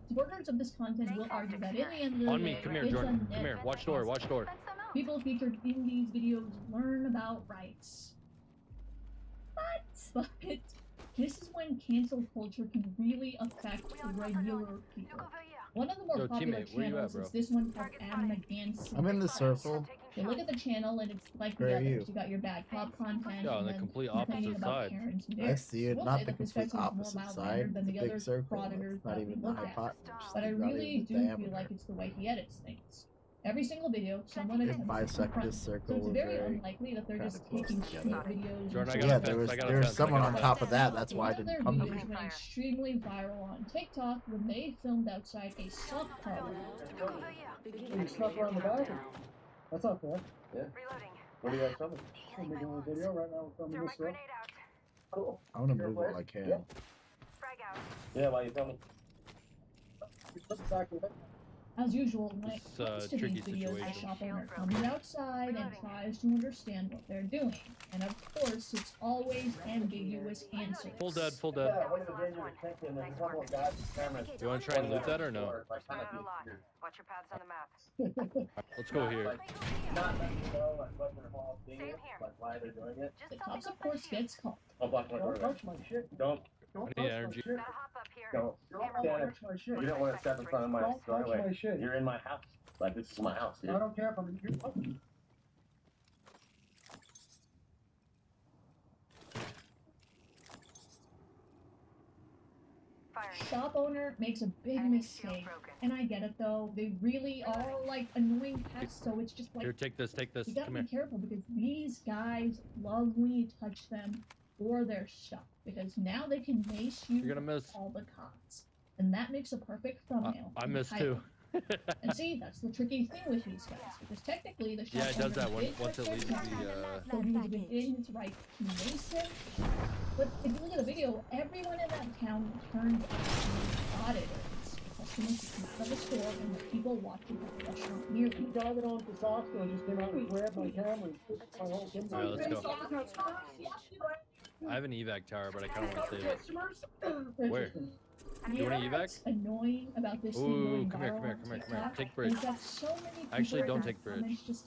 M: Supporters of this content will argue that in the end of the
Q: On
M: day,
Q: me. Come here,
M: it's
Q: Jordan.
M: a
Q: Come here.
M: net
Q: Watch door. Watch door.
M: People featured in these videos learn about rights. But this is when cancel culture can really affect regular people. One of the more
Q: Yo,
M: popular
Q: teammate, where you at,
M: channels
Q: bro?
M: is this one called Adam Against.
F: I'm in the circle.
M: You look at the channel and it's like
F: Where
M: the
F: are
M: others.
F: you?
M: You got your bad cop content
Q: Yeah, on
M: and
Q: the
M: then
Q: complete
M: complaining
Q: opposite
M: about
Q: side.
M: Karens and
F: I
M: Darrens.
F: see it,
M: We'll
F: not
M: say
F: the
M: that this guy
F: complete
M: seems more
F: opposite
M: mild-mannered
F: side.
M: than
F: The
M: the
F: big
M: other
F: circle.
M: frauditors
F: That's not
M: that we
F: even the
M: look at.
F: hypotenuse.
M: But I
F: Not
M: really
F: even the
M: do feel
F: diameter.
M: like it's the way he edits things. Every single video, someone
F: They
M: attempts to
F: bisect
M: confront
F: this
M: him.
F: circle.
M: So it's
F: we're
M: very
F: very
M: unlikely that they're
F: kinda
M: just
F: close
M: taking shit
F: together.
M: videos.
Q: Jordan, I
M: and
Q: got
F: Yeah,
Q: a fence, I got a
F: there was
Q: fence, I
F: someone
Q: got a
F: on
Q: fence.
F: top of that. That's why I
M: One of
F: didn't
M: their
F: come to
M: videos
F: you.
M: went extremely viral on TikTok when they filmed outside a sock parlor.
W: You snuck around the bathroom. That's not fair.
T: Yeah. What do you guys filming?
W: I'm making a video right now. We're filming this stuff.
T: Cool.
F: I want to move all I can.
T: Yeah, why you filming?
M: As usual, when it
Q: It's
M: comes
Q: a
M: to
Q: tricky
M: these videos, the
Q: situation.
M: shop owner comes outside and tries to understand what they're doing. And of course, it's always ambiguous answers.
Q: Full dead, full dead.
T: Yeah, one of the videos taken, there's a couple of guys with cameras.
Q: You want to try and loot that or no?
B: Watch your paths on the map.
Q: Let's go here.
T: Not that you know like, what their whole thing is, like why they're doing it.
M: The cops, of course, gets called.
T: Oh, black, black,
W: Don't touch my shit.
T: Don't.
Q: I need energy.
T: Don't.
W: Don't touch my shit.
T: You don't want to step in front of my
W: Don't touch
T: driveway.
W: my shit.
T: You're in my house. Like, this is my house, dude.
W: I don't care if I'm in your
M: Shop owner makes a big mistake, and I get it though. They really are like annoying pests, so it's just like
Q: Here, take this, take this.
M: you gotta
Q: Come
M: be
Q: here.
M: careful because these guys love when you touch them or their stuff because now they can mace you
Q: You're gonna
M: with
Q: miss.
M: all the cops, and that makes a perfect thumbnail.
Q: I
M: for the
Q: missed
M: title.
Q: too.
M: And see, that's the tricky thing with these guys because technically the shop
Q: Yeah, it does
M: owner
Q: that
M: did
Q: once it
M: touch
Q: leaves
M: their
Q: the,
M: stuff, so he was within his right to mace him. But if you look at the video, everyone in that town turns out to be auditors. Customers who come out of the store and the people watching the restaurant near them.
W: guy that owns the sock store just came out and grabbed my camera and put my whole thing.
Q: Alright, let's go. I have an evac tower, but I kind of want to save it. Where? You want an evac?
M: What's annoying about this thing
Q: Ooh,
M: going
Q: come here,
M: viral
Q: come here,
M: on
Q: come here, come here.
M: TikTok
Q: Take bridge.
M: is that so many people
Q: Actually,
M: in
Q: don't
M: the
Q: take bridge.
M: comments just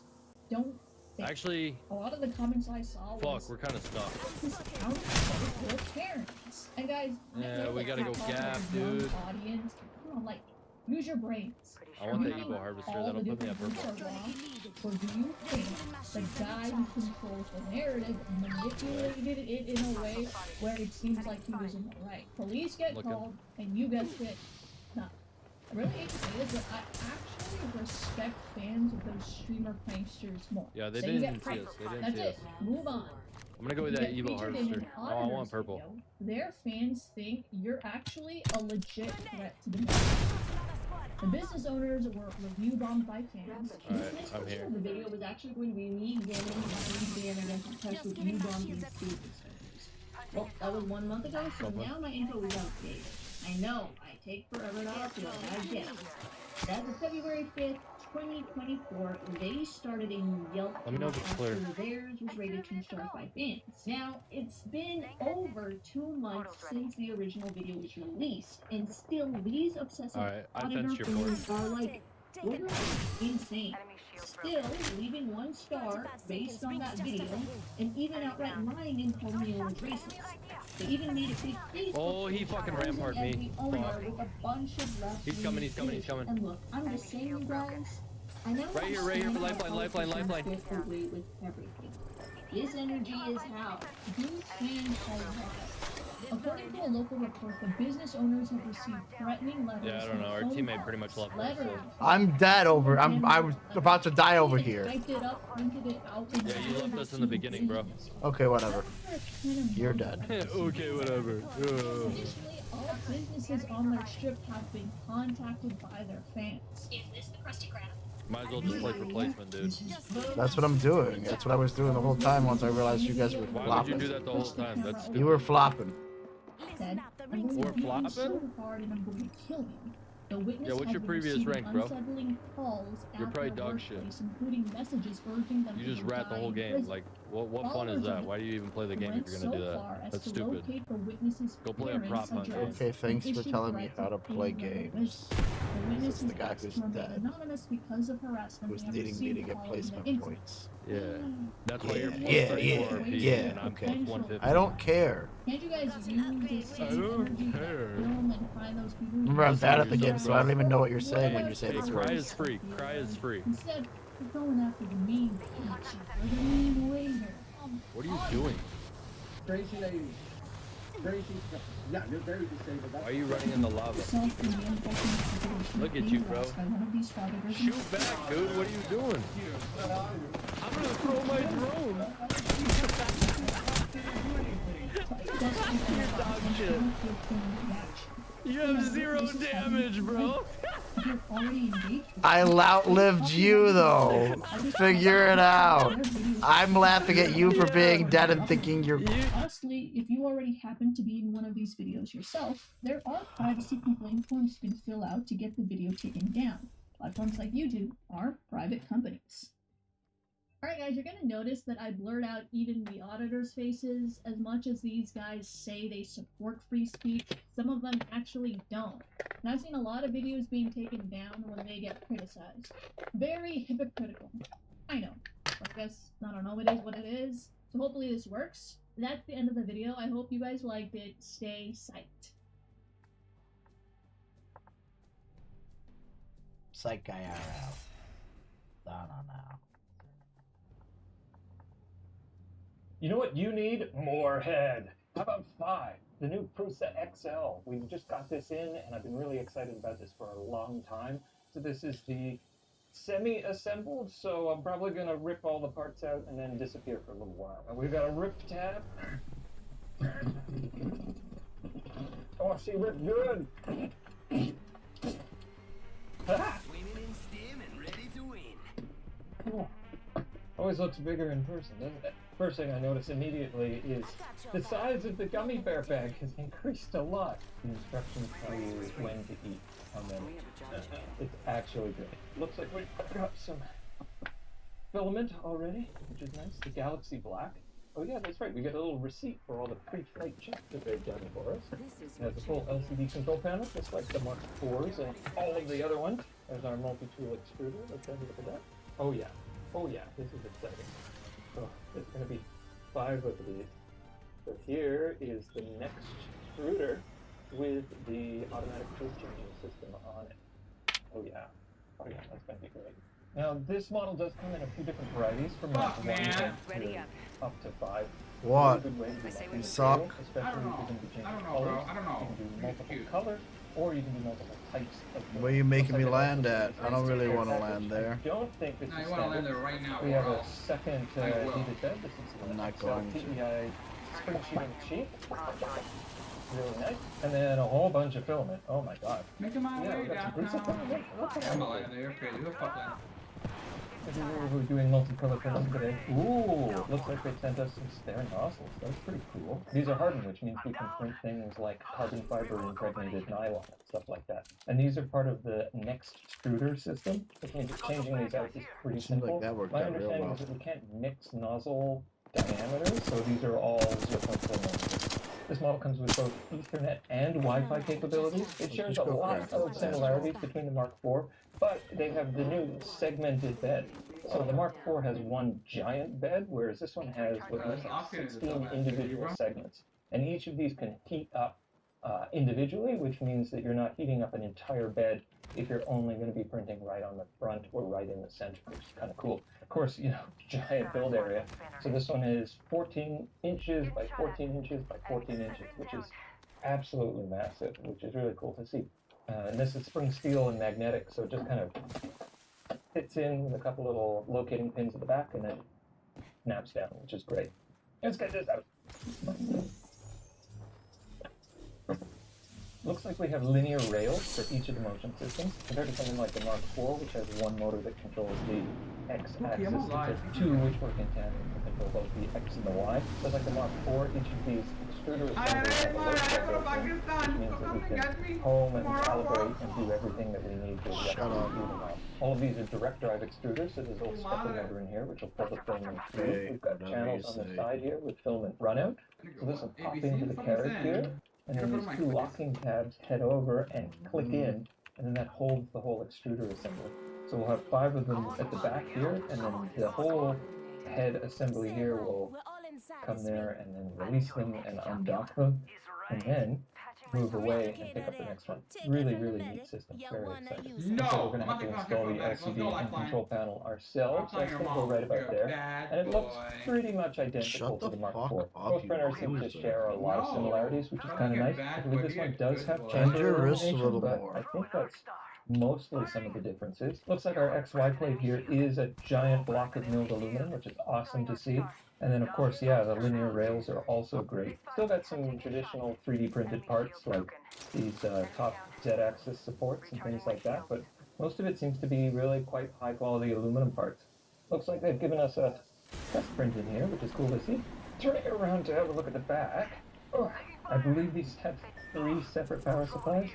M: don't think.
Q: Actually,
M: A lot of the comments I saw was
Q: fuck, we're kind of stuck.
M: this town is full of Karens. And guys, I
Q: Yeah,
M: know
Q: we
M: that
Q: gotta go
M: TikTok has
Q: gap,
M: a young
Q: dude.
M: Audience, come on, like, use your brains.
Q: I want the
M: Do you
Q: Evo
M: think
Q: harvester.
M: all
Q: That'll
M: the
Q: put me at
M: different
Q: purple.
M: groups are wrong? Or do you think the guy who controls the narrative manipulated it in a way where it seems like he was in the right? Police get
Q: Looking.
M: called, and you guessed it, not. I really hate to say this, but I actually respect fans of those streamer pranksters more.
Q: Yeah, they
M: Say you
Q: didn't
M: get
Q: even see us. They didn't
M: That's
Q: see
M: it.
Q: us.
M: Move on.
Q: I'm gonna go with
M: You
Q: that
M: get
Q: Evo
M: featured in
Q: harvester.
M: an
Q: Oh, I want
M: auditor's
Q: purple.
M: video. Their fans think you're actually a legit threat to the network. The business owners were review bombed by fans.
Q: Alright,
M: This
Q: I'm
M: portion
Q: here.
M: of the video was actually going to be me examining my ban against the test review bombed and business owners. Well, that was 1 month ago, so now my info is outdated. I know, I take forever to upload, I get it. As of February 5th, 2024, they started a Yelp
Q: Let me know if it's
M: after
Q: clear.
M: theirs was rated 2 stars by fans. Now, it's been over 2 months since the original video was released, and still these obsessive
Q: Alright, I
M: auditor
Q: fenced your
M: fans
Q: port.
M: are like borderline insane. Still leaving 1 star based on that video, and even outright lying and calling me a racist. They even made a big Facebook
Q: Oh, he fucking rampart me.
M: every owner
Q: Fuck.
M: with a bunch of left
Q: He's coming, he's coming, he's coming.
M: And look, I'm just saying, you guys. I know
Q: Right here, lifeline, lifeline, lifeline.
M: Agree with everything. This energy is how you can call it. According to a local report, the business owners have received threatening letters.
Q: Yeah, I don't know. Our
M: and phone
Q: teammate pretty much left us. So.
F: I'm dead over. I was about to die over here.
M: Typed it up, printed it out, and
Q: Yeah, you left us in the beginning, bro.
F: Okay, whatever. You're dead.
Q: Okay, whatever.
M: Additionally, all businesses on their strip have been contacted by their fans. Is this the Krusty Krab?
Q: Might as well just play replacement, dude.
F: That's what I'm doing. That's what I was doing the whole time once I realized you guys were
Q: Why would
F: flopping.
Q: you do that the whole time? That's stupid.
F: You were flopping.
M: Said,
Q: We're flopping?
M: so hard and I'm going to kill you. The witness
Q: Yeah, what's
M: has
Q: your
M: been
Q: previous
M: receiving
Q: rank, bro?
M: unsettling calls
Q: You're
M: at
Q: probably
M: their
Q: dog shit.
M: workplace, including messages urging them
Q: You
M: to
Q: just rat the
M: die
Q: whole
M: in
Q: game.
M: prison.
Q: Like, What fun is that? Why do you even play the game if you're gonna do that? That's stupid. Go play a prop hunt game.
F: Okay, thanks for telling me how to play games. This is the guy who's dead. Who's needing me to get placement points.
Q: Yeah. That's why you're plus
F: Yeah,
Q: 34 RP
F: yeah,
Q: and I'm
F: okay.
Q: plus 150.
F: I don't care.
M: Can't you guys use this
Q: I don't care.
M: film and find those people?
F: Remember, I'm bad at the game, so I don't even know what you're saying when you say this
Q: Cry
F: word.
Q: is free. Cry is free.
M: Instead, you're going after the mean peach or the mean waiter.
Q: What are you doing?
W: Tracy lady. Tracy. Yeah, you're very disabled.
Q: Why are you running in the lava? Look at you, bro. Shoot back, dude. What are you doing? I'm gonna throw my drone. You're dog shit. You have 0 damage, bro.
F: I outlived you, though. Figure it out. I'm laughing at you for being dead and thinking you're...
M: Honestly, if you already happen to be in one of these videos yourself, there are privacy complaint forms you can fill out to get the video taken down. Platforms like YouTube are private companies. Alright guys, you're gonna notice that I blurred out even the auditors' faces. As much as these guys say they support free speech, some of them actually don't. And I've seen a lot of videos being taken down when they get criticized. Very hypocritical. I know. But I guess, I don't know, it is what it is. So hopefully this works. That's the end of the video. I hope you guys liked it. Stay psyched.
F: Psych guy IRL. No.
A: You know what you need? More head. How about 5? The new Prusa XL. We just got this in, and I've been really excited about this for a long time. So this is the semi-assembled, so I'm probably going to rip all the parts out and then disappear for a little while. And we've got a rip tab. Oh, she ripped good.
O: Swimming in steam and ready to win.
A: Cool. Always looks bigger in person, doesn't it? First thing I notice immediately is the size of the gummy bear bag has increased a lot. The instructions tell you when to eat on them. It's actually good. Looks like we've got some filament already, which is nice. The Galaxy Black. Oh yeah, that's right. We get a little receipt for all the pre-flight checks that they've done for us. It has a full LCD control panel, just like the Mark IVs and all of the other ones. There's our multi-tool extruder. Let's have a look at that. Oh yeah. Oh yeah, this is exciting. Oh, it's going to be 5 of these. So here is the next extruder with the automatic tool changing system on it. Oh yeah, that's going to be great. Now this model does come in a few different varieties from like 1 to up to 5.
F: What?
A: Really good way to do that.
F: You suck.
A: Especially if you're going to be changing colors. You can do multiple colors, or you can do multiple types of colors.
F: Where are you making me land at? I don't really want to land there.
A: I don't think this is
W: you want to land there right now.
A: We have a second heated bed. This is
F: I'm not going to.
A: PEI spring sheeting sheet. Really nice. And then a whole bunch of filament. Oh my god.
W: Making my way downtown. I'm not landing there. Okay, you fuck that.
A: We're doing multicolor films today. Ooh, looks like they sent us some stair nozzles. That's pretty cool. These are hardened, which means we can print things like carbon fiber impregnated nylon and stuff like that. And these are part of the next extruder system, which means changing these out is pretty simple.
F: Like that worked
A: My
F: out real
A: understanding
F: well.
A: is that we can't mix nozzle diameters, so these are all 0.4. This model comes with both Ethernet and Wi-Fi capabilities. It shares a lot of similarities between the Mark IV, but they have the new segmented bed. So the Mark IV has one giant bed, whereas this one has what looks like 16 individual segments. And each of these can heat up individually, which means that you're not heating up an entire bed if you're only going to be printing right on the front or right in the center, which is kind of cool. Of course, you know, giant build area. So this one is 14 inches by 14 inches by 14 inches, which is absolutely massive, which is really cool to see. And this is spring steel and magnetic, so it just kind of fits in with a couple little locating pins at the back and then snaps down, which is great. Let's get this out. Looks like we have linear rails for each of the motion systems, compared to something like the Mark IV, which has one motor that controls the x-axis, which has 2 which work in tandem to control both the x and the y. Just like the Mark IV, each of these extruder assemblies have a load schedule, which means that we can home and calibrate and do everything that we need to the computer.
T: All of these are direct drive extruders, so there's a little stepper motor in here which will pull the filament through. We've got channels on the side here with filament runout. So this will pop into the carriage here, and then these two locking tabs head over and click in, and then that holds the whole extruder assembly. So we'll have 5 of them at the back here, and then the whole head assembly here will come there and then release them and undock them, and then move away and pick up the next one. Really, really neat system. Very exciting. So we're going to have to install the LCD and control panel ourselves. That's going to go right about there. And it looks pretty much identical to the Mark IV. Both printers seem to share a lot of similarities, which is kind of nice. I believe this one does have chamfer illumination, but I think that's mostly some of the differences. Looks like our XY plate here is a giant block of milled aluminum, which is awesome to see. And then, of course, yeah, the linear rails are also great. Still got some traditional 3D printed parts, like these top Z-axis supports and things like that, but most of it seems to be really quite high-quality aluminum parts. Looks like they've given us a test print in here, which is cool to see. Turning it around to have a look at the back. Oh, I believe these have 3 separate power supplies.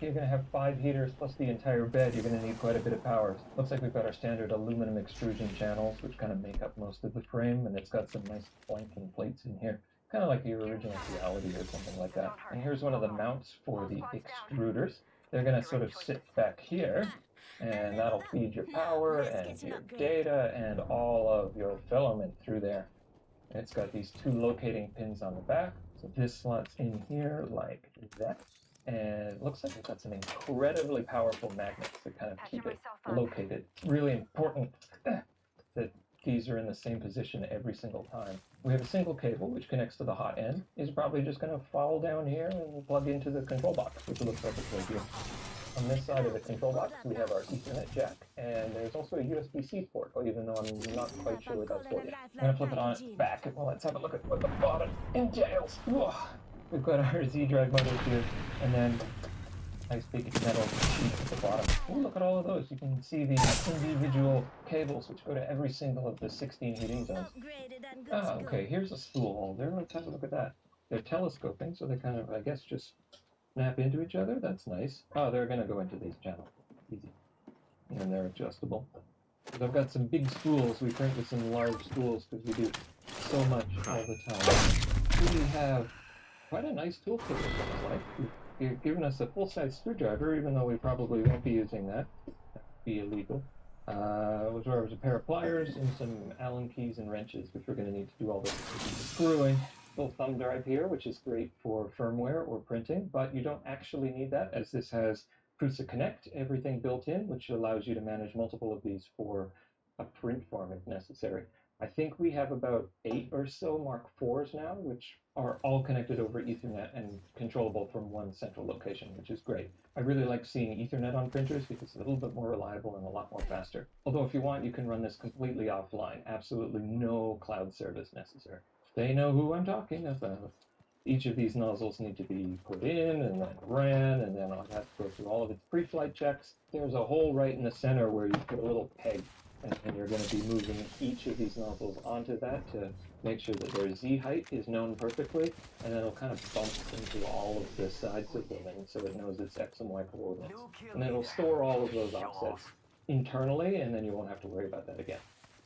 T: You're going to have 5 heaters plus the entire bed. You're going to need quite a bit of power. Looks like we've got our standard aluminum extrusion channels, which kind of make up most of the frame, and it's got some nice flanking plates in here, kind of like your original Reality or something like that. And here's one of the mounts for the extruders. They're going to sort of sit back here, and that'll feed your power and your data and all of your filament through there. And it's got these 2 locating pins on the back, so this slots in here like that. And it looks like we've got some incredibly powerful magnets that kind of keep it located. Really important that these are in the same position every single time. We have a single cable which connects to the hot end. Is probably just going to fall down here and plug into the control box, which looks like it's right here. On this side of the control box, we have our Ethernet jack, and there's also a USB-C port, even though I'm not quite sure what that's for yet. I'm going to flip it on its back, and well, let's have a look at what the bottom entails. Whoa. We've got our Z-drive motors here, and then nice big metal sheet at the bottom. Oh, look at all of those. You can see the individual cables which go to every single of the 16 heating zones. Ah, okay, here's a spool holder. Let's have a look at that. They're telescoping, so they kind of, I guess, just snap into each other. That's nice. Oh, they're going to go into these channels. Easy. And they're adjustable. But I've got some big spools. We print with some large spools because we do so much all the time. We have quite a nice toolkit, it looks like. You've given us a full-size screwdriver, even though we probably won't be using that. That would be illegal. There's a pair of pliers and some Allen keys and wrenches, which we're going to need to do all the screwing. Little thumb drive here, which is great for firmware or printing, but you don't actually need that, as this has Prusa Connect, everything built in, which allows you to manage multiple of these for a print farm if necessary. I think we have about 8 or so Mark IVs now, which are all connected over Ethernet and controllable from one central location, which is great. I really like seeing Ethernet on printers because it's a little bit more reliable and a lot more faster. Although if you want, you can run this completely offline. Absolutely no cloud service necessary. They know who I'm talking about. Each of these nozzles need to be put in and then ran, and then I'll have to go through all of its pre-flight checks. There's a hole right in the center where you put a little peg, and you're going to be moving each of these nozzles onto that to make sure that their Z height is known perfectly, and then it'll kind of bump into all of the sides of them, and so it knows its X and Y coordinates. And then it'll store all of those offsets internally, and then you won't have to worry about that again.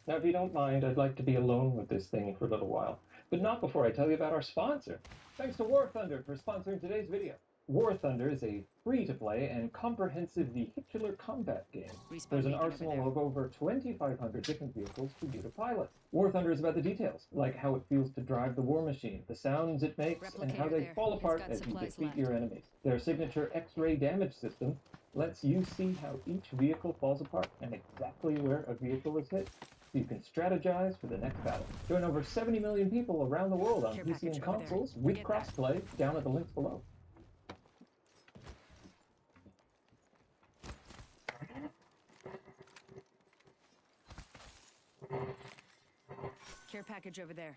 T: Now, if you don't mind, I'd like to be alone with this thing for a little while, but not before I tell you about our sponsor. Thanks to War Thunder for sponsoring today's video. War Thunder is a free-to-play and comprehensive vehicular combat game. There's an arsenal of over 2,500 different vehicles for you to pilot. War Thunder is about the details, like how it feels to drive the war machine, the sounds it makes, and how they fall apart as you defeat your enemies. Their signature X-ray damage system lets you see how each vehicle falls apart and exactly where a vehicle is hit. So you can strategize for the next battle. Join over 70 million people around the world on PC and consoles with crossplay down at the links below.
E: Care package over there.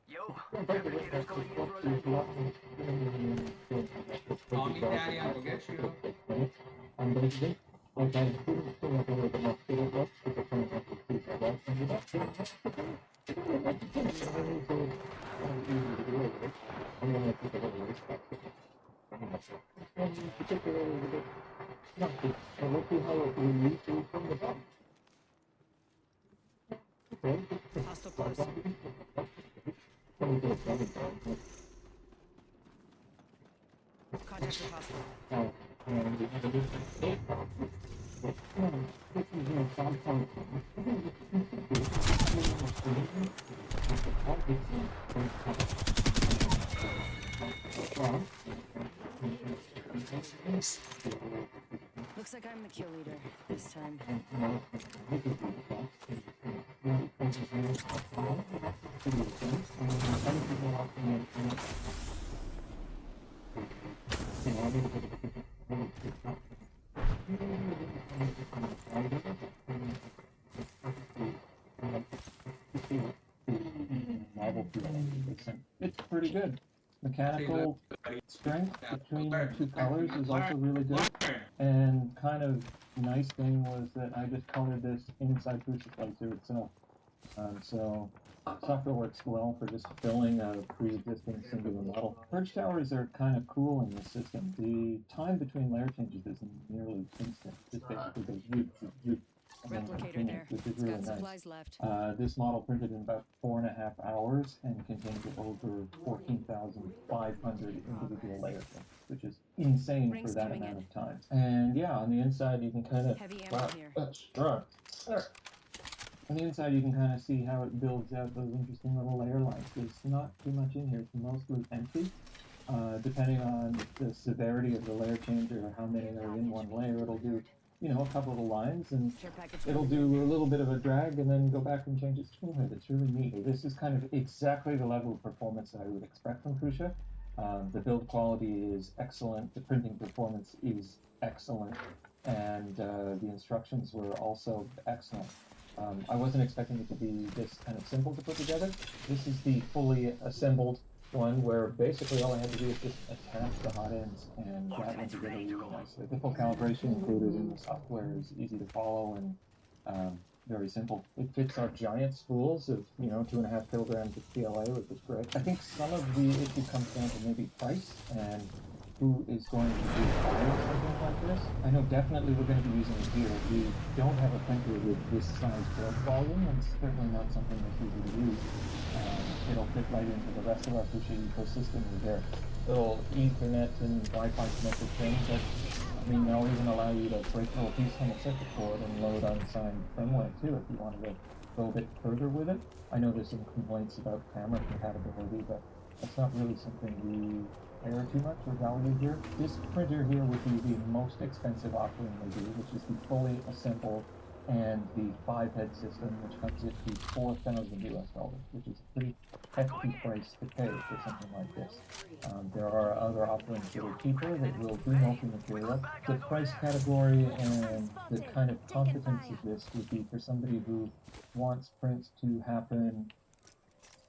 B: Yo, Fabricator's coming in for a
X: Call me daddy, I'll go get you.
E: Hostile close. Contact with hostile. Looks like I'm the kill leader this time.
H: It's pretty good. Mechanical strength between the two colors is also really good. And kind of nice thing was that I just colored this inside Crucial Slicer itself. So software works well for just filling a pre-existing singular model. Purge towers are kind of cool in this system. The time between layer changes is nearly instant. Just basically goes zoop, zoop, zoop.
E: Replicator there.
H: Which is
E: It's
H: really
E: got
H: nice.
E: supplies left.
H: This model printed in about 4.5 hours and contains over 14,500 individual layer things, which is insane for
E: Rings
H: that
E: coming
H: amount
E: in.
H: of time. And yeah, on the inside you can kind of
E: Heavy ammo here.
H: On the inside you can kind of see how it builds out those interesting little layer lines. There's not too much in here. It's mostly empty. Depending on the severity of the layer change or how many are in one layer, it'll do, you know, a couple of lines, and it'll do a little bit of a drag and then go back and change its tool head. It's really neat. This is kind of exactly the level of performance that I would expect from Crucia. The build quality is excellent, the printing performance is excellent, and the instructions were also excellent. I wasn't expecting it to be this kind of simple to put together. This is the fully assembled one where basically all I had to do is just attach the hot ends, and that went together really nicely. The full calibration included in the software is easy to follow and very simple. It fits our giant spools of, you know, 2.5 kilograms of PLA, which is great. I think some of the issue comes down to maybe price and who is going to be buying something like this. I know definitely we're going to be using it here. We don't have a printer with this size build volume, and it's certainly not something that's easy to use. It'll fit right into the rest of our Crucia ecosystem with their little Ethernet and Wi-Fi connected things that, I mean, they'll even allow you to break a little piece from a circuit board and load unsigned firmware too if you wanted to go a bit further with it. I know there's some complaints about camera compatibility, but that's not really something we care too much or value here. This printer here would be the most expensive offering they do, which is the fully assembled and the 5-head system, which comes at the $4,000 US, which is a pretty hefty price to pay for something like this. There are other offerings that are cheaper that will do multi-material. The price category and the kind of competence of this would be for somebody who wants prints to happen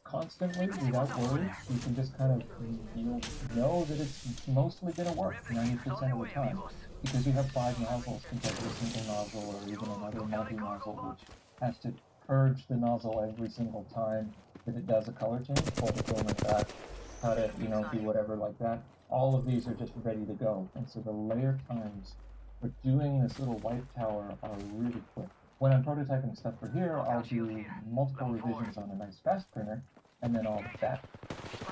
H: constantly without worries. You can just kind of, you'll know that it's mostly going to work 90% of the time, because you have 5 nozzles compared to a single nozzle or even another multi-nozzle, which has to purge the nozzle every single time that it does a color change, pull the filament back, cut it, you know, do whatever like that. All of these are just ready to go, and so the layer times for doing this little white tower are really quick. When I'm prototyping stuff for here, I'll do multiple revisions on a nice fast printer, and then I'll batch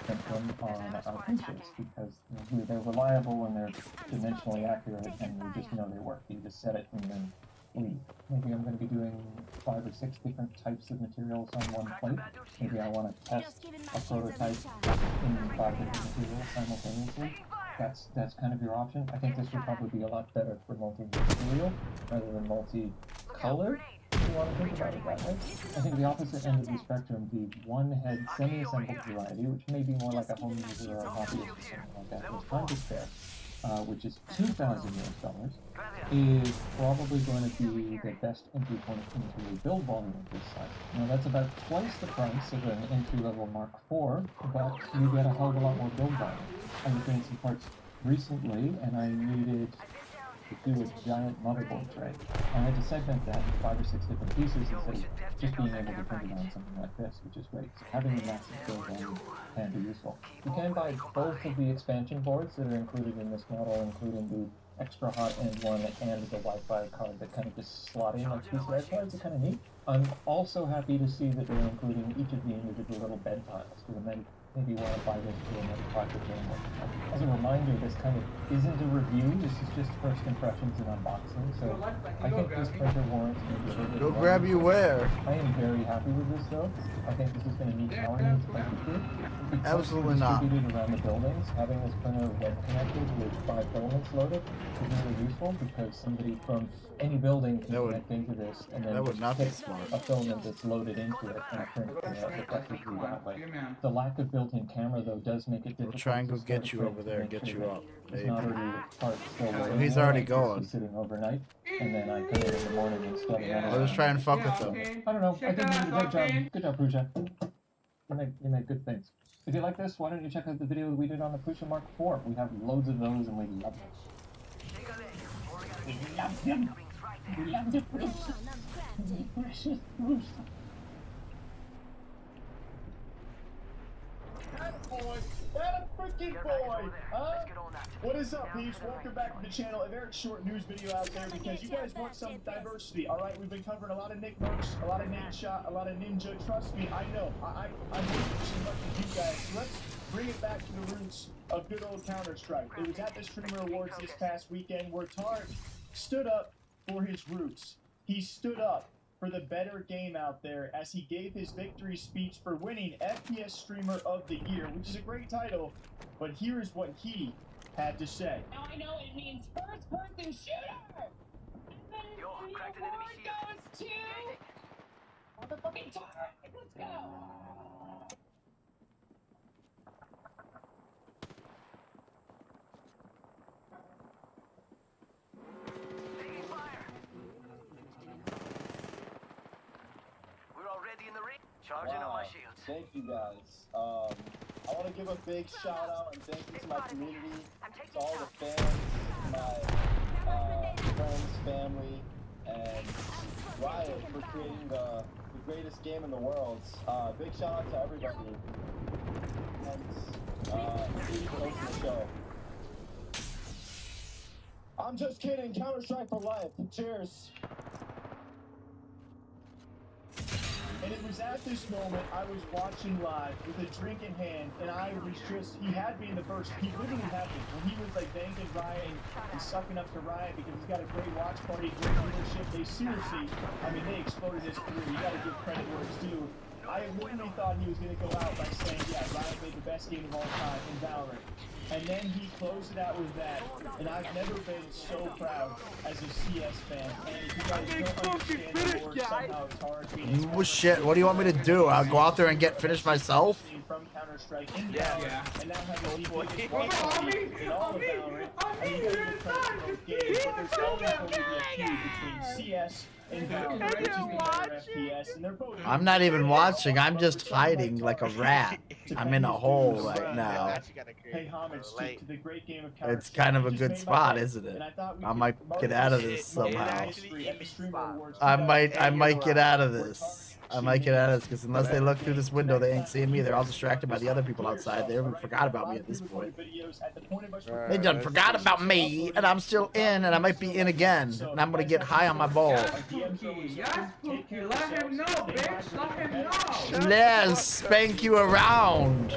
H: print them on our printers, because they're reliable and they're dimensionally accurate, and you just know they work. You just set it and then leave. Maybe I'm going to be doing 5 or 6 different types of materials on one plate. Maybe I want to test a prototype in 5 different materials simultaneously. That's kind of your option. I think this would probably be a lot better for multi-material rather than multi-color, if you want to think about it that way. I think the opposite end of the spectrum, the one-head semi-assembled variety, which may be more like a home user or a hobbyist or something like that, with time to spare, which is $2,000 US, is probably going to be the best entry point into a build volume of this size. Now that's about twice the price of an entry-level Mark IV, but you get a hell of a lot more build volume. I was doing some parts recently, and I needed to do a giant motherboard tray. I had to segment that into 5 or 6 different pieces instead of just being able to print it on something like this, which is great. So having a massive build volume can be useful. You can buy both of the expansion boards that are included in this model, including the extra hot end one and the Wi-Fi card that kind of just slot in like PCI cards. Are kind of neat. I'm also happy to see that they're including each of the individual little bed tiles, because then maybe want to buy this to another project anymore. As a reminder, this kind of isn't a review, this is just first impressions and unboxing, so I think this printer warrants maybe a little bit.
F: Go grab you where?
H: I am very happy with this though. I think this is going to meet our needs quite quickly.
F: Absolutely not.
H: Distributed around the buildings, having this printer web connected with 5 filaments loaded is really useful, because somebody from any building can connect into this and then just pick a filament that's loaded into it and print effectively that way. The lack of built-in camera though does make it difficult.
F: We'll try and go get you over there and get you up.
H: It's not already part still
F: Oh, he's already going.
H: Sitting overnight, and then I come in the morning and stuff.
F: I'll just try and fuck with them.
H: I don't know. I think you did a great job. Good job, Pooja. You make good things. If you like this, why don't you check out the video we did on the Pooja Mark IV? We have loads of those, and we love them. We love them. We love the Pooja. The precious Pooja.
I: That boy, that a freaking boy, huh? What is up, peeps? Welcome back to the channel. A very short news video out there because you guys want some diversity, all right? We've been covering a lot of Nick Mercs, a lot of Nadeshot, a lot of Ninja. Trust me, I know. I'm waiting as much as you guys. So let's bring it back to the roots of good old Counter-Strike. It was at the Streamer Awards this past weekend where Tark stood up for his roots. He stood up for the better game out there as he gave his victory speech for winning FPS Streamer of the Year, which is a great title, but here is what he had to say.
O: Now I know it means first-person shooter! And then the award goes to... motherfucking Tark! Let's go!
R: Charging on my shields. Thank you guys. I want to give a big shout out and thank you to my community, to all the fans, my friends, family, and Riot for creating the greatest game in the world. Big shout out to everybody. And please open the show. I'm just kidding. Counter-Strike for life. Cheers.
I: And it was at this moment I was watching live with a drink in hand, and I was just, he had me in the first, he literally had me. When he was like banking Riot and sucking up to Riot because he's got a great watch party, great leadership, they seriously, I mean, they exploded his career. You gotta give credit where it's due. I literally thought he was gonna go out by saying, yeah, Riot made the best game of all time in Valorant. And then he closed it out with that, and I've never been so proud as a CS fan. And if you guys don't understand the word somehow, it's hard being
F: Well, shit, what do you want me to do? I'll go out there and get finished myself?
I: from Counter-Strike in Valorant, and now having the biggest watch party in all of Valorant. I mean, you gotta give credit to both games, but there's always going to be a feud between CS and Valorant, which is the better FPS, and they're both.
F: I'm not even watching, I'm just hiding like a rat. I'm in a hole right now.
I: Pay homage to the great game of
F: It's kind of a good spot, isn't it? I might get out of this somehow. I might get out of this. I might get out of this because unless they look through this window, they ain't seeing me. They're all distracted by the other people outside. They even forgot about me at this point. They done forgot about me, and I'm still in, and I might be in again. And I'm gonna get high on my ball.
O: Let him know, bitch. Let him know.
F: Let's spank you around.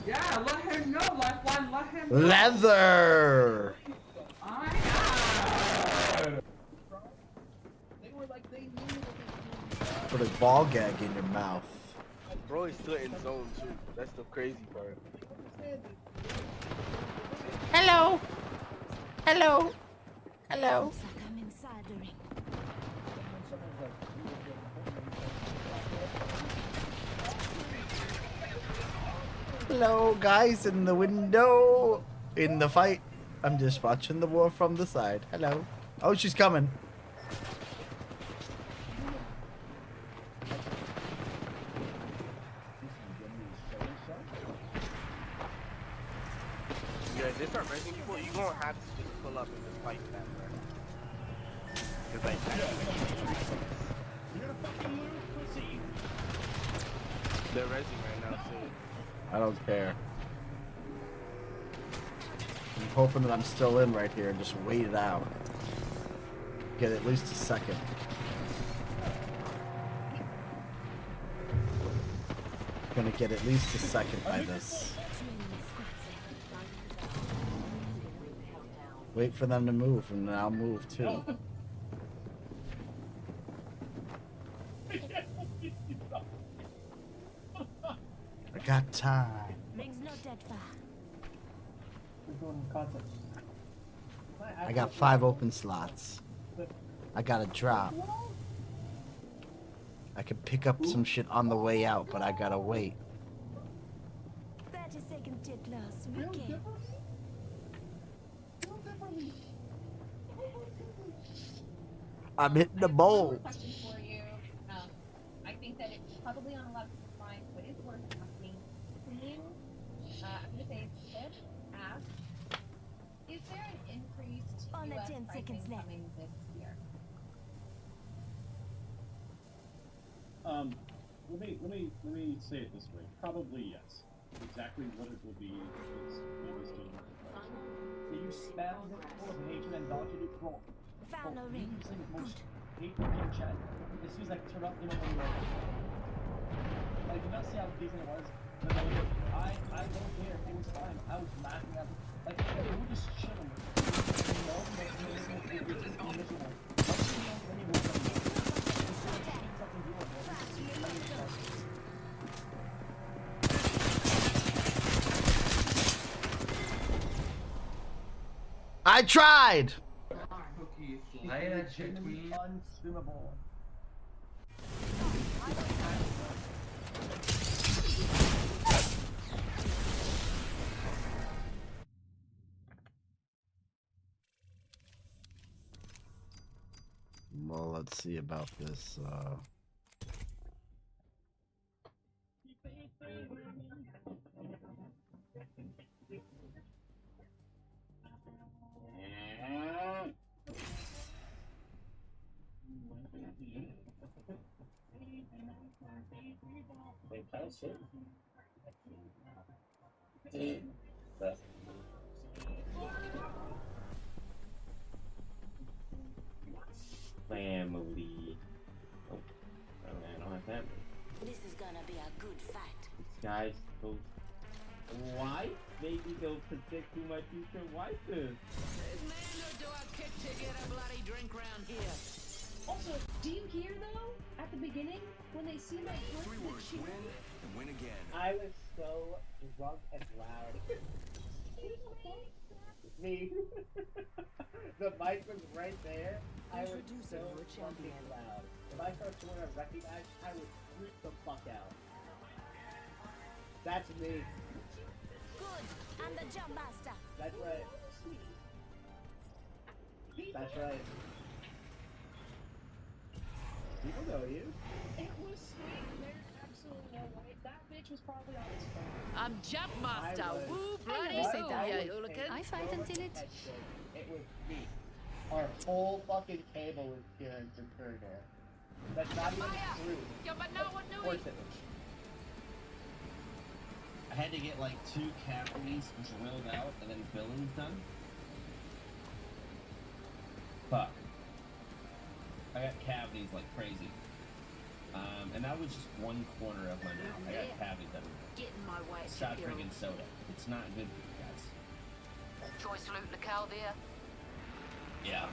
O: Yeah, let him know, Lifeline. Let him know.
F: Leather. Put a ball gag in your mouth.
G: Bro, he's still in zone too. That's the crazy part.
F: Hello. Hello. Hello. Hello, guys in the window. In the fight. I'm just watching the war from the side. Hello. Oh, she's coming.
G: Yeah, if they start raising people, you're gonna have to just pull up and just fight them, bro. Cause like
I: You're gonna fucking lose, pussy.
G: they're raising right now, too.
F: I don't care. I'm hoping that I'm still in right here and just wait it out. Get at least a second. Gonna get at least a second by this. Wait for them to move, and then I'll move too. I got time.
B: Rings not dead far.
H: We're doing concepts.
F: I got 5 open slots. I got a drop. I could pick up some shit on the way out, but I gotta wait.
B: 30 seconds till close. Wicked.
F: I'm hitting the bowl.
L: Question for you. I think that it's probably on a lot of people's minds, but it's worth asking. Can I'm gonna say it's if asked, is there an increased
B: Only
L: US
B: 10
L: pricing
B: seconds left.
L: coming this year?
I: Let me say it this way. Probably yes. Exactly what it will be is maybe still not the question.
U: So you spammed it full of hatred and dodged it wrong.
B: Found a ring.
U: Using the most hateful in chat. This was like Turok in a way. Like, did not see how decent it was. But I don't care. It was fine. I was laughing at it. Like, we were just chilling. You know, like, we were just miserable. When you move from
F: I tried!
U: Unswimmable.
F: Well, let's see about this,
N: Family. Oh, I don't have family.
B: This is gonna be a good fight.
N: Guys, those wife? Maybe they'll predict who my future wife is.
M: Also, do you hear though? At the beginning, when they see my foot, the
P: win and win again.
R: I was so drunk and loud. Me. The mic was right there. I was so fucking loud. If I start someone I recognize, I would freak the fuck out. That's me.
B: Good. I'm the jump master.
R: That's right. That's right. People know you.
M: It was sweet. There's absolutely no way. That bitch was probably on his phone.
O: I'm jump master. Woo, bloody
R: What?
O: hoo,
R: I
O: yeah,
R: was
O: hooligan.
R: paying
O: I fight
R: so
O: until
R: much
O: it.
R: attention. It was me. Our whole fucking table was cheering for Turner. That's not even true. Of course it was.
N: I had to get like 2 cavities drilled out and then fillings done. Fuck. I got cavities like crazy. And that was just one corner of my mouth. I got cavities everywhere.
B: Getting my way.
N: Stop drinking soda. It's not good for you guys.
B: Choice loot locale there.
N: Yeah.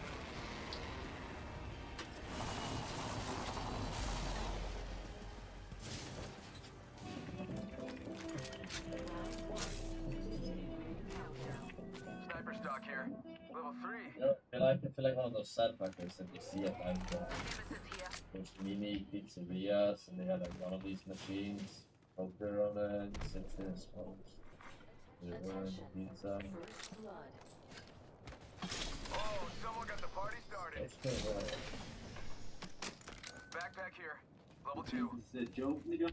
P: Sniper stock here. Level 3.
N: I feel like one of those sad fuckers that you see at like those mini pizzerias, and they have like one of these machines, poker on it, sits there and smokes. They run pizza.
P: Oh, someone got the party started.
N: That's kind of
P: Backpack here. Level 2.
U: Is it a joke, nigga?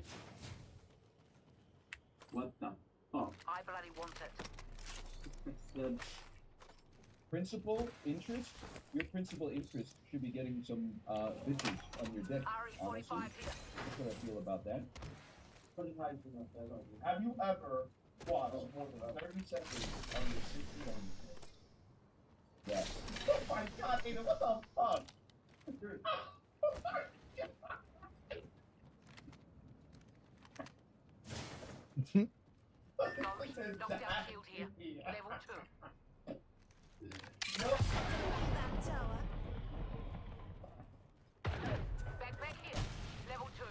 U: What the fuck?
B: I bloody want it.
U: Said,
T: Principal interest? Your principal interest should be getting some bitches on your dick, honestly. That's what I feel about that. Have you ever watched more than 30 seconds on your 60 on Yes. Oh my god, Aiden, what the fuck? Dude.
B: Knocked out shield here. Level 2. Backpack here. Level 2.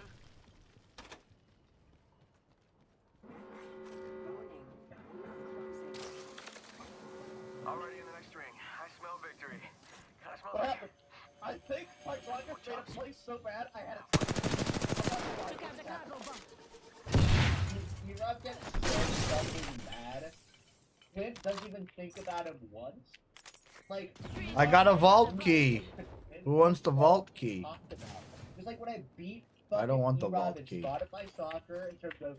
P: Already in the next ring. I smell victory. Can I smell
T: What
P: it?
T: happened? I think my rocket made a place so bad I had to
B: Took out the cargo box.
R: You not get so fucking mad. Clint doesn't even think about him once. Like,
F: I got a vault key. Who wants the vault key?
R: Just like when I beat
F: I don't want the
R: fucking
F: vault
R: E-Rob
F: key.
R: in Spotify Soccer in terms of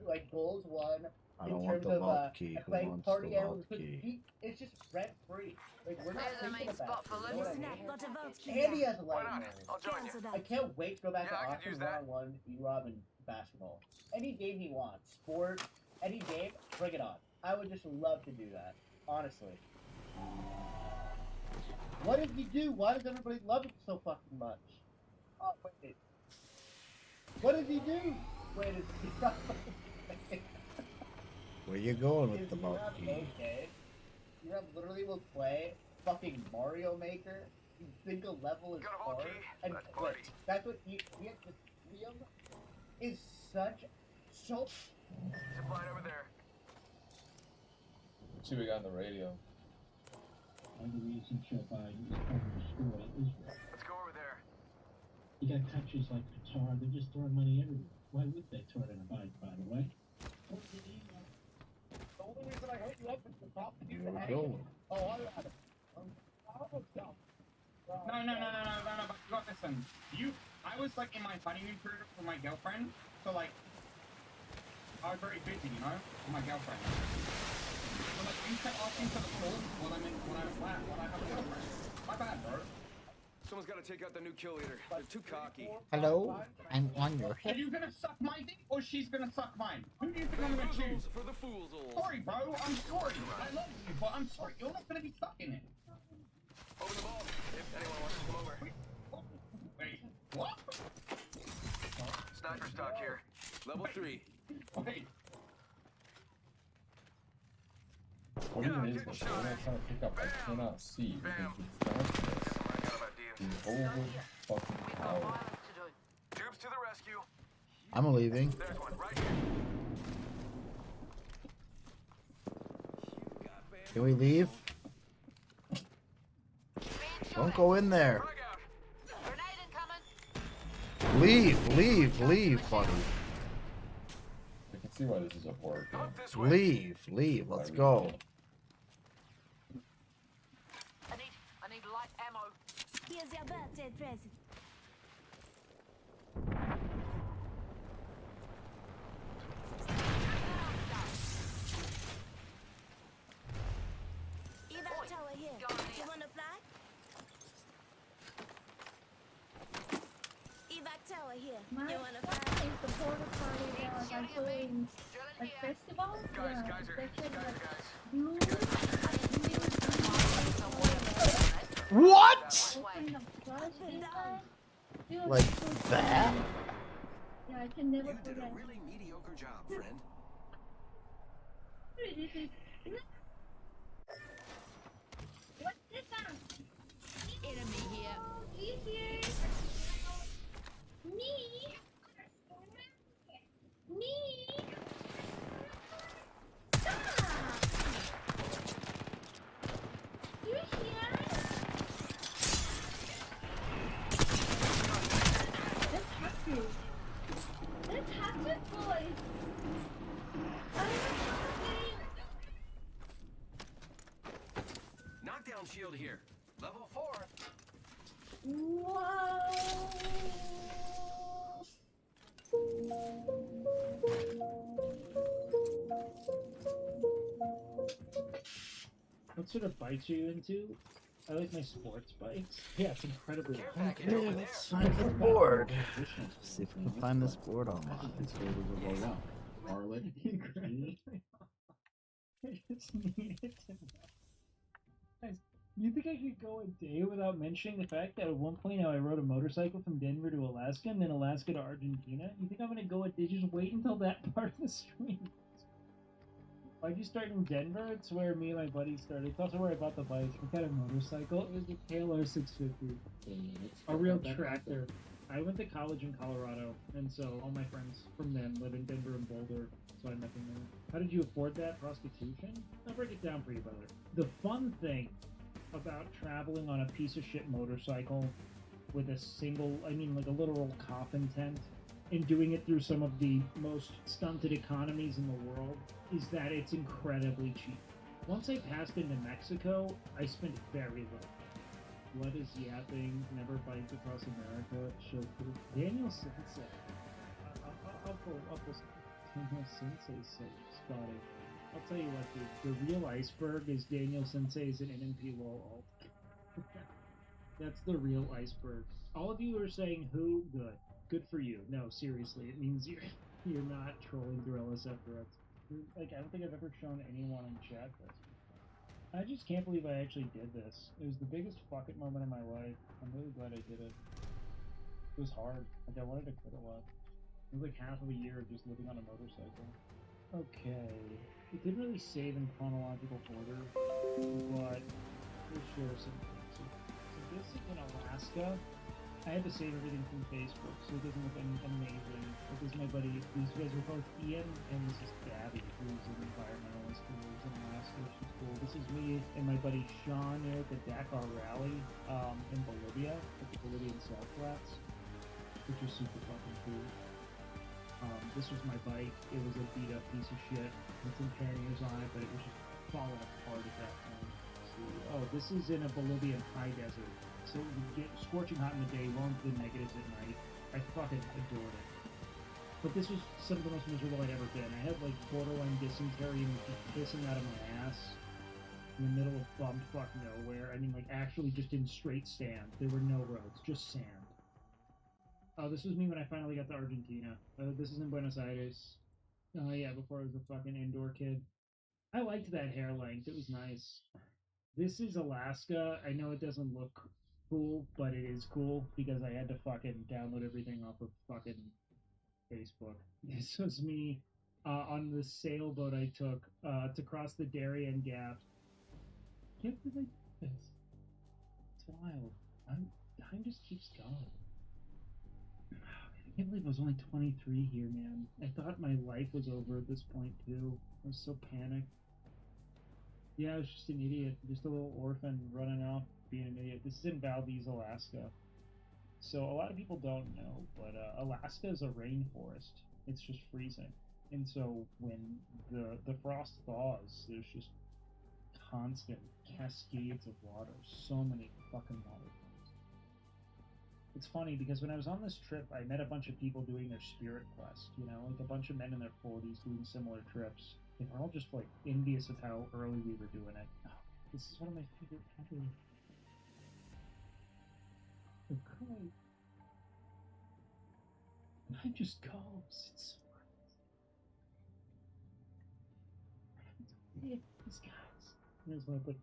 R: like goals won.
F: I
R: in
F: don't want
R: terms
F: the
R: of
F: vault key. Who
R: like
F: wants
R: party
F: the vault
R: animals,
F: key?
R: it's just rent free. Like we're not
B: There's the
R: thinking
B: main
R: about
B: spot for
R: it. You know what I mean?
B: Got a vote key.
R: And he has a
P: Why
R: light
P: not?
R: man.
P: I'll join you.
R: I can't wait to go back
P: Yeah, I
R: to
P: could use
R: Austin
P: that.
R: one-on-one E-Rob and basketball. Any game he wants, sport, any game, bring it on. I would just love to do that, honestly. What did he do? Why does everybody love it so fucking much? Oh, wait. What did he do? Wait, is he
F: Where you going with the vault key?
R: okay? E-Rob literally will play fucking Mario Maker. You think a level is hard and quit. That's what he has to Liam is so
P: Zipline over there.
N: See, we got on the radio.
W: Under relationship by destroy Israel.
P: Let's go over there.
W: You got countries like Qatar, they're just throwing money everywhere. Why would they throw it in a bike, by the way?
R: The only reason I hurt you up is to talk to you. Oh, I got it.
C: No, but you got listen. I was like in my honeymoon period for my girlfriend, so like, I was very busy, you know, with my girlfriend. So like, you kept asking for the call when I have a girlfriend. My bad, bro.
P: Someone's got to take out the new kill leader. They're too cocky.
F: Hello, I'm on your
C: Are
F: hip.
C: you gonna suck my dick or she's gonna suck mine? Who do you think I'm gonna choose?
P: For the fools,
C: Sorry, bro. I'm sorry. I love you, but I'm sorry. You're not gonna be sucking it.
P: Open the vault if anyone wants to come over.
C: Wait, what?
P: Sniper stock here. Level 3.
C: Wait.
N: What even is this? What am I trying to pick up? I cannot see because the darkness is over fucking power.
P: Troops to the rescue.
F: I'm leaving.
P: There's one right here.
F: Can we leave? Don't go in there. Leave, buddy.
N: I can see why this is a horror game.
F: Leave. Let's go.
B: I need light ammo.
D: Here's your birthday present. Evac tower here. You wanna fly? Evac tower here.
M: My
D: You wanna
M: what
D: fly?
M: is the porta potty there, like I'm doing like festival? Yeah, they said like blue.
F: What?
M: What kind of flush is that? Dude,
F: Like
M: it's so
F: that?
M: cool. Yeah, I can never
P: You did
M: forget.
P: a really mediocre job, friend.
M: What's this one?
D: Enemy here.
M: He's here. Me. Stop. You here? Let's hack you. Let's hack it, boys. I don't know.
P: shield here. Level 4.
J: What sort of bikes are you into? I like my sports bikes. Yeah, it's incredibly
F: Okay, let's find the board. See if we can find this board online.
H: It's going to go well. Garlic.
J: I just needed to know. Guys, you think I could go a day without mentioning the fact that at one point I rode a motorcycle from Denver to Alaska and then Alaska to Argentina? You think I'm gonna go a day? Just wait until that part of the stream. Why'd you start in Denver? It's where me and my buddy started. It's also where I bought the bike. What kind of motorcycle? It was a Taylor 650. A real tractor. I went to college in Colorado, and so all my friends from then live in Denver and Boulder, so I met them there. How did you afford that? Prostitution? I'll break it down for you, brother. The fun thing about traveling on a piece of shit motorcycle with a single, I mean like a literal coffin tent, and doing it through some of the most stunted economies in the world, is that it's incredibly cheap. Once I passed into Mexico, I spent very little. Blood is yapping, never bites across America, show proof. Daniel Sensei. I'll pull Daniel Sensei spotted. I'll tell you what, dude, the real iceberg is Daniel Sensei's an NMP lol alt. That's the real iceberg. All of you are saying who? Good. Good for you. No, seriously, it means you're not trolling through LSF threads. Like, I don't think I've ever shown anyone in chat this. I just can't believe I actually did this. It was the biggest fuck it moment of my life. I'm really glad I did it. It was hard. Like, I wanted to quit a lot. It was like half of a year of just living on a motorcycle. Okay. It didn't really save in chronological order, but we'll share some things. So this is in Alaska. I had to save everything from Facebook, so it doesn't look amazing. This is my buddy. These guys are both Ian, and this is Gabby, who's an environmentalist who lives in Alaska. She's cool. This is me and my buddy Sean here at the Dakar Rally in Bolivia, at the Bolivian Salt Flats, which is super fucking cool. This was my bike. It was a beat up piece of shit with some panniers on it, but it was just falling apart at that point. Oh, this is in a Bolivian high desert. So we get scorching hot in the day, low into the negatives at night. I fucking adored it. But this was some of the most miserable I'd ever been. I had like borderline dysentery and was just pissing out of my ass in the middle of bumfuck nowhere. I mean, like actually just in straight sand. There were no roads, just sand. Oh, this was me when I finally got to Argentina. This is in Buenos Aires. Oh yeah, before I was a fucking indoor kid. I liked that hair length. It was nice. This is Alaska. I know it doesn't look cool, but it is cool because I had to fucking download everything off of fucking Facebook. This was me on the sailboat I took to cross the Darien Gap. Can't believe this. It's wild. Time just keeps going. I can't believe I was only 23 here, man. I thought my life was over at this point, too. I was so panicked. Yeah, I was just an idiot. Just a little orphan running off being an idiot. This is in Valdez, Alaska. So a lot of people don't know, but Alaska is a rainforest. It's just freezing. And so when the frost thaws, there's just constant cascades of water. So many fucking waterfalls. It's funny because when I was on this trip, I met a bunch of people doing their spirit quest, you know, like a bunch of men in their 40s doing similar trips. They were all just like envious of how early we were doing it. Oh, this is one of my favorite people. Great. Time just goes. It's so crazy. These guys. Here's my book.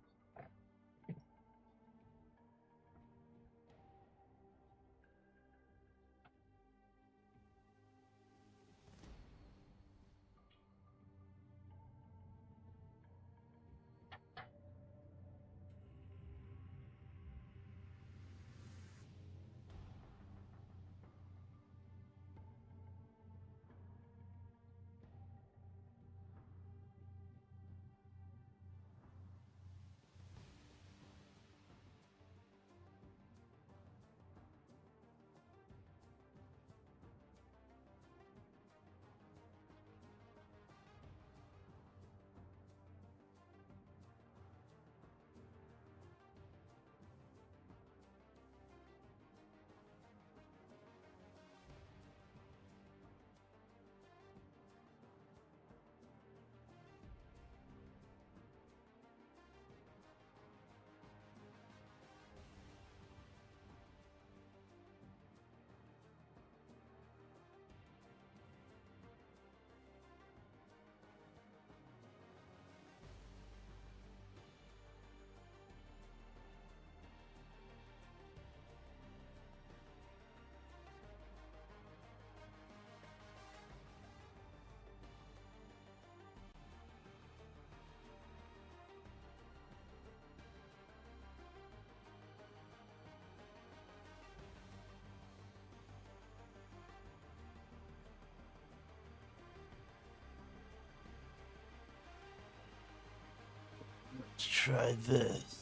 F: try this.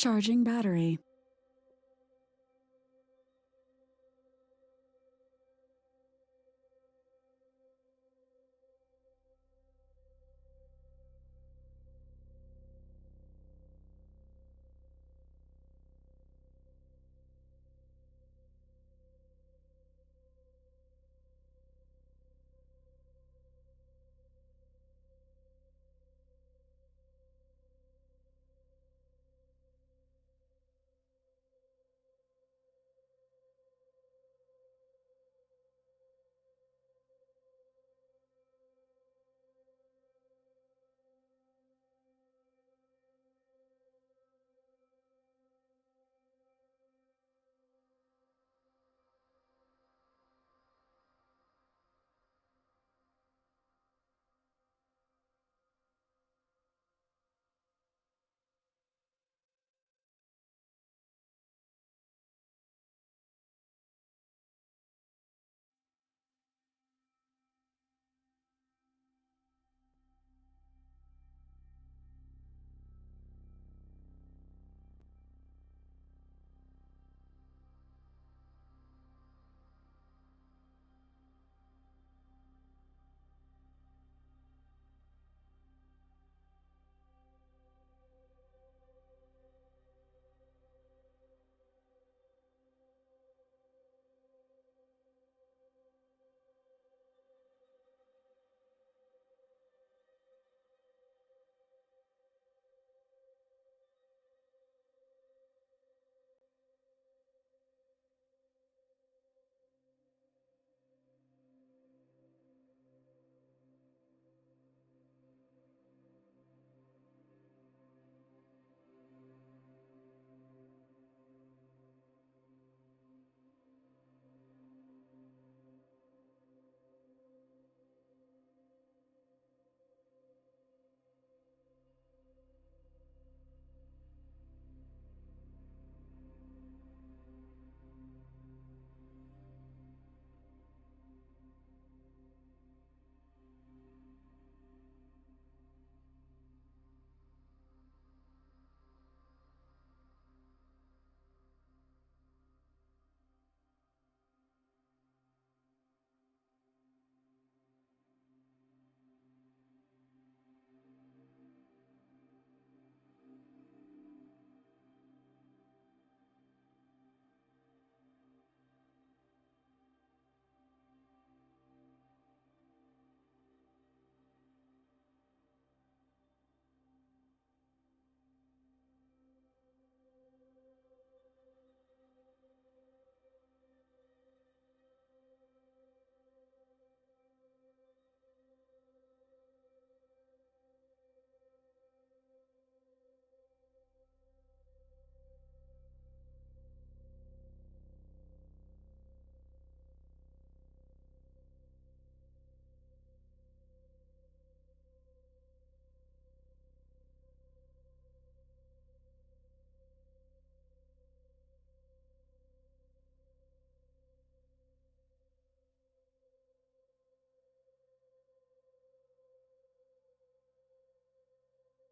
K: Charging battery.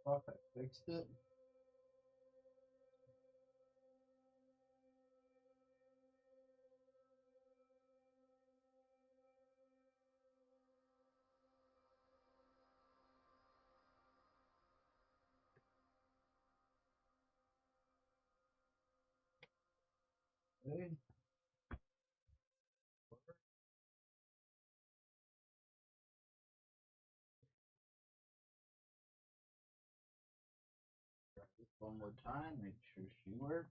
F: Okay, fixed it. Okay. Try this one more time, make sure she works.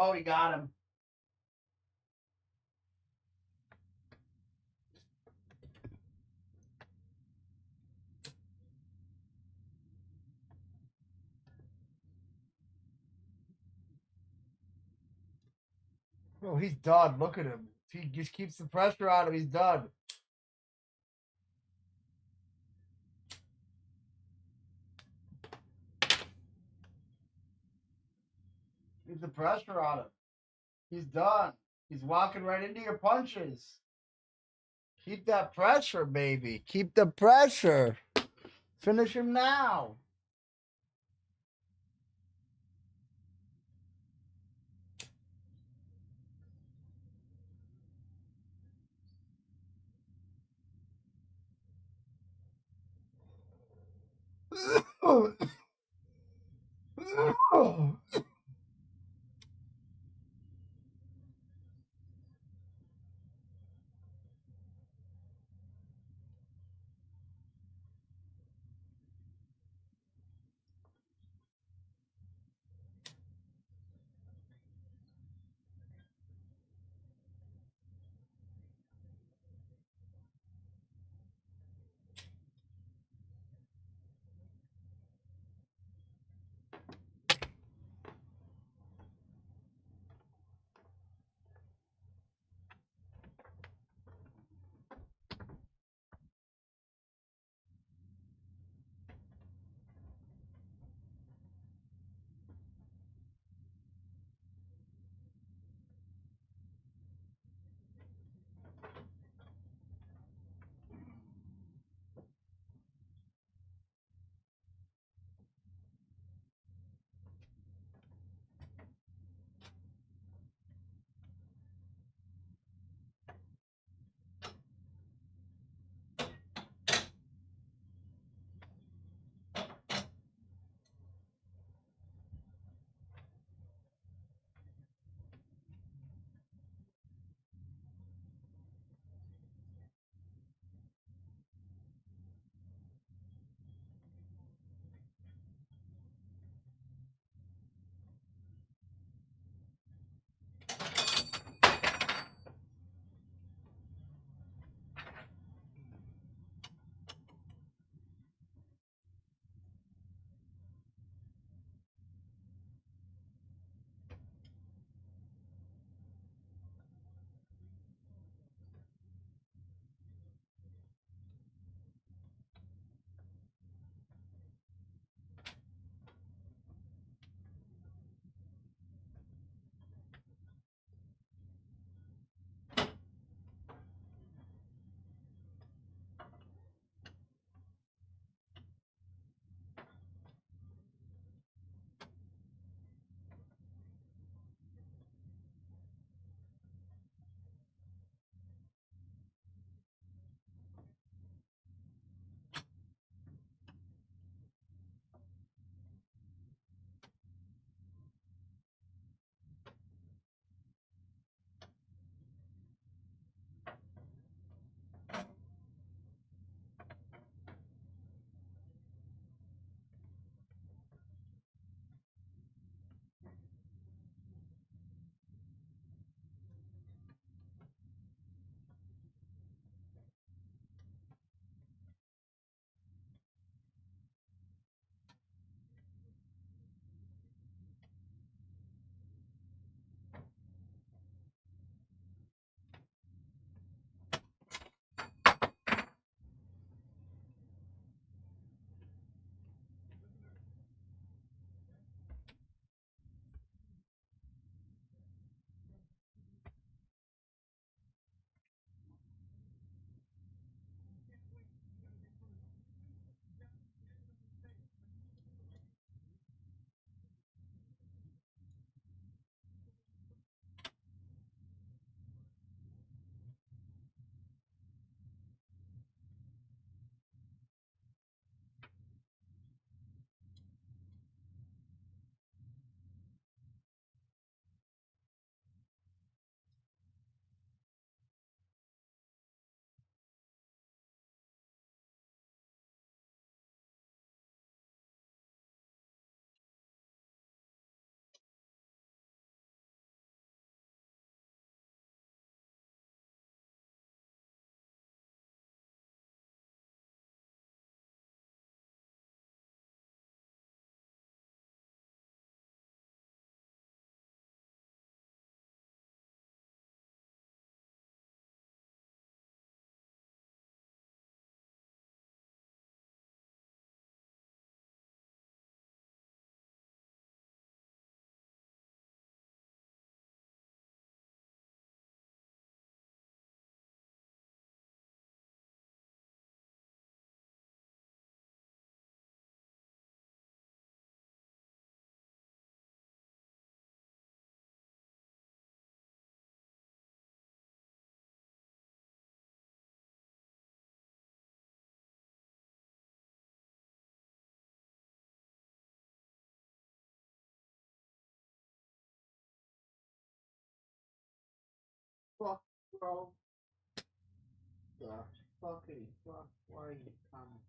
F: Oh, he got him. Oh, he's done. Look at him. He just keeps the pressure on him. He's done. Keep the pressure on him. He's done. He's walking right into your punches. Keep that pressure, baby. Keep the pressure. Finish him now. Bro. The fuckity fuck, why are you coming?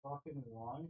J: Fucking one.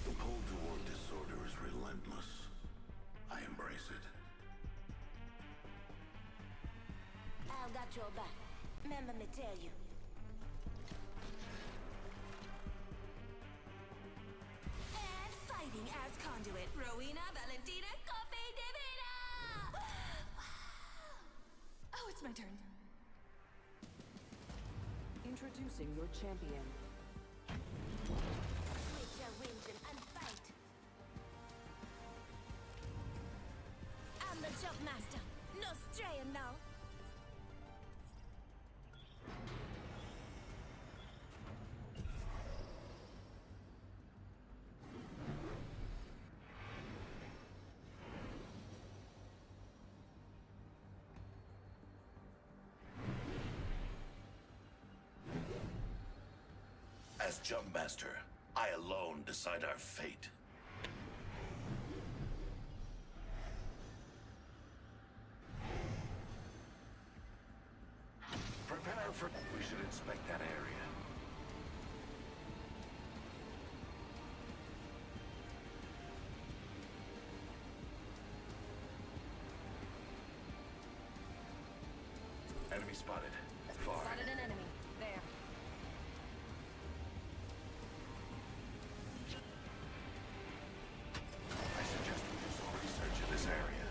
K: The pull toward disorder is relentless. I embrace it.
D: I've got your back. Remember me tell you. And fighting as conduit, Rowena Valentina Coffee Divina! Oh, it's my turn.
Q: Introducing your champion.
D: Switch your region and fight. I'm the jump master. No straying now.
K: As Jump Master, I alone decide our fate. Prepare for... We should inspect that area. Enemy spotted. Far.
E: Spotted an enemy. There.
K: I suggest we do some research in this area.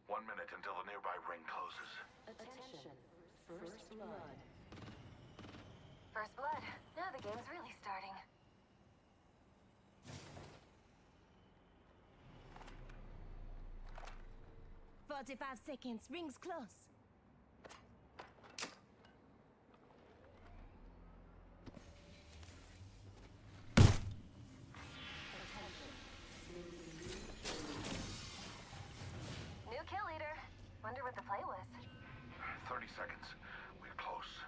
K: One minute until the nearby ring closes.
Q: Attention. First blood.
B: First blood. Now the game's really starting.
D: "45 seconds. Rings close."
B: New kill leader. Wonder what the play was.
K: 30 seconds. We're close.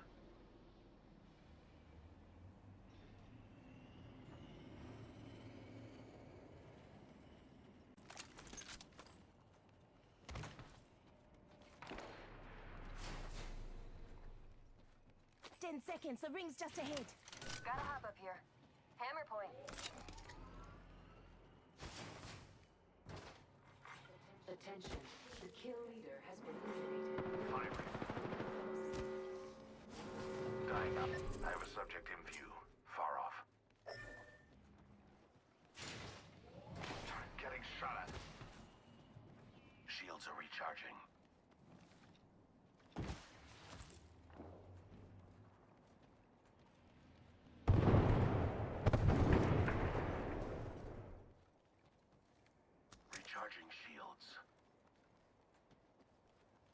D: "10 seconds. The ring's just ahead."
B: Gotta hop up here. Hammer point.
Q: Attention. The kill leader has been eliminated.
K: Firing. Dying up. I have a subject in view. Far off. Getting shot at. Shields are recharging.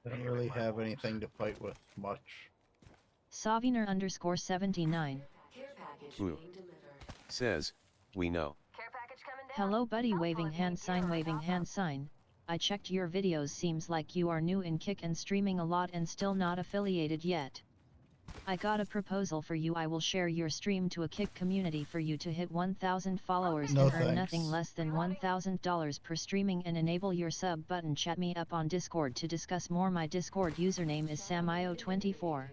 F: I don't really have anything to fight with much.
A: Saviner _79.
Q: Ooh.
A: Says, we know. Hello buddy, waving hand sign. I checked your videos, seems like you are new in Kick and streaming a lot and still not affiliated yet. I got a proposal for you. I will share your stream to a Kick community for you to hit 1,000 followers
F: No
A: and earn
F: thanks.
A: nothing less than $1,000 per streaming, and enable your sub button. Chat me up on Discord to discuss more. My Discord username is samio24.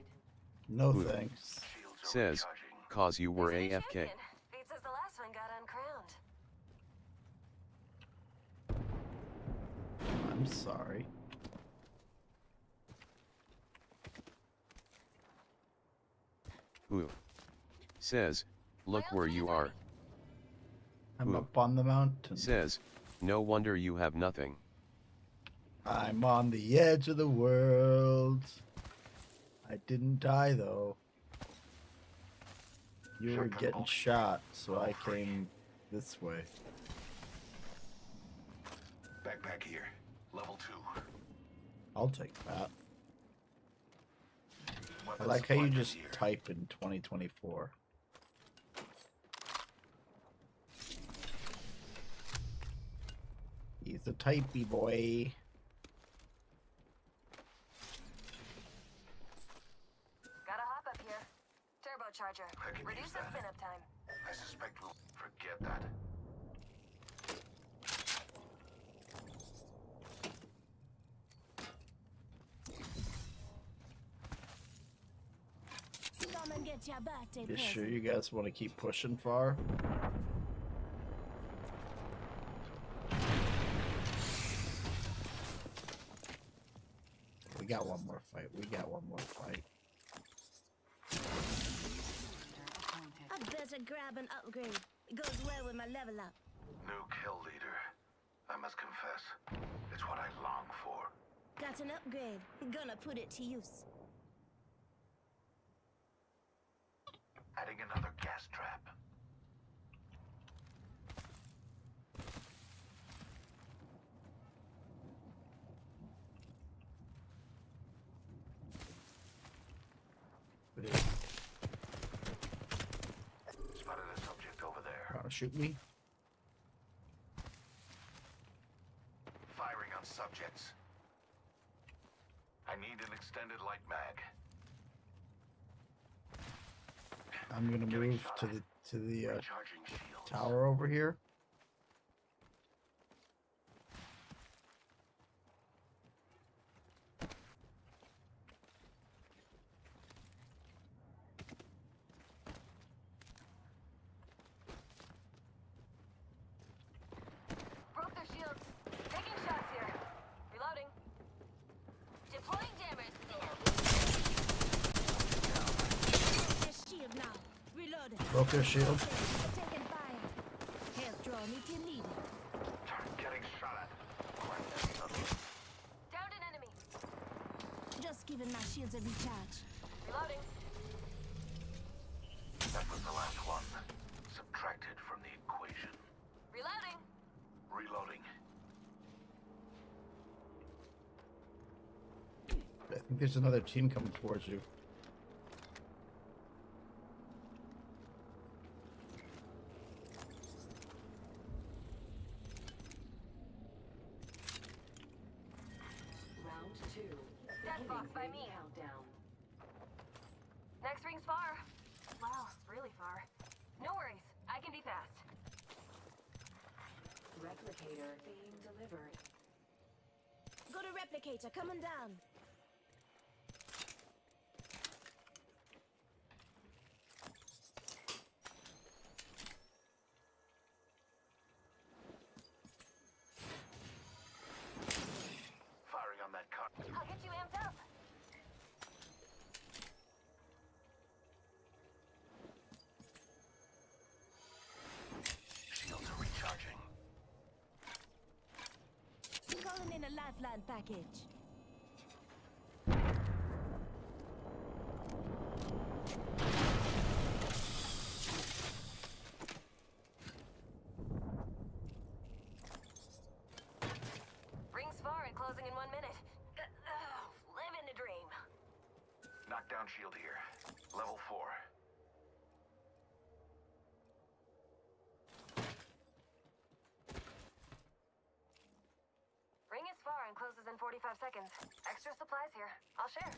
F: No
A: Ooh.
F: thanks.
A: Says, cause you were AFK.
B: Pete says the last one got uncrowned.
F: I'm sorry.
A: Ooh. Says, look where you are.
F: I'm
A: Ooh.
F: up on the mountain.
A: Says, no wonder you have nothing.
F: I'm on the edge of the world. I didn't die though. You were getting shot, so I came this way.
K: Backpack here. Level 2.
F: I'll take that. I like how you just type in 2024. He's a typey boy.
B: Gotta hop up here. Turbocharger. Reduce the spin-up time.
K: I suspect we'll forget that.
D: Come and get your birthday
F: You sure
D: present.
F: you guys want to keep pushing far? We got one more fight.
D: I better grab an upgrade. It goes well with my level up.
K: New kill leader. I must confess, it's what I long for.
D: Got an upgrade. Gonna put it to use.
K: Adding another gas trap. Spotted a subject over there.
F: Trying to shoot me?
K: Firing on subjects. I need an extended light mag.
F: I'm gonna move to the tower over here.
B: Broke their shields. Taking shots here. Reloading. Deploying jammers.
D: This shield now. Reloading.
F: Broke their shield.
D: Taking fire. Health drawn if you need it.
K: Getting shot at.
B: Downed an enemy.
D: Just giving my shields a recharge.
B: Reloading.
K: That was the last one. Subtracted from the equation.
B: Reloading.
K: Reloading.
F: I think there's another team coming towards you.
Q: Round 2.
B: Death box by me.
Q: Countdown.
B: Next ring's far. Wow, it's really far. No worries. I can be fast.
Q: Replicator being delivered.
D: Go to replicator. Coming down.
K: Firing on that car.
B: I'll get you amped up.
K: Shields are recharging.
D: Calling in a lifeline package.
B: Rings far and closing in 1 minute.
P: shield here. Level 4.
B: Ring is far and closes in 45 seconds. Extra supplies here. I'll share.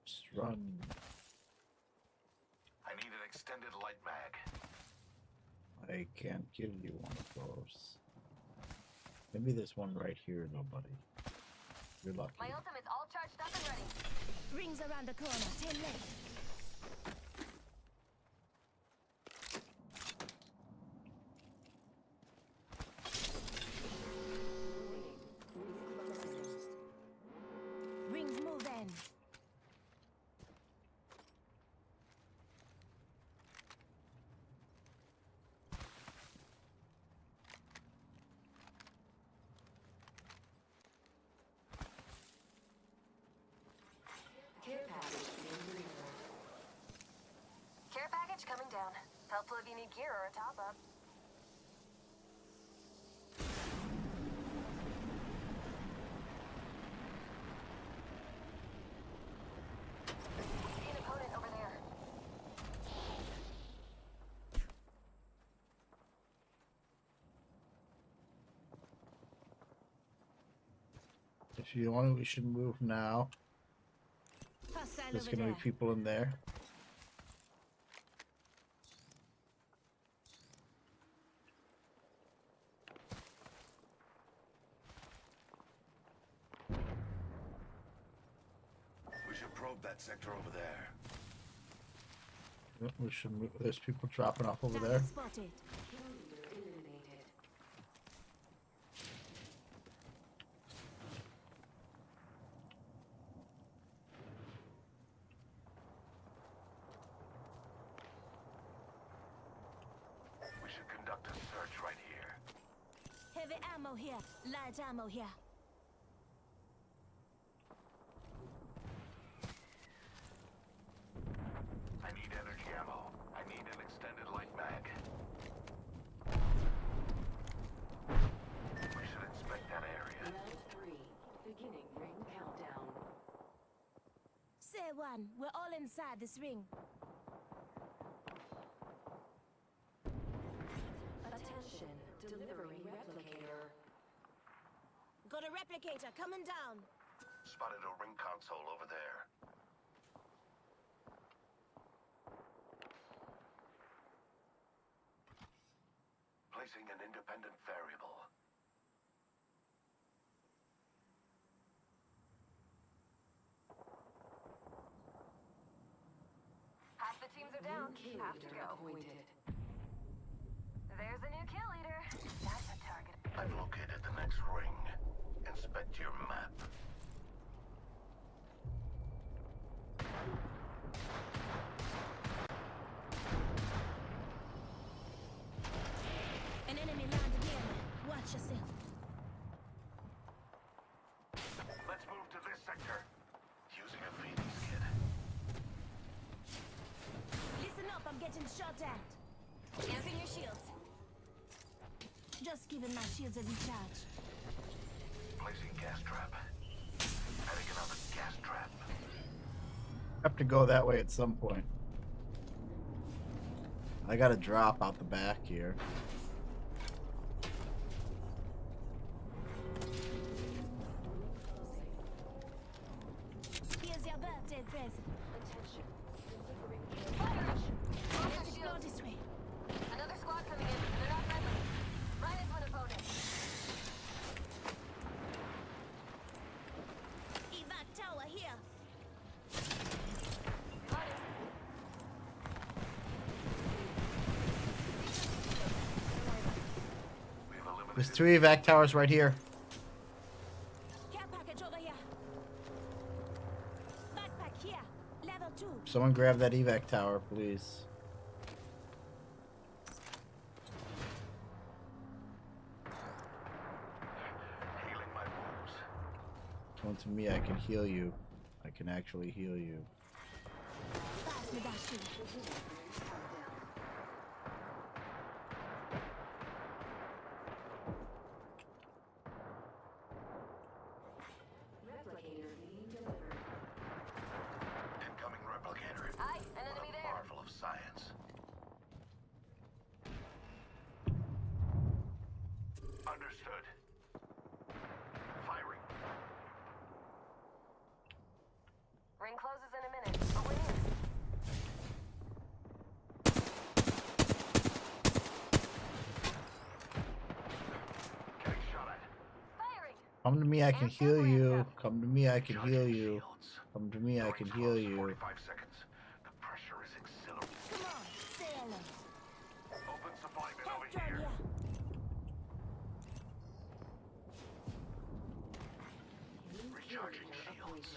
F: Just run.
P: I need an extended light mag.
F: I can't give you one of those. Maybe there's one right here, though, buddy. You're lucky.
B: My ultimate's all charged up and ready.
D: Rings around the corner. 10 left. Rings moving.
Q: Care package being delivered.
B: Care package coming down. Helpful if you need gear or a top-up. See an opponent over there.
F: If you want, we should move now.
D: Hostile
F: There's
D: over
F: gonna
D: there.
F: be people in there.
P: We should probe that sector over there.
F: Yep, we should move. There's people dropping off over there.
D: Target spotted.
Q: Kill leader eliminated.
P: We should conduct a search right here.
D: Heavy ammo here. Light ammo here.
P: I need energy ammo. I need an extended light mag. We should inspect that area.
Q: Round 3. Beginning ring countdown.
D: Say one. We're all inside this ring.
Q: Attention, delivering replicator.
D: Got a replicator coming down.
P: Spotted a ring console over there. Placing an independent variable.
B: Half the teams are down.
Q: Kill
B: Have to
Q: leader
B: go.
Q: appointed.
B: There's a new kill leader. That's a target.
P: I've located the next ring. Inspect your map.
D: An enemy landed near me. Watch yourself.
P: Let's move to this sector. Using a Phoenix kit.
D: Listen up, I'm getting shot at. Camping your shields. Just giving my shields a recharge.
P: Placing gas trap. Adding another gas trap.
F: Have to go that way at some point. I gotta drop out the back here.
D: Here's your birthday present.
Q: Attention, delivering
D: Let's explore this way.
B: Another squad coming in. They're not friendly. Ryan is one opponent.
D: Evac tower here.
F: There's 2 evac towers right here.
D: Care package over here. Backpack here. Level 2.
F: Someone grab that evac tower, please.
P: Healing my wounds.
F: Come to me, I can heal you. I can actually heal you.
P: Replicator being delivered. Incoming replicator. Hi, an enemy there. Marvel of science. Understood. Firing.
B: Ring closes in a minute. Away in.
P: Getting shot at.
B: Firing.
F: Come to me, I can heal you. Come to me, I can heal you. Come to me, I can heal you.
P: 45 seconds. The pressure is exhilarating.
D: Come on, say hello.
P: Open supply bin over here. Recharging shields.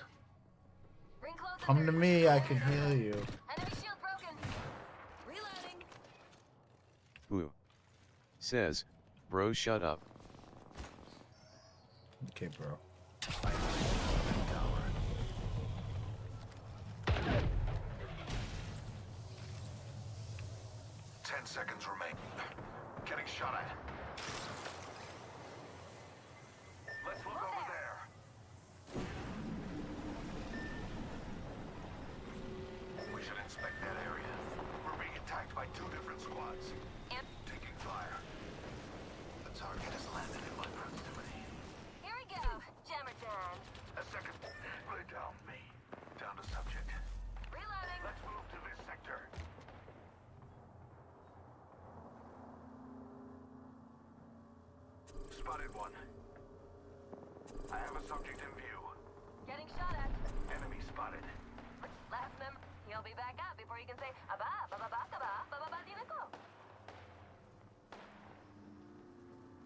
B: Ring closes.
F: Come to me, I can heal you.
B: Enemy shield broken. Reloading.
G: Ooh. Says, bro, shut up.
F: Okay, bro.
P: 10 seconds remain. Getting shot at. Let's look over there. We should inspect that area. We're being attacked by 2 different squads. Taking fire. The target has landed in my proximity.
B: Here we go. Jammer time.
P: A second. Lay down me. Down to subject.
B: Reloading.
P: Let's move to this sector. Spotted one. I have a subject in view.
B: Getting shot at.
P: Enemy spotted.
B: Last member. He'll be back up before you can say aba ba ba ba ba ba ba ba dinako.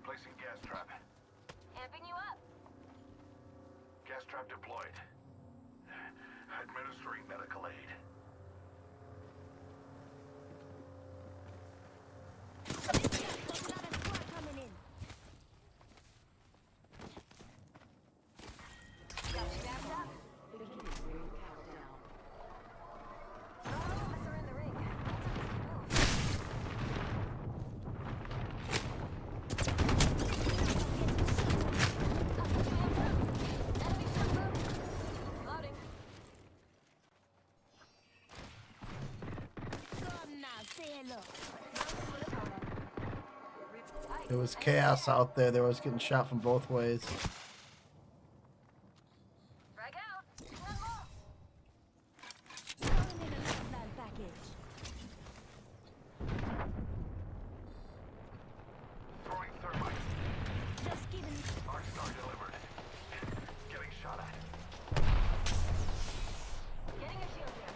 P: Placing gas trap.
B: Amping you up.
P: Gas trap deployed. Administering medical aid.
D: Coming in.
B: Got you backed up.
Q: Beginning ring countdown.
B: No officer in the ring. Enemy shield broken. Reloading.
D: Come now, say hello.
F: There was chaos out there. There was getting shot from both ways.
B: Frag out. One more.
D: Throwing in a lifeline package.
P: Throwing thermite.
D: Just giving.
P: Arc star delivered. Getting shot at.
B: Getting a shield here.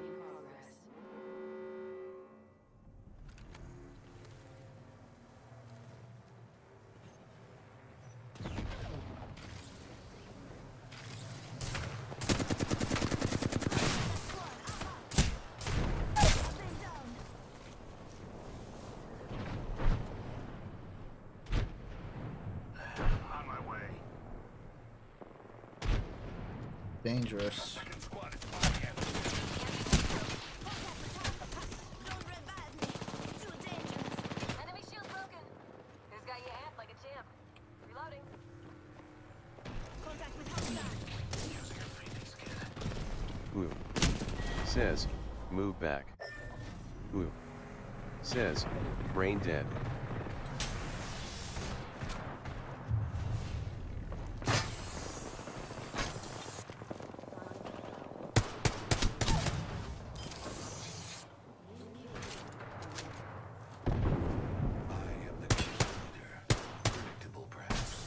Q: In progress.
P: On my way.
F: Dangerous.
P: Second squad is spotting it.
D: Don't revive me. Too dangerous.
B: Enemy shield broken. This got you amped like a champ. Reloading.
D: Contact with hostile.
P: Using a Phoenix kit.
G: Ooh. Says, move back. Ooh. Says, brain dead.
K: Predictable, perhaps.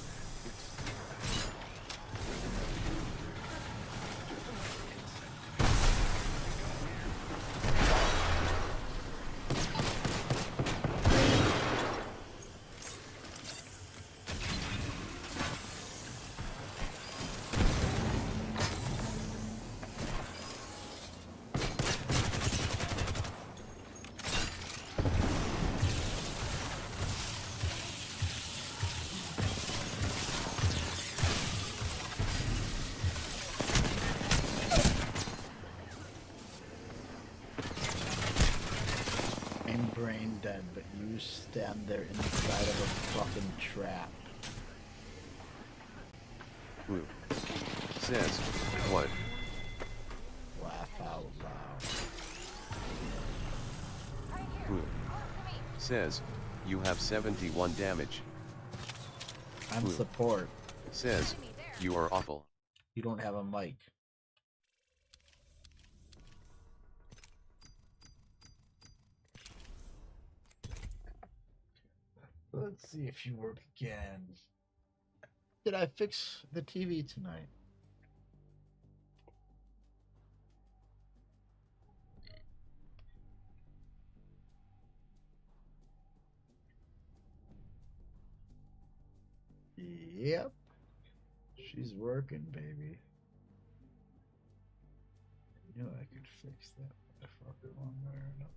K: It's
F: they're inside of a fucking trap.
G: Woo. Says, what?
F: Laugh out loud.
G: Woo. Says, you have 71 damage.
F: I'm
G: Woo.
F: support.
G: Says, you are awful.
F: You don't have a mic. Let's see if you work again. Did I fix the TV tonight? Yep. She's working, baby. You know I could fix that motherfucker one way or another.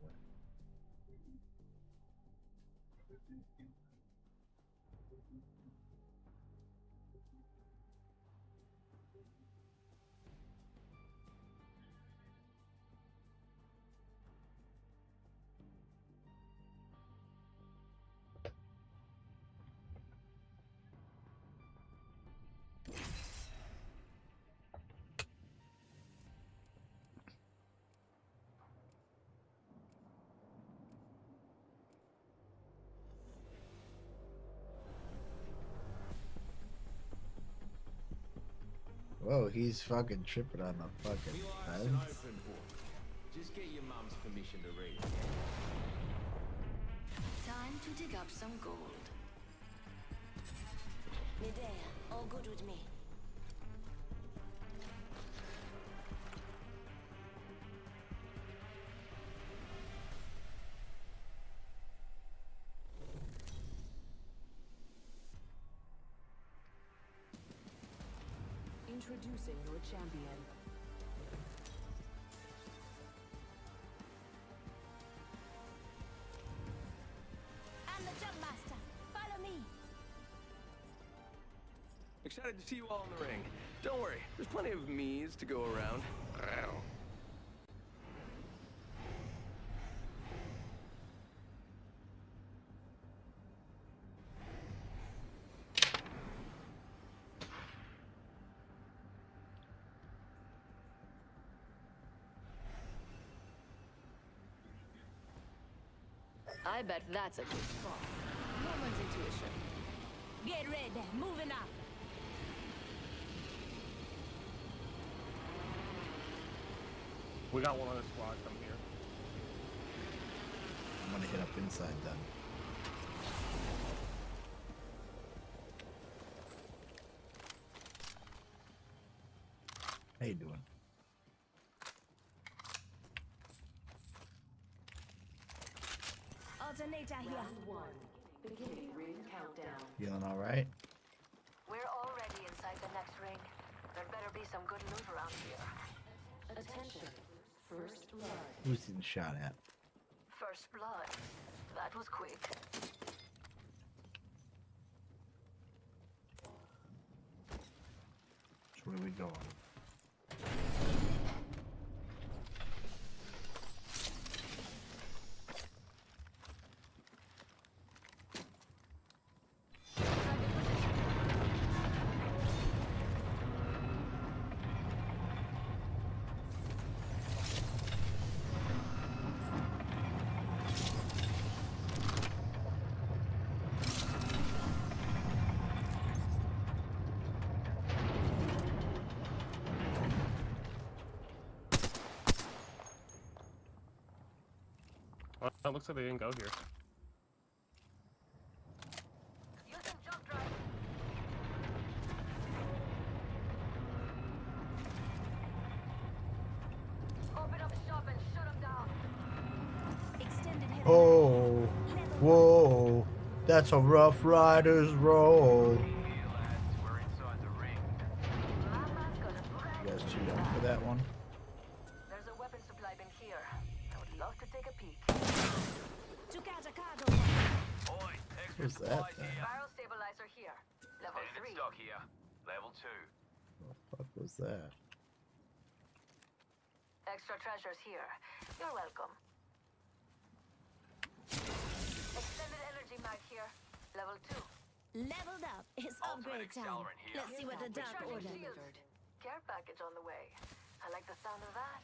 F: Whoa, he's fucking tripping on the fucking bed.
L: Just get your mom's permission to read.
D: Time to dig up some gold. Medea, all good with me.
Q: Introducing your champion.
D: I'm the jump master. Follow me.
L: Excited to see you all in the ring. Don't worry, there's plenty of me's to go around.
E: I bet that's a good spot. No one's intuition.
D: Get ready. Moving up.
S: We got one on the squad come here.
F: I'm gonna hit up inside then. How you doing?
D: Alternator here.
Q: Round 1. Beginning ring countdown.
F: Feeling all right?
B: We're already inside the next ring. There better be some good loot around here.
Q: Attention. First blood.
F: Who's getting shot at?
B: First blood. That was quick.
F: So where are we going?
S: Well, it looks like they didn't go here.
B: Using jump drive. Open up shop and shut them down.
D: Extended head.
F: Oh, whoa, that's a Rough Riders roll.
L: We're inside the ring.
F: You guys too young for that one?
B: There's a weapon supply bin here. I would love to take a peek.
F: What's that then?
B: Barrel stabilizer here. Level 3.
L: Stock here. Level 2.
F: What the fuck was that?
B: Extra treasures here. You're welcome. Extended energy mag here. Level 2.
D: Leveled up. It's upgrade time. Let's see what the Dark Order
B: delivered. Care package on the way. I like the sound of that.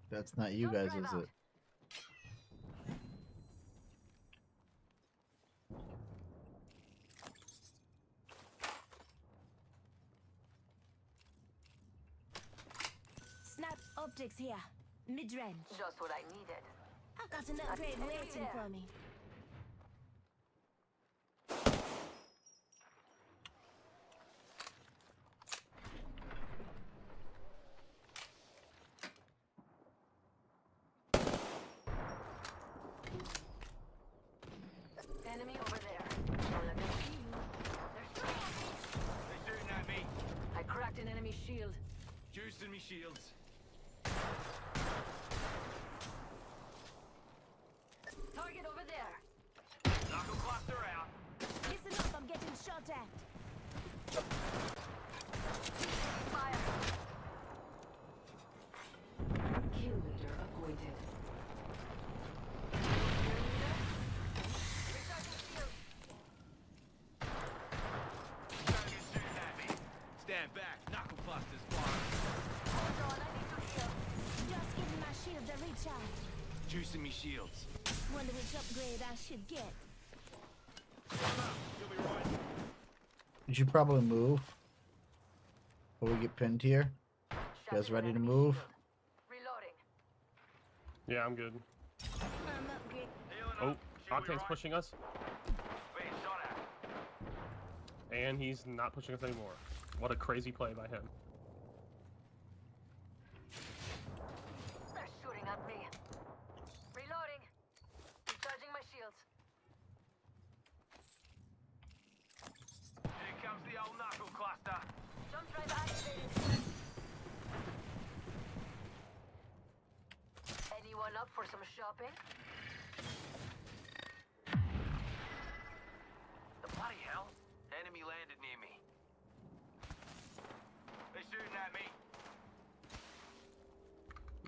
F: That's not you guys, is it?
D: Snap optics here. Mid-range.
B: Just what I needed.
D: I've got an upgrade waiting for me.
B: Enemy over there. Don't let me see you. They're
L: shooting at me.
B: I cracked an enemy shield.
L: Juicing me shields.
B: Target over there.
L: Knuckle cluster out.
D: Listen up, I'm getting shot at.
B: Fire.
Q: Kill leader appointed.
L: Stand back. Knuckle clusters fire.
B: Hold on, I need to heal.
D: Just giving my shields a recharge.
L: Juicing me shields.
D: Wonder which upgrade I should get.
L: You'll be right.
F: You should probably move. Before we get pinned here. You guys ready to move?
B: Reloading.
S: Yeah, I'm good.
D: I'm upgrade.
S: Oh, Octane's pushing us.
L: Being shot at.
S: And he's not pushing us anymore. What a crazy play by him.
B: They're shooting at me. Reloading. Recharging my shields.
L: Here comes the old knuckle cluster.
B: Jump drive activated. Anyone up for some shopping?
L: The bloody hell? Enemy landed near me. They're shooting at me.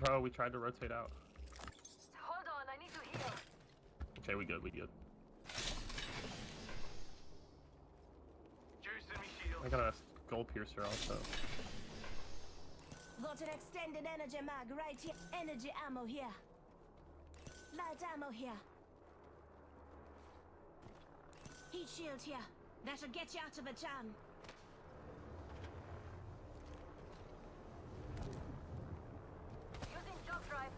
S: Oh, we tried to rotate out.
B: Hold on, I need to heal.
S: Okay, we good, we good.
L: Juicing me shields.
S: I got a gold piercer also.
D: Got an extended energy mag right here. Energy ammo here. Light ammo here. Heat shield here. That'll get you out of a jam.
B: Using jump drive.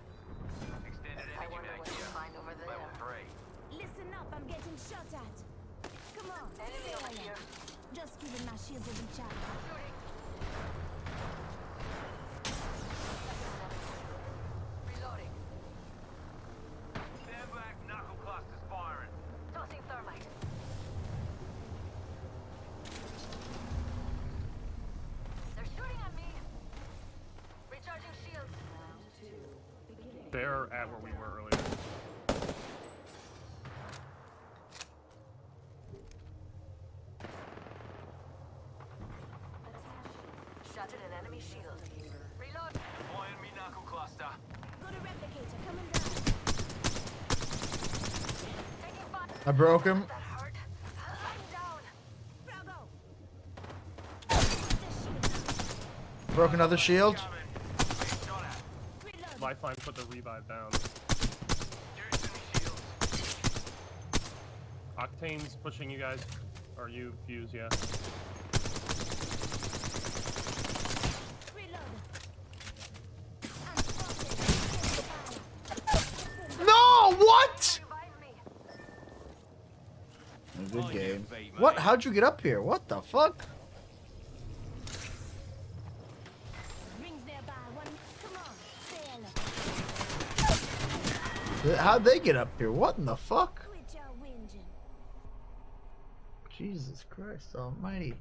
L: Extended
B: I
L: energy
B: wonder
L: mag
B: what you
L: here.
B: find over there.
L: Level 3.
D: Listen up, I'm getting shot at. Come on,
B: Enemy
D: say
B: over
D: hello.
B: here.
D: Just giving my shields a recharge.
B: Shooting. Reloading.
L: Stand back. Knuckle clusters firing.
B: Tossing thermite. They're shooting at me. Recharging shields.
S: They're at where we were earlier.
B: Shattered an enemy shield. Reload.
L: Deploying me knuckle cluster.
D: Got a replicator coming down.
B: Taking fire.
F: I broke him.
B: That hurt. I'm down.
D: Bravo.
F: Broke another shield.
S: Lifeline put the revive down. Octane's pushing you guys. Or you, Fuse, yeah.
F: No! What? A good game. What? How'd you get up here? What the fuck?
D: Rings nearby. One. Come on, say hello.
F: How'd they get up here? What in the fuck?
D: Quit your whinging.
F: Jesus Christ almighty.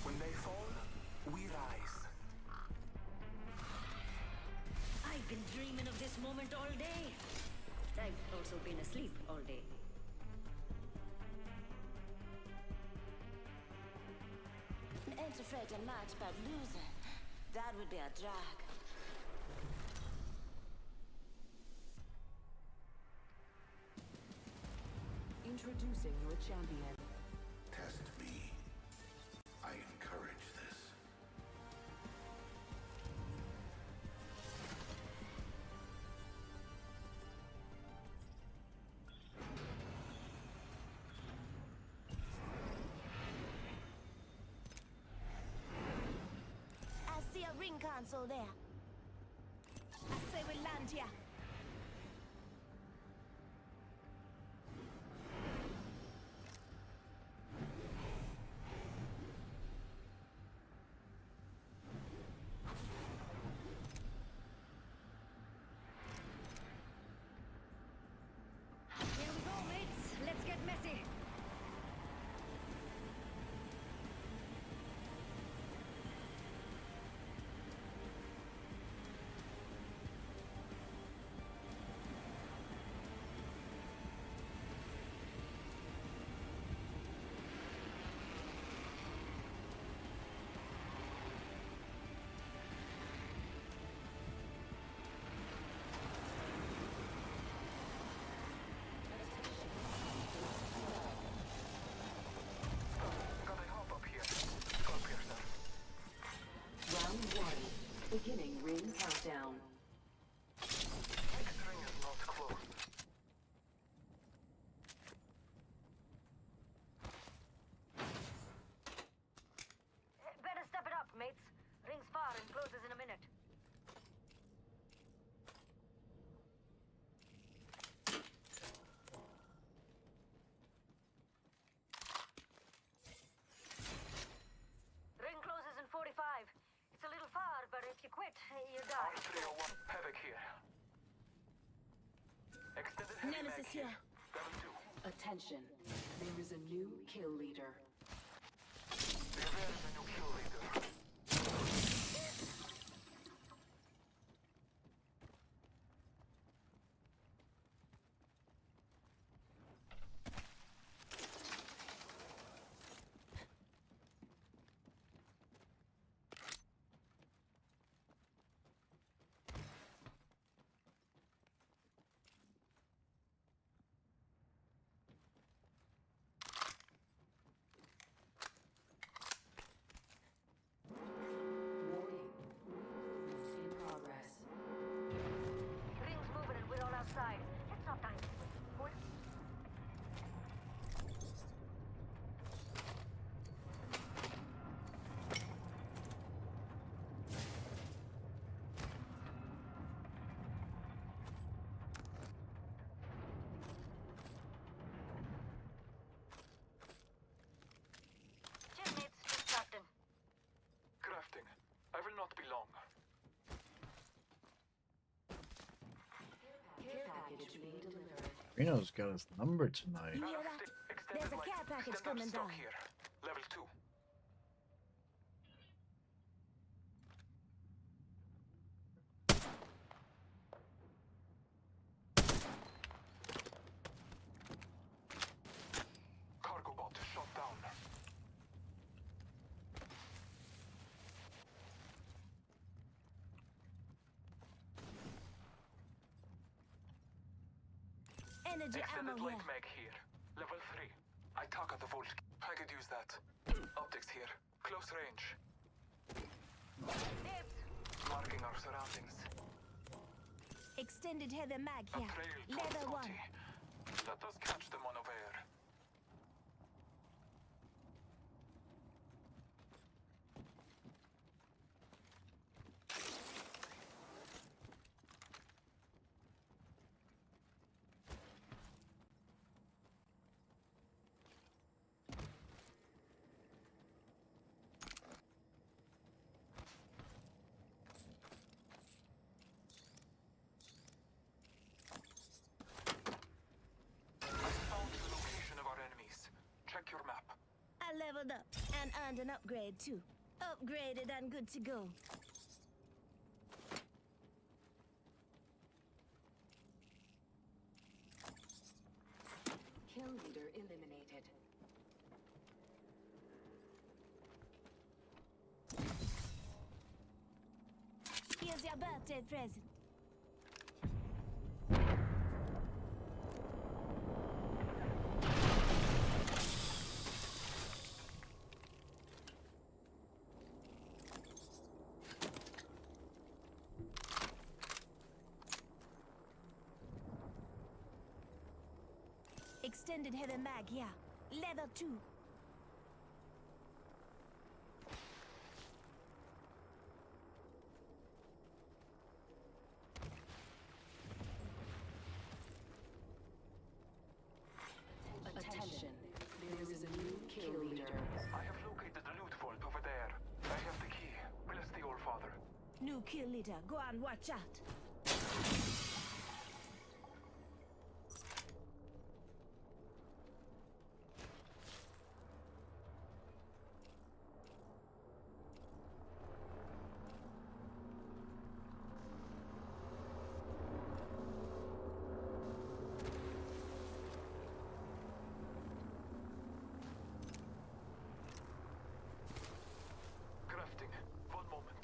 P: When they fall, we rise.
B: I've been dreaming of this moment all day. I've also been asleep all day.
D: Ain't afraid to match about losing. That would be a drag.
Q: Introducing your champion.
K: Test me. I encourage this.
D: I see a ring console there. I say we land here.
B: Here we go, mates. Let's get messy.
Q: Round one. Beginning ring countdown.
P: Next ring is not closed.
B: Better step it up, mates. Ring's far and closes in a minute. Ring closes in 45. It's a little far, but if you quit, you die.
P: R301 Havoc here. Extended heavy mag
D: Nemesis
P: here.
D: here.
P: Level 2.
Q: Attention. There is a new kill leader.
P: There is a new kill leader.
F: Reno's got his number tonight.
D: You hear that? There's a care package coming down.
P: Here. Level 2. Cargo bot shot down.
D: Energy ammo
P: Extended
D: here.
P: light mag here. Level 3. I talk at the volt. I could use that. Optics here. Close range. Marking our surroundings.
D: Extended heavy mag
P: A
D: here.
P: trail
D: Level 1.
P: Let us catch them unaware. Check your map.
D: I leveled up and earned an upgrade too. Upgraded and good to go.
Q: Kill leader eliminated.
D: Here's your birthday present. Extended heavy mag here. Level 2.
Q: Attention. There is a new kill leader.
P: I have located the loot vault over there. I have the key. Bless the All Father.
D: New kill leader. Go on, watch out.
P: Crafting. One moment.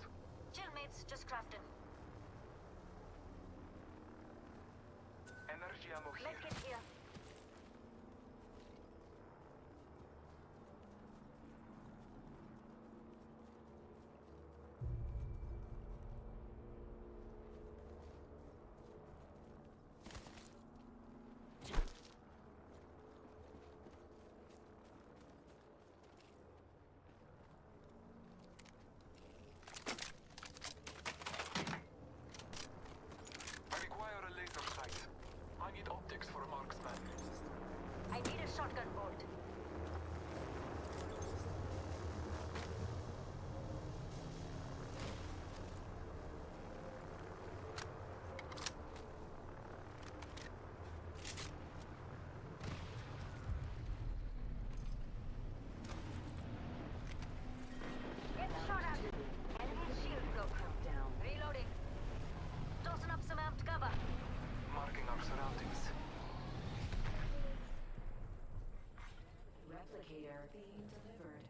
B: Chill, mates. Just crafting.
P: Energy ammo here.
B: Let's get here.
P: I require a laser sight. I need optics for a marksman.
B: I need a shotgun bolt. Get shot at. Enemy shield broke.
Q: Down.
B: Reloading. Tossing up some amped cover.
P: Marking our surroundings.
Q: Replicator being delivered.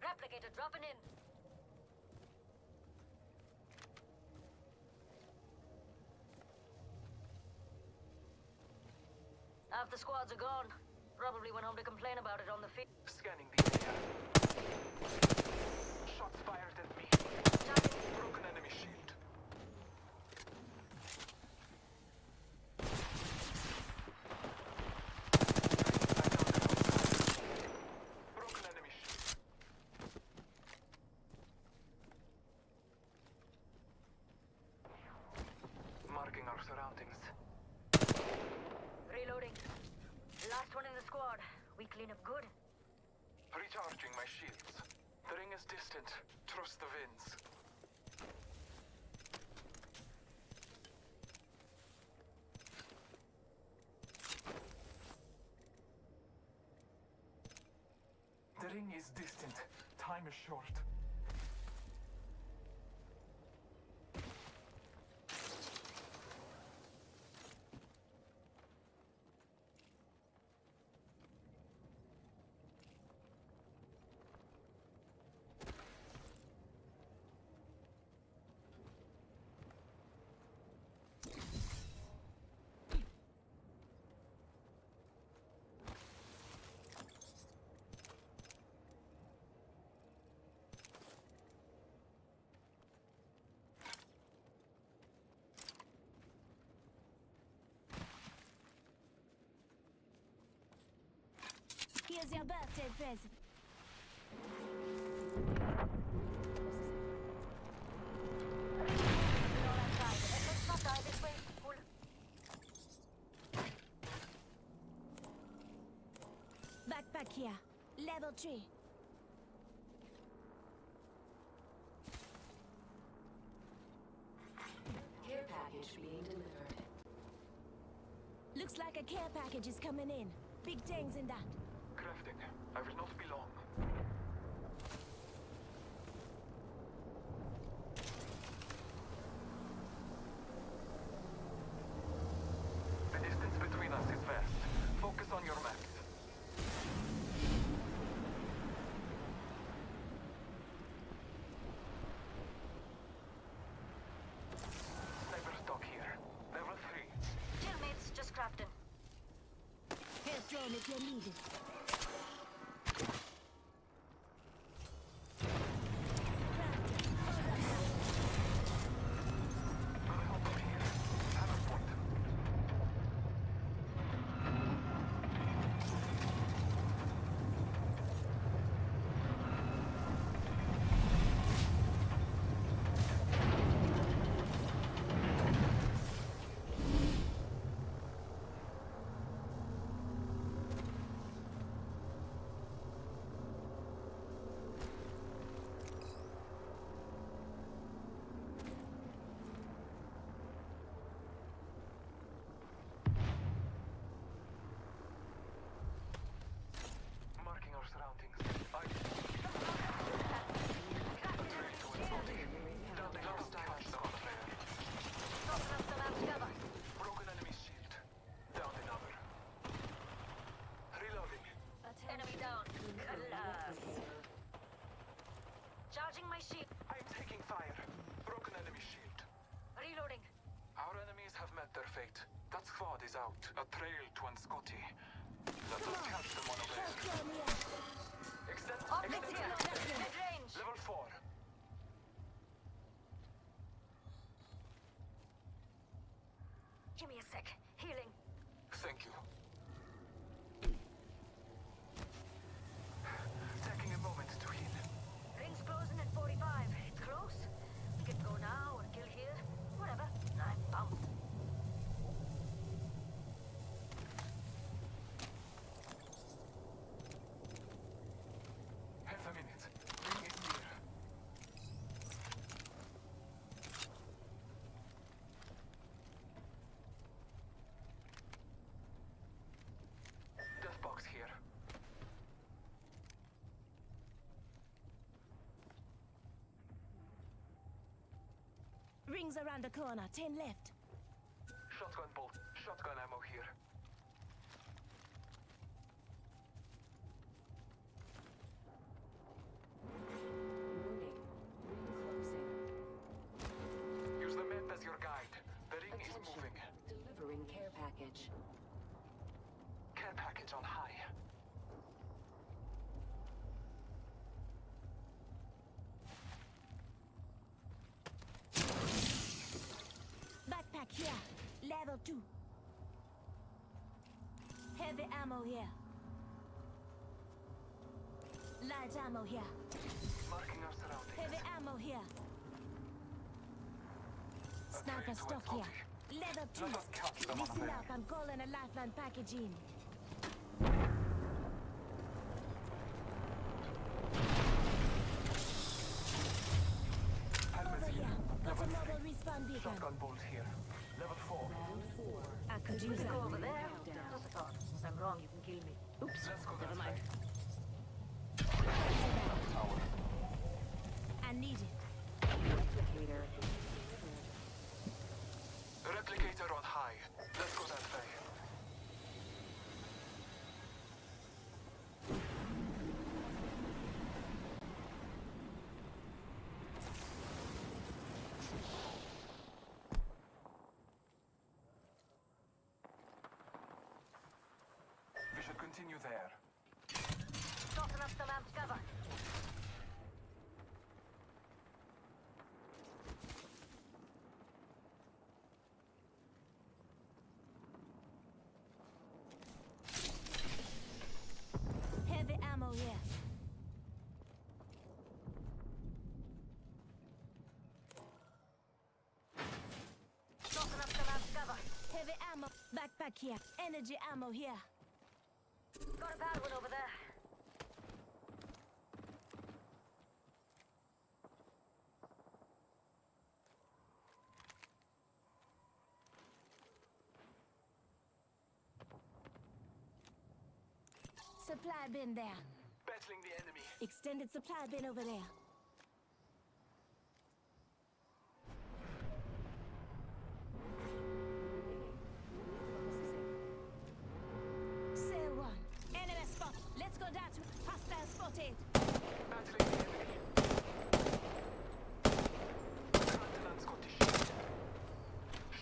B: Replicator dropping in. Half the squads are gone. Probably went home to complain about it on the field.
P: Scanning the area. Shots fired at me. Broken enemy shield. Broken enemy shield. Marking our surroundings.
B: Reloading. Last one in the squad. We clean up good.
P: Recharging my shields. The ring is distant. Trust the winds.
I: The ring is distant. Time is short.
D: Here's your birthday present. Backpack here. Level 3.
Q: Care package being delivered.
D: Looks like a care package is coming in. Big things in that.
I: Crafting. I will not be long. The distance between us is vast. Focus on your maps. Sniper stock here. Level 3.
B: Teammates just crafting.
D: Here's drone if you need it.
I: Marking our surroundings. Broken enemy shield. Down another. Reloading.
B: Enemy down. Alas. Charging my shield.
I: I'm taking fire. Broken enemy shield.
B: Reloading.
I: Our enemies have met their fate. That squad is out. A trail to Scotty. Let us catch them unaware. Extend.
B: Optics here. Mid-range.
I: Level 4.
B: Give me a sec. Healing.
I: Thank you. Taking a moment to heal.
B: Ring's closing at 45. It's close. We could go now or kill here. Whatever. I'm pumped.
I: Half a minute. Ring is near. Death box here.
D: Rings around the corner. 10 left.
I: Shotgun bolt. Shotgun ammo here. Use the map as your guide. The ring is moving.
Q: Delivering care package.
I: Care package on high.
D: Backpack here. Level 2. Heavy ammo here. Light ammo here.
I: Marking our surroundings.
D: Heavy ammo here. Sniper stock here. Level 2.
I: Let us catch them
D: Listen
I: unaware.
D: up, I'm calling a lifeline package in. Over here. Got a mobile respawn beacon.
I: Shotgun bolt here. Level 4.
D: I could use
B: Go over
D: that.
B: there. Just a thought. If I'm wrong, you can kill me. Oops.
I: Let's go
B: Never
I: that
B: mind.
I: way.
D: I need it.
Q: Replicator.
I: Replicator on high. Let's go that way. We should continue there.
B: Tossing up some amped cover.
D: Heavy ammo here.
B: Tossing up some amped cover.
D: Heavy ammo. Backpack here. Energy ammo here.
B: Got a bad one over there.
D: Supply bin there.
I: Battling the enemy.
D: Extended supply bin over there. Sail one. Enemy spot. Let's go down to hostile spotted.
I: Battling the enemy. Continent Scottish.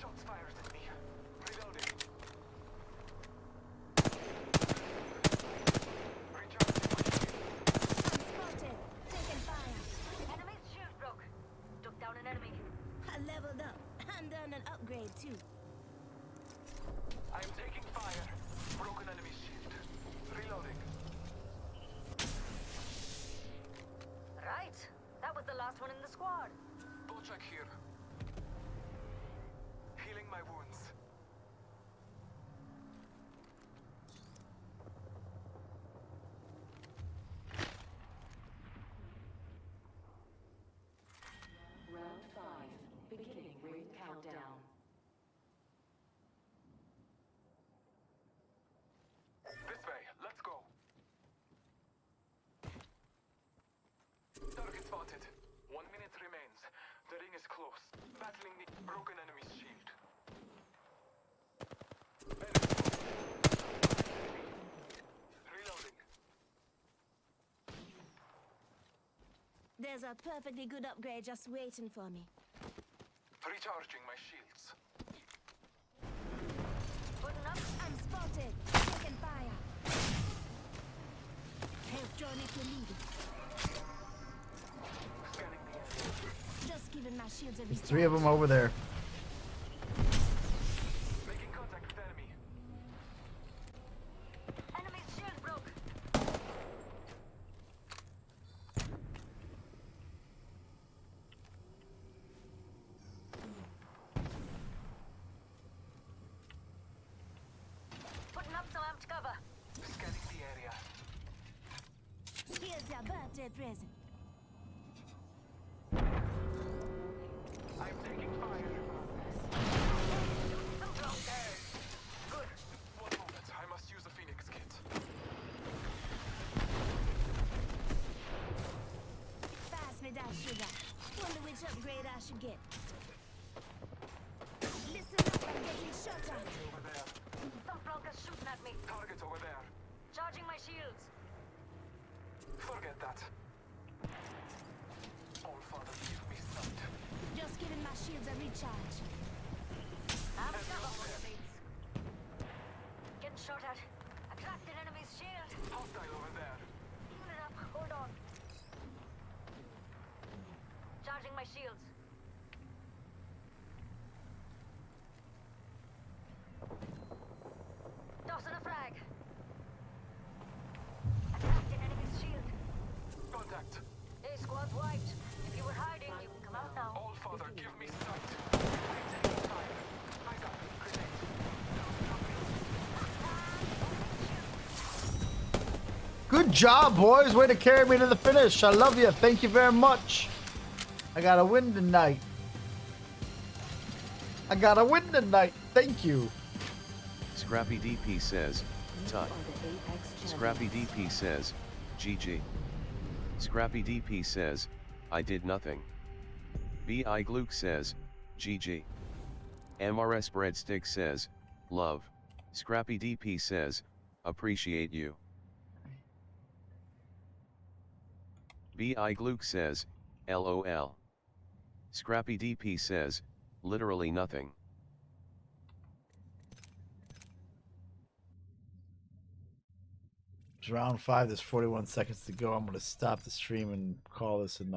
I: Shots fired at me. Reloading.
D: Spotted. Taking fire.
B: Enemy's shield broke. Took down an enemy.
D: I leveled up. And done an upgrade too.
I: I'm taking fire. Broken enemy shield. Reloading.
B: Right. That was the last one in the squad.
I: Check here. Healing my wounds.
Q: Round 5. Beginning ring countdown.
I: This way. Let's go. Target spotted. 1 minute remains. The ring is close. Battling the broken enemy's shield. Reloading.
D: There's a perfectly good upgrade just waiting for me.
I: Recharging my shields.
D: Putting up. I'm spotted. Taking fire. Help join if you need it.
I: Scanning the area.
D: Just giving my shields a
F: There's
D: recharge.
F: 3 of them over there.
I: Making contact with enemy.
B: Enemy's shield broke. Putting up some amped cover.
I: Scanning the area.
D: Here's your birthday present.
I: I'm taking fire.
B: Some drop there. Good.
I: 1 moment. I must use a Phoenix kit.
D: Pass me that sugar. Wonder which upgrade I should get. Listen up, I'm getting shot at.
I: Over there.
B: Some flunkers shooting at me.
I: Target over there.
B: Charging my shields.
I: Forget that. All Father, give me sight.
D: Just giving my shields a recharge.
B: Amped cover for your mates. Getting shot at. I cracked an enemy's shield.
I: Hostile over there.
B: Healing it up. Hold on. Charging my shields. Tossing a frag. I cracked an enemy's shield.
I: Contact.
B: Hey, squad's wiped. If you were hiding, you can come out now.
I: All Father, give me sight. I'm taking fire. I got a grenade.
F: Good job, boys. Way to carry me to the finish. I love you. Thank you very much. I got a win tonight. I got a win tonight. Thank you.
G: Scrappy DP says, Tut. Scrappy DP says, GG. Scrappy DP says, I did nothing. B.I. Gluck says, GG. MRS Breadstick says, love. Scrappy DP says, appreciate you. B.I. Gluck says, LOL. Scrappy DP says, literally nothing.
F: It's round 5, there's 41 seconds to go. I'm going to stop the stream and call this a night.